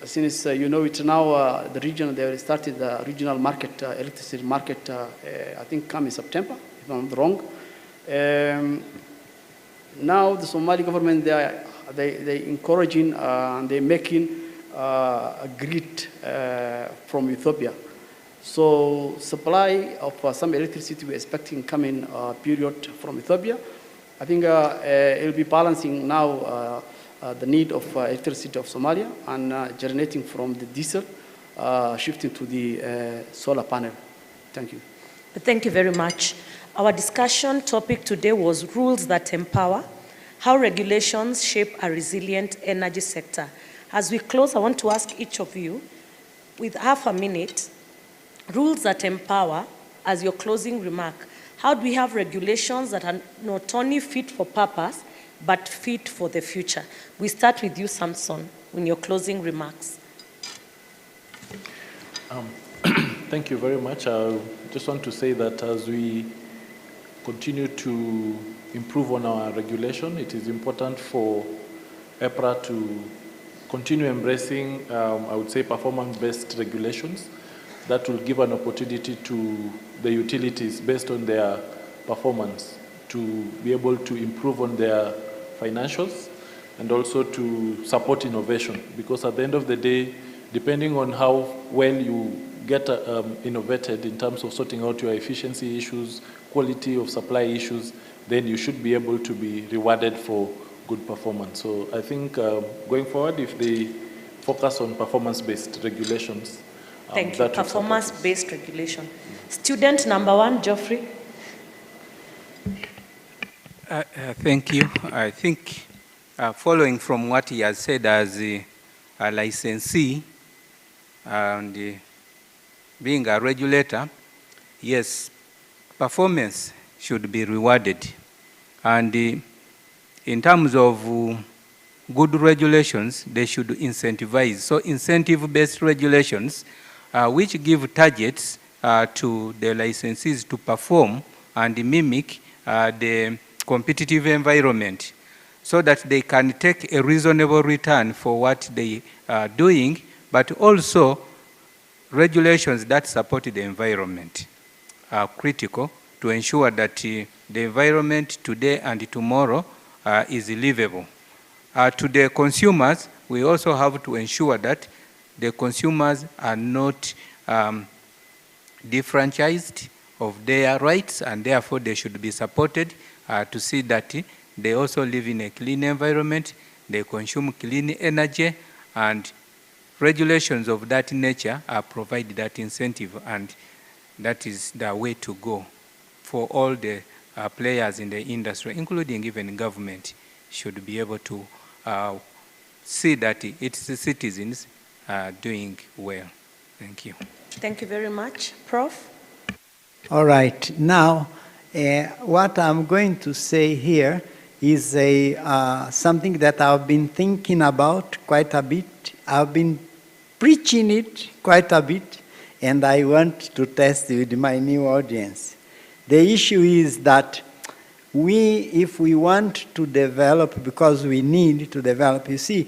Since you know it now, the region, they started the regional market, electricity market, I think come in September, if I'm not wrong. Now the Somali government, they encouraging and they're making a grid from Ethiopia. So supply of some electricity we're expecting coming period from Ethiopia. I think it'll be balancing now the need of electricity of Somalia and generating from the diesel, shifting to the solar panel. Thank you. Thank you very much. Our discussion topic today was rules that empower, how regulations shape a resilient energy sector. As we close, I want to ask each of you, with half a minute, rules that empower, as your closing remark. How do we have regulations that are not only fit for purpose, but fit for the future? We start with you, Samson, in your closing remarks. Thank you very much. I just want to say that as we continue to improve on our regulation, it is important for EPRA to continue embracing, I would say, performance-based regulations that will give an opportunity to the utilities based on their performance to be able to improve on their financials and also to support innovation. Because at the end of the day, depending on how well you get innovated in terms of sorting out your efficiency issues, quality of supply issues, then you should be able to be rewarded for good performance. So I think going forward, if they focus on performance-based regulations, thank you. Performance-based regulation. Student number one, Geoffrey. Thank you. I think following from what he has said as a licensee and being a regulator, yes, performance should be rewarded. And in terms of good regulations, they should incentivize. So incentive-based regulations, which give targets to the licensees to perform and mimic the competitive environment so that they can take a reasonable return for what they are doing, but also regulations that support the environment are critical to ensure that the environment today and tomorrow is livable. To the consumers, we also have to ensure that the consumers are not defranchised of their rights, and therefore they should be supported to see that they also live in a clean environment, they consume clean energy, and regulations of that nature provide that incentive, and that is the way to go for all the players in the industry, including even government, should be able to see that its citizens are doing well. Thank you. Thank you very much. Prof? All right. Now, what I'm going to say here is something that I've been thinking about quite a bit. I've been preaching it quite a bit, and I want to test it with my new audience. The issue is that if we want to develop, because we need to develop, you see,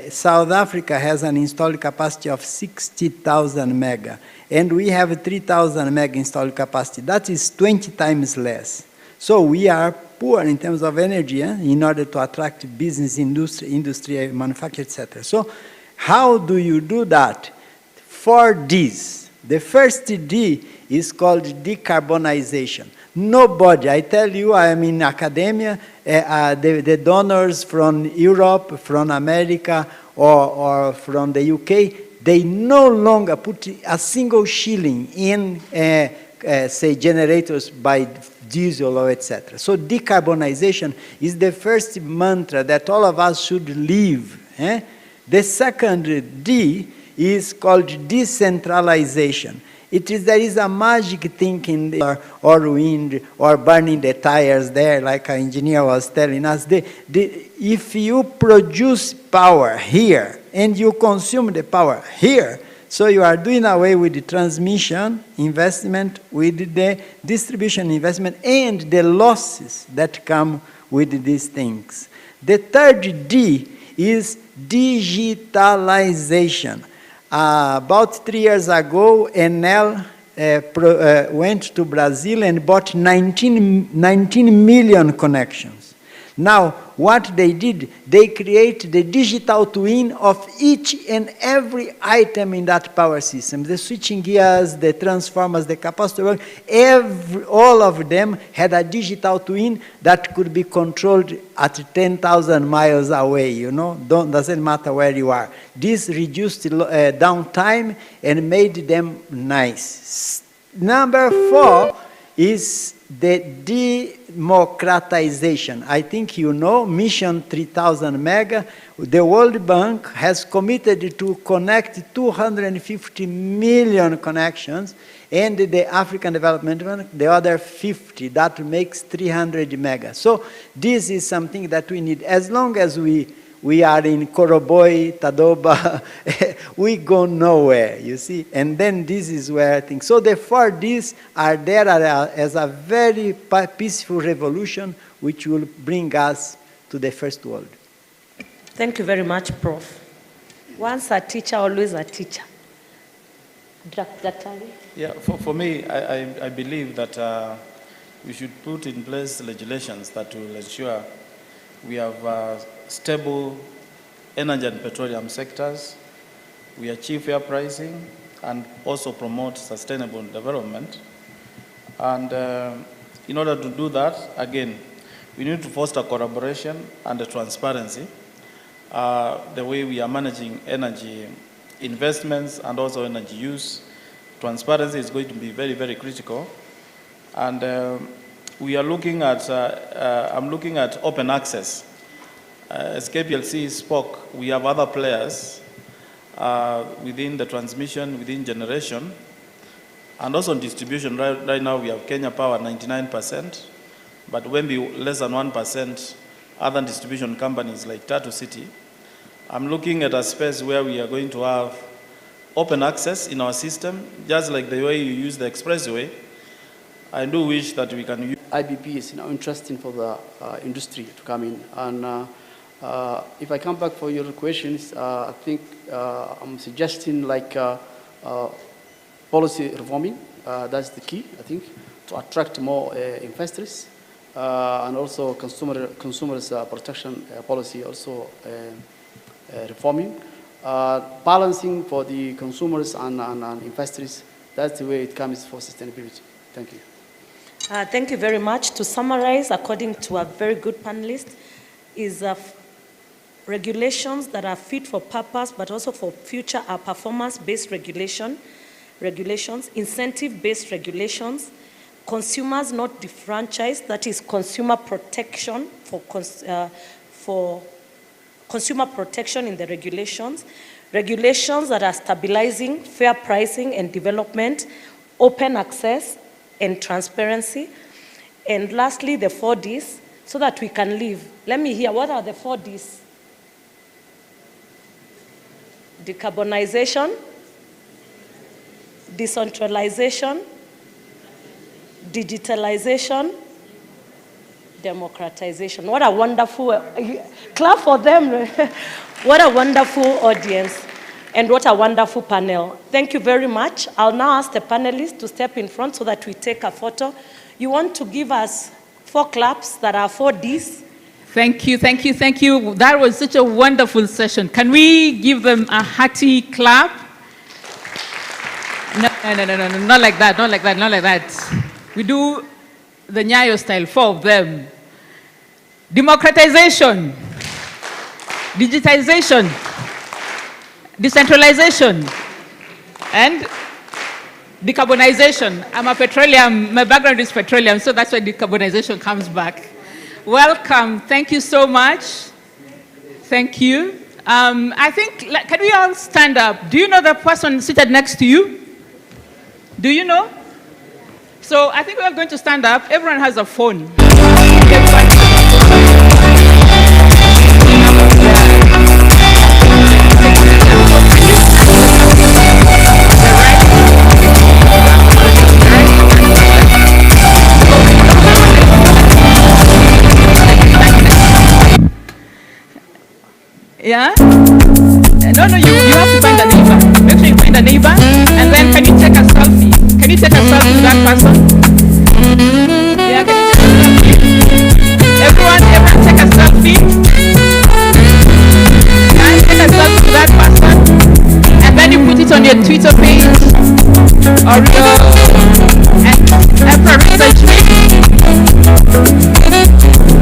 South Africa has an installed capacity of 60,000 mega, and we have 3,000 mega installed capacity. That is 20 times less. So we are poor in terms of energy in order to attract business, industry, manufacture, etc. So how do you do that? 4 Ds. The first D is called decarbonization. Nobody, I tell you, I am in academia, the donors from Europe, from America, or from the UK, they no longer put a single shilling in, say, generators by diesel or etc. So decarbonization is the first mantra that all of us should live. The second D is called decentralization. There is a magic thinking or wind or burning the tires there, like an engineer was telling us. If you produce power here and you consume the power here, so you are doing away with the transmission investment, with the distribution investment, and the losses that come with these things. The third D is digitalization. About 3 years ago, Enel went to Brazil and bought 19 million connections. Now, what they did, they create the digital twin of each and every item in that power system. The switching gears, the transformers, the capacitor, all of them had a digital twin that could be controlled at 10,000 miles away, you know, doesn't matter where you are. This reduced downtime and made them nice. Number 4 is the democratization. I think you know Mission 3000 Mega. The World Bank has committed to connect 250 million connections, and the African Development Bank, the other 50. That makes 300 mega. So this is something that we need. As long as we are in Koroboi, Tadoba, we go nowhere, you see? And then this is where I think. So the 4 Ds are there as a very peaceful revolution which will bring us to the first world. Thank you very much, Prof. Once a teacher, always a teacher. Dr. Tari? Yeah, for me, I believe that we should put in place regulations that will ensure we have stable energy and petroleum sectors, we achieve fair pricing, and also promote sustainable development. And in order to do that, again, we need to foster collaboration and transparency, the way we are managing energy investments and also energy use. Transparency is going to be very, very critical. And we are looking at, I'm looking at open access. As KPLC spoke, we have other players within the transmission, within generation, and also in distribution. Right now we have Kenya Power 99%, but when we less than 1%, other distribution companies like Tatu City. I'm looking at a space where we are going to have open access in our system, just like the way you use the expressway. I do wish that we can use IBP is interesting for the industry to come in. And if I come back for your questions, I think I'm suggesting like policy reforming. That's the key, I think, to attract more investors, and also consumers protection policy also reforming. Balancing for the consumers and investors, that's the way it comes for sustainability. Thank you. Thank you very much. To summarize, according to a very good panelist, is regulations that are fit for purpose, but also for future are performance-based regulations, incentive-based regulations, consumers not defranchised, that is consumer protection for consumer protection in the regulations, regulations that are stabilizing, fair pricing and development, open access and transparency, and lastly, the 4 Ds, so that we can live. Let me hear, what are the 4 Ds? Decarbonization, decentralization, digitalization, democratization. What a wonderful, clap for them. What a wonderful audience and what a wonderful panel. Thank you very much. I'll now ask the panelists to step in front so that we take a photo. You want to give us 4 claps that are 4 Ds? Thank you, thank you, thank you. That was such a wonderful session. Can we give them a hearty clap? No, not like that, not like that, not like that. We do the Nyayo style, 4 of them. Democratization, digitization, decentralization, and decarbonization. I'm a petroleum, my background is petroleum, so that's why decarbonization comes back. Welcome, thank you so much. Thank you. I think, can we all stand up? Do you know the person seated next to you? Do you know? So I think we are going to stand up. Everyone has a phone. Yeah? No, you have to find a neighbor. Make sure you find a neighbor, and then can you take a selfie? Can you take a selfie with that person? Yeah, can you take a selfie? Everyone take a selfie. Yeah, take a selfie with that person, and then you put it on your Twitter page or your Emperor Research page.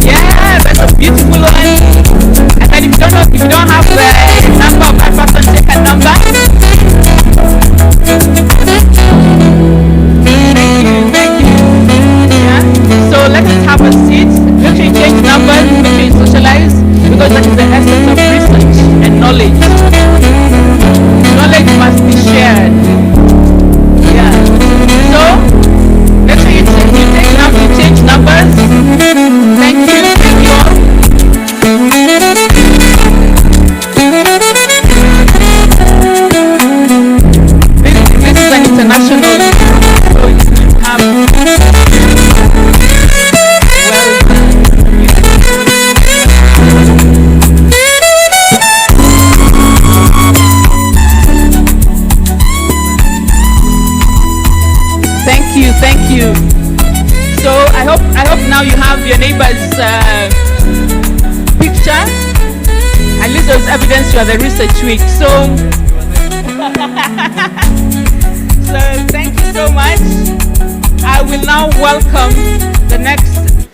Yeah, that's a beautiful one. And then if you don't have the number of that person, take a number. Thank you. I hope now you have your neighbor's picture. At least there's evidence you are the research week. So, so thank you so much. I will now welcome the next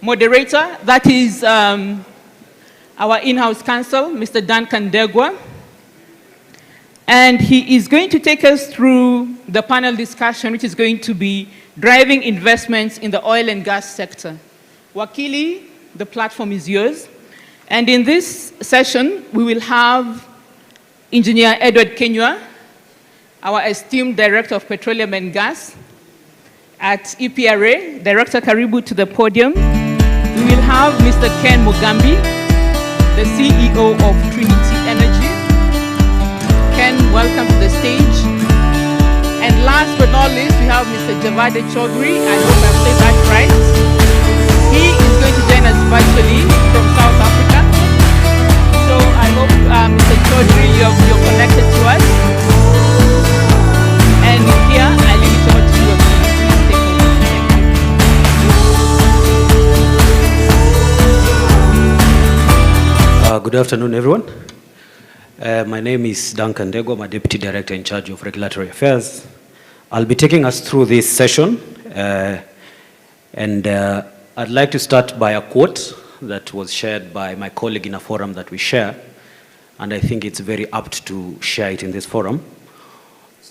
moderator. That is our in-house counsel, Mr. Duncan Ndegwa. And he is going to take us through the panel discussion, which is going to be driving investments in the oil and gas sector. Wakili, the platform is yours. And in this session, we will have Engineer Edward Kenywa, our esteemed Director of Petroleum and Gas at EPRA. Director, karibu to the podium. We will have Mr. Ken Mugambi, the CEO of Trinity Energy. Ken, welcome to the stage. And last but not least, we have Mr. Javade Chaudhry. I hope I've said that right. He is going to join us virtually from South Africa. So I hope, Mr. Chaudhry, you're connected to us. And here, I leave it over to you. Please take over. Thank you. Good afternoon, everyone. My name is Duncan Ndegwa. I'm a Deputy Director in charge of Regulatory Affairs. I'll be taking us through this session. I'd like to start by a quote that was shared by my colleague in a forum that we share. And I think it's very apt to share it in this forum.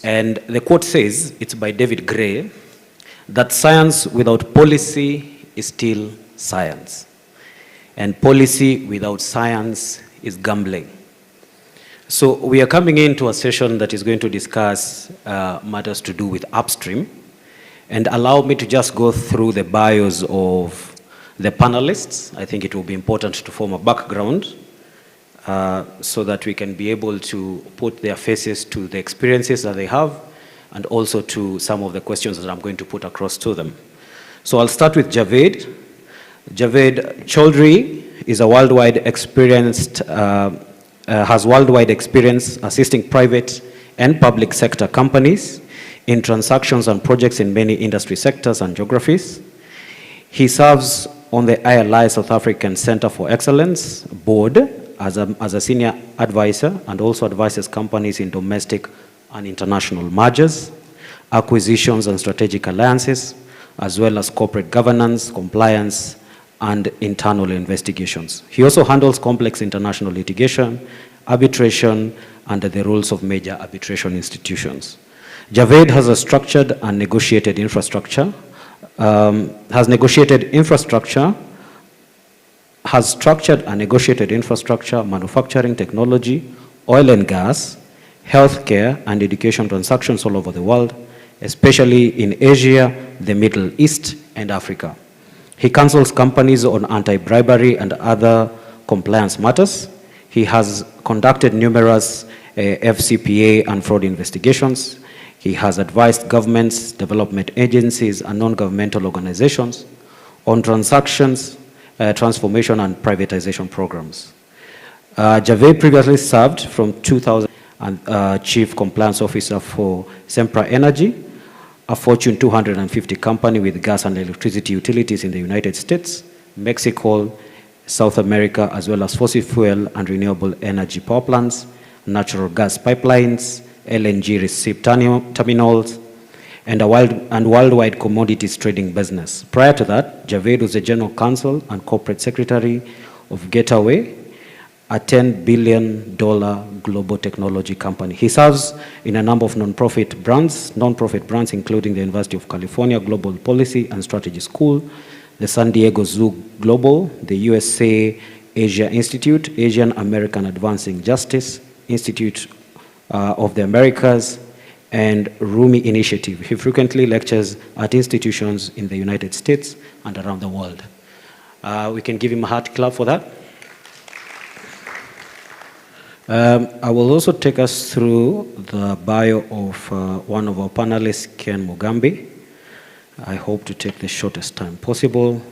And the quote says, it's by David Gray, that science without policy is still science. And policy without science is gambling. So we are coming into a session that is going to discuss matters to do with upstream. And allow me to just go through the bios of the panelists. I think it will be important to form a background so that we can be able to put their faces to the experiences that they have and also to some of the questions that I'm going to put across to them. So I'll start with Javed. Javed Chaudhry is a worldwide experienced has worldwide experience assisting private and public sector companies in transactions and projects in many industry sectors and geographies. He serves on the ILI South African Center for Excellence board as a senior advisor and also advises companies in domestic and international mergers, acquisitions and strategic alliances, as well as corporate governance, compliance, and internal investigations. He also handles complex international litigation, arbitration, under the rules of major arbitration institutions. Javed has a structured and negotiated infrastructure, manufacturing technology, oil and gas, healthcare, and education transactions all over the world, especially in Asia, the Middle East, and Africa. He counsels companies on anti-bribery and other compliance matters. He has conducted numerous FCPA and fraud investigations. He has advised governments, development agencies, and non-governmental organizations on transactions, transformation, and privatization programs. Javed previously served from 2000 as Chief Compliance Officer for Sempra Energy, a Fortune 250 company with gas and electricity utilities in the United States, Mexico, South America, as well as fossil fuel and renewable energy power plants, natural gas pipelines, LNG receipt terminals, and worldwide commodities trading business. Prior to that, Javed was the General Counsel and Corporate Secretary of Gateway, a $10 billion global technology company. He serves in a number of non-profit brands including the University of California Global Policy and Strategy School, the San Diego Zoo Global, the USA Asia Institute, Asian American Advancing Justice, Institute of the Americas, and Rumi Initiative. He frequently lectures at institutions in the United States and around the world. We can give him a heart clap for that. I will also take us through the bio of one of our panelists, Ken Mugambi. I hope to take the shortest time possible.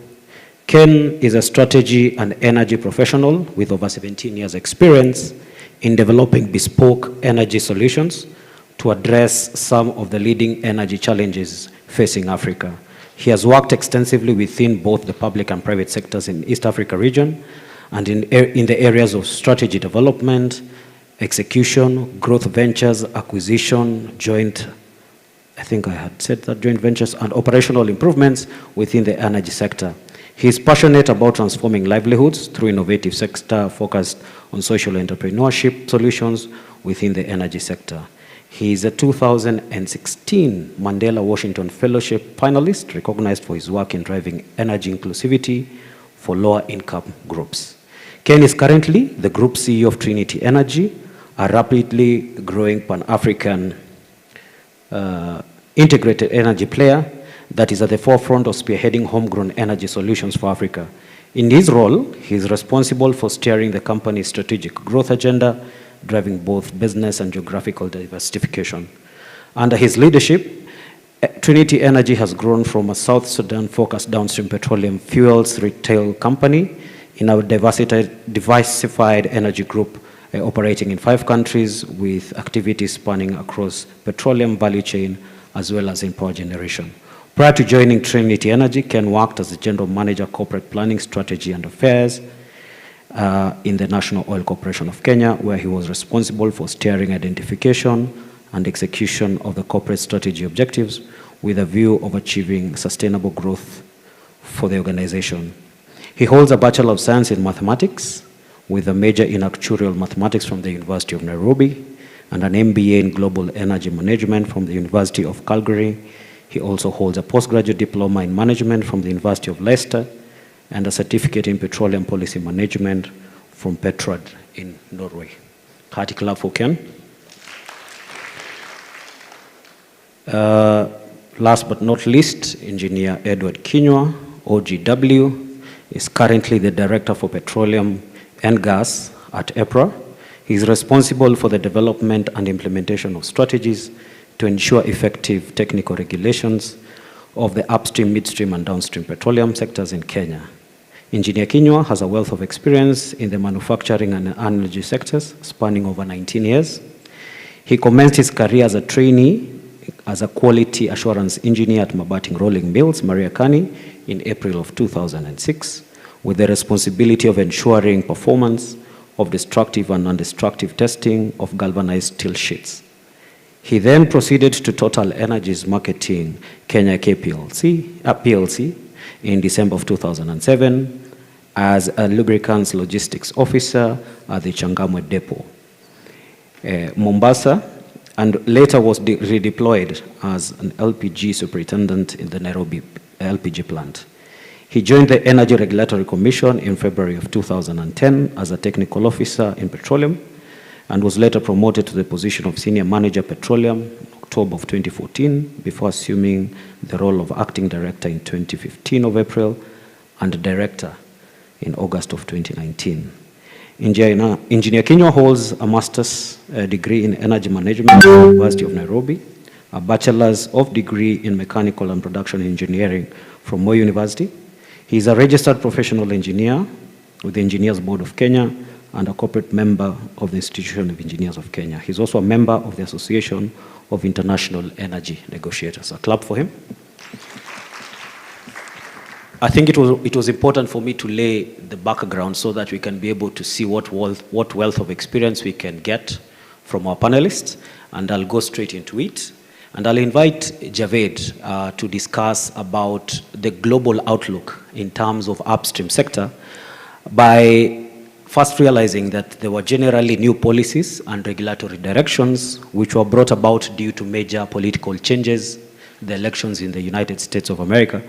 Ken is a strategy and energy professional with over 17 years experience in developing bespoke energy solutions to address some of the leading energy challenges facing Africa. He has worked extensively within both the public and private sectors in East Africa region and in the areas of strategy development, execution, growth ventures, acquisition, joint ventures, and operational improvements within the energy sector. He is passionate about transforming livelihoods through innovative sector focused on social entrepreneurship solutions within the energy sector. He is a 2016 Mandela Washington Fellowship finalist, recognized for his work in driving energy inclusivity for lower income groups. Ken is currently the Group CEO of Trinity Energy, a rapidly growing Pan-African integrated energy player that is at the forefront of spearheading homegrown energy solutions for Africa. In his role, he is responsible for steering the company's strategic growth agenda, driving both business and geographical diversification. Under his leadership, Trinity Energy has grown from a South Sudan-focused downstream petroleum fuels retail company in a diversified energy group operating in 5 countries with activities spanning across petroleum value chain as well as in power generation. Prior to joining Trinity Energy, Ken worked as the General Manager, Corporate Planning, Strategy and Affairs in the National Oil Corporation of Kenya, where he was responsible for steering identification and execution of the corporate strategy objectives with a view of achieving sustainable growth for the organization. He holds a Bachelor of Science in Mathematics with a major in Actuarial Mathematics from the University of Nairobi and an MBA in Global Energy Management from the University of Calgary. He also holds a postgraduate diploma in management from the University of Leicester and a certificate in petroleum policy management from Petrod in Norway. Hearty clap for Ken. Last but not least, Engineer Edward Kinyua, OGW, is currently the Director for Petroleum and Gas at EPRA. He is responsible for the development and implementation of strategies to ensure effective technical regulations of the upstream, midstream, and downstream petroleum sectors in Kenya. Engineer Kinyua has a wealth of experience in the manufacturing and energy sectors, spanning over 19 years. He commenced his career as a trainee as a quality assurance engineer at Mabati Rolling Mills, Mariakani, in April of 2006, with the responsibility of ensuring performance of destructive and non-destructive testing of galvanized steel sheets. He then proceeded to Total Energies Marketing Kenya PLC in December of 2007 as a lubricants logistics officer at the Changamwe Depot, Mombasa, and later was redeployed as an LPG superintendent in the Nairobi LPG plant. He joined the Energy Regulatory Commission in February of 2010 as a technical officer in petroleum and was later promoted to the position of Senior Manager Petroleum in October of 2014 before assuming the role of Acting Director in 2015 of April and Director in August of 2019. Engineer Kinyua holds a master's degree in energy management from the University of Nairobi, a bachelor's of degree in mechanical and production engineering from Moi University. He is a registered professional engineer with the Engineers Board of Kenya and a corporate member of the Institution of Engineers of Kenya. He's also a member of the Association of International Energy Negotiators. A clap for him. I think it was important for me to lay the background so that we can be able to see what wealth of experience we can get from our panelists, and I'll go straight into it. And I'll invite Javed to discuss about the global outlook in terms of upstream sector by first realizing that there were generally new policies and regulatory directions which were brought about due to major political changes, the elections in the United States of America,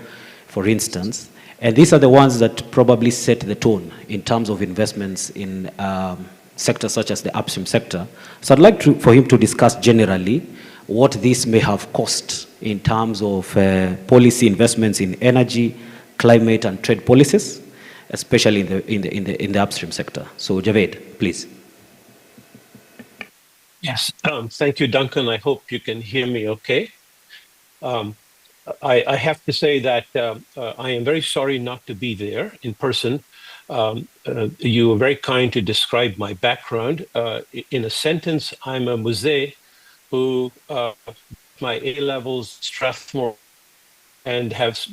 for instance. And these are the ones that probably set the tone in terms of investments in sectors such as the upstream sector. So I'd like for him to discuss generally what this may have cost in terms of policy investments in energy, climate, and trade policies, especially in the upstream sector. So Javed, please. Yes, thank you, Duncan. I hope you can hear me okay. I have to say that I am very sorry not to be there in person. You were very kind to describe my background. In a sentence, I'm a Muzee who my A-levels, Strathmore and have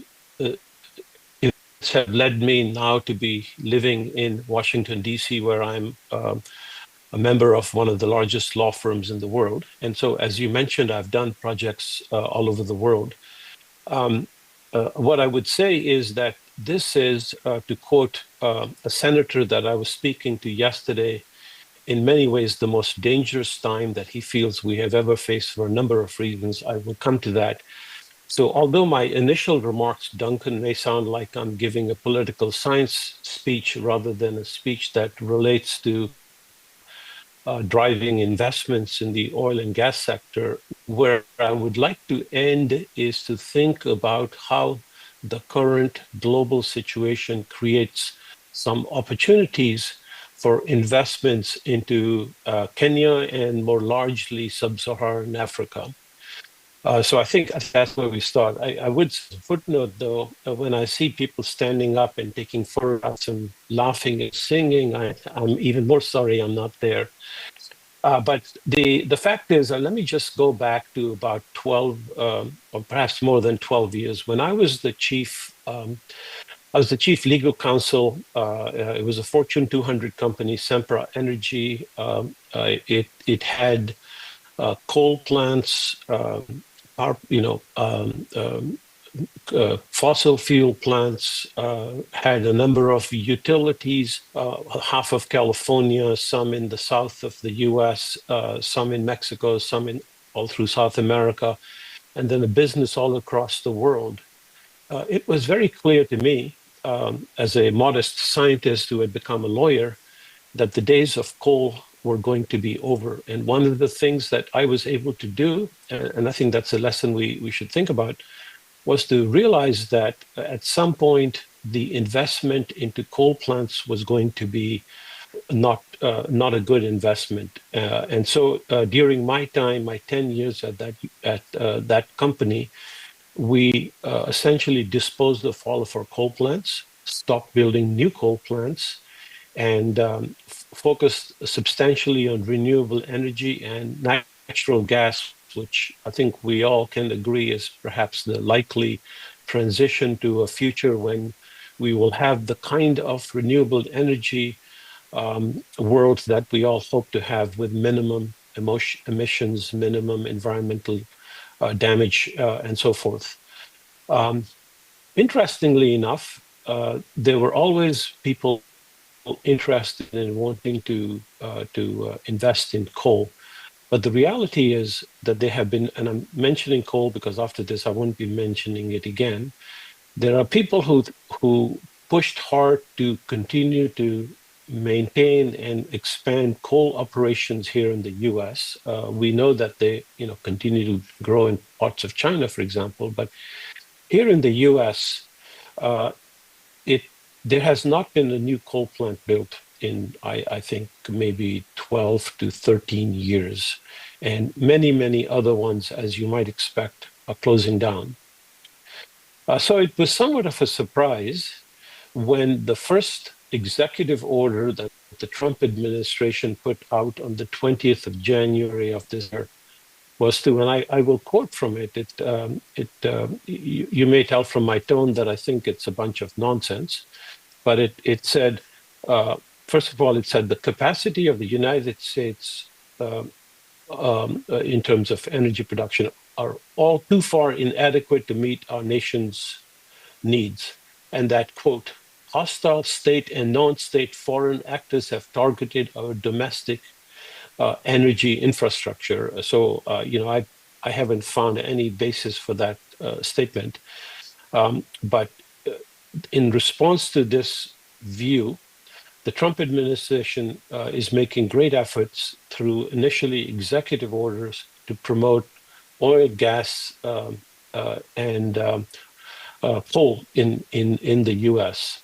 led me now to be living in Washington, D.C., where I'm a member of one of the largest law firms in the world. And so, as you mentioned, I've done projects all over the world. What I would say is that this is, to quote a senator that I was speaking to yesterday, in many ways the most dangerous time that he feels we have ever faced for a number of reasons. I will come to that. So although my initial remarks, Duncan, may sound like I'm giving a political science speech rather than a speech that relates to driving investments in the oil and gas sector, where I would like to end is to think about how the current global situation creates some opportunities for investments into Kenya and more largely sub-Saharan Africa. So I think that's where we start. I would footnote, though, when I see people standing up and taking photographs and laughing and singing, I'm even more sorry I'm not there. But the fact is, let me just go back to about 12, or perhaps more than 12 years. When I was the chief legal counsel. It was a Fortune 200 company, Sempra Energy. It had coal plants, fossil fuel plants, had a number of utilities, half of California, some in the south of the US, some in Mexico, some all through South America, and then a business all across the world. It was very clear to me, as a modest scientist who had become a lawyer, that the days of coal were going to be over. And one of the things that I was able to do, and I think that's a lesson we should think about, was to realize that at some point the investment into coal plants was going to be not a good investment. And so during my time, my 10 years at that company, we essentially disposed of all of our coal plants, stopped building new coal plants, and focused substantially on renewable energy and natural gas, which I think we all can agree is perhaps the likely transition to a future when we will have the kind of renewable energy world that we all hope to have, with minimum emissions, minimum environmental damage, and so forth. Interestingly enough, there were always people interested in wanting to invest in coal. But the reality is that they have been, and I'm mentioning coal because after this I won't be mentioning it again. There are people who pushed hard to continue to maintain and expand coal operations here in the U.S. We know that they, continue to grow in parts of China, for example. But here in the U.S., there has not been a new coal plant built in, I think, maybe 12 to 13 years. And many, many other ones, as you might expect, are closing down. So it was somewhat of a surprise when the first executive order that the Trump administration put out on the 20th of January of this year was to, and I will quote from it, you may tell from my tone that I think it's a bunch of nonsense, but it said, first of all, it said the capacity of the United States in terms of energy production are all too far inadequate to meet our nation's needs. And that, quote, hostile state and non-state foreign actors have targeted our domestic energy infrastructure. So, I haven't found any basis for that statement. But in response to this view, the Trump administration is making great efforts through initially executive orders to promote oil, gas, and coal in the U.S.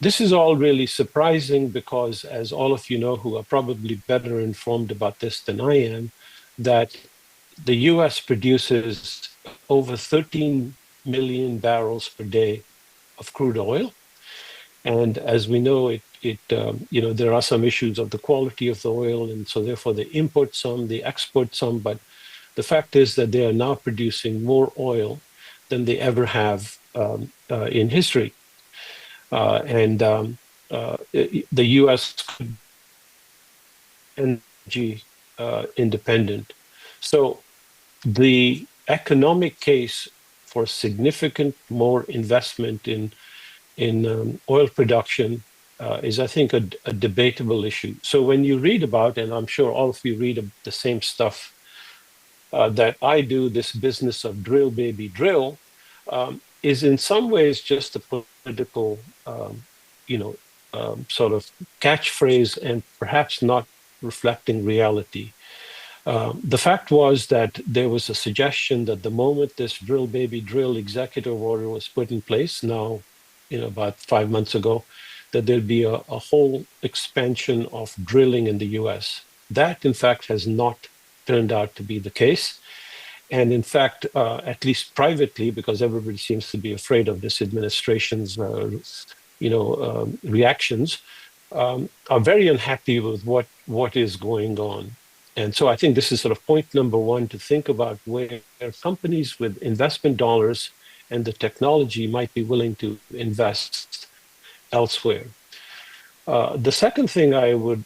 This is all really surprising because, as all of you know who are probably better informed about this than I am, that the U.S. produces over 13 million barrels per day of crude oil. And as we know, there are some issues of the quality of the oil, and so therefore they import some, they export some. But the fact is that they are now producing more oil than they ever have in history. The U.S. could energy independent. So the economic case for significant more investment in oil production is, I think, a debatable issue. So when you read about, and I'm sure all of you read the same stuff that I do, this business of drill, baby, drill, is in some ways just a political, sort of catchphrase and perhaps not reflecting reality. The fact was that there was a suggestion that the moment this drill, baby, drill executive order was put in place, now, about 5 months ago, that there'd be a whole expansion of drilling in the US. That, in fact, has not turned out to be the case. And in fact, at least privately, because everybody seems to be afraid of this administration's, reactions, are very unhappy with what is going on. And so I think this is sort of point number one, to think about where companies with investment dollars and the technology might be willing to invest elsewhere. The second thing I would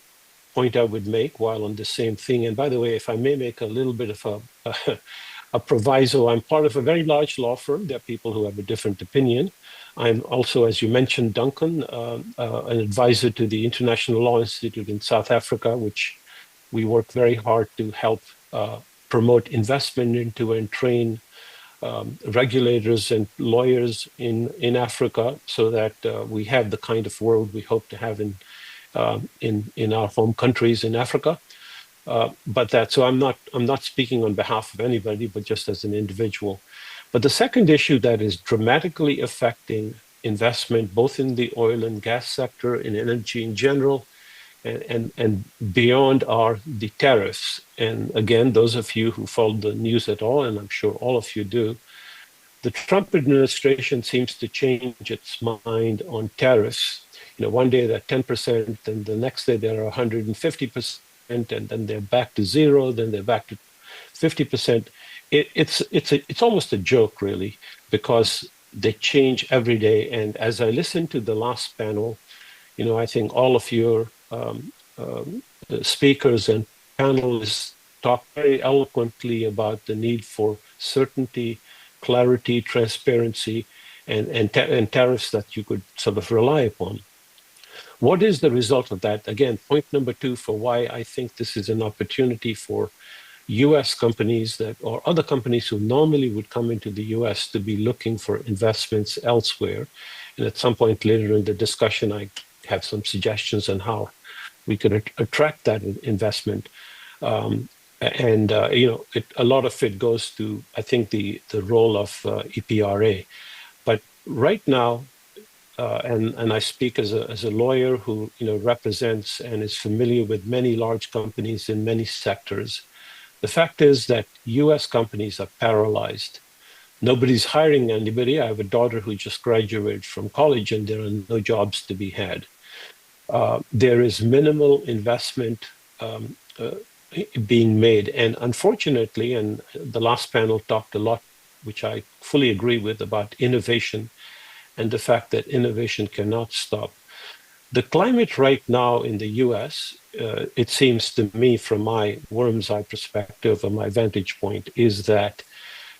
make while on the same thing, and by the way, if I may make a little bit of a proviso, I'm part of a very large law firm. There are people who have a different opinion. I'm also, as you mentioned, Duncan, an advisor to the International Law Institute in South Africa, which we work very hard to help promote investment into and train regulators and lawyers in Africa, so that we have the kind of world we hope to have in our home countries in Africa. So I'm not speaking on behalf of anybody, but just as an individual. But the second issue that is dramatically affecting investment, both in the oil and gas sector, in energy in general, and beyond, are the tariffs. And again, those of you who follow the news at all, and I'm sure all of you do, the Trump administration seems to change its mind on tariffs. One day they're 10%, and the next day they're 150%, and then they're back to zero, then they're back to 50%. It's almost a joke, really, because they change every day. And as I listened to the last panel, I think all of your speakers and panelists talk very eloquently about the need for certainty, clarity, transparency, and tariffs that you could sort of rely upon. What is the result of that? Again, point number two for why I think this is an opportunity for US companies or other companies who normally would come into the US to be looking for investments elsewhere. And at some point later in the discussion, I have some suggestions on how we could attract that investment. A lot of it goes to, I think, the role of EPRA. But right now, and I speak as a lawyer who represents and is familiar with many large companies in many sectors, the fact is that US companies are paralyzed. Nobody's hiring anybody. I have a daughter who just graduated from college, and there are no jobs to be had. There is minimal investment being made. And unfortunately, and the last panel talked a lot, which I fully agree with, about innovation and the fact that innovation cannot stop. The climate right now in the US, it seems to me from my worm's eye perspective and my vantage point, is that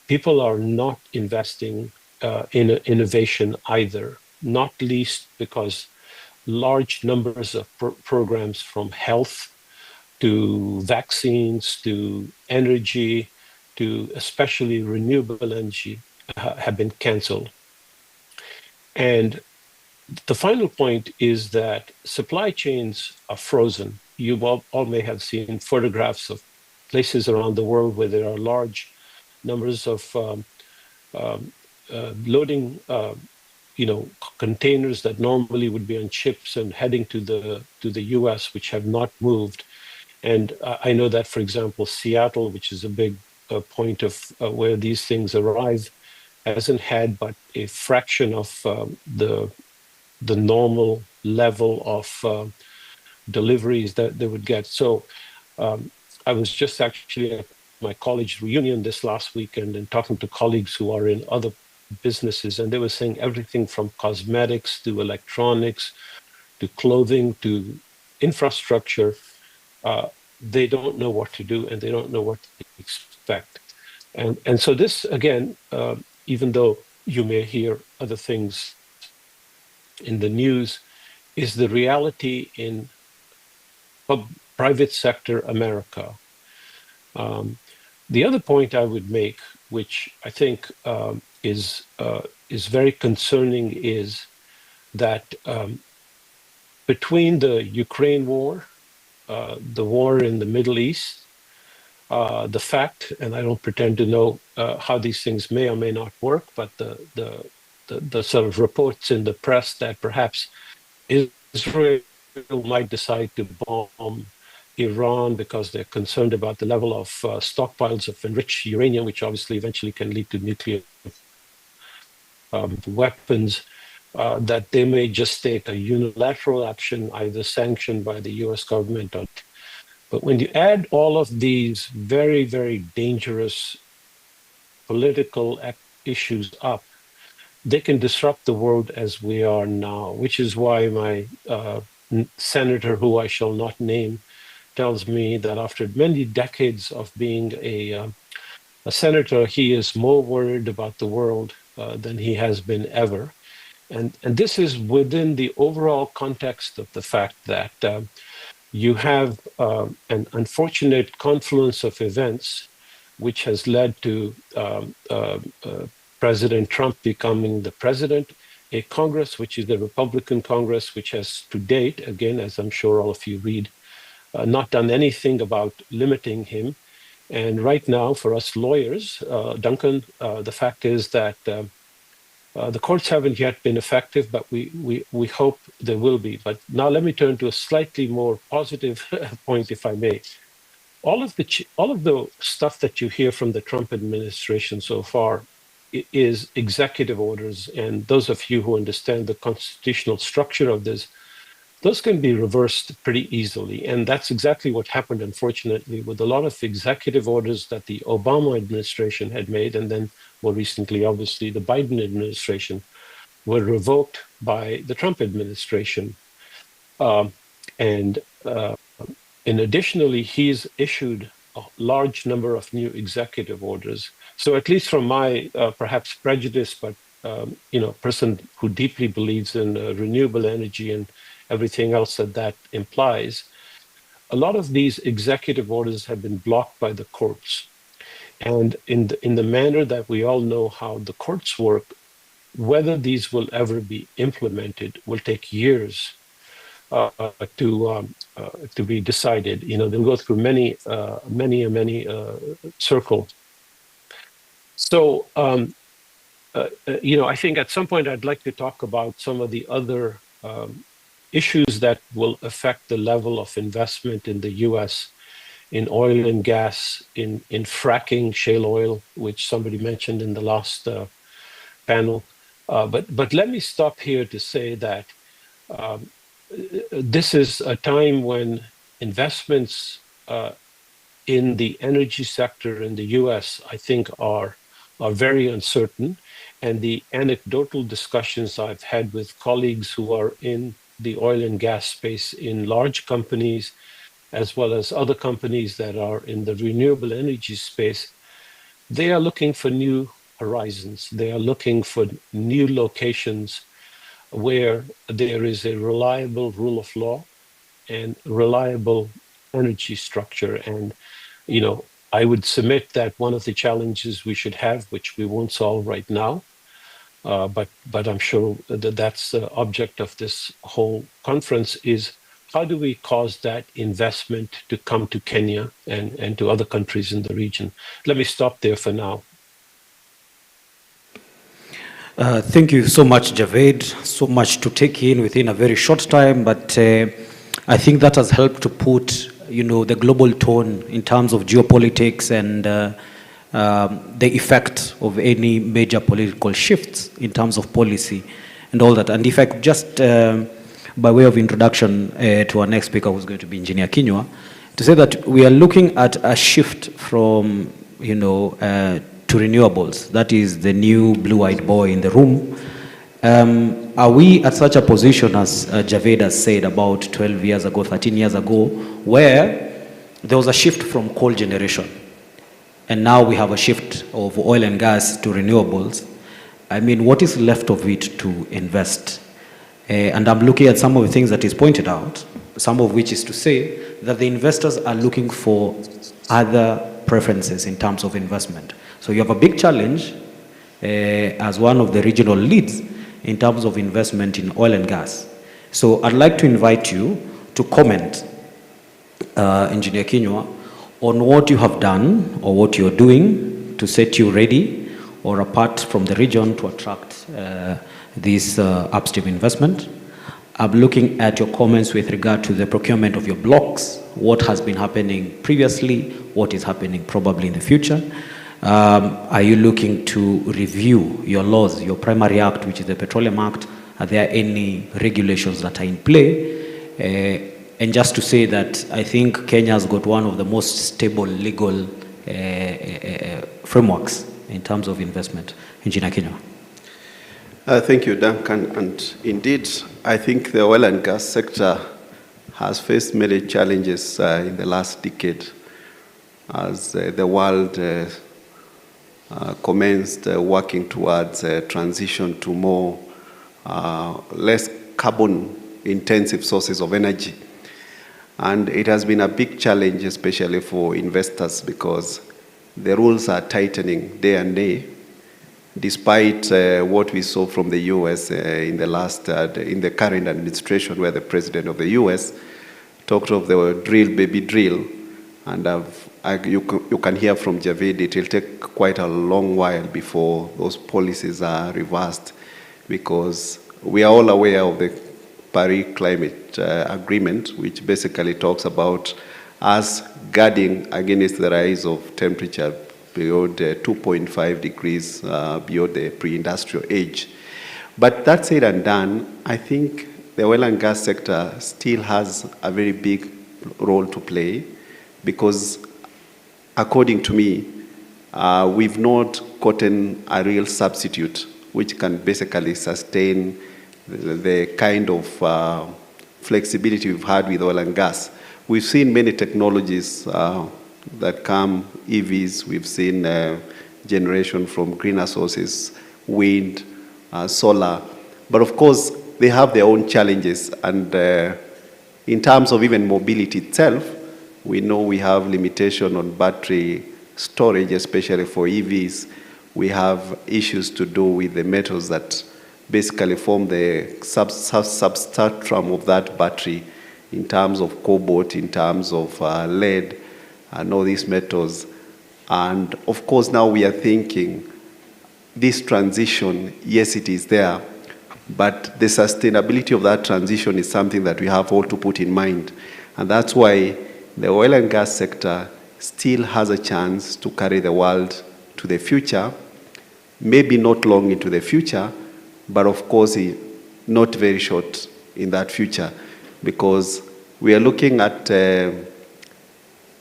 people are not investing in innovation either, not least because large numbers of programs from health to vaccines to energy to especially renewable energy have been canceled. And the final point is that supply chains are frozen. You all may have seen photographs of places around the world where there are large numbers of loading, containers that normally would be on ships and heading to the U.S., which have not moved. And I know that, for example, Seattle, which is a big point of where these things arrive, hasn't had but a fraction of the normal level of deliveries that they would get. So I was just actually at my college reunion this last weekend and talking to colleagues who are in other businesses, and they were saying everything from cosmetics to electronics to clothing to infrastructure. They don't know what to do, and they don't know what to expect. And so this, again, even though you may hear other things in the news, is the reality in private sector America. The other point I would make, which I think is very concerning, is that between the Ukraine war, the war in the Middle East, the fact, and I don't pretend to know how these things may or may not work, but the sort of reports in the press that perhaps Israel might decide to bomb Iran because they're concerned about the level of stockpiles of enriched uranium, which obviously eventually can lead to nuclear weapons, that they may just take a unilateral action, either sanctioned by the US government or. But when you add all of these very, very dangerous political issues up, they can disrupt the world as we are now, which is why my senator, who I shall not name, tells me that after many decades of being a senator, he is more worried about the world than he has been ever. And this is within the overall context of the fact that you have an unfortunate confluence of events which has led to President Trump becoming the president, a Congress, which is the Republican Congress, which has to date, again, as I'm sure all of you read, not done anything about limiting him. And right now, for us lawyers, Duncan, the fact is that the courts haven't yet been effective, but we hope they will be. But now let me turn to a slightly more positive point, if I may. All of the stuff that you hear from the Trump administration so far is executive orders, and those of you who understand the constitutional structure of this, those can be reversed pretty easily. And that's exactly what happened, unfortunately, with a lot of executive orders that the Obama administration had made, and then more recently, obviously, the Biden administration, were revoked by the Trump administration. And additionally, he's issued a large number of new executive orders. So at least from my perhaps prejudice, but person who deeply believes in renewable energy and everything else that implies, a lot of these executive orders have been blocked by the courts. And in the manner that we all know how the courts work, whether these will ever be implemented will take years to be decided. They'll go through many circles. So, I think at some point I'd like to talk about some of the other issues that will affect the level of investment in the U.S. in oil and gas, in fracking, shale oil, which somebody mentioned in the last panel. But let me stop here to say that this is a time when investments in the energy sector in the U.S., I think, are very uncertain. And the anecdotal discussions I've had with colleagues who are in the oil and gas space in large companies, as well as other companies that are in the renewable energy space, they are looking for new horizons. They are looking for new locations where there is a reliable rule of law and reliable energy structure. And, I would submit that one of the challenges we should have, which we won't solve right now, but I'm sure that that's the object of this whole conference, is how do we cause that investment to come to Kenya and to other countries in the region? Let me stop there for now. Thank you so much, Javed. So much to take in within a very short time, but I think that has helped to put, the global tone in terms of geopolitics and the effect of any major political shifts in terms of policy and all that. And if I could just, by way of introduction to our next speaker, who's going to be Engineer Kinyua, to say that we are looking at a shift from, 2 to renewables. That is the new blue-eyed boy in the room. Are we at such a position, as Javed has said, about 12 years ago, 13 years ago, where there was a shift from coal generation, and now we have a shift of oil and gas to renewables? I mean, what is left of it to invest? And I'm looking at some of the things that is pointed out, some of which is to say that the investors are looking for other preferences in terms of investment. So you have a big challenge as one of the regional leads in terms of investment in oil and gas. So I'd like to invite you to comment, Engineer Kinyua, on what you have done or what you're doing to set you ready or apart from the region to attract this upstream investment. I'm looking at your comments with regard to the procurement of your blocks, what has been happening previously, what is happening probably in the future. Are you looking to review your laws, your primary act, which is the Petroleum Act? Are there any regulations that are in play? And just to say that I think Kenya has got one of the most stable legal frameworks in terms of investment. Engineer Kinyua. Thank you, Duncan. And indeed, I think the oil and gas sector has faced many challenges in the last decade as the world commenced working towards a transition to more less carbon-intensive sources of energy. And it has been a big challenge, especially for investors, because the rules are tightening day and day, despite what we saw from the U.S. In the current administration, where the president of the U.S. talked of the drill, baby drill, and you can hear from Javed, it will take quite a long while before those policies are reversed, because we are all aware of the Paris Climate Agreement, which basically talks about us guarding against the rise of temperature beyond 2.5 degrees beyond the pre-industrial age. But that said and done, I think the oil and gas sector still has a very big role to play, because according to me, we've not gotten a real substitute which can basically sustain the kind of flexibility we've had with oil and gas. We've seen many technologies that come, EVs, we've seen generation from greener sources, wind, solar, but of course they have their own challenges, and in terms of even mobility itself, we know we have limitation on battery storage, especially for EVs. We have issues to do with the metals that basically form the substratum of that battery, in terms of cobalt, in terms of lead, and all these metals. And of course, now we are thinking this transition, yes, it is there, but the sustainability of that transition is something that we have all to put in mind. And that's why the oil and gas sector still has a chance to carry the world to the future, maybe not long into the future, but of course not very short in that future, because we are looking at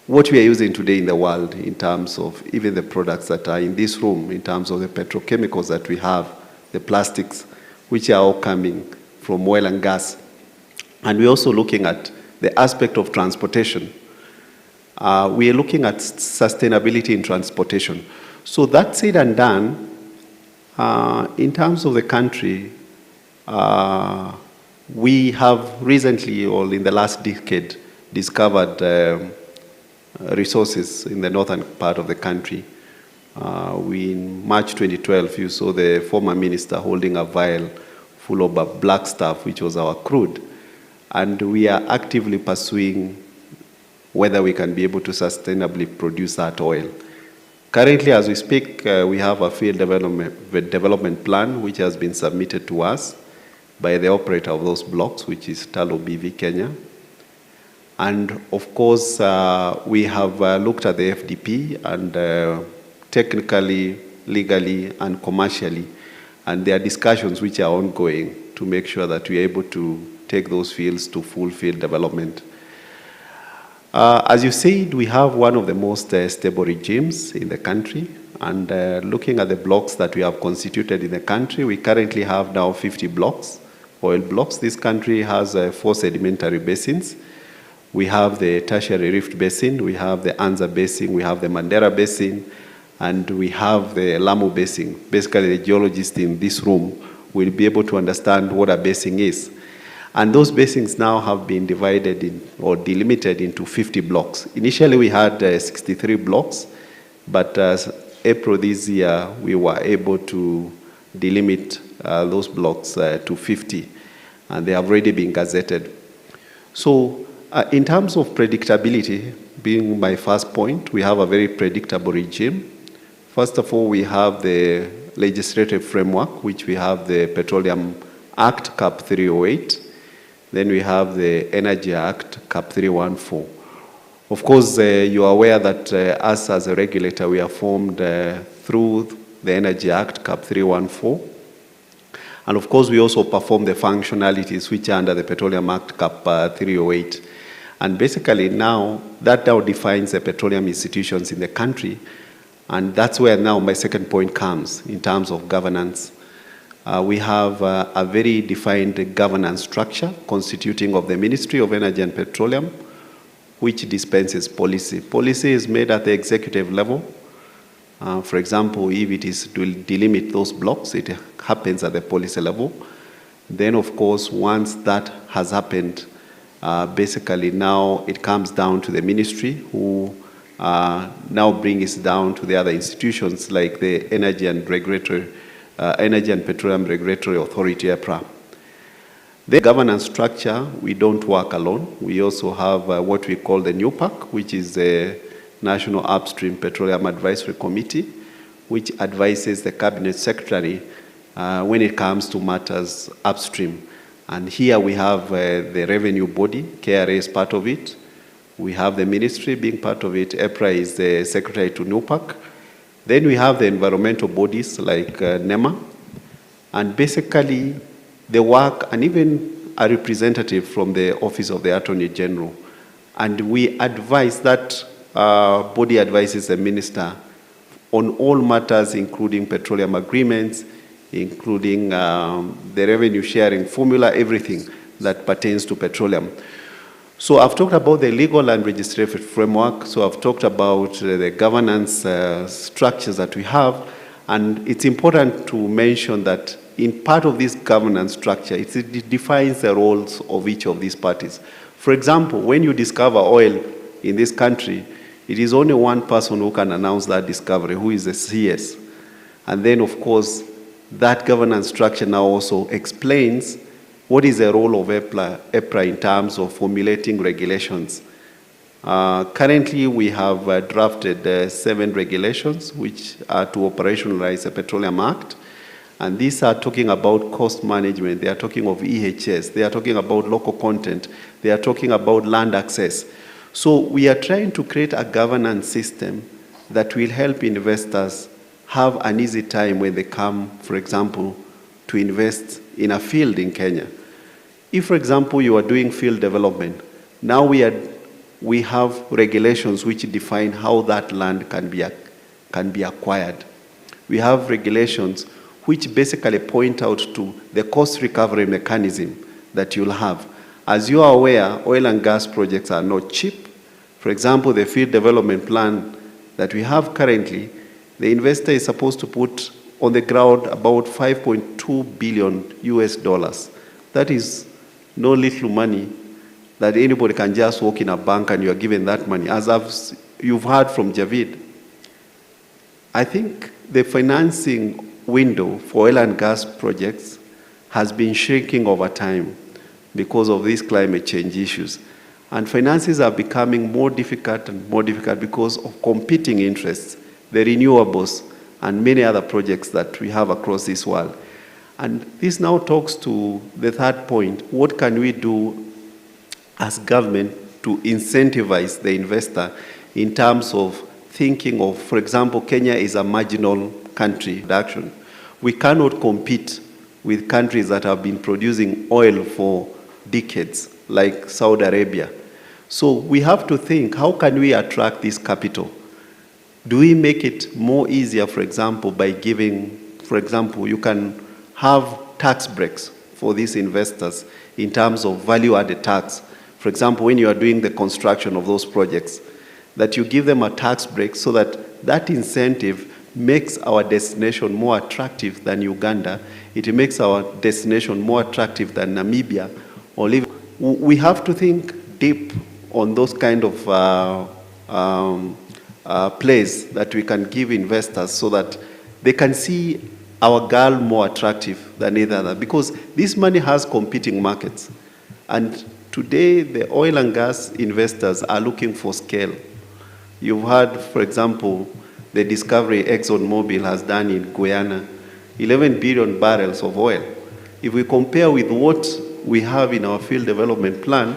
what we are using today in the world in terms of even the products that are in this room, in terms of the petrochemicals that we have, the plastics, which are all coming from oil and gas. And we're also looking at the aspect of transportation. We are looking at sustainability in transportation. So that said and done, in terms of the country, we have recently, or in the last decade, discovered resources in the northern part of the country. In March 2012, you saw the former minister holding a vial full of black stuff, which was our crude. And we are actively pursuing whether we can be able to sustainably produce that oil. Currently, as we speak, we have a field development plan which has been submitted to us by the operator of those blocks, which is Tullow BV Kenya. And of course, we have looked at the FDP, and technically, legally, and commercially, and there are discussions which are ongoing to make sure that we are able to take those fields to full field development. As you said, we have one of the most stable regimes in the country. and looking at the blocks that we have constituted in the country, we currently have now 50 blocks, oil blocks. This country has 4 sedimentary basins. We have the Tertiary Rift Basin, we have the Anza Basin, we have the Mandera Basin, and we have the Lamu Basin. Basically, the geologists in this room will be able to understand what a basin is. And those basins now have been divided in, or delimited into 50 blocks. Initially, we had 63 blocks, but April this year, we were able to delimit those blocks to 50, and they have already been gazetted. So in terms of predictability, being my first point, we have a very predictable regime. First of all, we have the legislative framework, which we have the Petroleum Act, CAP 308. Then we have the Energy Act, CAP 314. Of course, you are aware that us as a regulator, we are formed through the Energy Act, CAP 314. And of course, we also perform the functionalities which are under the Petroleum Act, CAP 308. And basically now, that now defines the petroleum institutions in the country. And that's where now my second point comes in terms of governance. We have a very defined governance structure constituting of the Ministry of Energy and Petroleum, which dispenses policy. Policy is made at the executive level. For example, if it is to delimit those blocks, it happens at the policy level. Then, of course, once that has happened, basically now it comes down to the ministry, who now brings it down to the other institutions like the Energy and Petroleum Regulatory Authority, EPRA. The governance structure, we don't work alone. We also have what we call the NUPAC, which is the National Upstream Petroleum Advisory Committee, which advises the Cabinet Secretary when it comes to matters upstream. And here we have the revenue body, KRA is part of it. We have the ministry being part of it. EPRA is the secretary to NUPAC. Then we have the environmental bodies like NEMA. And basically, the work, and even a representative from the Office of the Attorney General. And we advise that body advises the minister on all matters, including petroleum agreements, including the revenue sharing formula, everything that pertains to petroleum. So I've talked about the legal and legislative framework. So I've talked about the governance structures that we have. And it's important to mention that in part of this governance structure, it defines the roles of each of these parties. For example, when you discover oil in this country, it is only one person who can announce that discovery, who is the CS. And then, of course, that governance structure now also explains what is the role of EPRA in terms of formulating regulations. Currently, we have drafted 7 regulations which are to operationalize the Petroleum Act. And these are talking about cost management. They are talking of EHS. They are talking about local content. They are talking about land access. So we are trying to create a governance system that will help investors have an easy time when they come, for example, to invest in a field in Kenya. If, for example, you are doing field development, now we have regulations which define how that land can be acquired. We have regulations which basically point out to the cost recovery mechanism that you'll have. As you are aware, oil and gas projects are not cheap. For example, the field development plan that we have currently, the investor is supposed to put on the ground about $5.2 billion US. That is no little money that anybody can just walk in a bank and you are given that money. As you've heard from Javid, I think the financing window for oil and gas projects has been shrinking over time because of these climate change issues. And finances are becoming more difficult and more difficult because of competing interests, the renewables, and many other projects that we have across this world. And this now talks to the third point. What can we do as government to incentivize the investor in terms of thinking of, for example, Kenya is a marginal country production. We cannot compete with countries that have been producing oil for decades, like Saudi Arabia. So we have to think, how can we attract this capital? do we make it more easier, for example, by giving, for example, you can have tax breaks for these investors in terms of value-added tax. For example, when you are doing the construction of those projects, that you give them a tax break so that that incentive makes our destination more attractive than Uganda. It makes our destination more attractive than Namibia. Or we have to think deep on those kind of plays that we can give investors so that they can see our girl more attractive than either other, because this money has competing markets. And today, the oil and gas investors are looking for scale. You've heard, for example, the discovery ExxonMobil has done in Guyana, 11 billion barrels of oil. If we compare with what we have in our field development plan,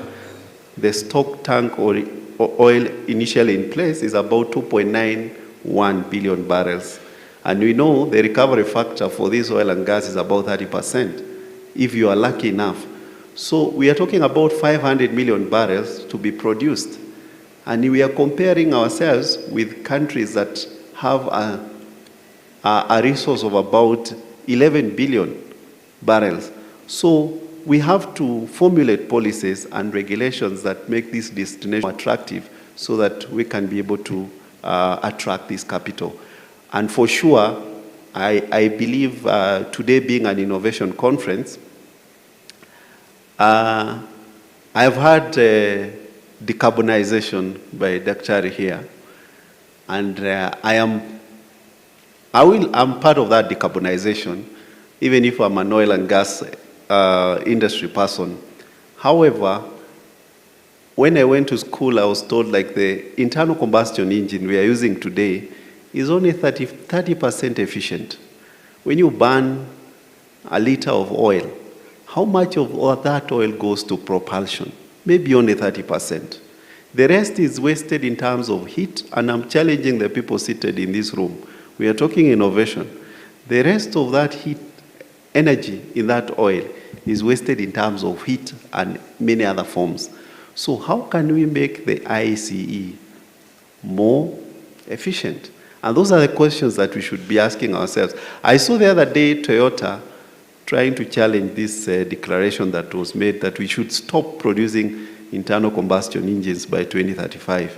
the stock tank or oil initially in place is about 2.91 billion barrels. And we know the recovery factor for this oil and gas is about 30%, if you are lucky enough. So we are talking about 500 million barrels to be produced. And we are comparing ourselves with countries that have a resource of about 11 billion barrels. So we have to formulate policies and regulations that make this destination attractive so that we can be able to attract this capital. And for sure, I believe today being an innovation conference, I've heard decarbonization by Dr. here, and I'm part of that decarbonization, even if I'm an oil and gas industry person. However, when I went to school, I was told like the internal combustion engine we are using today is only 30% efficient. When you burn a liter of oil, how much of that oil goes to propulsion? Maybe only 30%. The rest is wasted in terms of heat, and I'm challenging the people seated in this room. We are talking innovation. The rest of that heat, energy in that oil is wasted in terms of heat and many other forms. So how can we make the ICE more efficient? And those are the questions that we should be asking ourselves. I saw the other day Toyota trying to challenge this declaration that was made that we should stop producing internal combustion engines by 2035.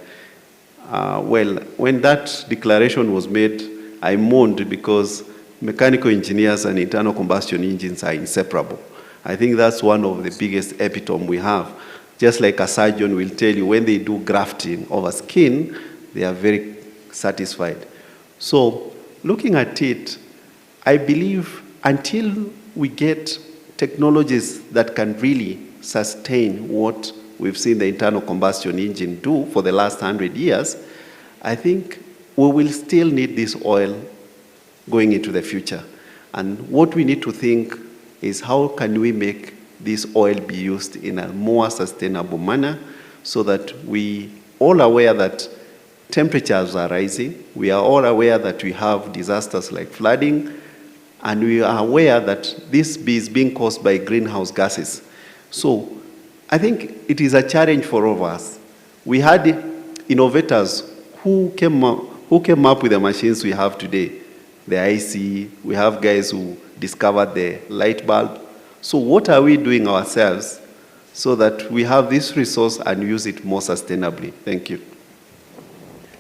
Well, when that declaration was made, I mourned because mechanical engineers and internal combustion engines are inseparable. I think that's one of the biggest epitome we have. Just like a surgeon will tell you, when they do grafting of a skin, they are very satisfied. So looking at it, I believe until we get technologies that can really sustain what we've seen the internal combustion engine do for the last 100 years, I think we will still need this oil going into the future. And what we need to think is how can we make this oil be used in a more sustainable manner so that we all aware that temperatures are rising. We are all aware that we have disasters like flooding, and we are aware that this is being caused by greenhouse gases. So I think it is a challenge for all of us. We had innovators who came up with the machines we have today, the ICE. We have guys who discovered the light bulb. So what are we doing ourselves so that we have this resource and use it more sustainably? Thank you.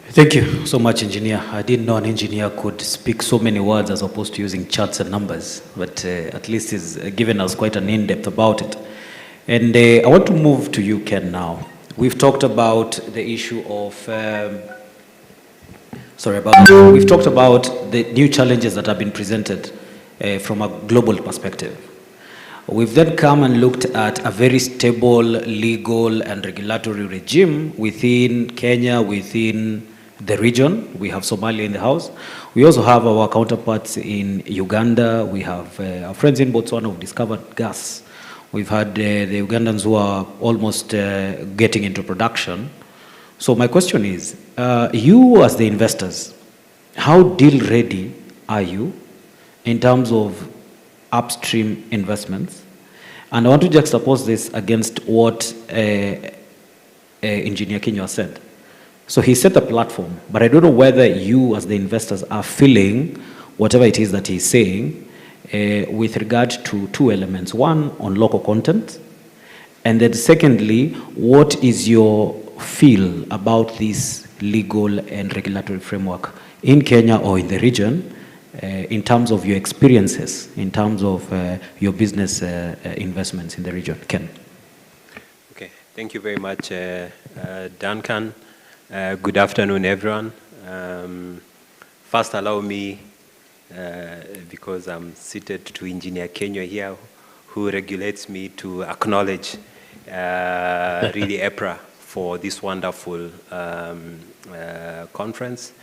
Thank you so much, engineer. I didn't know an engineer could speak so many words as opposed to using charts and numbers, but at least he's given us quite an in-depth about it. And I want to move to you, Ken, now. We've talked about the issue of, we've talked about the new challenges that have been presented from a global perspective. We've then come and looked at a very stable legal and regulatory regime within Kenya, within the region. We have Somalia in the house. We also have our counterparts in Uganda. We have our friends in Botswana who discovered gas. We've had the Ugandans who are almost getting into production. So my question is, you as the investors, how deal ready are you in terms of upstream investments? And I want to juxtapose this against what Engineer Kinyua said. So he set a platform, but I don't know whether you as the investors are feeling whatever it is that he's saying with regard to two elements. One, on local content, and then secondly, what is your feel about this legal and regulatory framework in Kenya or in the region in terms of your experiences, in terms of your business investments in the region? Ken. Okay, thank you very much, Duncan. Good afternoon, everyone. First, allow me, because I'm seated to Engineer Kenya here, who regulates me, to acknowledge really EPRA for this wonderful conference.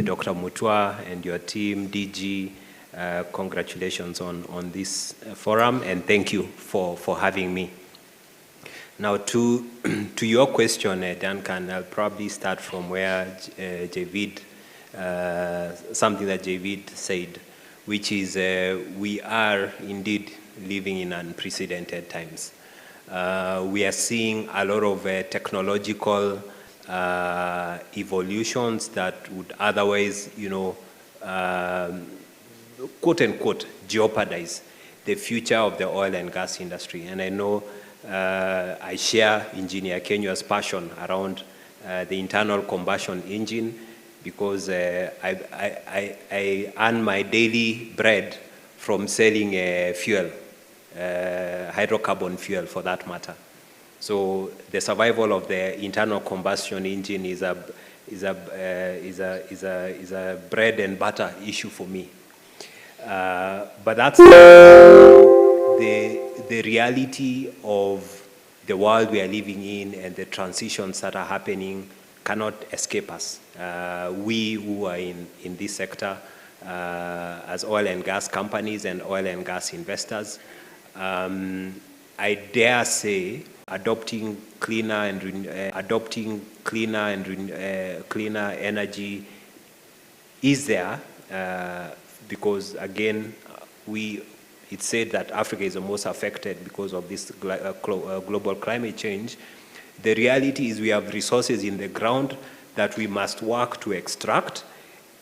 Dr. Mutua and your team, DG, congratulations on this forum, and thank you for having me. Now, to your question, Duncan, I'll probably start from where Javid, something that Javid said, which is we are indeed living in unprecedented times. We are seeing a lot of technological evolutions that would otherwise, quote unquote, jeopardize the future of the oil and gas industry. And I know I share Engineer Kenya's passion around the internal combustion engine, because I earn my daily bread from selling fuel, hydrocarbon fuel for that matter. So the survival of the internal combustion engine is a bread and butter issue for me. But that's the reality of the world we are living in, and the transitions that are happening cannot escape us. We who are in this sector as oil and gas companies and oil and gas investors, I dare say adopting cleaner energy is there, because again, it's said that Africa is the most affected because of this global climate change. The reality is we have resources in the ground that we must work to extract,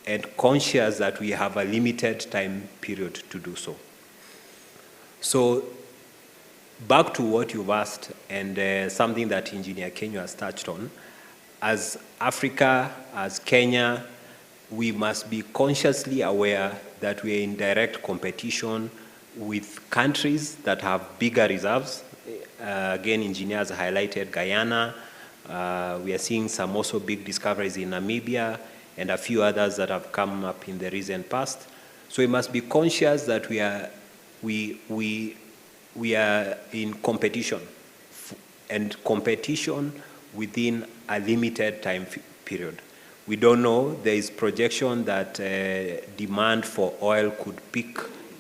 and conscious that we have a limited time period to do so. So back to what you've asked, and something that Engineer Kenya has touched on, as Africa, as Kenya, we must be consciously aware that we are in direct competition with countries that have bigger reserves. Again, engineers highlighted Guyana. We are seeing some also big discoveries in Namibia, and a few others that have come up in the recent past. So we must be conscious that we are in competition, and competition within a limited time period. We don't know. There is projection that demand for oil could peak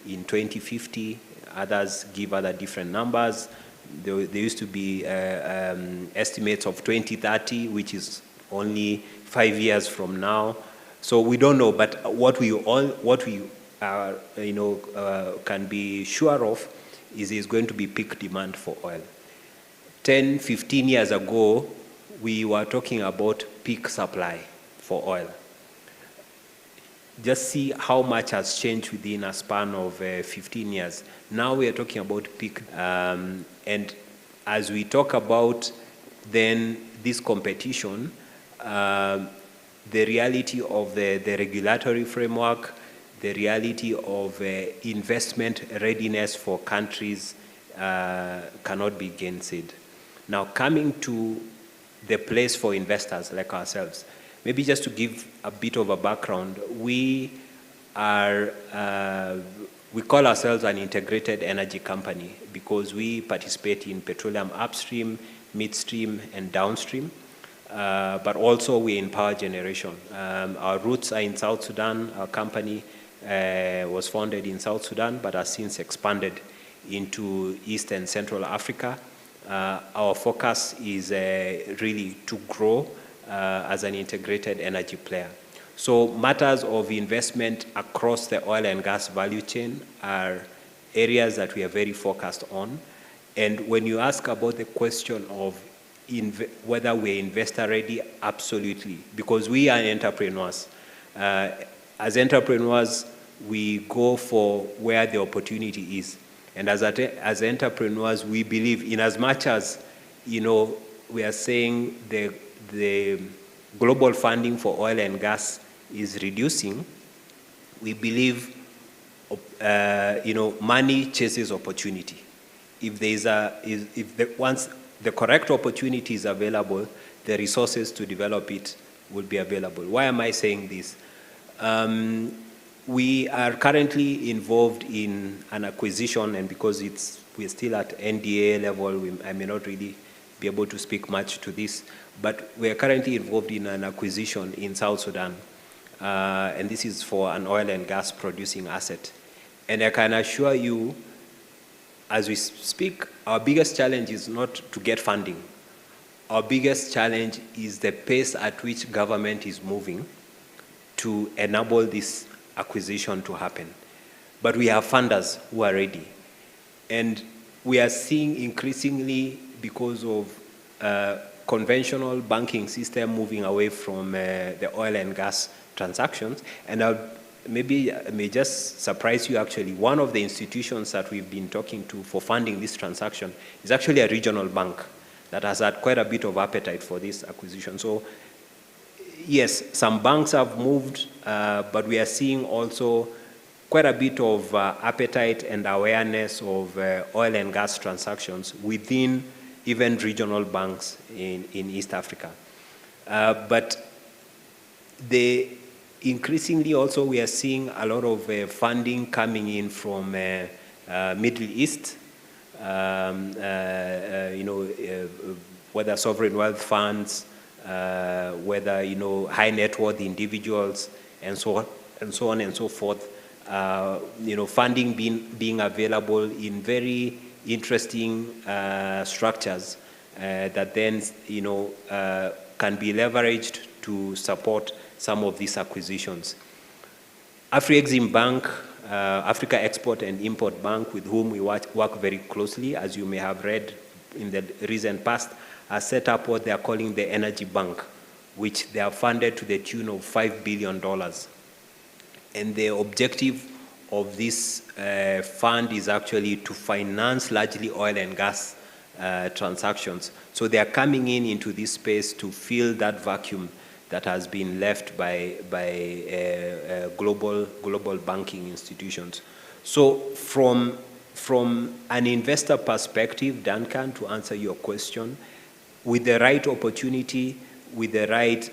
in 2050. Others give other different numbers. There used to be estimates of 2030, which is only 5 years from now. So we don't know. But what we are, can be sure of is going to be peak demand for oil. 10, 15 years ago, we were talking about peak supply for oil. Just see how much has changed within a span of 15 years. Now we are talking about peak. And as we talk about then this competition, the reality of the regulatory framework, the reality of investment readiness for countries cannot be gainsaid. Now, coming to the place for investors like ourselves, maybe just to give a bit of a background, we call ourselves an integrated energy company because we participate in petroleum upstream, midstream, and downstream. But also we're in power generation. Our roots are in South Sudan. Our company was founded in South Sudan, but has since expanded into East and Central Africa. Our focus is really to grow as an integrated energy player. So matters of investment across the oil and gas value chain are areas that we are very focused on. And when you ask about the question of whether we're investor ready, absolutely, because we are entrepreneurs. As entrepreneurs, we go for where the opportunity is. And as entrepreneurs, we believe in as much as, we are saying the global funding for oil and gas is reducing, we believe, money chases opportunity. Once the correct opportunity is available, the resources to develop it will be available. Why am I saying this? We are currently involved in an acquisition, and because we're still at NDA level, I may not really be able to speak much to this, but we are currently involved in an acquisition in South Sudan, and this is for an oil and gas producing asset. And I can assure you, as we speak, our biggest challenge is not to get funding. Our biggest challenge is the pace at which government is moving to enable this acquisition to happen. But we have funders who are ready. And we are seeing increasingly, because of conventional banking system moving away from the oil and gas transactions. And maybe I may just surprise you actually, one of the institutions that we've been talking to for funding this transaction is actually a regional bank that has had quite a bit of appetite for this acquisition. So yes, some banks have moved, but we are seeing also quite a bit of appetite and awareness of oil and gas transactions within even regional banks in East Africa. But increasingly also we are seeing a lot of funding coming in from Middle East, whether sovereign wealth funds, whether high net worth individuals, and so on and so forth. Funding being available in very interesting structures that then can be leveraged to support some of these acquisitions. Afrexim Bank, Africa Export and Import Bank, with whom we work very closely, as you may have read in the recent past, has set up what they are calling the Energy Bank, which they have funded to the tune of $5 billion. And the objective of this fund is actually to finance largely oil and gas transactions. So they are coming into this space to fill that vacuum that has been left by global banking institutions. So from an investor perspective, Duncan, to answer your question, with the right opportunity, with the right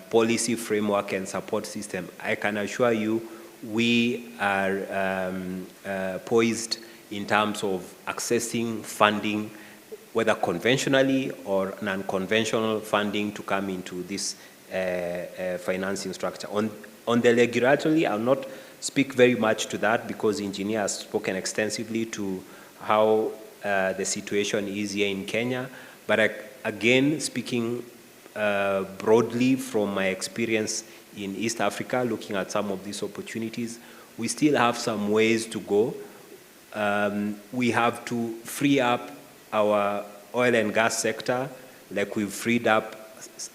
policy framework and support system, I can assure you we are poised in terms of accessing funding, whether conventionally or non-conventional funding, to come into this financing structure. On the regulatory, I'll not speak very much to that because the engineer has spoken extensively to how the situation is here in Kenya. But again, speaking broadly from my experience in East Africa, looking at some of these opportunities, we still have some ways to go. We have to free up our oil and gas sector, like we've freed up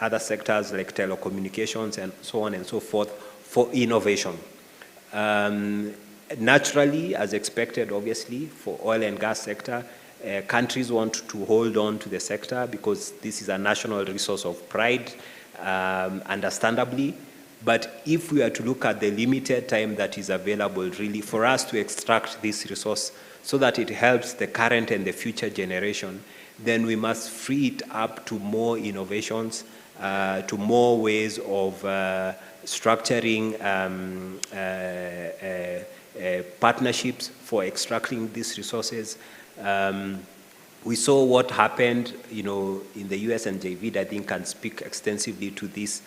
other sectors like telecommunications and so on and so forth, for innovation. Naturally, as expected, obviously, for oil and gas sector, countries want to hold on to the sector because this is a national resource of pride, understandably. But if we are to look at the limited time that is available, really, for us to extract this resource so that it helps the current and the future generation, then we must free it up to more innovations, to more ways of structuring partnerships for extracting these resources. We saw what happened, in the US, and Javid, I think, can speak extensively to this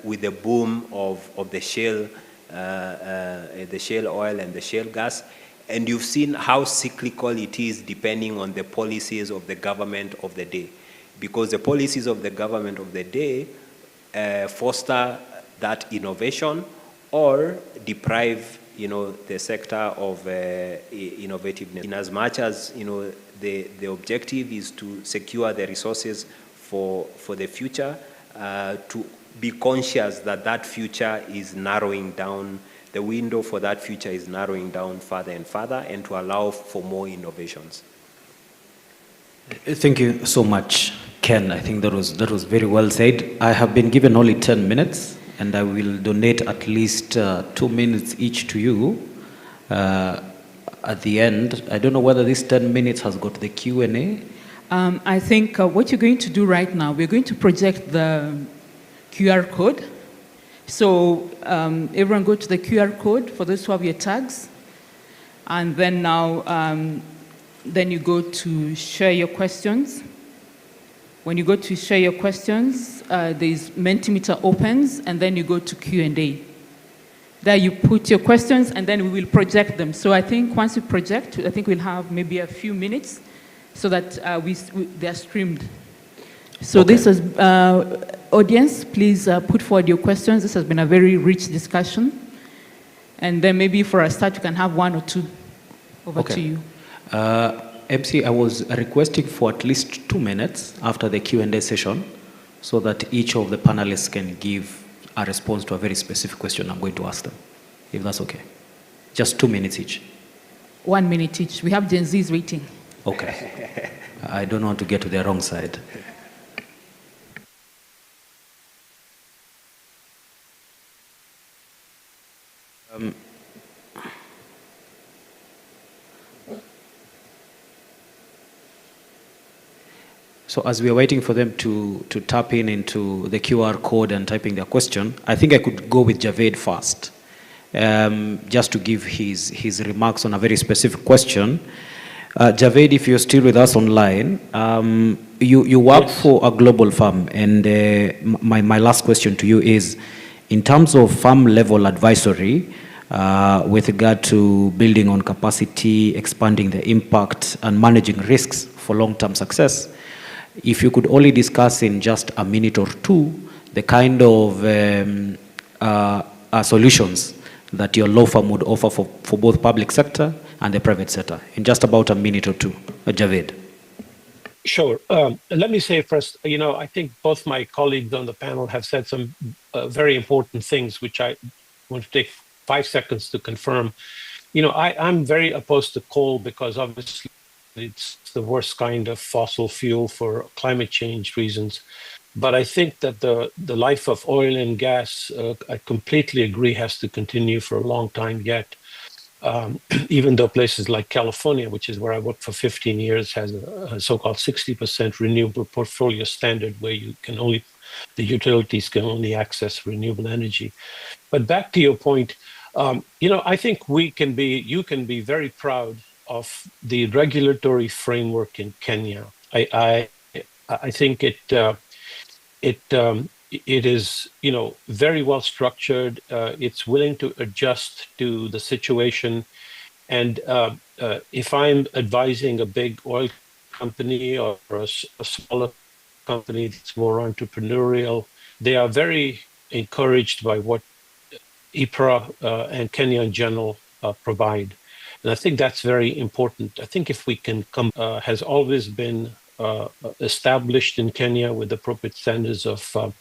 with the boom of the shale oil and the shale gas. And you've seen how cyclical it is depending on the policies of the government of the day. Because the policies of the government of the day foster that innovation or deprive, the sector of innovativeness. In as much as, the objective is to secure the resources for the future, to be conscious that that future is narrowing down, the window for that future is narrowing down further and further, and to allow for more innovations. Thank you so much, Ken. I think that was very well said. I have been given only 10 minutes, and I will donate at least 2 minutes each to you at the end. I don't know whether this 10 minutes has got the Q&A. I think what you're going to do right now, we're going to project the QR code. So everyone go to the QR code for those who have your tags. And then now, then you go to share your questions. When you go to share your questions, there's Mentimeter opens, and then you go to Q&A. There you put your questions, and then we will project them. So I think once we project, I think we'll have maybe a few minutes so that they are streamed. So Okay. this is, audience, please put forward your questions. This has been a very rich discussion. And then maybe for a start, you can have one or two. Over to you. MC, I was requesting for at least 2 minutes after the Q&A session so that each of the panelists can give a response to a very specific question I'm going to ask them, if that's okay. Just 2 minutes each. 1 minute each. We have Gen Zs waiting. Okay. I don't want to get to the wrong side. So as we are waiting for them to tap into the QR code and typing their question, I think I could go with Javed first, just to give his remarks on a very specific question. Javed, if you're still with us online, you work for a global firm, and my last question to you is, in terms of firm level advisory, with regard to building on capacity, expanding the impact, and managing risks for long-term success, if you could only discuss in just a minute or two the kind of solutions that your law firm would offer for both public sector and the private sector, in just about a minute or two. Javed. Sure. Let me say first, I think both my colleagues on the panel have said some very important things, which I want to take 5 seconds to confirm. I'm very opposed to coal because obviously it's the worst kind of fossil fuel for climate change reasons. But I think that the life of oil and gas, I completely agree, has to continue for a long time yet. Even though places like California, which is where I worked for 15 years, has a so-called 60% renewable portfolio standard where the utilities can only access renewable energy. But back to your point, I think you can be very proud of the regulatory framework in Kenya. I think it is very well structured. It's willing to adjust to the situation, and if I'm advising a big oil company or a smaller company that's more entrepreneurial, they are very encouraged by what IPRA and Kenya in general provide. And I think that's very important. I think if we can come, has always been established in Kenya with appropriate standards of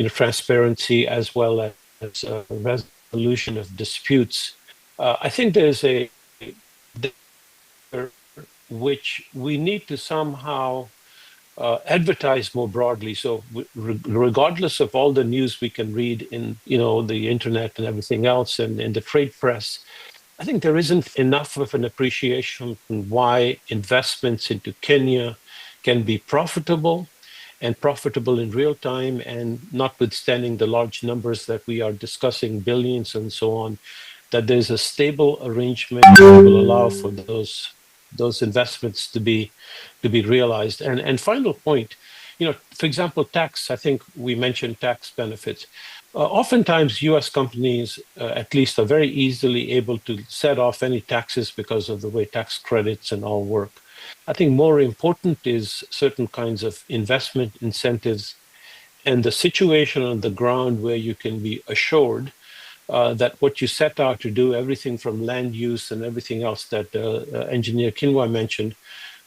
transparency as well as resolution of disputes. I think there's which we need to somehow advertise more broadly. So regardless of all the news we can read in the internet and everything else and in the trade press, I think there isn't enough of an appreciation on why investments into Kenya can be profitable and profitable in real time, and notwithstanding the large numbers that we are discussing, billions and so on, that there's a stable arrangement that will allow for those investments to be realized. And final point, for example, tax, I think we mentioned tax benefits. Oftentimes, U.S. companies, at least, are very easily able to set off any taxes because of the way tax credits and all work. I think more important is certain kinds of investment incentives and the situation on the ground where you can be assured that what you set out to do, everything from land use and everything else that Engineer Kinwa mentioned,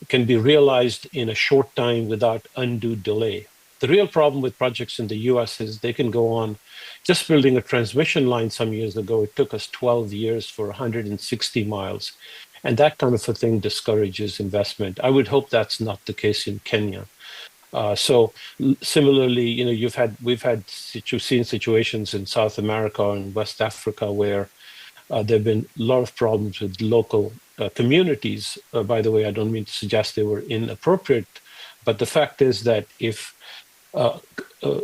can be realized in a short time without undue delay. The real problem with projects in the US is they can go on. Just building a transmission line some years ago, it took us 12 years for 160 miles. And that kind of a thing discourages investment. I would hope that's not the case in Kenya. Similarly, you know, you've seen situations in South America and West Africa where there have been a lot of problems with local communities. By the way, I don't mean to suggest they were inappropriate, but the fact is that if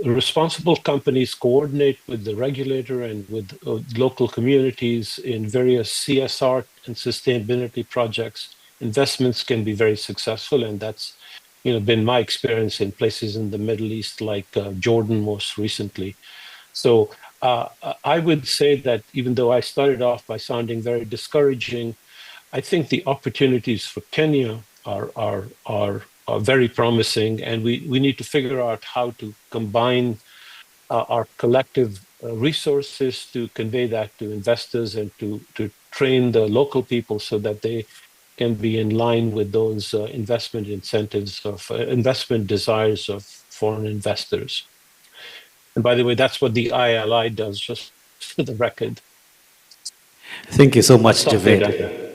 responsible companies coordinate with the regulator and with local communities in various CSR and sustainability projects, investments can be very successful, and that's been my experience in places in the Middle East, like Jordan most recently. So I would say that even though I started off by sounding very discouraging, I think the opportunities for Kenya are very promising, and we need to figure out how to combine our collective resources to convey that to investors and to train the local people so that they can be in line with those investment incentives of investment desires of foreign investors. And by the way, that's what the ILI does, just for the record. Thank you so much, Javed.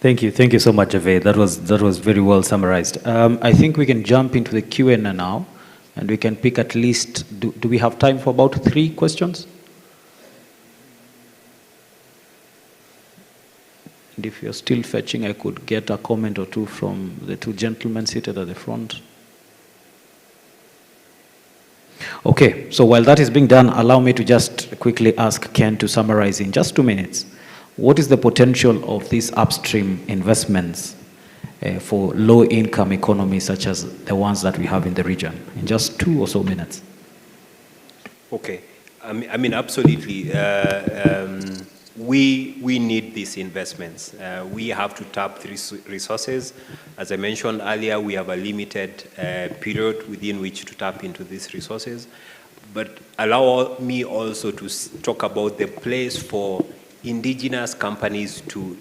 Thank you so much, Javed. That was very well summarized. I think we can jump into the Q&A now, and we can pick at least. Do we have time for about 3 questions? And if you're still fetching, I could get a comment or two from the 2 gentlemen seated at the front. Okay, so while that is being done, allow me to just quickly ask Ken to summarize in just 2 minutes. What is the potential of these upstream investments for low-income economies such as the ones that we have in the region? In just 2 or so minutes. Okay, I mean absolutely. We need these investments. We have to tap these resources. As I mentioned earlier, we have a limited period within which to tap into these resources. But allow me also to talk about the place for indigenous companies to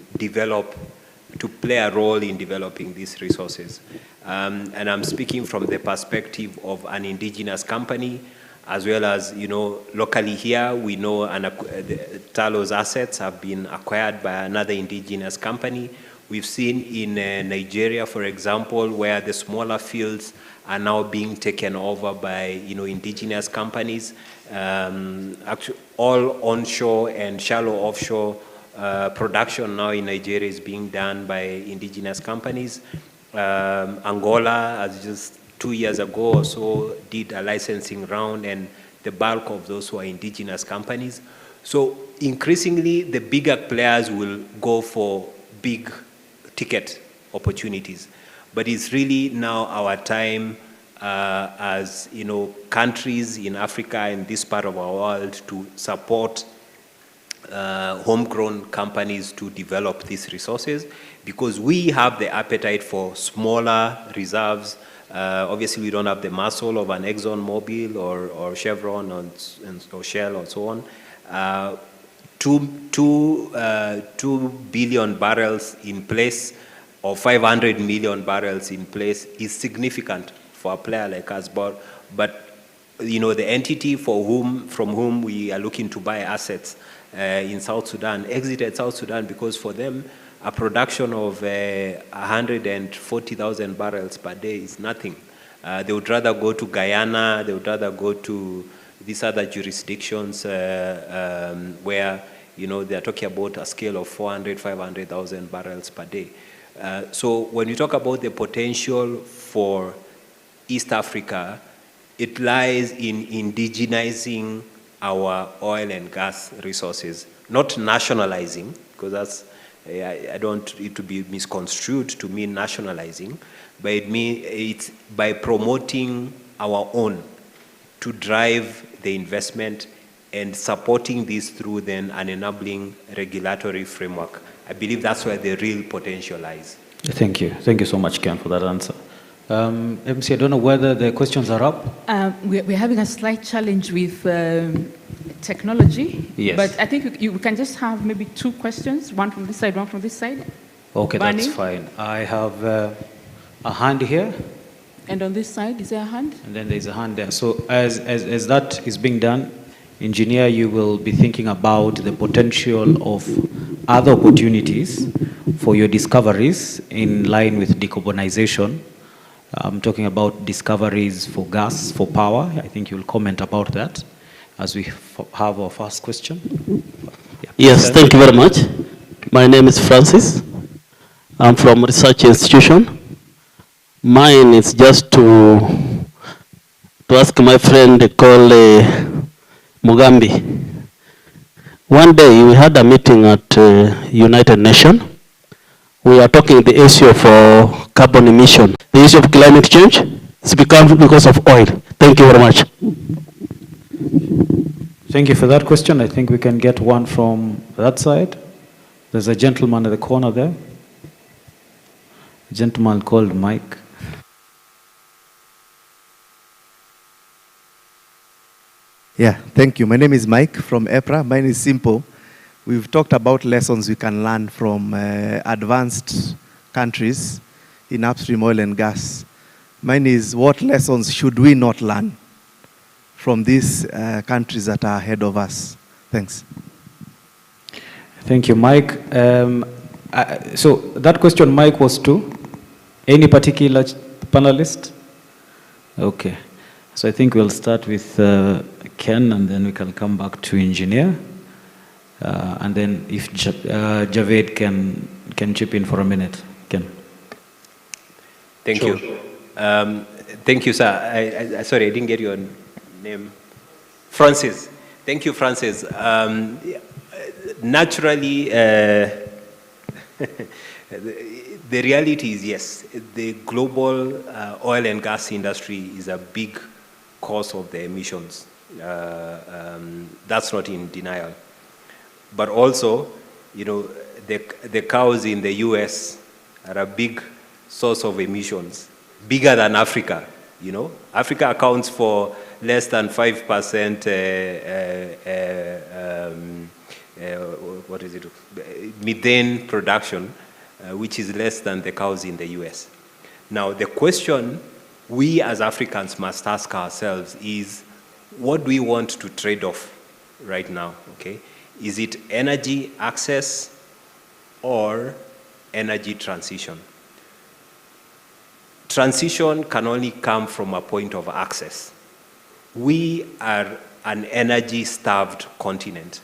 play a role in developing these resources. And I'm speaking from the perspective of an indigenous company, as well as, locally here, we know Tullows assets have been acquired by another indigenous company. We've seen in Nigeria, for example, where the smaller fields are now being taken over by, indigenous companies. Actually, all onshore and shallow offshore production now in Nigeria is being done by indigenous companies. Angola, as just 2 years ago or so, did a licensing round, and the bulk of those were indigenous companies. So increasingly, the bigger players will go for big ticket opportunities. But it's really now our time as countries in Africa and this part of our world to support homegrown companies to develop these resources, because we have the appetite for smaller reserves. Obviously, we don't have the muscle of an ExxonMobil or Chevron or Shell or so on. 2 billion barrels in place, or 500 million barrels in place, is significant for a player like us. But the entity from whom we are looking to buy assets in South Sudan exited South Sudan because for them a production of 140,000 barrels per day is nothing. They would rather go to Guyana, they would rather go to these other jurisdictions where they are talking about a scale of 400, 500,000 barrels per day. So when you talk about the potential for East Africa, it lies in indigenizing our oil and gas resources, not nationalizing, because that's, I don't want it to be misconstrued to mean nationalizing, but it's by promoting our own to drive the investment and supporting this through then an enabling regulatory framework. I believe that's where the real potential lies. Thank you. Thank you so much, Ken, for that answer. MC, I don't know whether the questions are up. We're having a slight challenge with technology. Yes. But I think we can just have maybe 2 questions, one from this side, one from this side. Okay, Bunny. that's fine. I have a hand here, And on this side, is there a hand? and then there's a hand there. So as that is being done, engineer, you will be thinking about the potential of other opportunities for your discoveries in line with decarbonization. I'm talking about discoveries for gas, for power. I think you'll comment about that as we have our first question. Yes, thank you very much. My name is Francis. I'm from research institution. Mine is just to ask my friend called Mugambi. One day we had a meeting at United Nations. We are talking the issue of carbon emission. The issue of climate change has become because of oil. Thank you very much. Thank you for that question. I think we can get one from that side. There's a gentleman at the corner there. A gentleman called Mike. Yeah, thank you. My name is Mike from EPRA. Mine is simple. We've talked about lessons we can learn from advanced countries in upstream oil and gas. Mine is, what lessons should we not learn from these countries that are ahead of us? Thanks. Thank you, Mike. So that question, Mike, was to any particular panelist? Okay. So I think we'll start with Ken, and then we can come back to engineer. And then if Javed can chip in for a minute. Ken. Thank you. Thank you, sir. Sorry, I didn't get your name. Francis. Thank you, Francis. Naturally, the reality is yes, the global oil and gas industry is a big cause of the emissions. That's not in denial. But also, you know, the cows in the US are a big source of emissions, bigger than Africa. You know, Africa accounts for less than 5% what is it? Methane production, which is less than the cows in the US. Now, the question we as Africans must ask ourselves is, what do we want to trade off right now? Okay, is it energy access or energy transition? Transition can only come from a point of access. We are an energy-starved continent.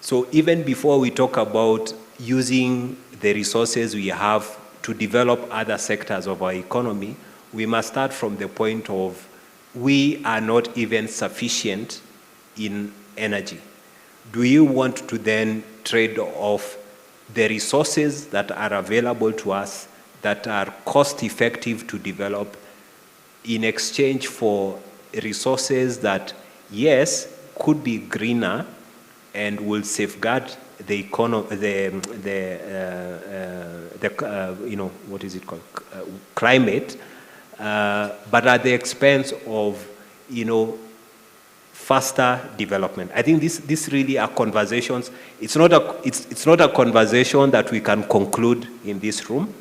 So even before we talk about using the resources we have to develop other sectors of our economy, we must start from the point of we are not even sufficient in energy. Do you want to then trade off the resources that are available to us that are cost effective to develop in exchange for resources that, yes, could be greener and will safeguard the economy, you know, what is it called, climate, but at the expense of, you know, faster development. I think this really are conversations. It's not a conversation that we can conclude in this room,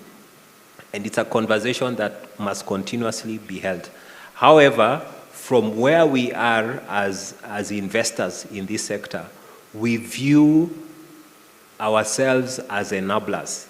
and it's a conversation that must continuously be held. However, from where we are as investors in this sector, we view ourselves as enablers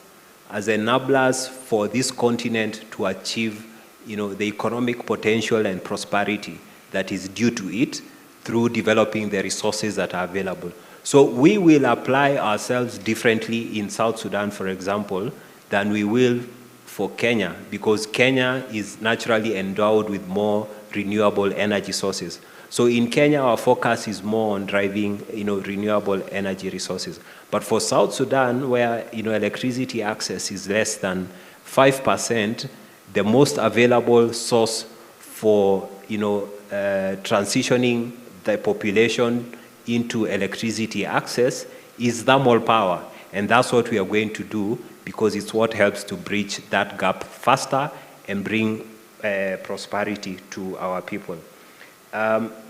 for this continent to achieve, you know, the economic potential and prosperity that is due to it through developing the resources that are available. So we will apply ourselves differently in South Sudan, for example, than we will for Kenya, because Kenya is naturally endowed with more renewable energy sources. So in Kenya, our focus is more on driving, you know, renewable energy resources. But for South Sudan, where, you know, electricity access is less than 5%, the most available source for, you know, transitioning the population into electricity access is thermal power. And that's what we are going to do, because it's what helps to bridge that gap faster and bring prosperity to our people.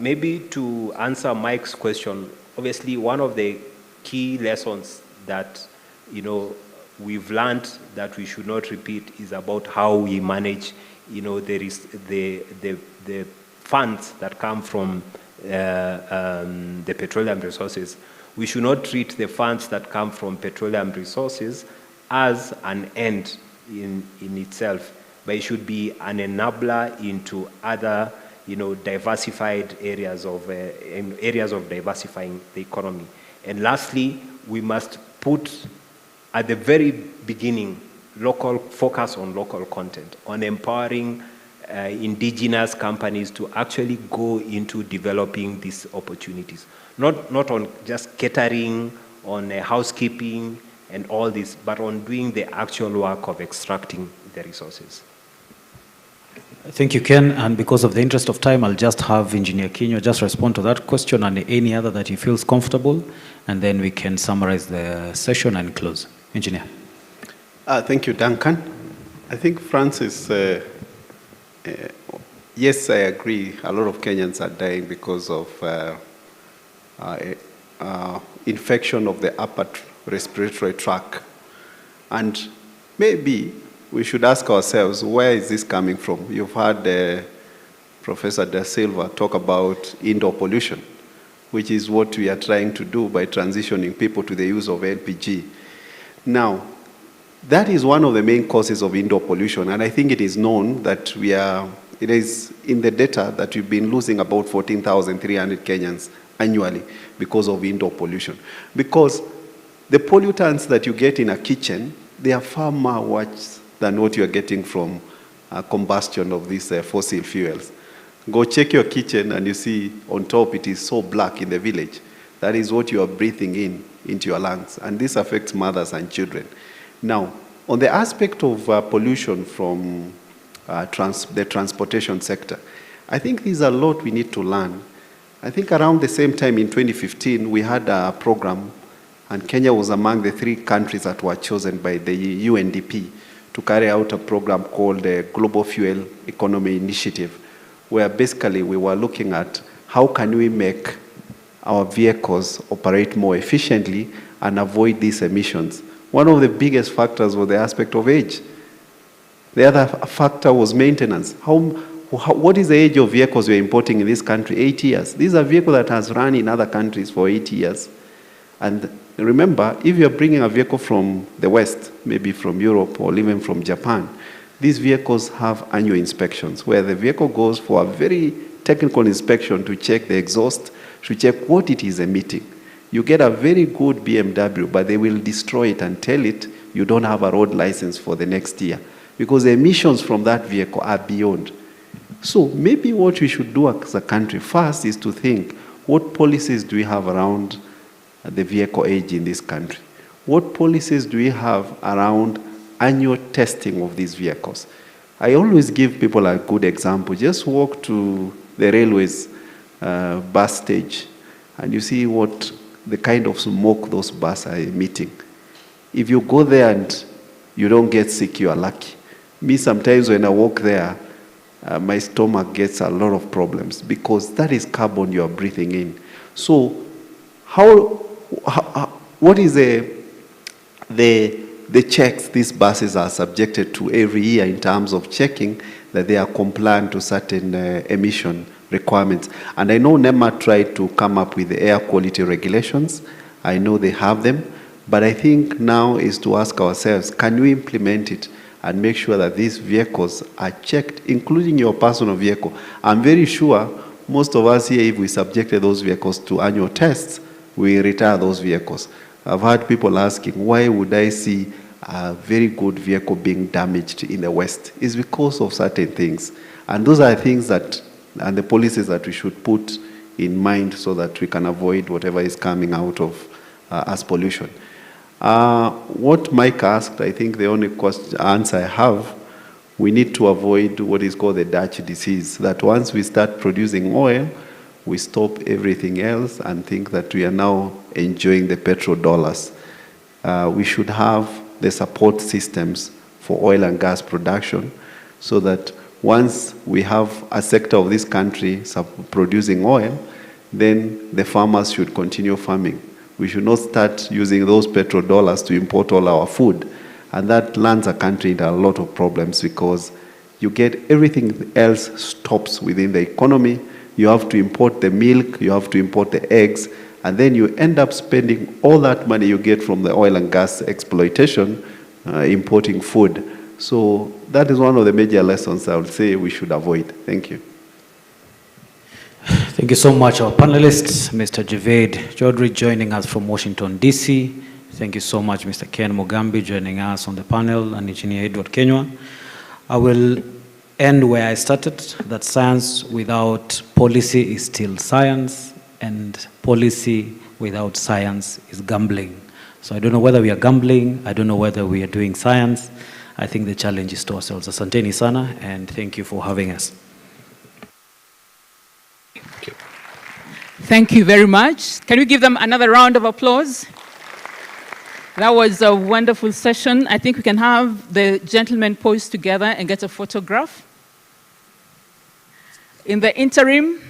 Maybe to answer Mike's question, obviously one of the key lessons that we've learned that we should not repeat is about how we manage the funds that come from the petroleum resources. We should not treat the funds that come from petroleum resources as an end in itself, but it should be an enabler into other diversified areas of diversifying the economy. And lastly, we must put at the very beginning focus on local content, on empowering indigenous companies to actually go into developing these opportunities. Not on just catering, on housekeeping and all this, but on doing the actual work of extracting the resources. Thank you, Ken. And because of the interest of time, I'll just have Engineer Kinyua just respond to that question and any other that he feels comfortable, and then we can summarize the session and close. Engineer. Thank you, Duncan. I think Francis, yes, I agree. A lot of Kenyans are dying because of infection of the upper respiratory tract. And maybe we should ask ourselves, where is this coming from? You've heard Professor Da Silva talk about indoor pollution, which is what we are trying to do by transitioning people to the use of LPG. Now, that is one of the main causes of indoor pollution, and I think it is known that it is in the data that we've been losing about 14,300 Kenyans annually because of indoor pollution. Because the pollutants that you get in a kitchen, they are far more worse than what you are getting from combustion of these fossil fuels. Go check your kitchen and you see on top it is so black in the village. That is what you are breathing into your lungs, and this affects mothers and children. Now, on the aspect of pollution from the transportation sector, I think there's a lot we need to learn. I think around the same time in 2015, we had a program, and Kenya was among the 3 countries that were chosen by the UNDP to carry out a program called the Global Fuel Economy Initiative, where basically we were looking at how can we make our vehicles operate more efficiently and avoid these emissions. One of the biggest factors was the aspect of age. The other factor was maintenance. What is the age of vehicles we're importing in this country? 8 years. These are vehicles that has run in other countries for 8 years. And remember, if you're bringing a vehicle from the West, maybe from Europe or even from Japan, these vehicles have annual inspections where the vehicle goes for a very technical inspection to check the exhaust, to check what it is emitting. You get a very good BMW, but they will destroy it and tell it you don't have a road license for the next year because the emissions from that vehicle are beyond. So maybe what we should do as a country first is to think, what policies do we have around the vehicle age in this country? What policies do we have around annual testing of these vehicles? I always give people a good example. Just walk to the railways bus stage and you see what the kind of smoke those buses are emitting. If you go there and you don't get sick, you are lucky. Me, sometimes when I walk there, my stomach gets a lot of problems because that is carbon you are breathing in. So what is the checks these buses are subjected to every year in terms of checking that they are compliant to certain emission requirements? And I know NEMA tried to come up with the air quality regulations. I know they have them, but I think now is to ask ourselves, can we implement it and make sure that these vehicles are checked, including your personal vehicle? I'm very sure most of us here, if we subjected those vehicles to annual tests, we retire those vehicles. I've heard people asking, why would I see a very good vehicle being damaged in the West? It's because of certain things. And those are things that, and the policies that we should put in mind so that we can avoid whatever is coming out of as pollution. What Mike asked, I think the only answer I have, we need to avoid what is called the Dutch disease, that once we start producing oil, we stop everything else and think that we are now enjoying the petrodollars. We should have the support systems for oil and gas production so that once we have a sector of this country producing oil, then the farmers should continue farming. We should not start using those petrodollars to import all our food. And that lands a country into a lot of problems because you get everything else stops within the economy. You have to import the milk, you have to import the eggs, and then you end up spending all that money you get from the oil and gas exploitation importing food. So that is one of the major lessons I would say we should avoid. Thank you. Thank you so much, our panelists, Mr. Javed Chaudhry joining us from Washington, D.C. Thank you so much, Mr. Ken Mugambi joining us on the panel, and Engineer Edward Kenywa. I will end where I started, that science without policy is still science, and policy without science is gambling. So I don't know whether we are gambling, I don't know whether we are doing science. I think the challenge is to ourselves. Asanteni sana, and thank you for having us. Thank you very much. Can we give them another round of applause? That was a wonderful session. I think we can have the gentlemen pose together and get a photograph. In the interim,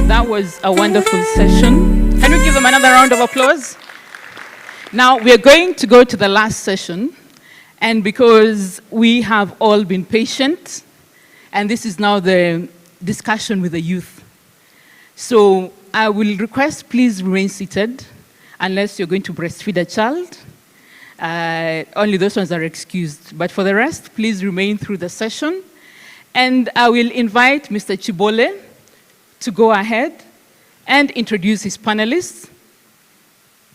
that was a wonderful session. Can we give them another round of applause? Now we're going to go to the last session, and because we have all been patient, and this is now the discussion with the youth. So I will request, please remain seated, unless you're going to breastfeed a child. Only those ones are excused. But for the rest, please remain through the session. And I will invite Mr. Chibole to go ahead and introduce his panelists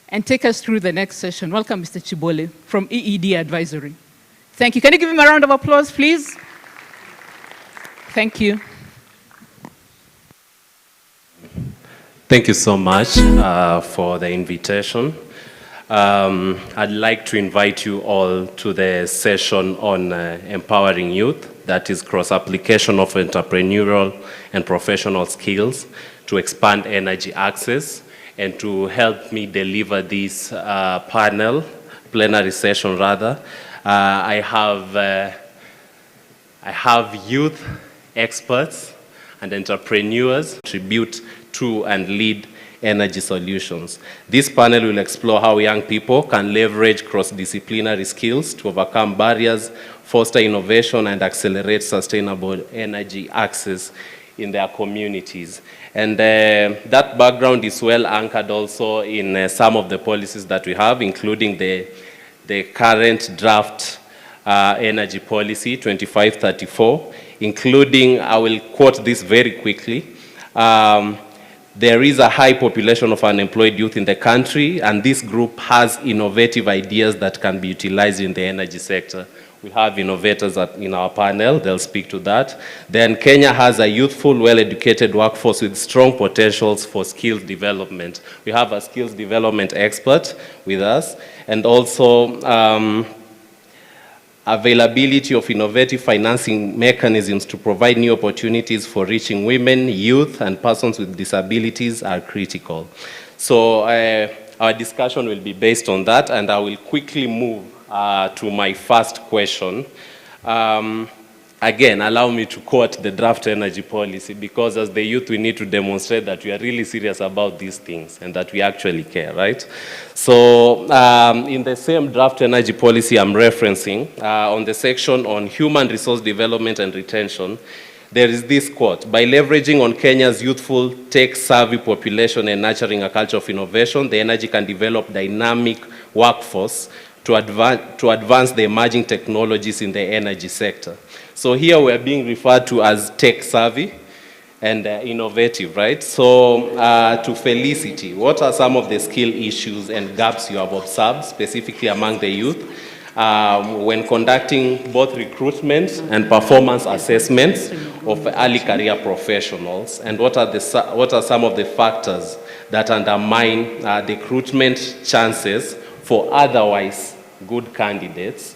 and take us through the next session. Welcome, Mr. Chibole from EED Advisory. Thank you. Can you give him a round of applause, please? Thank you. Thank you so much for the invitation. I'd like to invite you all to the session on empowering youth, that is cross-application of entrepreneurial and professional skills to expand energy access. And to help me deliver this plenary session rather, I have youth experts and entrepreneurs contribute to and lead energy solutions. This panel will explore how young people can leverage cross-disciplinary skills to overcome barriers, foster innovation, and accelerate sustainable energy access in their communities. And that background is well anchored also in some of the policies that we have, including the current draft energy policy 2534, including, I will quote this very quickly, there is a high population of unemployed youth in the country, and this group has innovative ideas that can be utilized in the energy sector. We have innovators in our panel, they'll speak to that. Then Kenya has a youthful, well-educated workforce with strong potentials for skills development. We have a skills development expert with us, and also availability of innovative financing mechanisms to provide new opportunities for reaching women, youth, and persons with disabilities are critical. So our discussion will be based on that, and I will quickly move to my first question. Again, allow me to quote the draft energy policy, because as the youth, we need to demonstrate that we are really serious about these things and that we actually care, right? So in the same draft energy policy I'm referencing, on the section on human resource development and retention, there is this quote: by leveraging on Kenya's youthful, tech-savvy population and nurturing a culture of innovation, the energy can develop dynamic workforce to advance the emerging technologies in the energy sector. So here we're being referred to as tech-savvy and innovative, right? So to Felicity, what are some of the skill issues and gaps you have observed, specifically among the youth? when conducting both recruitment and performance assessments of early career professionals, and what are some of the factors that undermine the recruitment chances for otherwise good candidates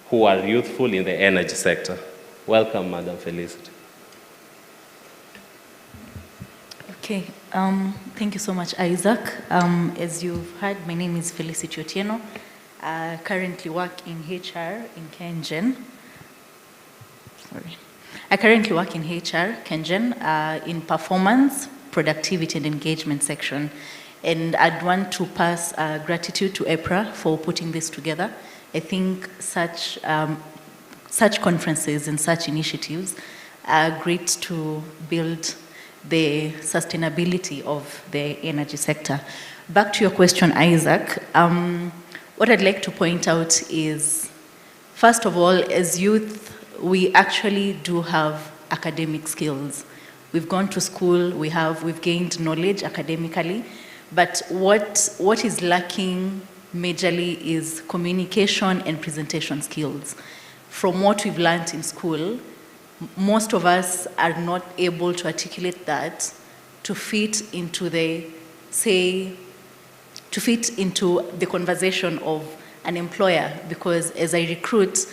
who are youthful in the energy sector. Welcome, Madam Felicity. Okay, thank you so much, Isaac. As you've heard, my name is Felicity Otieno. I currently work in HR in KenGen. Sorry. I currently work in HR, KenGen, in performance, productivity, and engagement section. And I'd want to pass gratitude to EPRA for putting this together. I think such conferences and such initiatives are great to build the sustainability of the energy sector. Back to your question, Isaac. What I'd like to point out is, first of all, as youth, we actually do have academic skills. We've gone to school, we've gained knowledge academically, but what is lacking majorly is communication and presentation skills. From what we've learned in school, most of us are not able to articulate that to fit into the conversation of an employer, because as I recruit,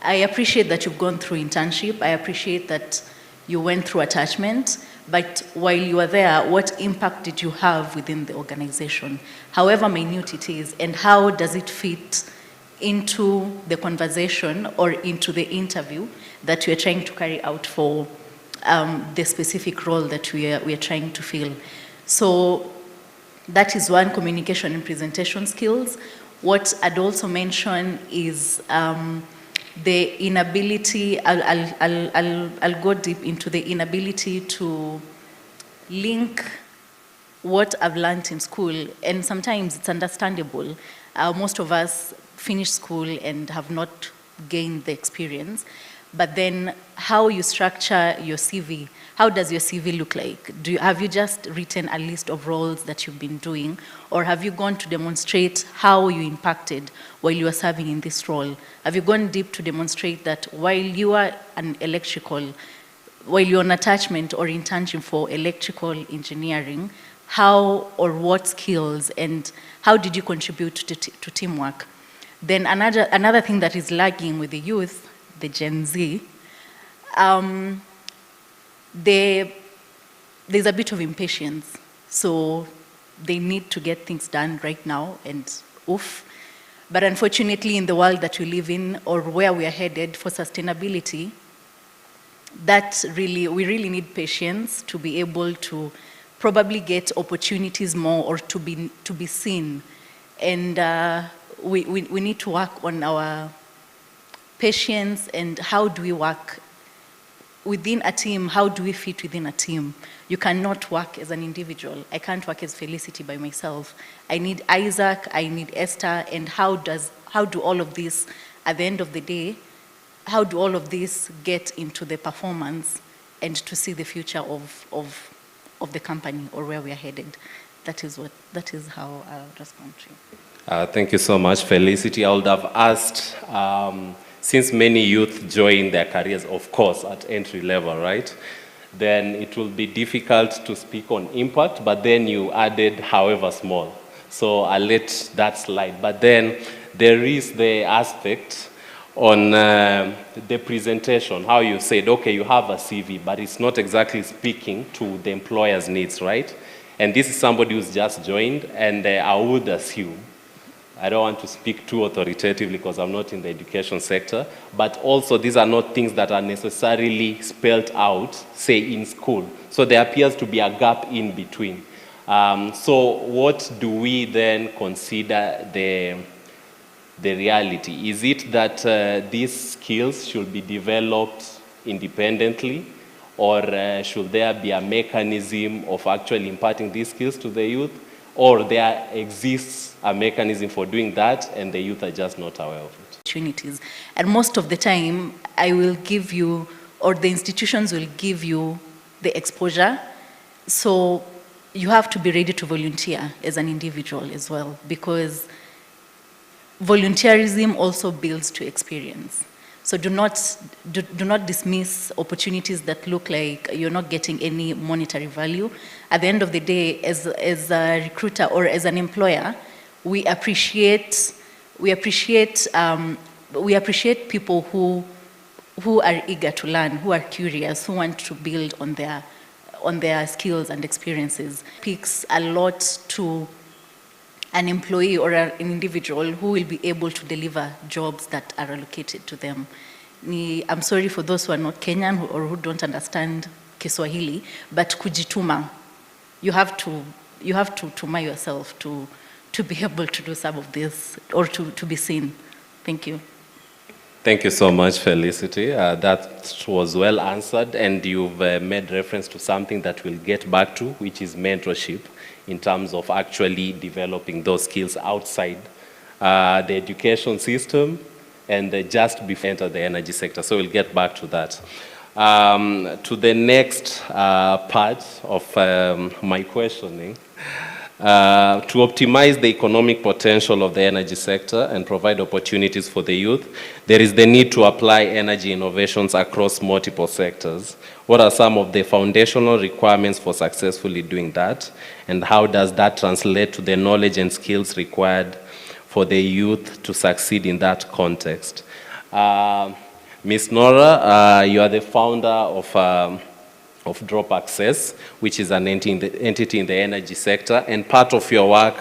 I appreciate that you've gone through internship, I appreciate that you went through attachment, but while you are there, what impact did you have within the organization? However minute it is, and how does it fit into the conversation or into the interview that we are trying to carry out for the specific role that we are trying to fill. So that is one, communication and presentation skills. What I'd also mention is the inability, I'll go deep into the inability to link what I've learned in school, and sometimes it's understandable. Most of us finish school and have not gained the experience, but then how you structure your CV, how does your CV look like? Have you just written a list of roles that you've been doing, or have you gone to demonstrate how you impacted while you are serving in this role? Have you gone deep to demonstrate that while you are while you're on attachment or internship for electrical engineering, how or what skills and how did you contribute to teamwork? Then another thing that is lagging with the youth, the Gen Z, there's a bit of impatience. So they need to get things done right now and oof. But unfortunately, in the world that we live in, or where we are headed for sustainability, we really need patience to be able to probably get opportunities more, or to be seen. And we need to work on our patience and how do we work within a team, how do we fit within a team? You cannot work as an individual. I can't work as Felicity by myself. I need Isaac, I need Esther, and how do all of this, at the end of the day, how do all of this get into the performance and to see the future of the company or where we are headed? That is how I'll respond to you. Thank you so much, Felicity. I would have asked, since many youth join their careers, of course, at entry level, right? Then it will be difficult to speak on impact, but then you added however small. So I'll let that slide. But then there is the aspect on the presentation, how you said, okay, you have a CV, but it's not exactly speaking to the employer's needs, right? And this is somebody who's just joined, and I would assume, I don't want to speak too authoritatively because I'm not in the education sector, but also these are not things that are necessarily spelled out, say, in school. So there appears to be a gap in between. So what do we then consider the reality? Is it that these skills should be developed independently, or should there be a mechanism of actually imparting these skills to the youth, or there exists a mechanism for doing that and the youth are just not aware of it? Opportunities. And most of the time, I will give you, or the institutions will give you the exposure. So you have to be ready to volunteer as an individual as well, because volunteerism also builds to experience. So do not dismiss opportunities that look like you're not getting any monetary value. At the end of the day, as a recruiter or as an employer, we appreciate people who are eager to learn, who are curious, who want to build on their skills and experiences. Speaks a lot to an employee or an individual who will be able to deliver jobs that are allocated to them. I'm sorry for those who are not Kenyan or who don't understand Kiswahili, but kujituma. You have to tuma yourself to be able to do some of this or to be seen. Thank you. Thank you so much, Felicity. That was well answered, and you've made reference to something that we'll get back to, which is mentorship, in terms of actually developing those skills outside the education system and just before enter the energy sector. So we'll get back to that. To the next part of my questioning. To optimize the economic potential of the energy sector and provide opportunities for the youth, there is the need to apply energy innovations across multiple sectors. What are some of the foundational requirements for successfully doing that? And how does that translate to the knowledge and skills required for the youth to succeed in that context? Ms. Nora, you are the founder of Drop Access, which is an entity in the energy sector, and part of your work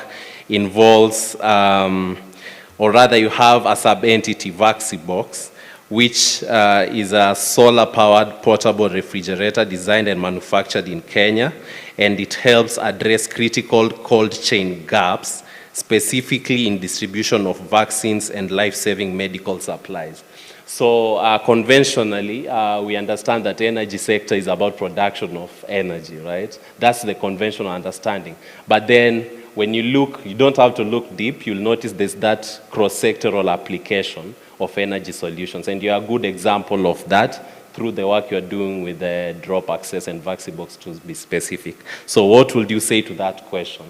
involves, or rather you have a sub-entity, VaxiBox, which is a solar-powered portable refrigerator designed and manufactured in Kenya, and it helps address critical cold chain gaps, specifically in distribution of vaccines and life-saving medical supplies. So conventionally, we understand that the energy sector is about production of energy, right? That's the conventional understanding. But then when you look, you don't have to look deep, you'll notice there's that cross-sectoral application of energy solutions. And you're a good example of that through the work you're doing with the Drop Access and VaxiBox, to be specific. So what would you say to that question?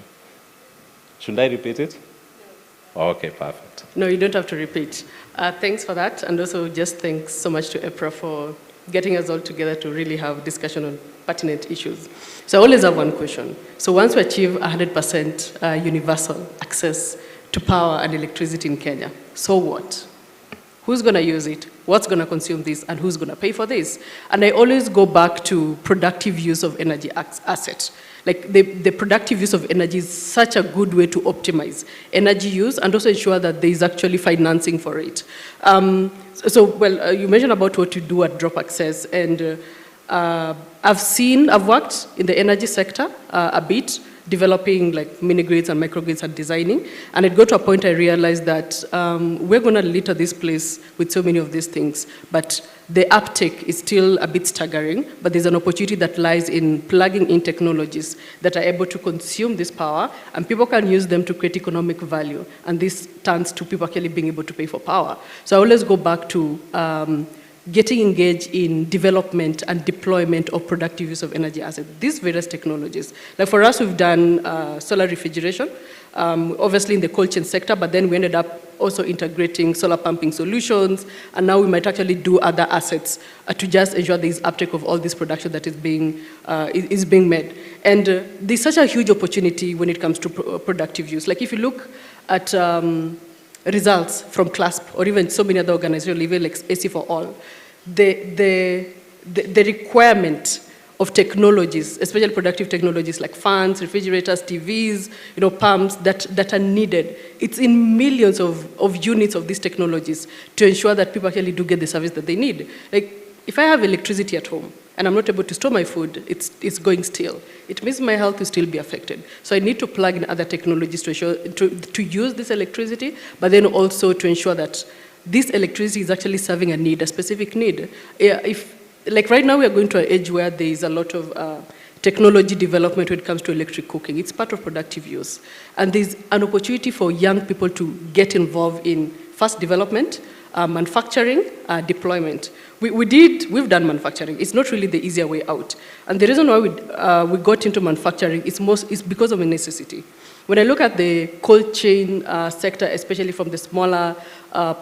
Should I repeat it? Okay, perfect. No, you don't have to repeat. Thanks for that, and also just thanks so much to EPRA for getting us all together to really have discussion on pertinent issues. So I always have one question. So once we achieve 100% universal access to power and electricity in Kenya, so what? Who's going to use it? What's going to consume this? And who's going to pay for this? And I always go back to productive use of energy assets. Like the productive use of energy is such a good way to optimize energy use and also ensure that there is actually financing for it. You mentioned about what you do at Drop Access, and I've worked in the energy sector a bit, developing like mini grids and microgrids and designing, and it got to a point I realized that we're going to litter this place with so many of these things, but the uptake is still a bit staggering, but there's an opportunity that lies in plugging in technologies that are able to consume this power, and people can use them to create economic value, and this turns to people actually being able to pay for power. So I always go back to getting engaged in development and deployment of productive use of energy assets, these various technologies. Like for us, we've done solar refrigeration, obviously in the cold chain sector, but then we ended up also integrating solar pumping solutions, and now we might actually do other assets to just ensure there is uptake of all this production that is being made. And there's such a huge opportunity when it comes to productive use. Like if you look at results from CLASP or even so many other organizations, even like AC for All, the requirement of technologies, especially productive technologies like fans, refrigerators, TVs, pumps that are needed. It's in millions of units of these technologies to ensure that people actually do get the service that they need. Like if I have electricity at home and I'm not able to store my food, it's going still. It means my health will still be affected. So I need to plug in other technologies to use this electricity, but then also to ensure that this electricity is actually serving a need, a specific need. Like right now we are going to an age where there is a lot of technology development when it comes to electric cooking. It's part of productive use. And there's an opportunity for young people to get involved in first development, manufacturing, deployment. we've done manufacturing. It's not really the easier way out. And the reason why we got into manufacturing is because of a necessity. When I look at the cold chain sector, especially from the smaller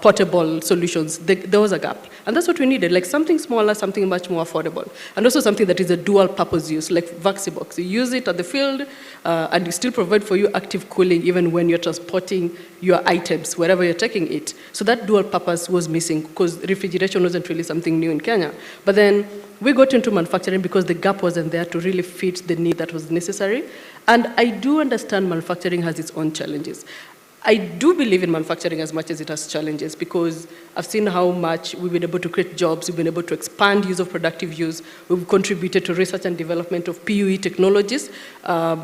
portable solutions, there was a gap. And that's what we needed, like something smaller, something much more affordable. And also something that is a dual purpose use, like Vaxibox. You use it at the field, and it still provide for you active cooling even when you're transporting your items, wherever you're taking it. So that dual purpose was missing because refrigeration wasn't really something new in Kenya. But then we got into manufacturing because the gap wasn't there to really fit the need that was necessary. And I do understand manufacturing has its own challenges. I do believe in manufacturing as much as it has challenges because I've seen how much we've been able to create jobs, we've been able to expand use of productive use, we've contributed to research and development of PUE technologies,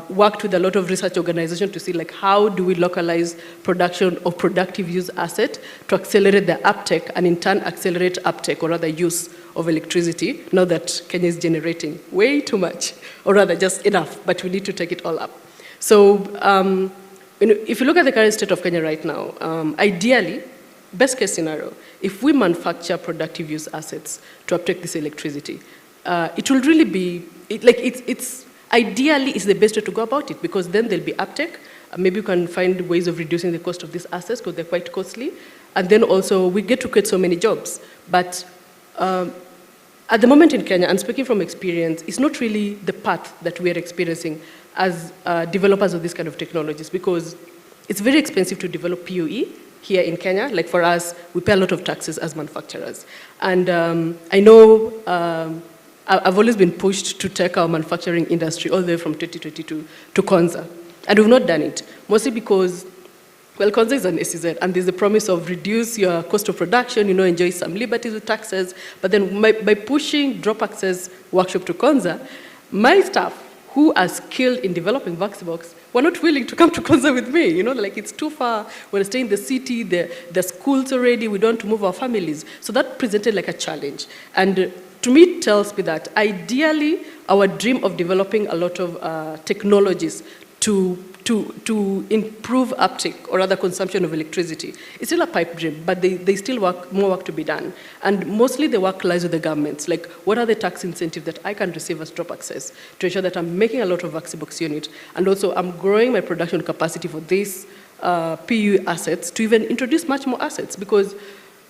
worked with a lot of research organizations to see like how do we localize production of productive use asset to accelerate the uptake and in turn accelerate uptake or rather use of electricity, now that Kenya is generating way too much, or rather just enough, but we need to take it all up. So, if you look at the current state of Kenya right now, ideally, best case scenario, if we manufacture productive use assets to uptake this electricity, it will really be, ideally it's the best way to go about it because then there'll be uptake. Maybe you can find ways of reducing the cost of these assets because they're quite costly. And then also we get to create so many jobs. But at the moment in Kenya, and speaking from experience, it's not really the path that we are experiencing as developers of these kind of technologies because it's very expensive to develop PUE here in Kenya. Like for us, we pay a lot of taxes as manufacturers. And I know I've always been pushed to take our manufacturing industry all the way from 2022 to Konza. And we've not done it, mostly because, well, Konza is an SEZ, and there's a promise of reduce your cost of production, enjoy some liberties with taxes. But then by pushing drop access workshop to Konza, my staff, who are skilled in developing Vaxibox, were not willing to come to Konza with me. Like it's too far. We're staying in the city, the schools already, we don't want to move our families. So that presented like a challenge. And to me, it tells me that ideally, our dream of developing a lot of technologies to improve uptake or rather consumption of electricity. It's still a pipe dream, but they still more work to be done. And mostly the work lies with the governments. Like, what are the tax incentives that I can receive as drop access to ensure that I'm making a lot of Vaxibox unit, and also I'm growing my production capacity for these PU assets to even introduce much more assets because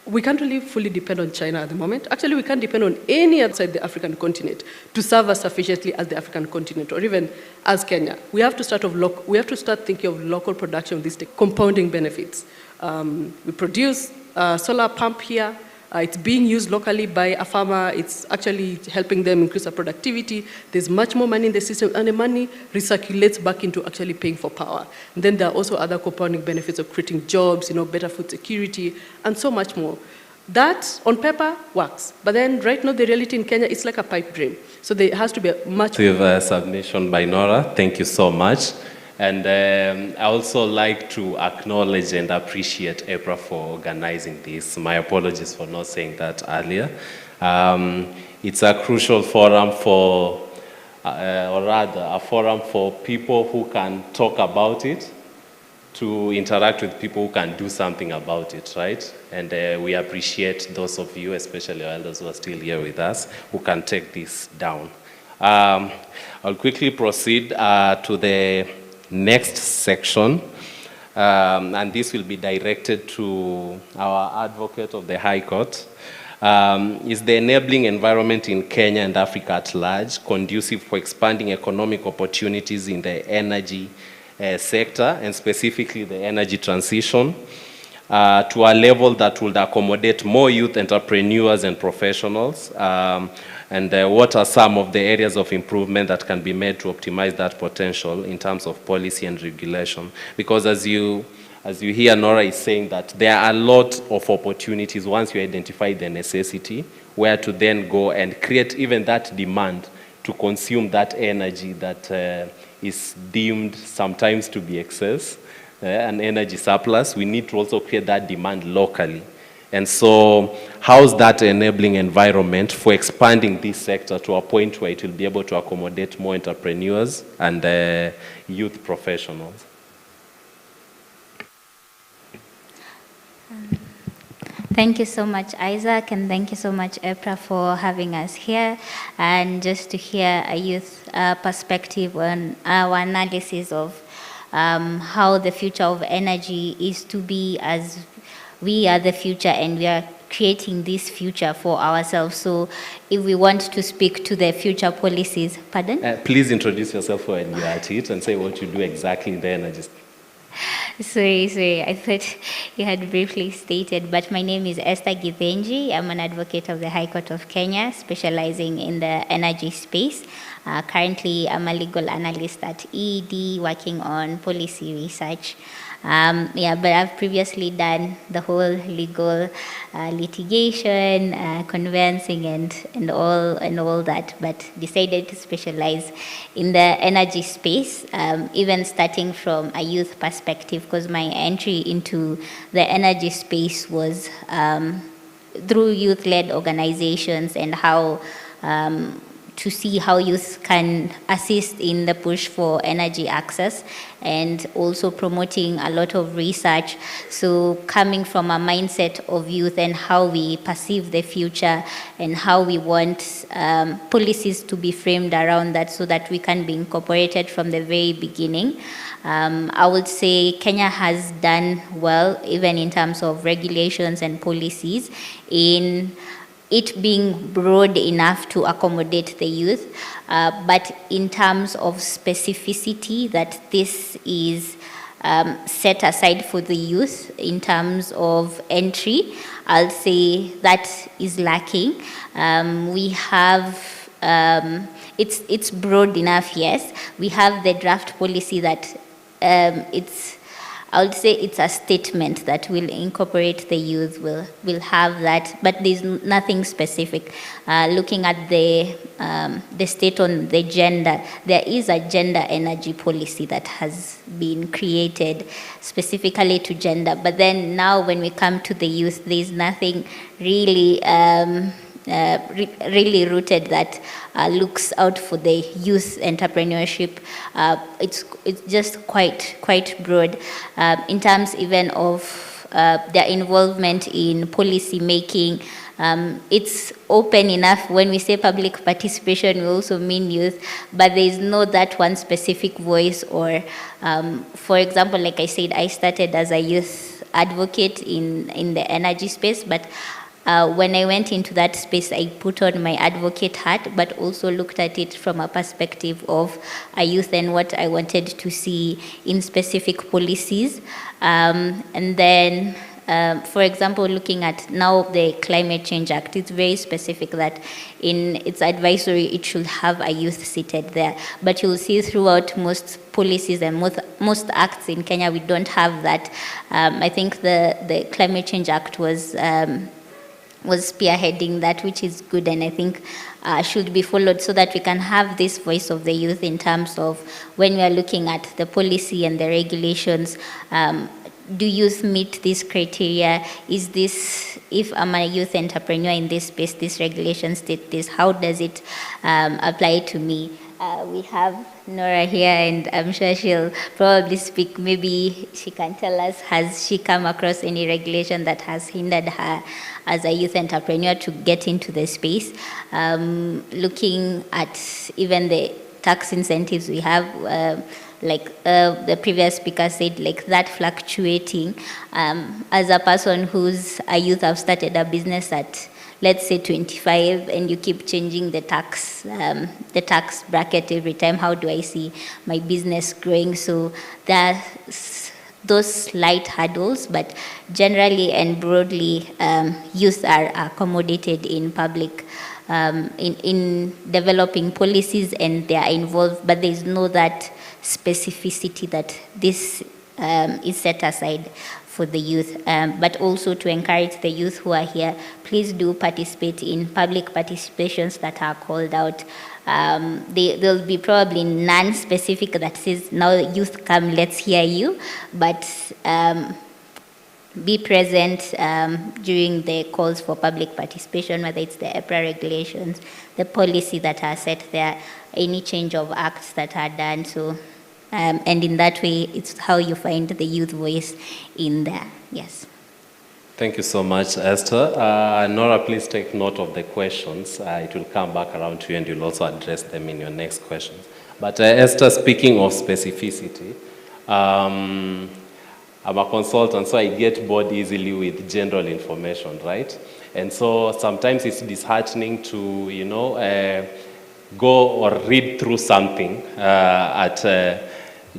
we can't really fully depend on China at the moment. Actually, we can't depend on any outside the African continent to serve us sufficiently as the African continent or even as Kenya. We have to start thinking of local production of these compounding benefits. We produce solar pump here. It's being used locally by a farmer. It's actually helping them increase their productivity. There's much more money in the system, and the money recirculates back into actually paying for power. And then there are also other compounding benefits of creating jobs, better food security, and so much more. That, on paper, works. But then right now, the reality in Kenya, it's like a pipe dream. So there has to be a much... With a submission by Nora, thank you so much. And I also like to acknowledge and appreciate EPRA for organizing this. My apologies for not saying that earlier. It's a crucial forum for, or rather, a forum for people who can talk about it, to interact with people who can do something about it, right? And we appreciate those of you, especially elders who are still here with us, who can take this down. I'll quickly proceed to the next section, and this will be directed to our advocate of the High Court. Is the enabling environment in Kenya and Africa at large conducive for expanding economic opportunities in the energy sector, and specifically the energy transition, to a level that would accommodate more youth entrepreneurs and professionals? And what are some of the areas of improvement that can be made to optimize that potential in terms of policy and regulation? Because as you hear Nora is saying that there are a lot of opportunities once you identify the necessity, where to then go and create even that demand to consume that energy that is deemed sometimes to be excess, an energy surplus. We need to also create that demand locally. And so how's that enabling environment for expanding this sector to a point where it will be able to accommodate more entrepreneurs and youth professionals? Thank you so much, Isaac, and thank you so much, EPRA, for having us here, and just to hear a youth perspective on our analysis of how the future of energy is to be, as we are the future and we are creating this future for ourselves. So if we want to speak to the future policies, pardon? Please introduce yourself when you're at it and say what you do exactly in the energy. Sorry, I thought you had briefly stated, but my name is Esther Githenji. I'm an advocate of the High Court of Kenya, specializing in the energy space. Currently, I'm a legal analyst at EED, working on policy research. But I've previously done the whole legal litigation, conveyancing, and all that, but decided to specialize in the energy space, even starting from a youth perspective, because my entry into the energy space was through youth-led organizations, and how to see how youth can assist in the push for energy access, and also promoting a lot of research. So coming from a mindset of youth and how we perceive the future and how we want policies to be framed around that, so that we can be incorporated from the very beginning. I would say Kenya has done well, even in terms of regulations and policies, in it being broad enough to accommodate the youth, but in terms of specificity, that this is set aside for the youth in terms of entry, I'll say that is lacking. We have, it's broad enough, yes. We have the draft policy that I would say it's a statement that will incorporate the youth, will have that, but there's nothing specific. Looking at the state on the gender, there is a gender energy policy that has been created specifically to gender, but then now when we come to the youth, there's nothing really really rooted that looks out for the youth entrepreneurship. It's just quite broad in terms even of their involvement in policy making. It's open enough. When we say public participation, we also mean youth, but there is no that one specific voice. Or for example, like I said, I started as a youth advocate in the energy space, but when I went into that space, I put on my advocate hat, but also looked at it from a perspective of a youth and what I wanted to see in specific policies. And then, for example, looking at now the Climate Change Act, it's very specific that in its advisory, it should have a youth seated there. But you'll see throughout most policies and most acts in Kenya, we don't have that. I think the Climate Change Act was spearheading that, which is good, and I think should be followed, so that we can have this voice of the youth in terms of when we are looking at the policy and the regulations. Do youth meet this criteria? Is this, if I'm a youth entrepreneur in this space, this regulation state this, how does it apply to me? We have Nora here, and I'm sure she'll probably speak. Maybe she can tell us, has she come across any regulation that has hindered her as a youth entrepreneur to get into the space? Looking at even the tax incentives we have, like the previous speaker said, like that fluctuating. As a person who's a youth, I've started a business at, let's say, 25, and you keep changing the tax bracket every time. How do I see my business growing? So there's those slight hurdles, but generally and broadly, youth are accommodated in public, in developing policies, and they are involved, but there's no that specificity that this is set aside for the youth. But also to encourage the youth who are here, please do participate in public participations that are called out. There'll be probably non-specific that says, now youth come, let's hear you, but be present during the calls for public participation, whether it's the EPRA regulations, the policy that are set there, any change of acts that are done. So, and in that way, it's how you find the youth voice in there. Yes. Thank you so much, Esther. Nora, please take note of the questions. It will come back around to you and you'll also address them in your next questions. But Esther, speaking of specificity, I'm a consultant, so I get bored easily with general information, right? And so sometimes it's disheartening to, go or read through something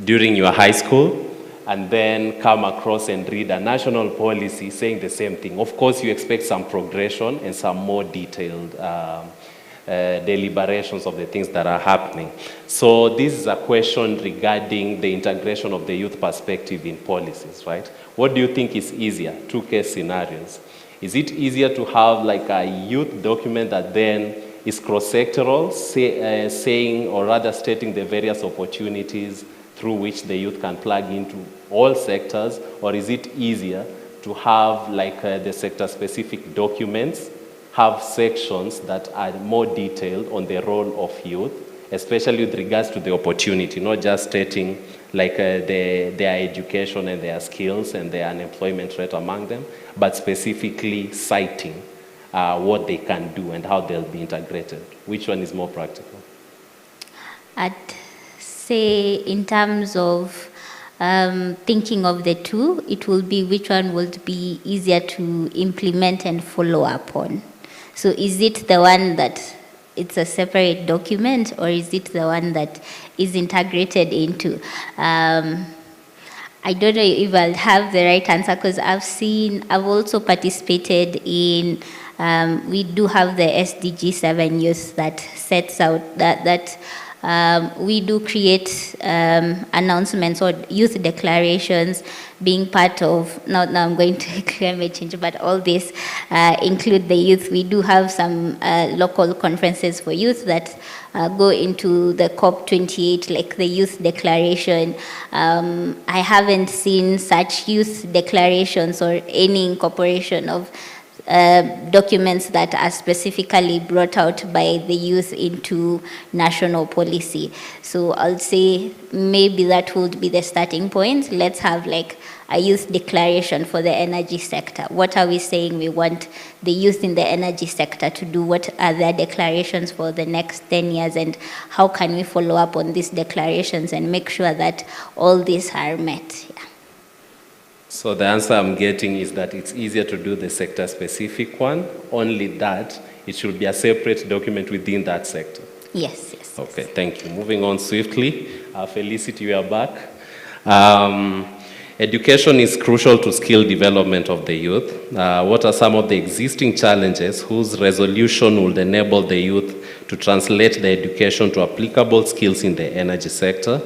during your high school, and then come across and read a national policy saying the same thing. Of course, you expect some progression and some more detailed deliberations of the things that are happening. So this is a question regarding the integration of the youth perspective in policies, right? What do you think is easier? Two case scenarios. Is it easier to have like a youth document that then is cross-sectoral, saying or rather stating the various opportunities through which the youth can plug into all sectors, or is it easier to have like the sector-specific documents, have sections that are more detailed on the role of youth, especially with regards to the opportunity, not just stating like their education and their skills and their unemployment rate among them, but specifically citing what they can do and how they'll be integrated. Which one is more practical? I'd say in terms of thinking of the two, it will be which one would be easier to implement and follow up on. So is it the one that it's a separate document, or is it the one that is integrated into? I don't know if I'll have the right answer, because I've also participated in, we do have the SDG 7 youth that sets out that we do create announcements or youth declarations being part of, now I'm going to climate change, but all this include the youth. We do have some local conferences for youth that go into the COP28, like the youth declaration. I haven't seen such youth declarations or any incorporation of documents that are specifically brought out by the youth into national policy. So I'll say maybe that would be the starting point. Let's have like a youth declaration for the energy sector. What are we saying we want the youth in the energy sector to do? What are their declarations for the next 10 years? And how can we follow up on these declarations and make sure that all these are met? Yeah. So the answer I'm getting is that it's easier to do the sector-specific one, only that it should be a separate document within that sector. Yes, yes. Okay, thank you. Moving on swiftly. Felicity, you are back. Education is crucial to skill development of the youth. What are some of the existing challenges whose resolution would enable the youth to translate the education to applicable skills in the energy sector?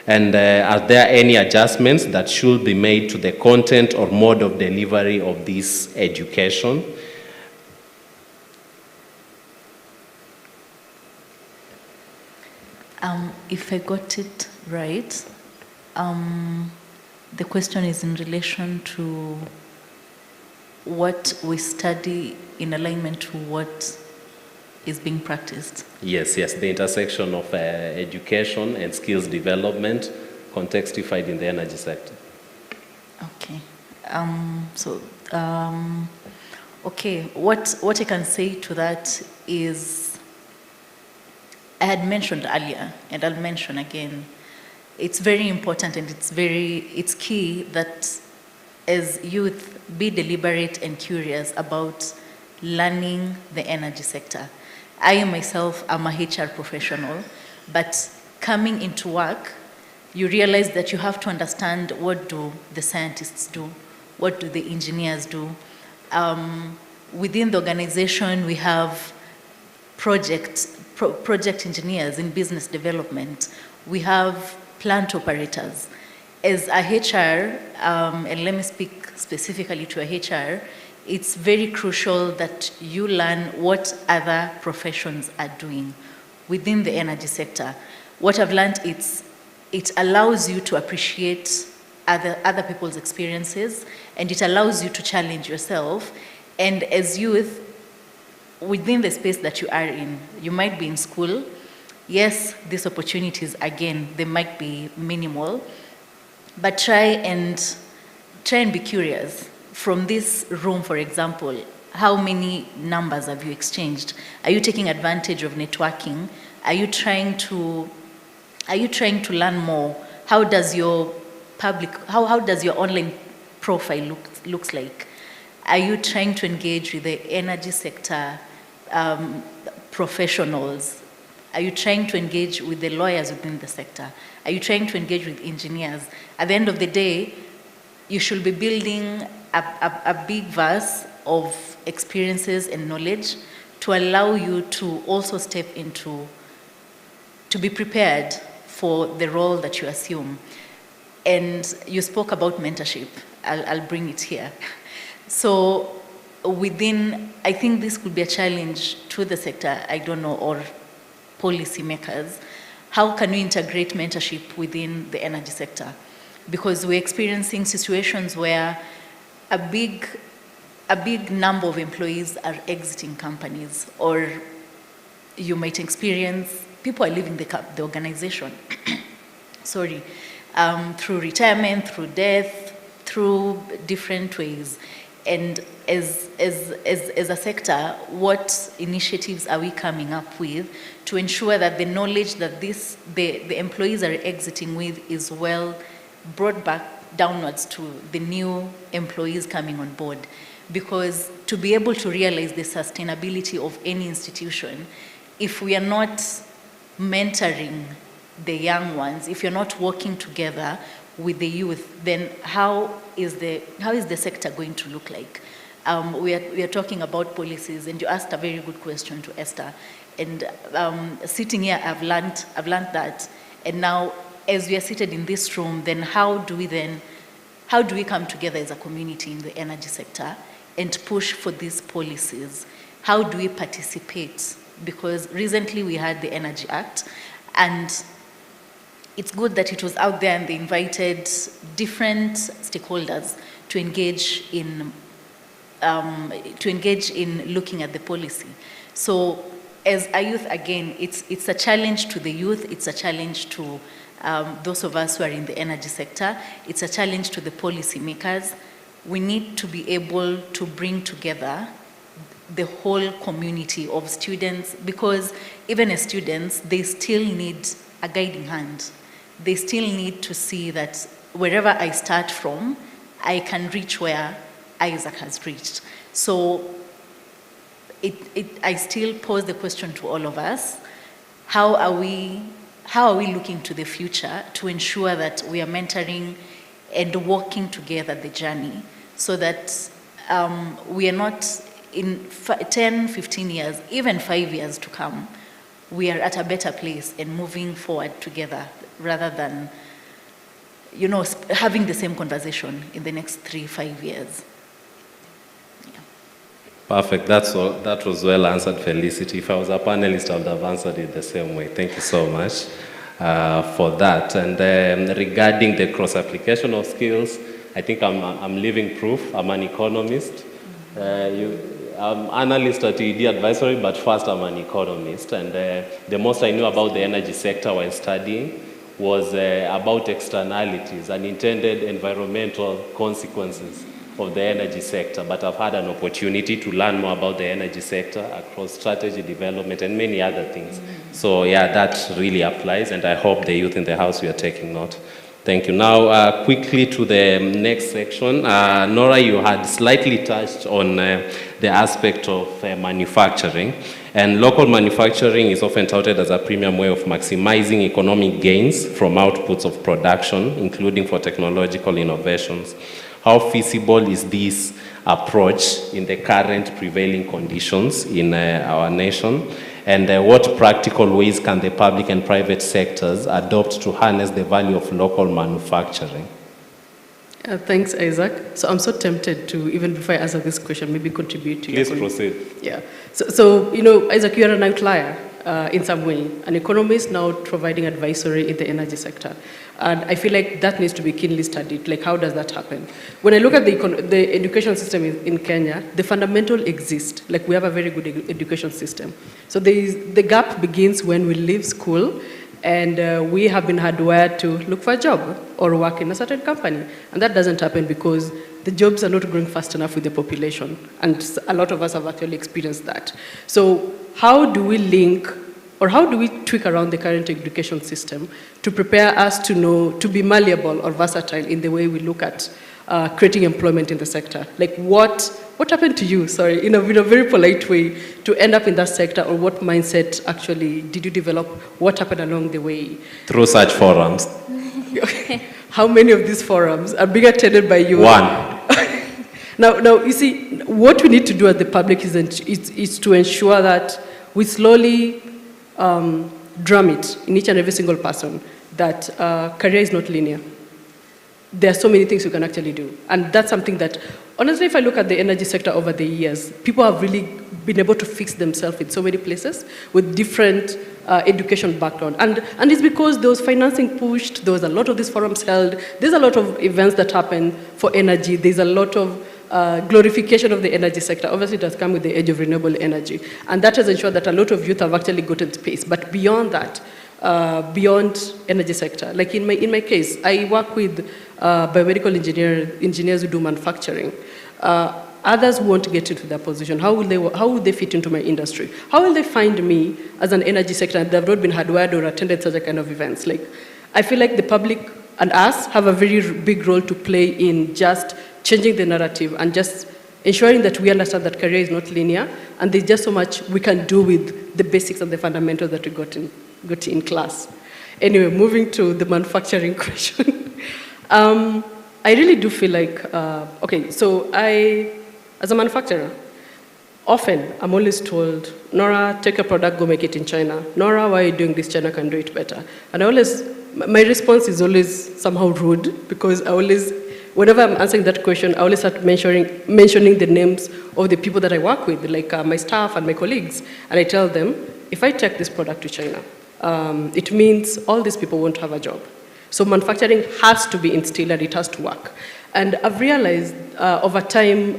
And are there any adjustments that should be made to the content or mode of delivery of this education? If I got it right, the question is in relation to what we study in alignment to what is being practiced. Yes, the intersection of education and skills development contextified in the energy sector. Okay. Okay, what I can say to that is, I had mentioned earlier, and I'll mention again, it's very important and it's key that as youth be deliberate and curious about learning the energy sector. I myself am a HR professional, but coming into work, you realize that you have to understand what do the scientists do, what do the engineers do. Within the organization, we have project engineers in business development. We have plant operators. As a HR, and let me speak specifically to a HR, it's very crucial that you learn what other professions are doing within the energy sector. What I've learned, it allows you to appreciate other people's experiences, and it allows you to challenge yourself. And as youth, within the space that you are in, you might be in school. Yes, these opportunities, again, they might be minimal, but try and be curious. from this room, for example, how many numbers have you exchanged? Are you taking advantage of networking? Are you trying to learn more? How does your how does your online profile looks like? Are you trying to engage with the energy sector professionals? Are you trying to engage with the lawyers within the sector? Are you trying to engage with engineers? At the end of the day, you should be building a big verse of experiences and knowledge to allow you to also step into, to be prepared for the role that you assume. And you spoke about mentorship. I'll bring it here. So I think this could be a challenge to the sector, I don't know, or policymakers. How can we integrate mentorship within the energy sector? Because we're experiencing situations where a big number of employees are exiting companies, or you might experience people are leaving the organization, sorry, through retirement, through death, through different ways. And as a sector, what initiatives are we coming up with to ensure that the knowledge that the employees are exiting with is well brought back downwards to the new employees coming on board? Because to be able to realize the sustainability of any institution, if we are not mentoring the young ones, if you're not working together with the youth, then how is the sector going to look like? We are talking about policies, and you asked a very good question to Esther. And sitting here, I've learned that. And now, as we are seated in this room, then how do we come together as a community in the energy sector and push for these policies? How do we participate? Because recently we had the Energy Act, and it's good that it was out there and they invited different stakeholders to engage in looking at the policy. So as a youth, again, it's a challenge to the youth, it's a challenge to those of us who are in the energy sector, it's a challenge to the policymakers. We need to be able to bring together the whole community of students, because even as students, they still need a guiding hand. They still need to see that wherever I start from, I can reach where Isaac has reached. So I still pose the question to all of us: how are we looking to the future to ensure that we are mentoring and walking together the journey, so that we are not in 10, 15 years, even 5 years to come, we are at a better place and moving forward together, rather than, having the same conversation in the next 3-5 years. Perfect. That was well answered, Felicity. If I was a panelist, I would have answered it the same way. Thank you so much for that. And regarding the cross-application of skills, I think I'm living proof. I'm an economist. I'm analyst at ED Advisory, but first I'm an economist. And the most I knew about the energy sector while studying was about externalities, unintended environmental consequences of the energy sector. But I've had an opportunity to learn more about the energy sector across strategy development and many other things. So yeah, that really applies, and I hope the youth in the house, we are taking note. Thank you. Now, quickly to the next section. Nora, you had slightly touched on the aspect of manufacturing. And local manufacturing is often touted as a premium way of maximizing economic gains from outputs of production, including for technological innovations. How feasible is this approach in the current prevailing conditions in our nation? And what practical ways can the public and private sectors adopt to harness the value of local manufacturing? Thanks, Isaac. So I'm so tempted to, even before I answer this question, maybe contribute to Please proceed. Yeah. So Isaac, you're an outlier in some way. An economist now providing advisory in the energy sector. And I feel like that needs to be keenly studied. Like, how does that happen? When I look at the education system in Kenya, the fundamental exists. Like, we have a very good education system. So the gap begins when we leave school and we have been hardwired to look for a job or work in a certain company. And that doesn't happen because the jobs are not growing fast enough with the population. And a lot of us have actually experienced that. So how do we link, or how do we tweak around the current education system to prepare us to know, to be malleable or versatile in the way we look at creating employment in the sector? Like what happened to you, sorry, in a very polite way, to end up in that sector, or what mindset actually did you develop? What happened along the way? Through such forums. How many of these forums are being attended by you? One. Now, you see, what we need to do as the public is to ensure that we slowly drum it in each and every single person that career is not linear. There are so many things you can actually do. And that's something that, honestly, if I look at the energy sector over the years, people have really been able to fix themselves in so many places with different education background. And it's because there was financing pushed, there was a lot of these forums held, there's a lot of events that happen for energy, there's a lot of glorification of the energy sector. Obviously, it has come with the age of renewable energy. And that has ensured that a lot of youth have actually gotten space. But beyond that, beyond energy sector, like in my case, I work with biomedical engineers who do manufacturing. Others won't get into that position. How will they fit into my industry? How will they find me as an energy sector and they've not been hardwired or attended such a kind of events? Like, I feel like the public and us have a very big role to play in just changing the narrative and just ensuring that we understand that career is not linear, and there's just so much we can do with the basics and the fundamentals that we got in class. Anyway, moving to the manufacturing question. I really do feel like, okay, so as a manufacturer, often I'm always told, Nora, take a product, go make it in China. Nora, why are you doing this? China can do it better. And my response is always somehow rude, because whenever I'm answering that question, I always start mentioning the names of the people that I work with, like my staff and my colleagues. And I tell them, if I take this product to China, it means all these people won't have a job. So manufacturing has to be instilled and it has to work. And I've realized over time,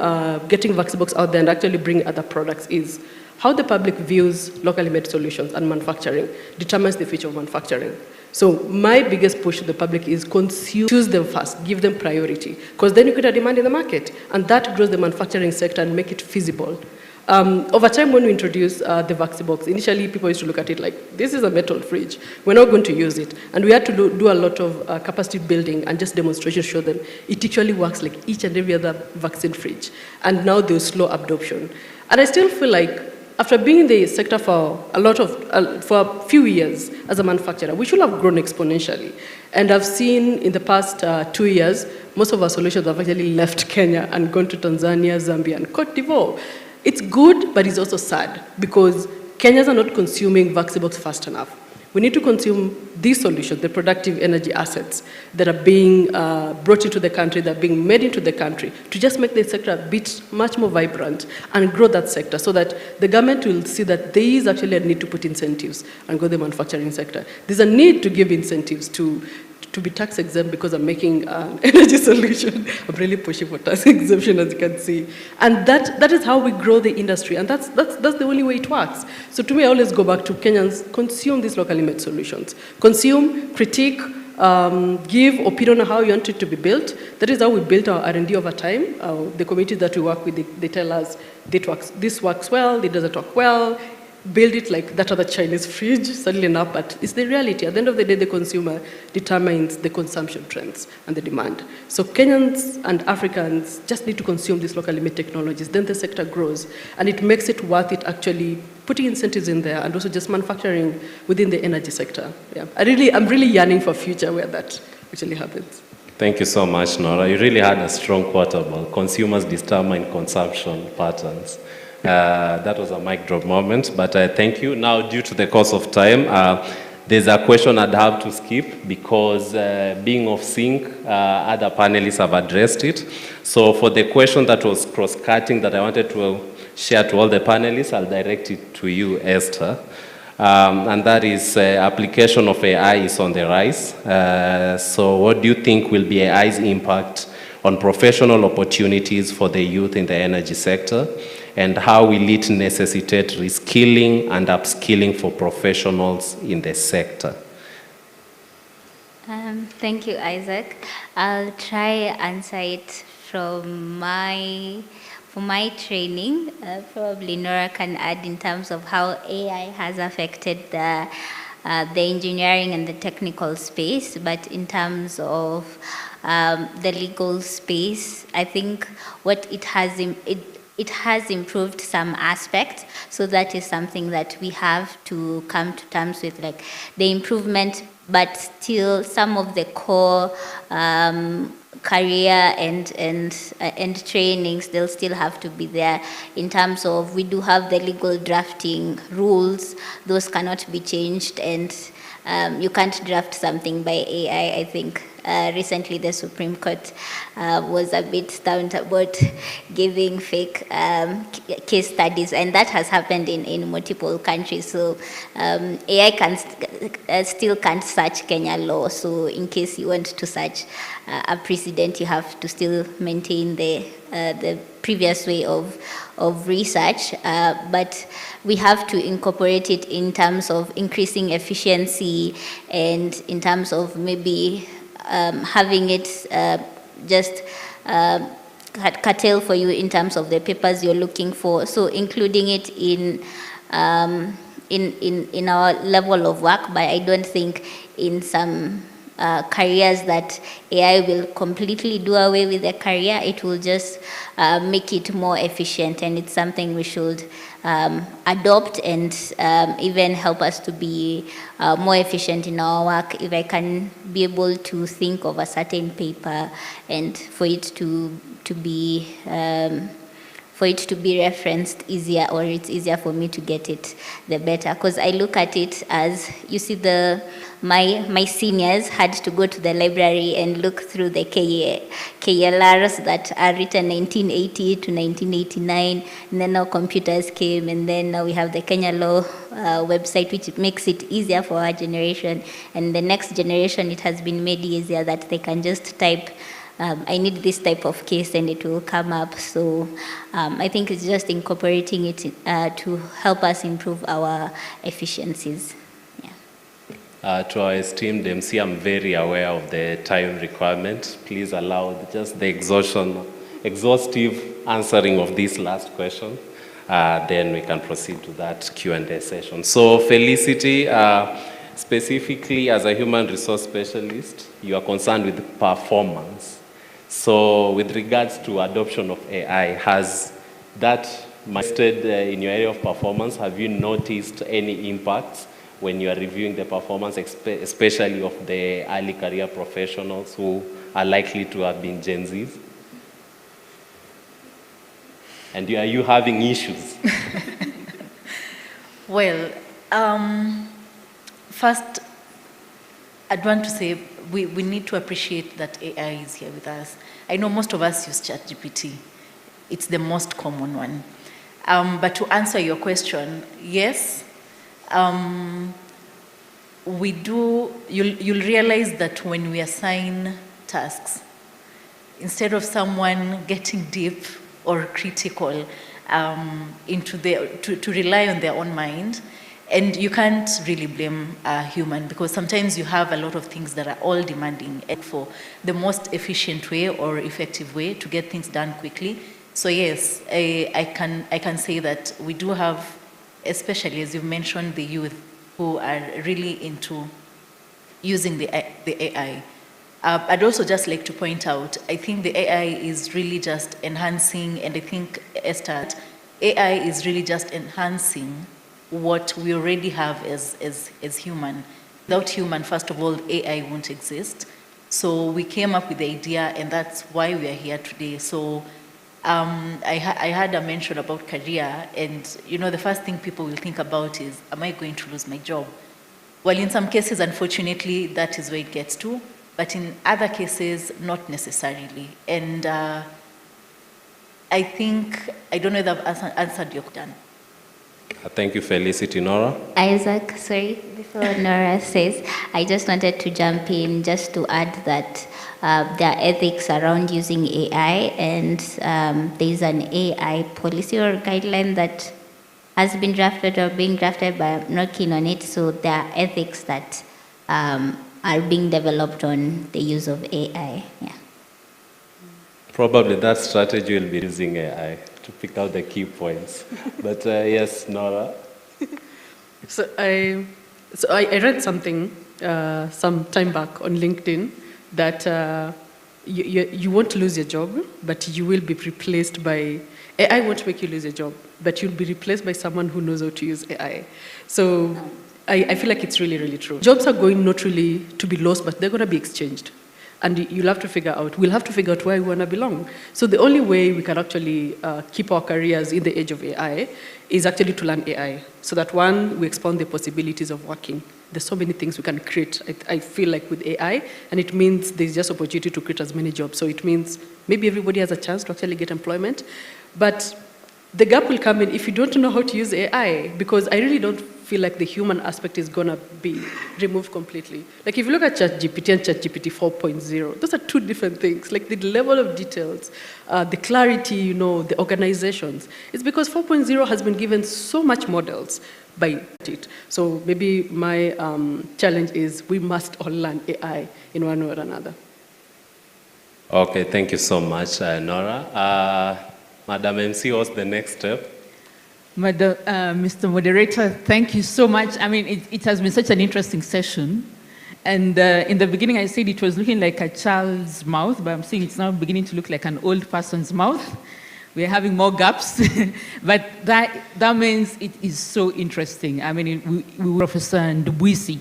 getting Vaxibox out there and actually bringing other products is how the public views locally made solutions and manufacturing determines the future of manufacturing. So my biggest push to the public is choose them first, give them priority, because then you create a demand in the market, and that grows the manufacturing sector and make it feasible. Over time, when we introduced the Vaxibox, initially people used to look at it like, this is a metal fridge, we're not going to use it. And we had to do a lot of capacity building and just demonstrations show them it actually works like each and every other vaccine fridge. And now there's slow adoption. And I still feel like after being in the sector for a few years as a manufacturer, we should have grown exponentially. And I've seen in the past 2 years, most of our solutions have actually left Kenya and gone to Tanzania, Zambia, and Cote d'Ivoire. It's good, but it's also sad, because Kenyans are not consuming Vaxibox fast enough. We need to consume these solutions, the productive energy assets that are being brought into the country, that are being made into the country, to just make the sector a bit much more vibrant and grow that sector, so that the government will see that there is actually a need to put incentives and grow the manufacturing sector. There's a need to give incentives to be tax exempt, because I'm making an energy solution. I'm really pushing for tax exemption, as you can see. And that is how we grow the industry, and that's the only way it works. So to me, I always go back to Kenyans: consume these locally made solutions. Consume, critique, give opinion on how you want it to be built. That is how we built our R&D over time. The communities that we work with, they tell us, this works well, it doesn't work well. Build it like that other Chinese fridge, suddenly enough, but it's the reality. At the end of the day, the consumer determines the consumption trends and the demand. So Kenyans and Africans just need to consume these locally made technologies, then the sector grows, and it makes it worth it actually putting incentives in there, and also just manufacturing within the energy sector. Yeah. I'm really yearning for a future where that actually happens. Thank you so much, Nora. You really had a strong quote about consumers determine consumption patterns. That was a mic drop moment, but thank you. Now, due to the course of time, there's a question I'd have to skip, because being off sync, other panelists have addressed it. So for the question that was cross-cutting that I wanted to share to all the panelists, I'll direct it to you, Esther. And that is application of AI is on the rise. So what do you think will be AI's impact on professional opportunities for the youth in the energy sector? And how will it necessitate reskilling and upskilling for professionals in the sector? Thank you, Isaac. I'll try answer it from for my training, probably Nora can add in terms of how AI has affected the engineering and the technical space, but in terms of the legal space, I think what it has improved some aspects. So that is something that we have to come to terms with, like the improvement, but still some of the core career and trainings, they'll still have to be there in terms of, we do have the legal drafting rules, those cannot be changed, and you can't draft something by AI. I think recently the Supreme Court was a bit stunned about giving fake case studies, and that has happened in multiple countries. So AI still can't search Kenya law. So in case you want to search a precedent, you have to still maintain the previous way of research, but we have to incorporate it in terms of increasing efficiency and in terms of maybe having it just curtail for you in terms of the papers you're looking for. So including it in our level of work, but I don't think in some careers that AI will completely do away with the career. It will just make it more efficient, and it's something we should adopt and even help us to be more efficient in our work. If I can be able to think of a certain paper and for it to be referenced easier, or it's easier for me to get it, the better. Because I look at it as, you see, my seniors had to go to the library and look through the KLRs that are written 1980 to 1989, and then now computers came, and then now we have the Kenya Law website, which makes it easier for our generation. And the next generation, it has been made easier that they can just type, I need this type of case, and it will come up. So I think it's just incorporating it to help us improve our efficiencies. To our esteemed MC, I'm very aware of the time requirement. Please allow just the exhaustive answering of this last question. Then we can proceed to that Q&A session. So Felicity, specifically as a human resource specialist, you are concerned with performance. So with regards to adoption of AI, has that manifested in your area of performance? Have you noticed any impacts when you are reviewing the performance, especially of the early career professionals who are likely to have been Gen Zs? And are you having issues? Well, first, I'd want to say we need to appreciate that AI is here with us. I know most of us use ChatGPT. It's the most common one. But to answer your question, yes, we do. You'll realize that when we assign tasks, instead of someone getting deep or critical to rely on their own mind, and you can't really blame a human, because sometimes you have a lot of things that are all demanding for the most efficient way or effective way to get things done quickly. So yes, I can say that we do have, especially as you mentioned, the youth who are really into using the AI. I'd also just like to point out, I think the AI is really just enhancing, and I think, Esther, AI is really just enhancing what we already have as human. Without human, first of all, AI won't exist. So we came up with the idea, and that's why we are here today. So I had a mention about career, and the first thing people will think about is, am I going to lose my job? Well, in some cases, unfortunately, that is where it gets to, but in other cases, not necessarily. And I don't know if I've answered your question. Thank you, Felicity. Nora? Isaac, sorry, before Nora says, I just wanted to jump in just to add that there are ethics around using AI, and there's an AI policy or guideline that has been drafted or being drafted, but I'm not keen on it. So there are ethics that are being developed on the use of AI. Yeah. Probably that strategy will be using AI to pick out the key points. But yes, Nora. So I read something some time back on LinkedIn that you won't lose your job, but you will be replaced by AI. Won't make you lose your job, but you'll be replaced by someone who knows how to use AI. So I feel like it's really, really true. Jobs are going not really to be lost, but they're going to be exchanged. And we'll have to figure out where we want to belong. So the only way we can actually keep our careers in the age of AI is actually to learn AI. So that one, we expand the possibilities of working. There's so many things we can create, I feel like, with AI, and it means there's just opportunity to create as many jobs. So it means maybe everybody has a chance to actually get employment. But the gap will come in if you don't know how to use AI, because I really don't feel like the human aspect is going to be removed completely. Like if you look at ChatGPT and ChatGPT 4.0, those are two different things. Like the level of details, the clarity, the organizations. It's because 4.0 has been given so much models by it. So maybe my challenge is we must all learn AI in one way or another. Okay, thank you so much, Nora. Madam MC, what's the next step? Mr. Moderator, thank you so much. I mean, it has been such an interesting session. And in the beginning, I said it was looking like a child's mouth, but I'm seeing it's now beginning to look like an old person's mouth. We're having more gaps. But that means it is so interesting. I mean, Professor Ndubuisi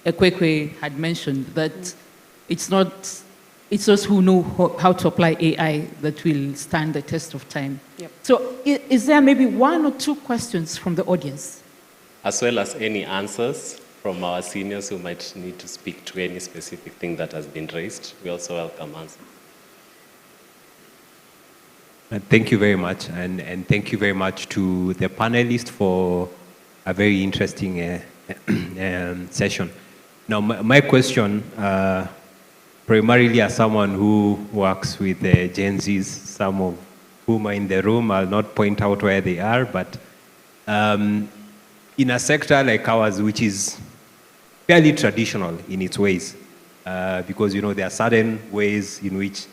Ekwekwe had mentioned that it's those who know how to apply AI that will stand the test of time. Yep. So is there maybe one or two questions from the audience? As well as any answers from our seniors who might need to speak to any specific thing that has been raised. We also welcome answers. Thank you very much, and thank you very much to the panelists for a very interesting session. Now, my question, primarily as someone who works with Gen Zs, some of whom are in the room, I'll not point out where they are, but in a sector like ours, which is fairly traditional in its ways, because there are certain ways in which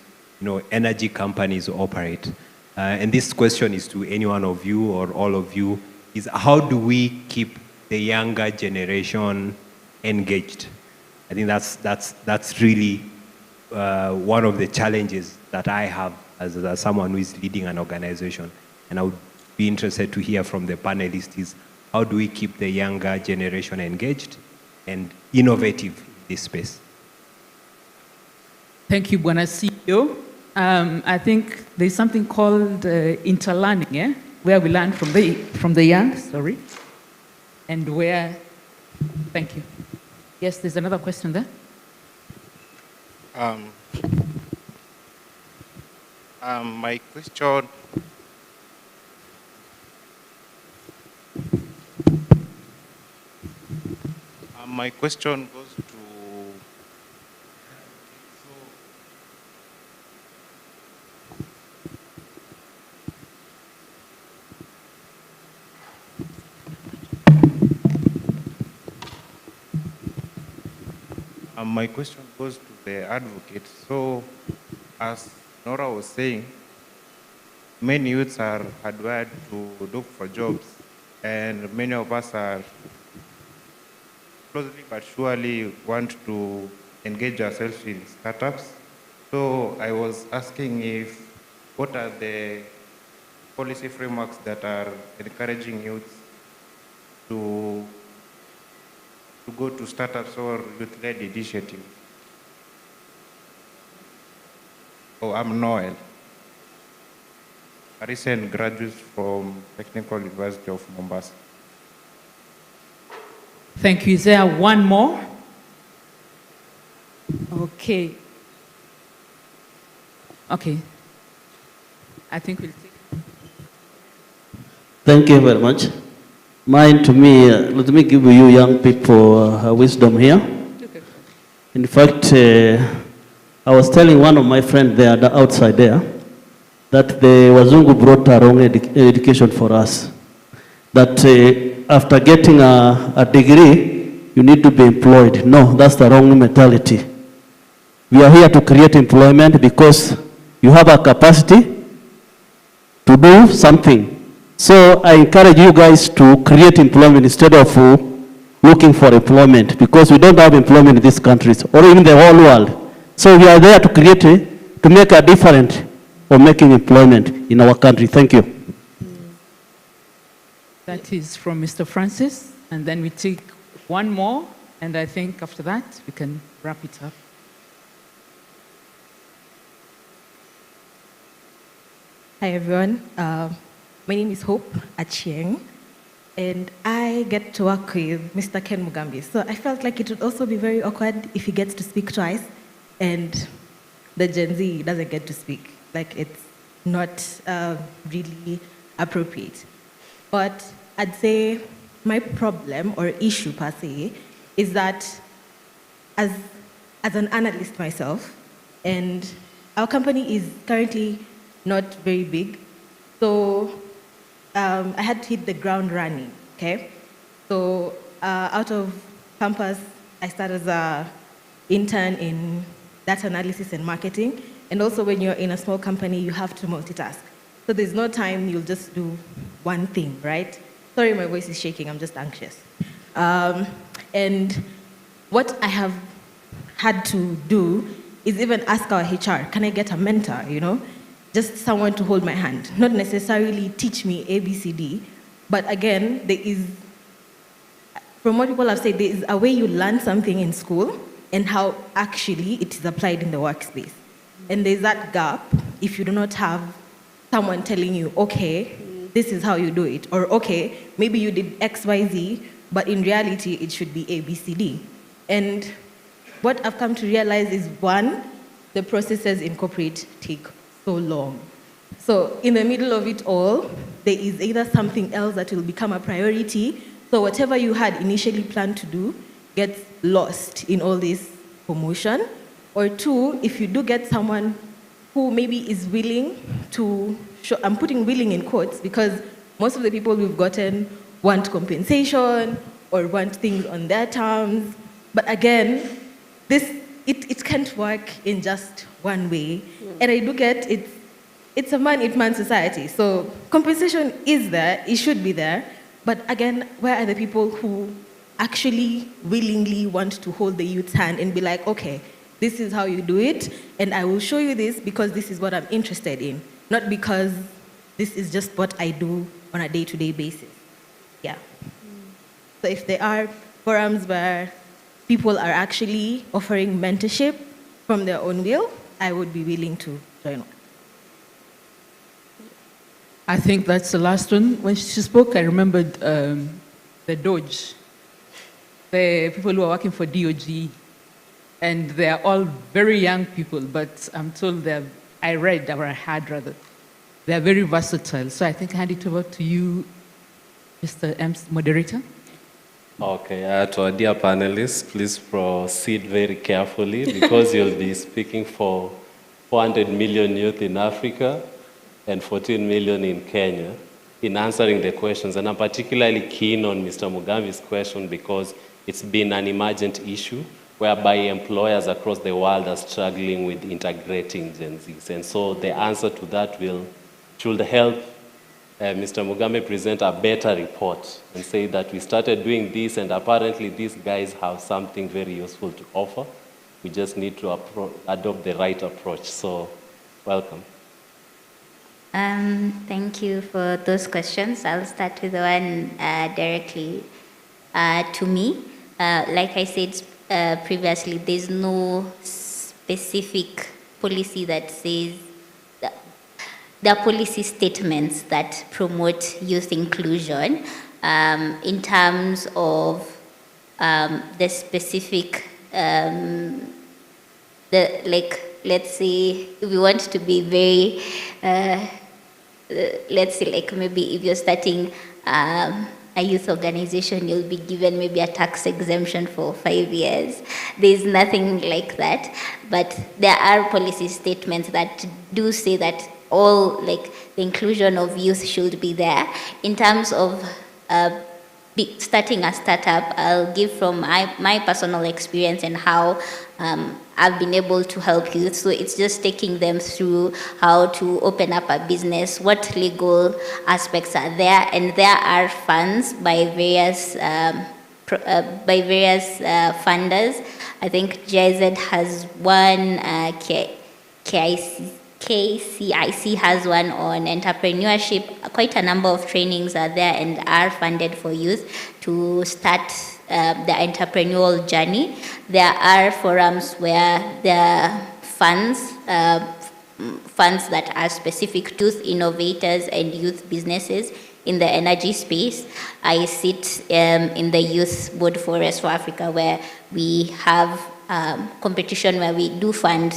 energy companies operate. And this question is to any one of you or all of you, is how do we keep the younger generation engaged? I think that's really one of the challenges that I have as someone who is leading an organization. And I would be interested to hear from the panelists is how do we keep the younger generation engaged and innovative in this space? Thank you, Bwana CEO. I think there's something called interlearning, where we learn from the young, and where, thank you. Yes, there's another question there. My question, goes to the advocate. So, as Nora was saying, many youths are hardwired to look for jobs, and many of us are closely but surely want to engage ourselves in startups. So I was asking what are the policy frameworks that are encouraging youths to go to startups or youth-led initiatives? Oh, I'm Noel, a recent graduate from Technical University of Mombasa. Thank you. Is there one more? Okay. Okay. I think we'll take. Thank you very much. Mine to me, let me give you young people wisdom here. Okay. In fact, I was telling one of my friends there, outside there, that the Wazungu brought a wrong education for us. That after getting a degree, you need to be employed. No, that's the wrong mentality. We are here to create employment because you have a capacity to do something. So I encourage you guys to create employment instead of looking for employment, because we don't have employment in these countries or in the whole world. So we are there to create, to make a difference of making employment in our country. Thank you. That is from Mr. Francis, and then we take one more, and I think after that we can wrap it up. Hi everyone, my name is Hope Achieng, and I get to work with Mr. Ken Mugambi. So I felt like it would also be very awkward if he gets to speak twice and the Gen Z doesn't get to speak. Like, it's not really appropriate. But I'd say my problem or issue per se is that as an analyst myself, and our company is currently not very big, so I had to hit the ground running, okay? So out of campus, I started as an intern in data analysis and marketing, and also when you're in a small company, you have to multitask. So there's no time you'll just do one thing, right? Sorry, my voice is shaking, I'm just anxious. And what I have had to do is even ask our HR, can I get a mentor, you know? Just someone to hold my hand, not necessarily teach me ABCD, but again, there is, from what people have said, there is a way you learn something in school and how actually it is applied in the workspace. And there's that gap if you do not have someone telling you, okay, this is how you do it, or okay, maybe you did X, Y, Z, but in reality, it should be ABCD. And what I've come to realize is, one, the processes in corporate take so long. So in the middle of it all, there is either something else that will become a priority, so whatever you had initially planned to do gets lost in all this commotion, or two, if you do get someone who maybe is willing to show, I'm putting willing in quotes because most of the people we've gotten want compensation or want things on their terms, but again, it can't work in just one way. And I do get it's a man-eat-man society. So compensation is there, it should be there. But again, where are the people who actually willingly want to hold the youth's hand and be like, okay, this is how you do it, and I will show you this because this is what I'm interested in, not because this is just what I do on a day-to-day basis. Yeah. So if there are forums where people are actually offering mentorship from their own will, I would be willing to join one. I think that's the last one. When she spoke, I remembered the Doge, the people who are working for DOG, and they're all very young people, but I'm told I read, or I had rather, they're very versatile. So I think I hand it over to you, Mr. M's moderator. Okay, to our dear panelists, please proceed very carefully because you'll be speaking for 400 million youth in Africa and 14 million in Kenya in answering the questions. And I'm particularly keen on Mr. Mugambi's question because it's been an emergent issue whereby employers across the world are struggling with integrating Gen Zs. And so the answer to that should help Mr. Mugambi present a better report and say that we started doing this and apparently these guys have something very useful to offer. We just need to adopt the right approach. So, welcome. Thank you for those questions. I'll start with the one directly to me. Like I said previously, there's no specific policy that says there are policy statements that promote youth inclusion in terms of the specific, let's say, if we want to be very, let's say, like maybe if you're starting a youth organization, you'll be given maybe a tax exemption for 5 years. There's nothing like that, but there are policy statements that do say that all, like, the inclusion of youth should be there. In terms of starting a startup, I'll give from my personal experience and how I've been able to help youth. So it's just taking them through how to open up a business, what legal aspects are there, and there are funds by various funders. I think GIZ has one, KCIC has one on entrepreneurship. Quite a number of trainings are there and are funded for youth to start the entrepreneurial journey. There are forums where there are funds that are specific to youth innovators and youth businesses in the energy space. I sit in the Youth Board Forest for Africa, where we have competition where we do fund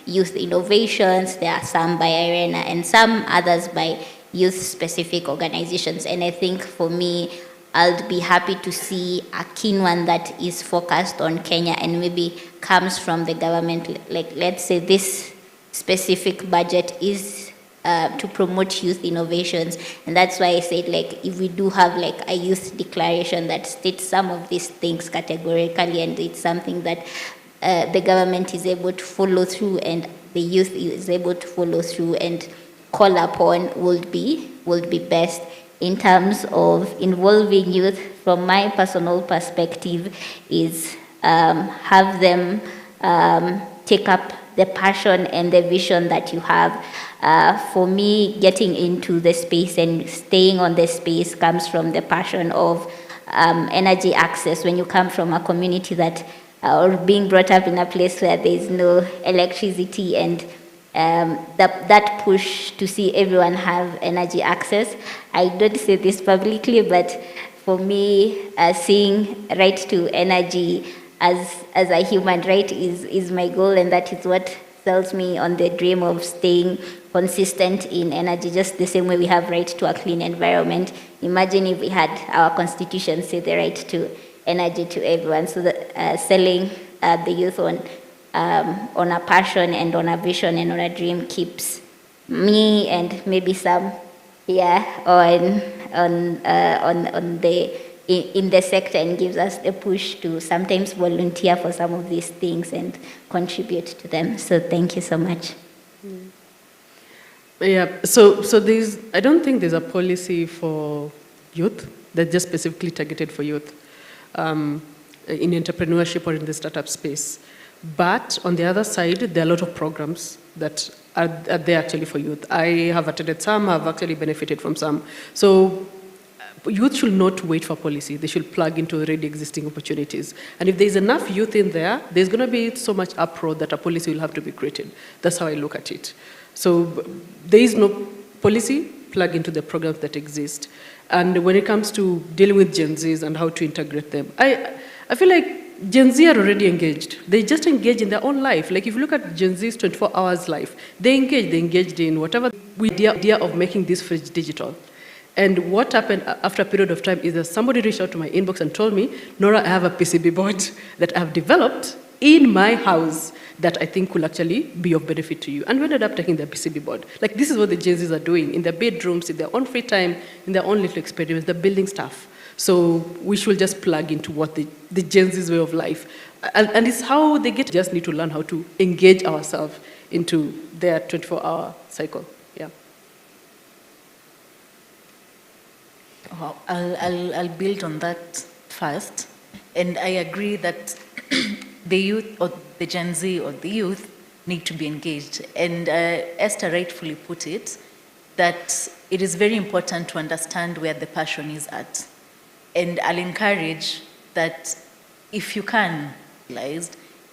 youth innovations. There are some by IRENA and some others by youth-specific organizations. And I think for me, I'll be happy to see a keen one that is focused on Kenya and maybe comes from the government. Like, let's say this specific budget is to promote youth innovations. And that's why I said, like, if we do have like a youth declaration that states some of these things categorically, and it's something that the government is able to follow through and the youth is able to follow through and call upon, would be best. In terms of involving youth, from my personal perspective, is have them take up the passion and the vision that you have. For me, getting into the space and staying on the space comes from the passion of energy access. When you come from a community that or being brought up in a place where there is no electricity, and that push to see everyone have energy access. I don't say this publicly, but for me, seeing right to energy as a human right is my goal, and that is what sells me on the dream of staying consistent in energy, just the same way we have right to a clean environment. Imagine if we had our constitution say the right to energy to everyone. So selling the youth on a passion and on a vision and on a dream keeps me and maybe some in the sector, and gives us the push to sometimes volunteer for some of these things and contribute to them. So thank you so much. Yeah, so I don't think there's a policy for youth that's just specifically targeted for youth in entrepreneurship or in the startup space. But on the other side, there are a lot of programs that are there actually for youth. I have attended some, have actually benefited from some. So youth should not wait for policy. They should plug into already existing opportunities. And if there's enough youth in there, there's going to be so much uproar that a policy will have to be created. That's how I look at it. So there is no policy, plug into the programs that exist. And when it comes to dealing with Gen Zs and how to integrate them, I feel like Gen Z are already engaged. They just engage in their own life. Like if you look at Gen Z's 24 hours life, they engaged in whatever idea of making this fridge digital. And what happened after a period of time is that somebody reached out to my inbox and told me, Nora, I have a PCB board that I've developed in my house that I think will actually be of benefit to you. And we ended up taking the PCB board. Like this is what the Gen Zs are doing in their bedrooms, in their own free time, in their own little experiments, they're building stuff. So we should just plug into what the Gen Z's way of life. And it's how they just need to learn how to engage ourselves into their 24-hour cycle. Yeah. Well, I'll build on that first. And I agree that the youth or the Gen Z or the youth need to be engaged. And Esther rightfully put it, that it is very important to understand where the passion is at. And I'll encourage that if you can,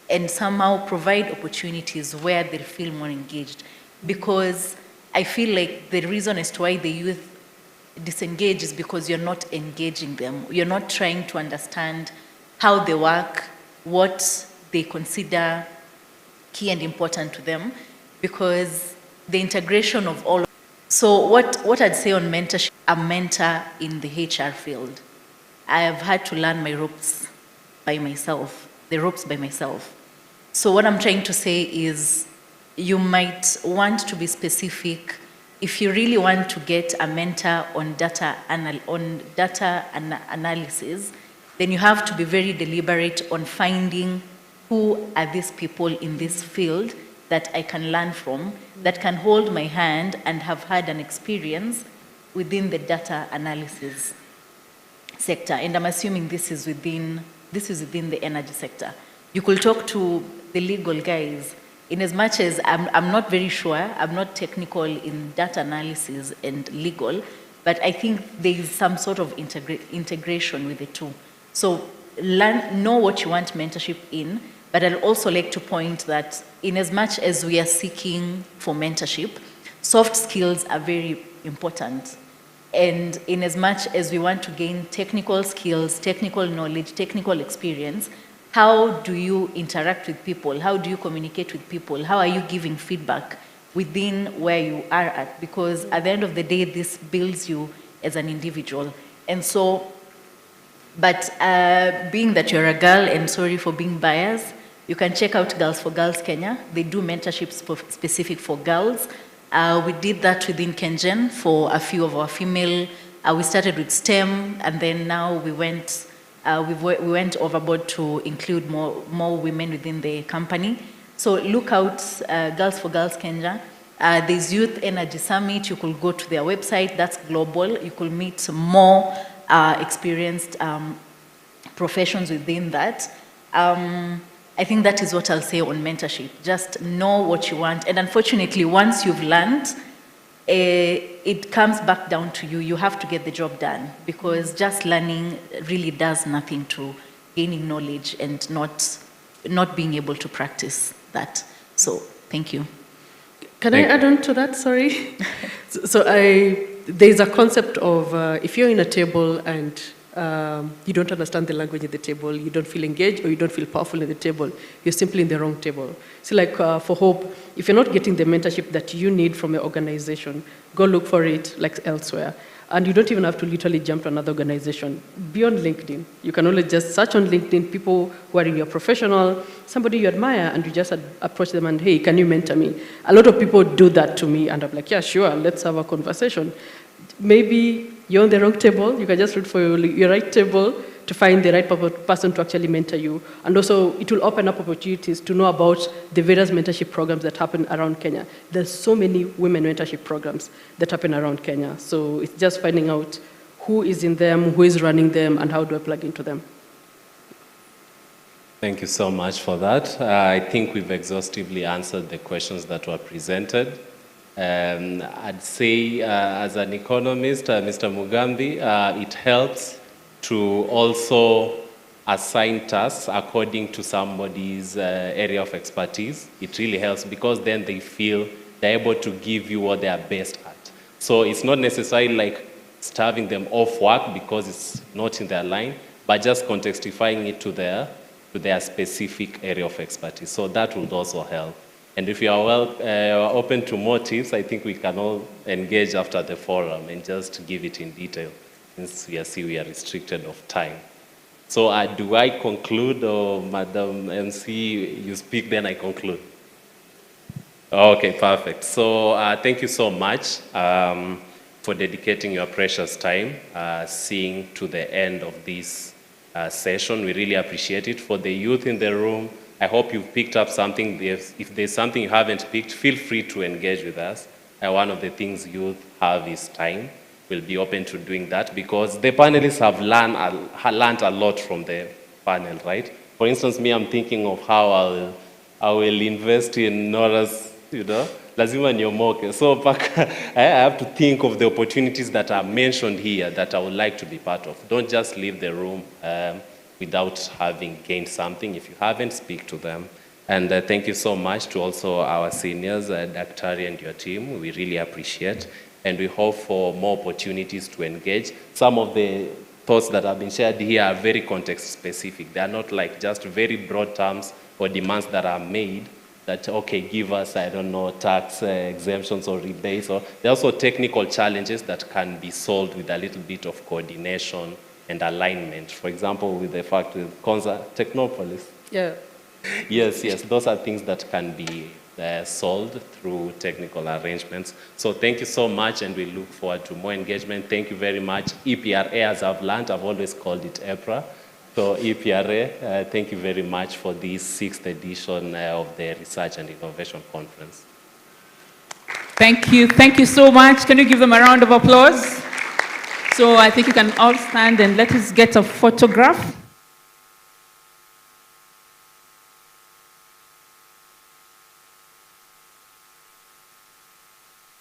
and somehow provide opportunities where they'll feel more engaged. Because I feel like the reason as to why the youth disengage is because you're not engaging them. You're not trying to understand how they work, what they consider key and important to them, because the integration of all. So what I'd say on mentorship, a mentor in the HR field. I have had to learn my ropes by myself, the ropes by myself. So what I'm trying to say is you might want to be specific if you really want to get a mentor on data analysis, then you have to be very deliberate on finding who are these people in this field that I can learn from, that can hold my hand and have had an experience within the data analysis sector. And I'm assuming this is within the energy sector. You could talk to the legal guys, in as much as I'm not very sure, I'm not technical in data analysis and legal, but I think there is some sort of integration with the two. So know what you want mentorship in, but I'd also like to point that in as much as we are seeking for mentorship, soft skills are very important. And in as much as we want to gain technical skills, technical knowledge, technical experience, how do you interact with people? How do you communicate with people? How are you giving feedback within where you are at? Because at the end of the day, this builds you as an individual. And so, but being that you're a girl, and sorry for being biased, you can check out Girls for Girls Kenya. They do mentorships specific for girls. We did that within KenGen for a few of our female. We started with STEM, and then now we went overboard to include more women within the company. So look out, Girls for Girls Kenya. There's Youth Energy Summit. You could go to their website. That's global. You could meet more experienced professions within that. I think that is what I'll say on mentorship. Just know what you want. And unfortunately, once you've learned, it comes back down to you. You have to get the job done, because just learning really does nothing to gaining knowledge and not being able to practice that. So thank you. Can I add on to that? Sorry. There's a concept of if you're in a table and you don't understand the language at the table, you don't feel engaged, or you don't feel powerful at the table, you're simply in the wrong table. So like for Hope, if you're not getting the mentorship that you need from your organization, go look for it like elsewhere. And you don't even have to literally jump to another organization. Beyond LinkedIn, you can only just search on LinkedIn people who are in your professional, somebody you admire, and you just approach them and, hey, can you mentor me? A lot of people do that to me, and I'm like, yeah, sure, let's have a conversation. Maybe you're on the wrong table. You can just look for your right table to find the right person to actually mentor you. And also, it will open up opportunities to know about the various mentorship programs that happen around Kenya. There's so many women mentorship programs that happen around Kenya. So it's just finding out who is in them, who is running them, and how do I plug into them. Thank you so much for that. I think we've exhaustively answered the questions that were presented. I'd say, as an economist, Mr. Mugambi, it helps to also assign tasks according to somebody's area of expertise. It really helps, because then they feel they're able to give you what they are best at. So it's not necessarily like starving them off work because it's not in their line, but just contextifying it to their specific area of expertise. So that would also help. And if you are open to more tips, I think we can all engage after the forum and just give it in detail, since we are restricted of time. So do I conclude, or Madam MC, you speak, then I conclude? Okay, perfect. So thank you so much for dedicating your precious time, seeing to the end of this session. We really appreciate it. For the youth in the room, I hope you've picked up something. If there's something you haven't picked, feel free to engage with us. One of the things youth have is time. We'll be open to doing that, because the panelists have learned a lot from the panel, right? For instance, me, I'm thinking of how I will invest in Nora's, lazima nyomoke. So I have to think of the opportunities that are mentioned here that I would like to be part of. Don't just leave the room without having gained something. If you haven't, speak to them. And thank you so much to also our seniors, Daktari and your team. We really appreciate. And we hope for more opportunities to engage. Some of the thoughts that have been shared here are very context specific. They are not like just very broad terms or demands that are made that, okay, give us, I don't know, tax exemptions or rebates. Or there are also technical challenges that can be solved with a little bit of coordination and alignment. For example, with the fact with Konza Technopolis. Yeah. Yes, those are things that can be solved through technical arrangements. So thank you so much, and we look forward to more engagement. Thank you very much. EPRA, as I've learned, I've always called it EPRA. So EPRA, thank you very much for this 6th edition of the Research and Innovation Conference. Thank you. Thank you so much. Can you give them a round of applause? So I think you can all stand and let us get a photograph.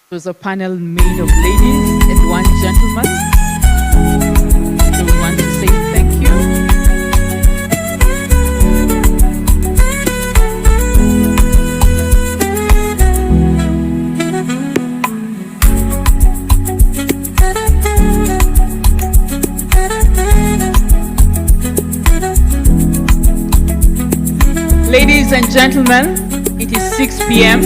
It was a panel made of ladies and one gentleman. So we want to say thank you. Ladies and gentlemen, it is 6 p.m.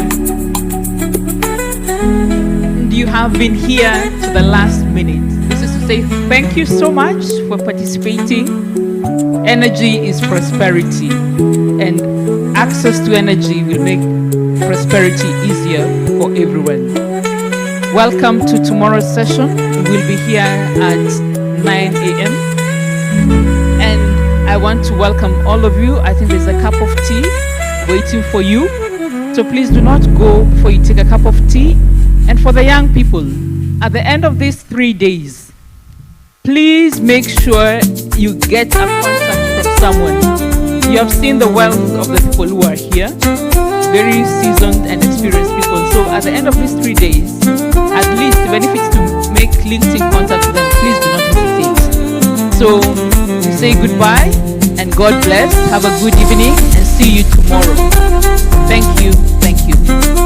and you have been here to the last minute. This is to say thank you so much for participating. Energy is prosperity, and access to energy will make prosperity easier for everyone. Welcome to tomorrow's session. We'll be here at 9 a.m. and I want to welcome all of you. I think there's a cup of tea waiting for you. So please do not go before you take a cup of tea. And for the young people, at the end of these 3 days, please make sure you get a contact from someone. You have seen the wealth of the people who are here, very seasoned and experienced people. So at the end of these 3 days, at least even if it's to make LinkedIn contact with them, please do not hesitate. So we say goodbye and God bless. Have a good evening and see you tomorrow. Thank you. Thank you.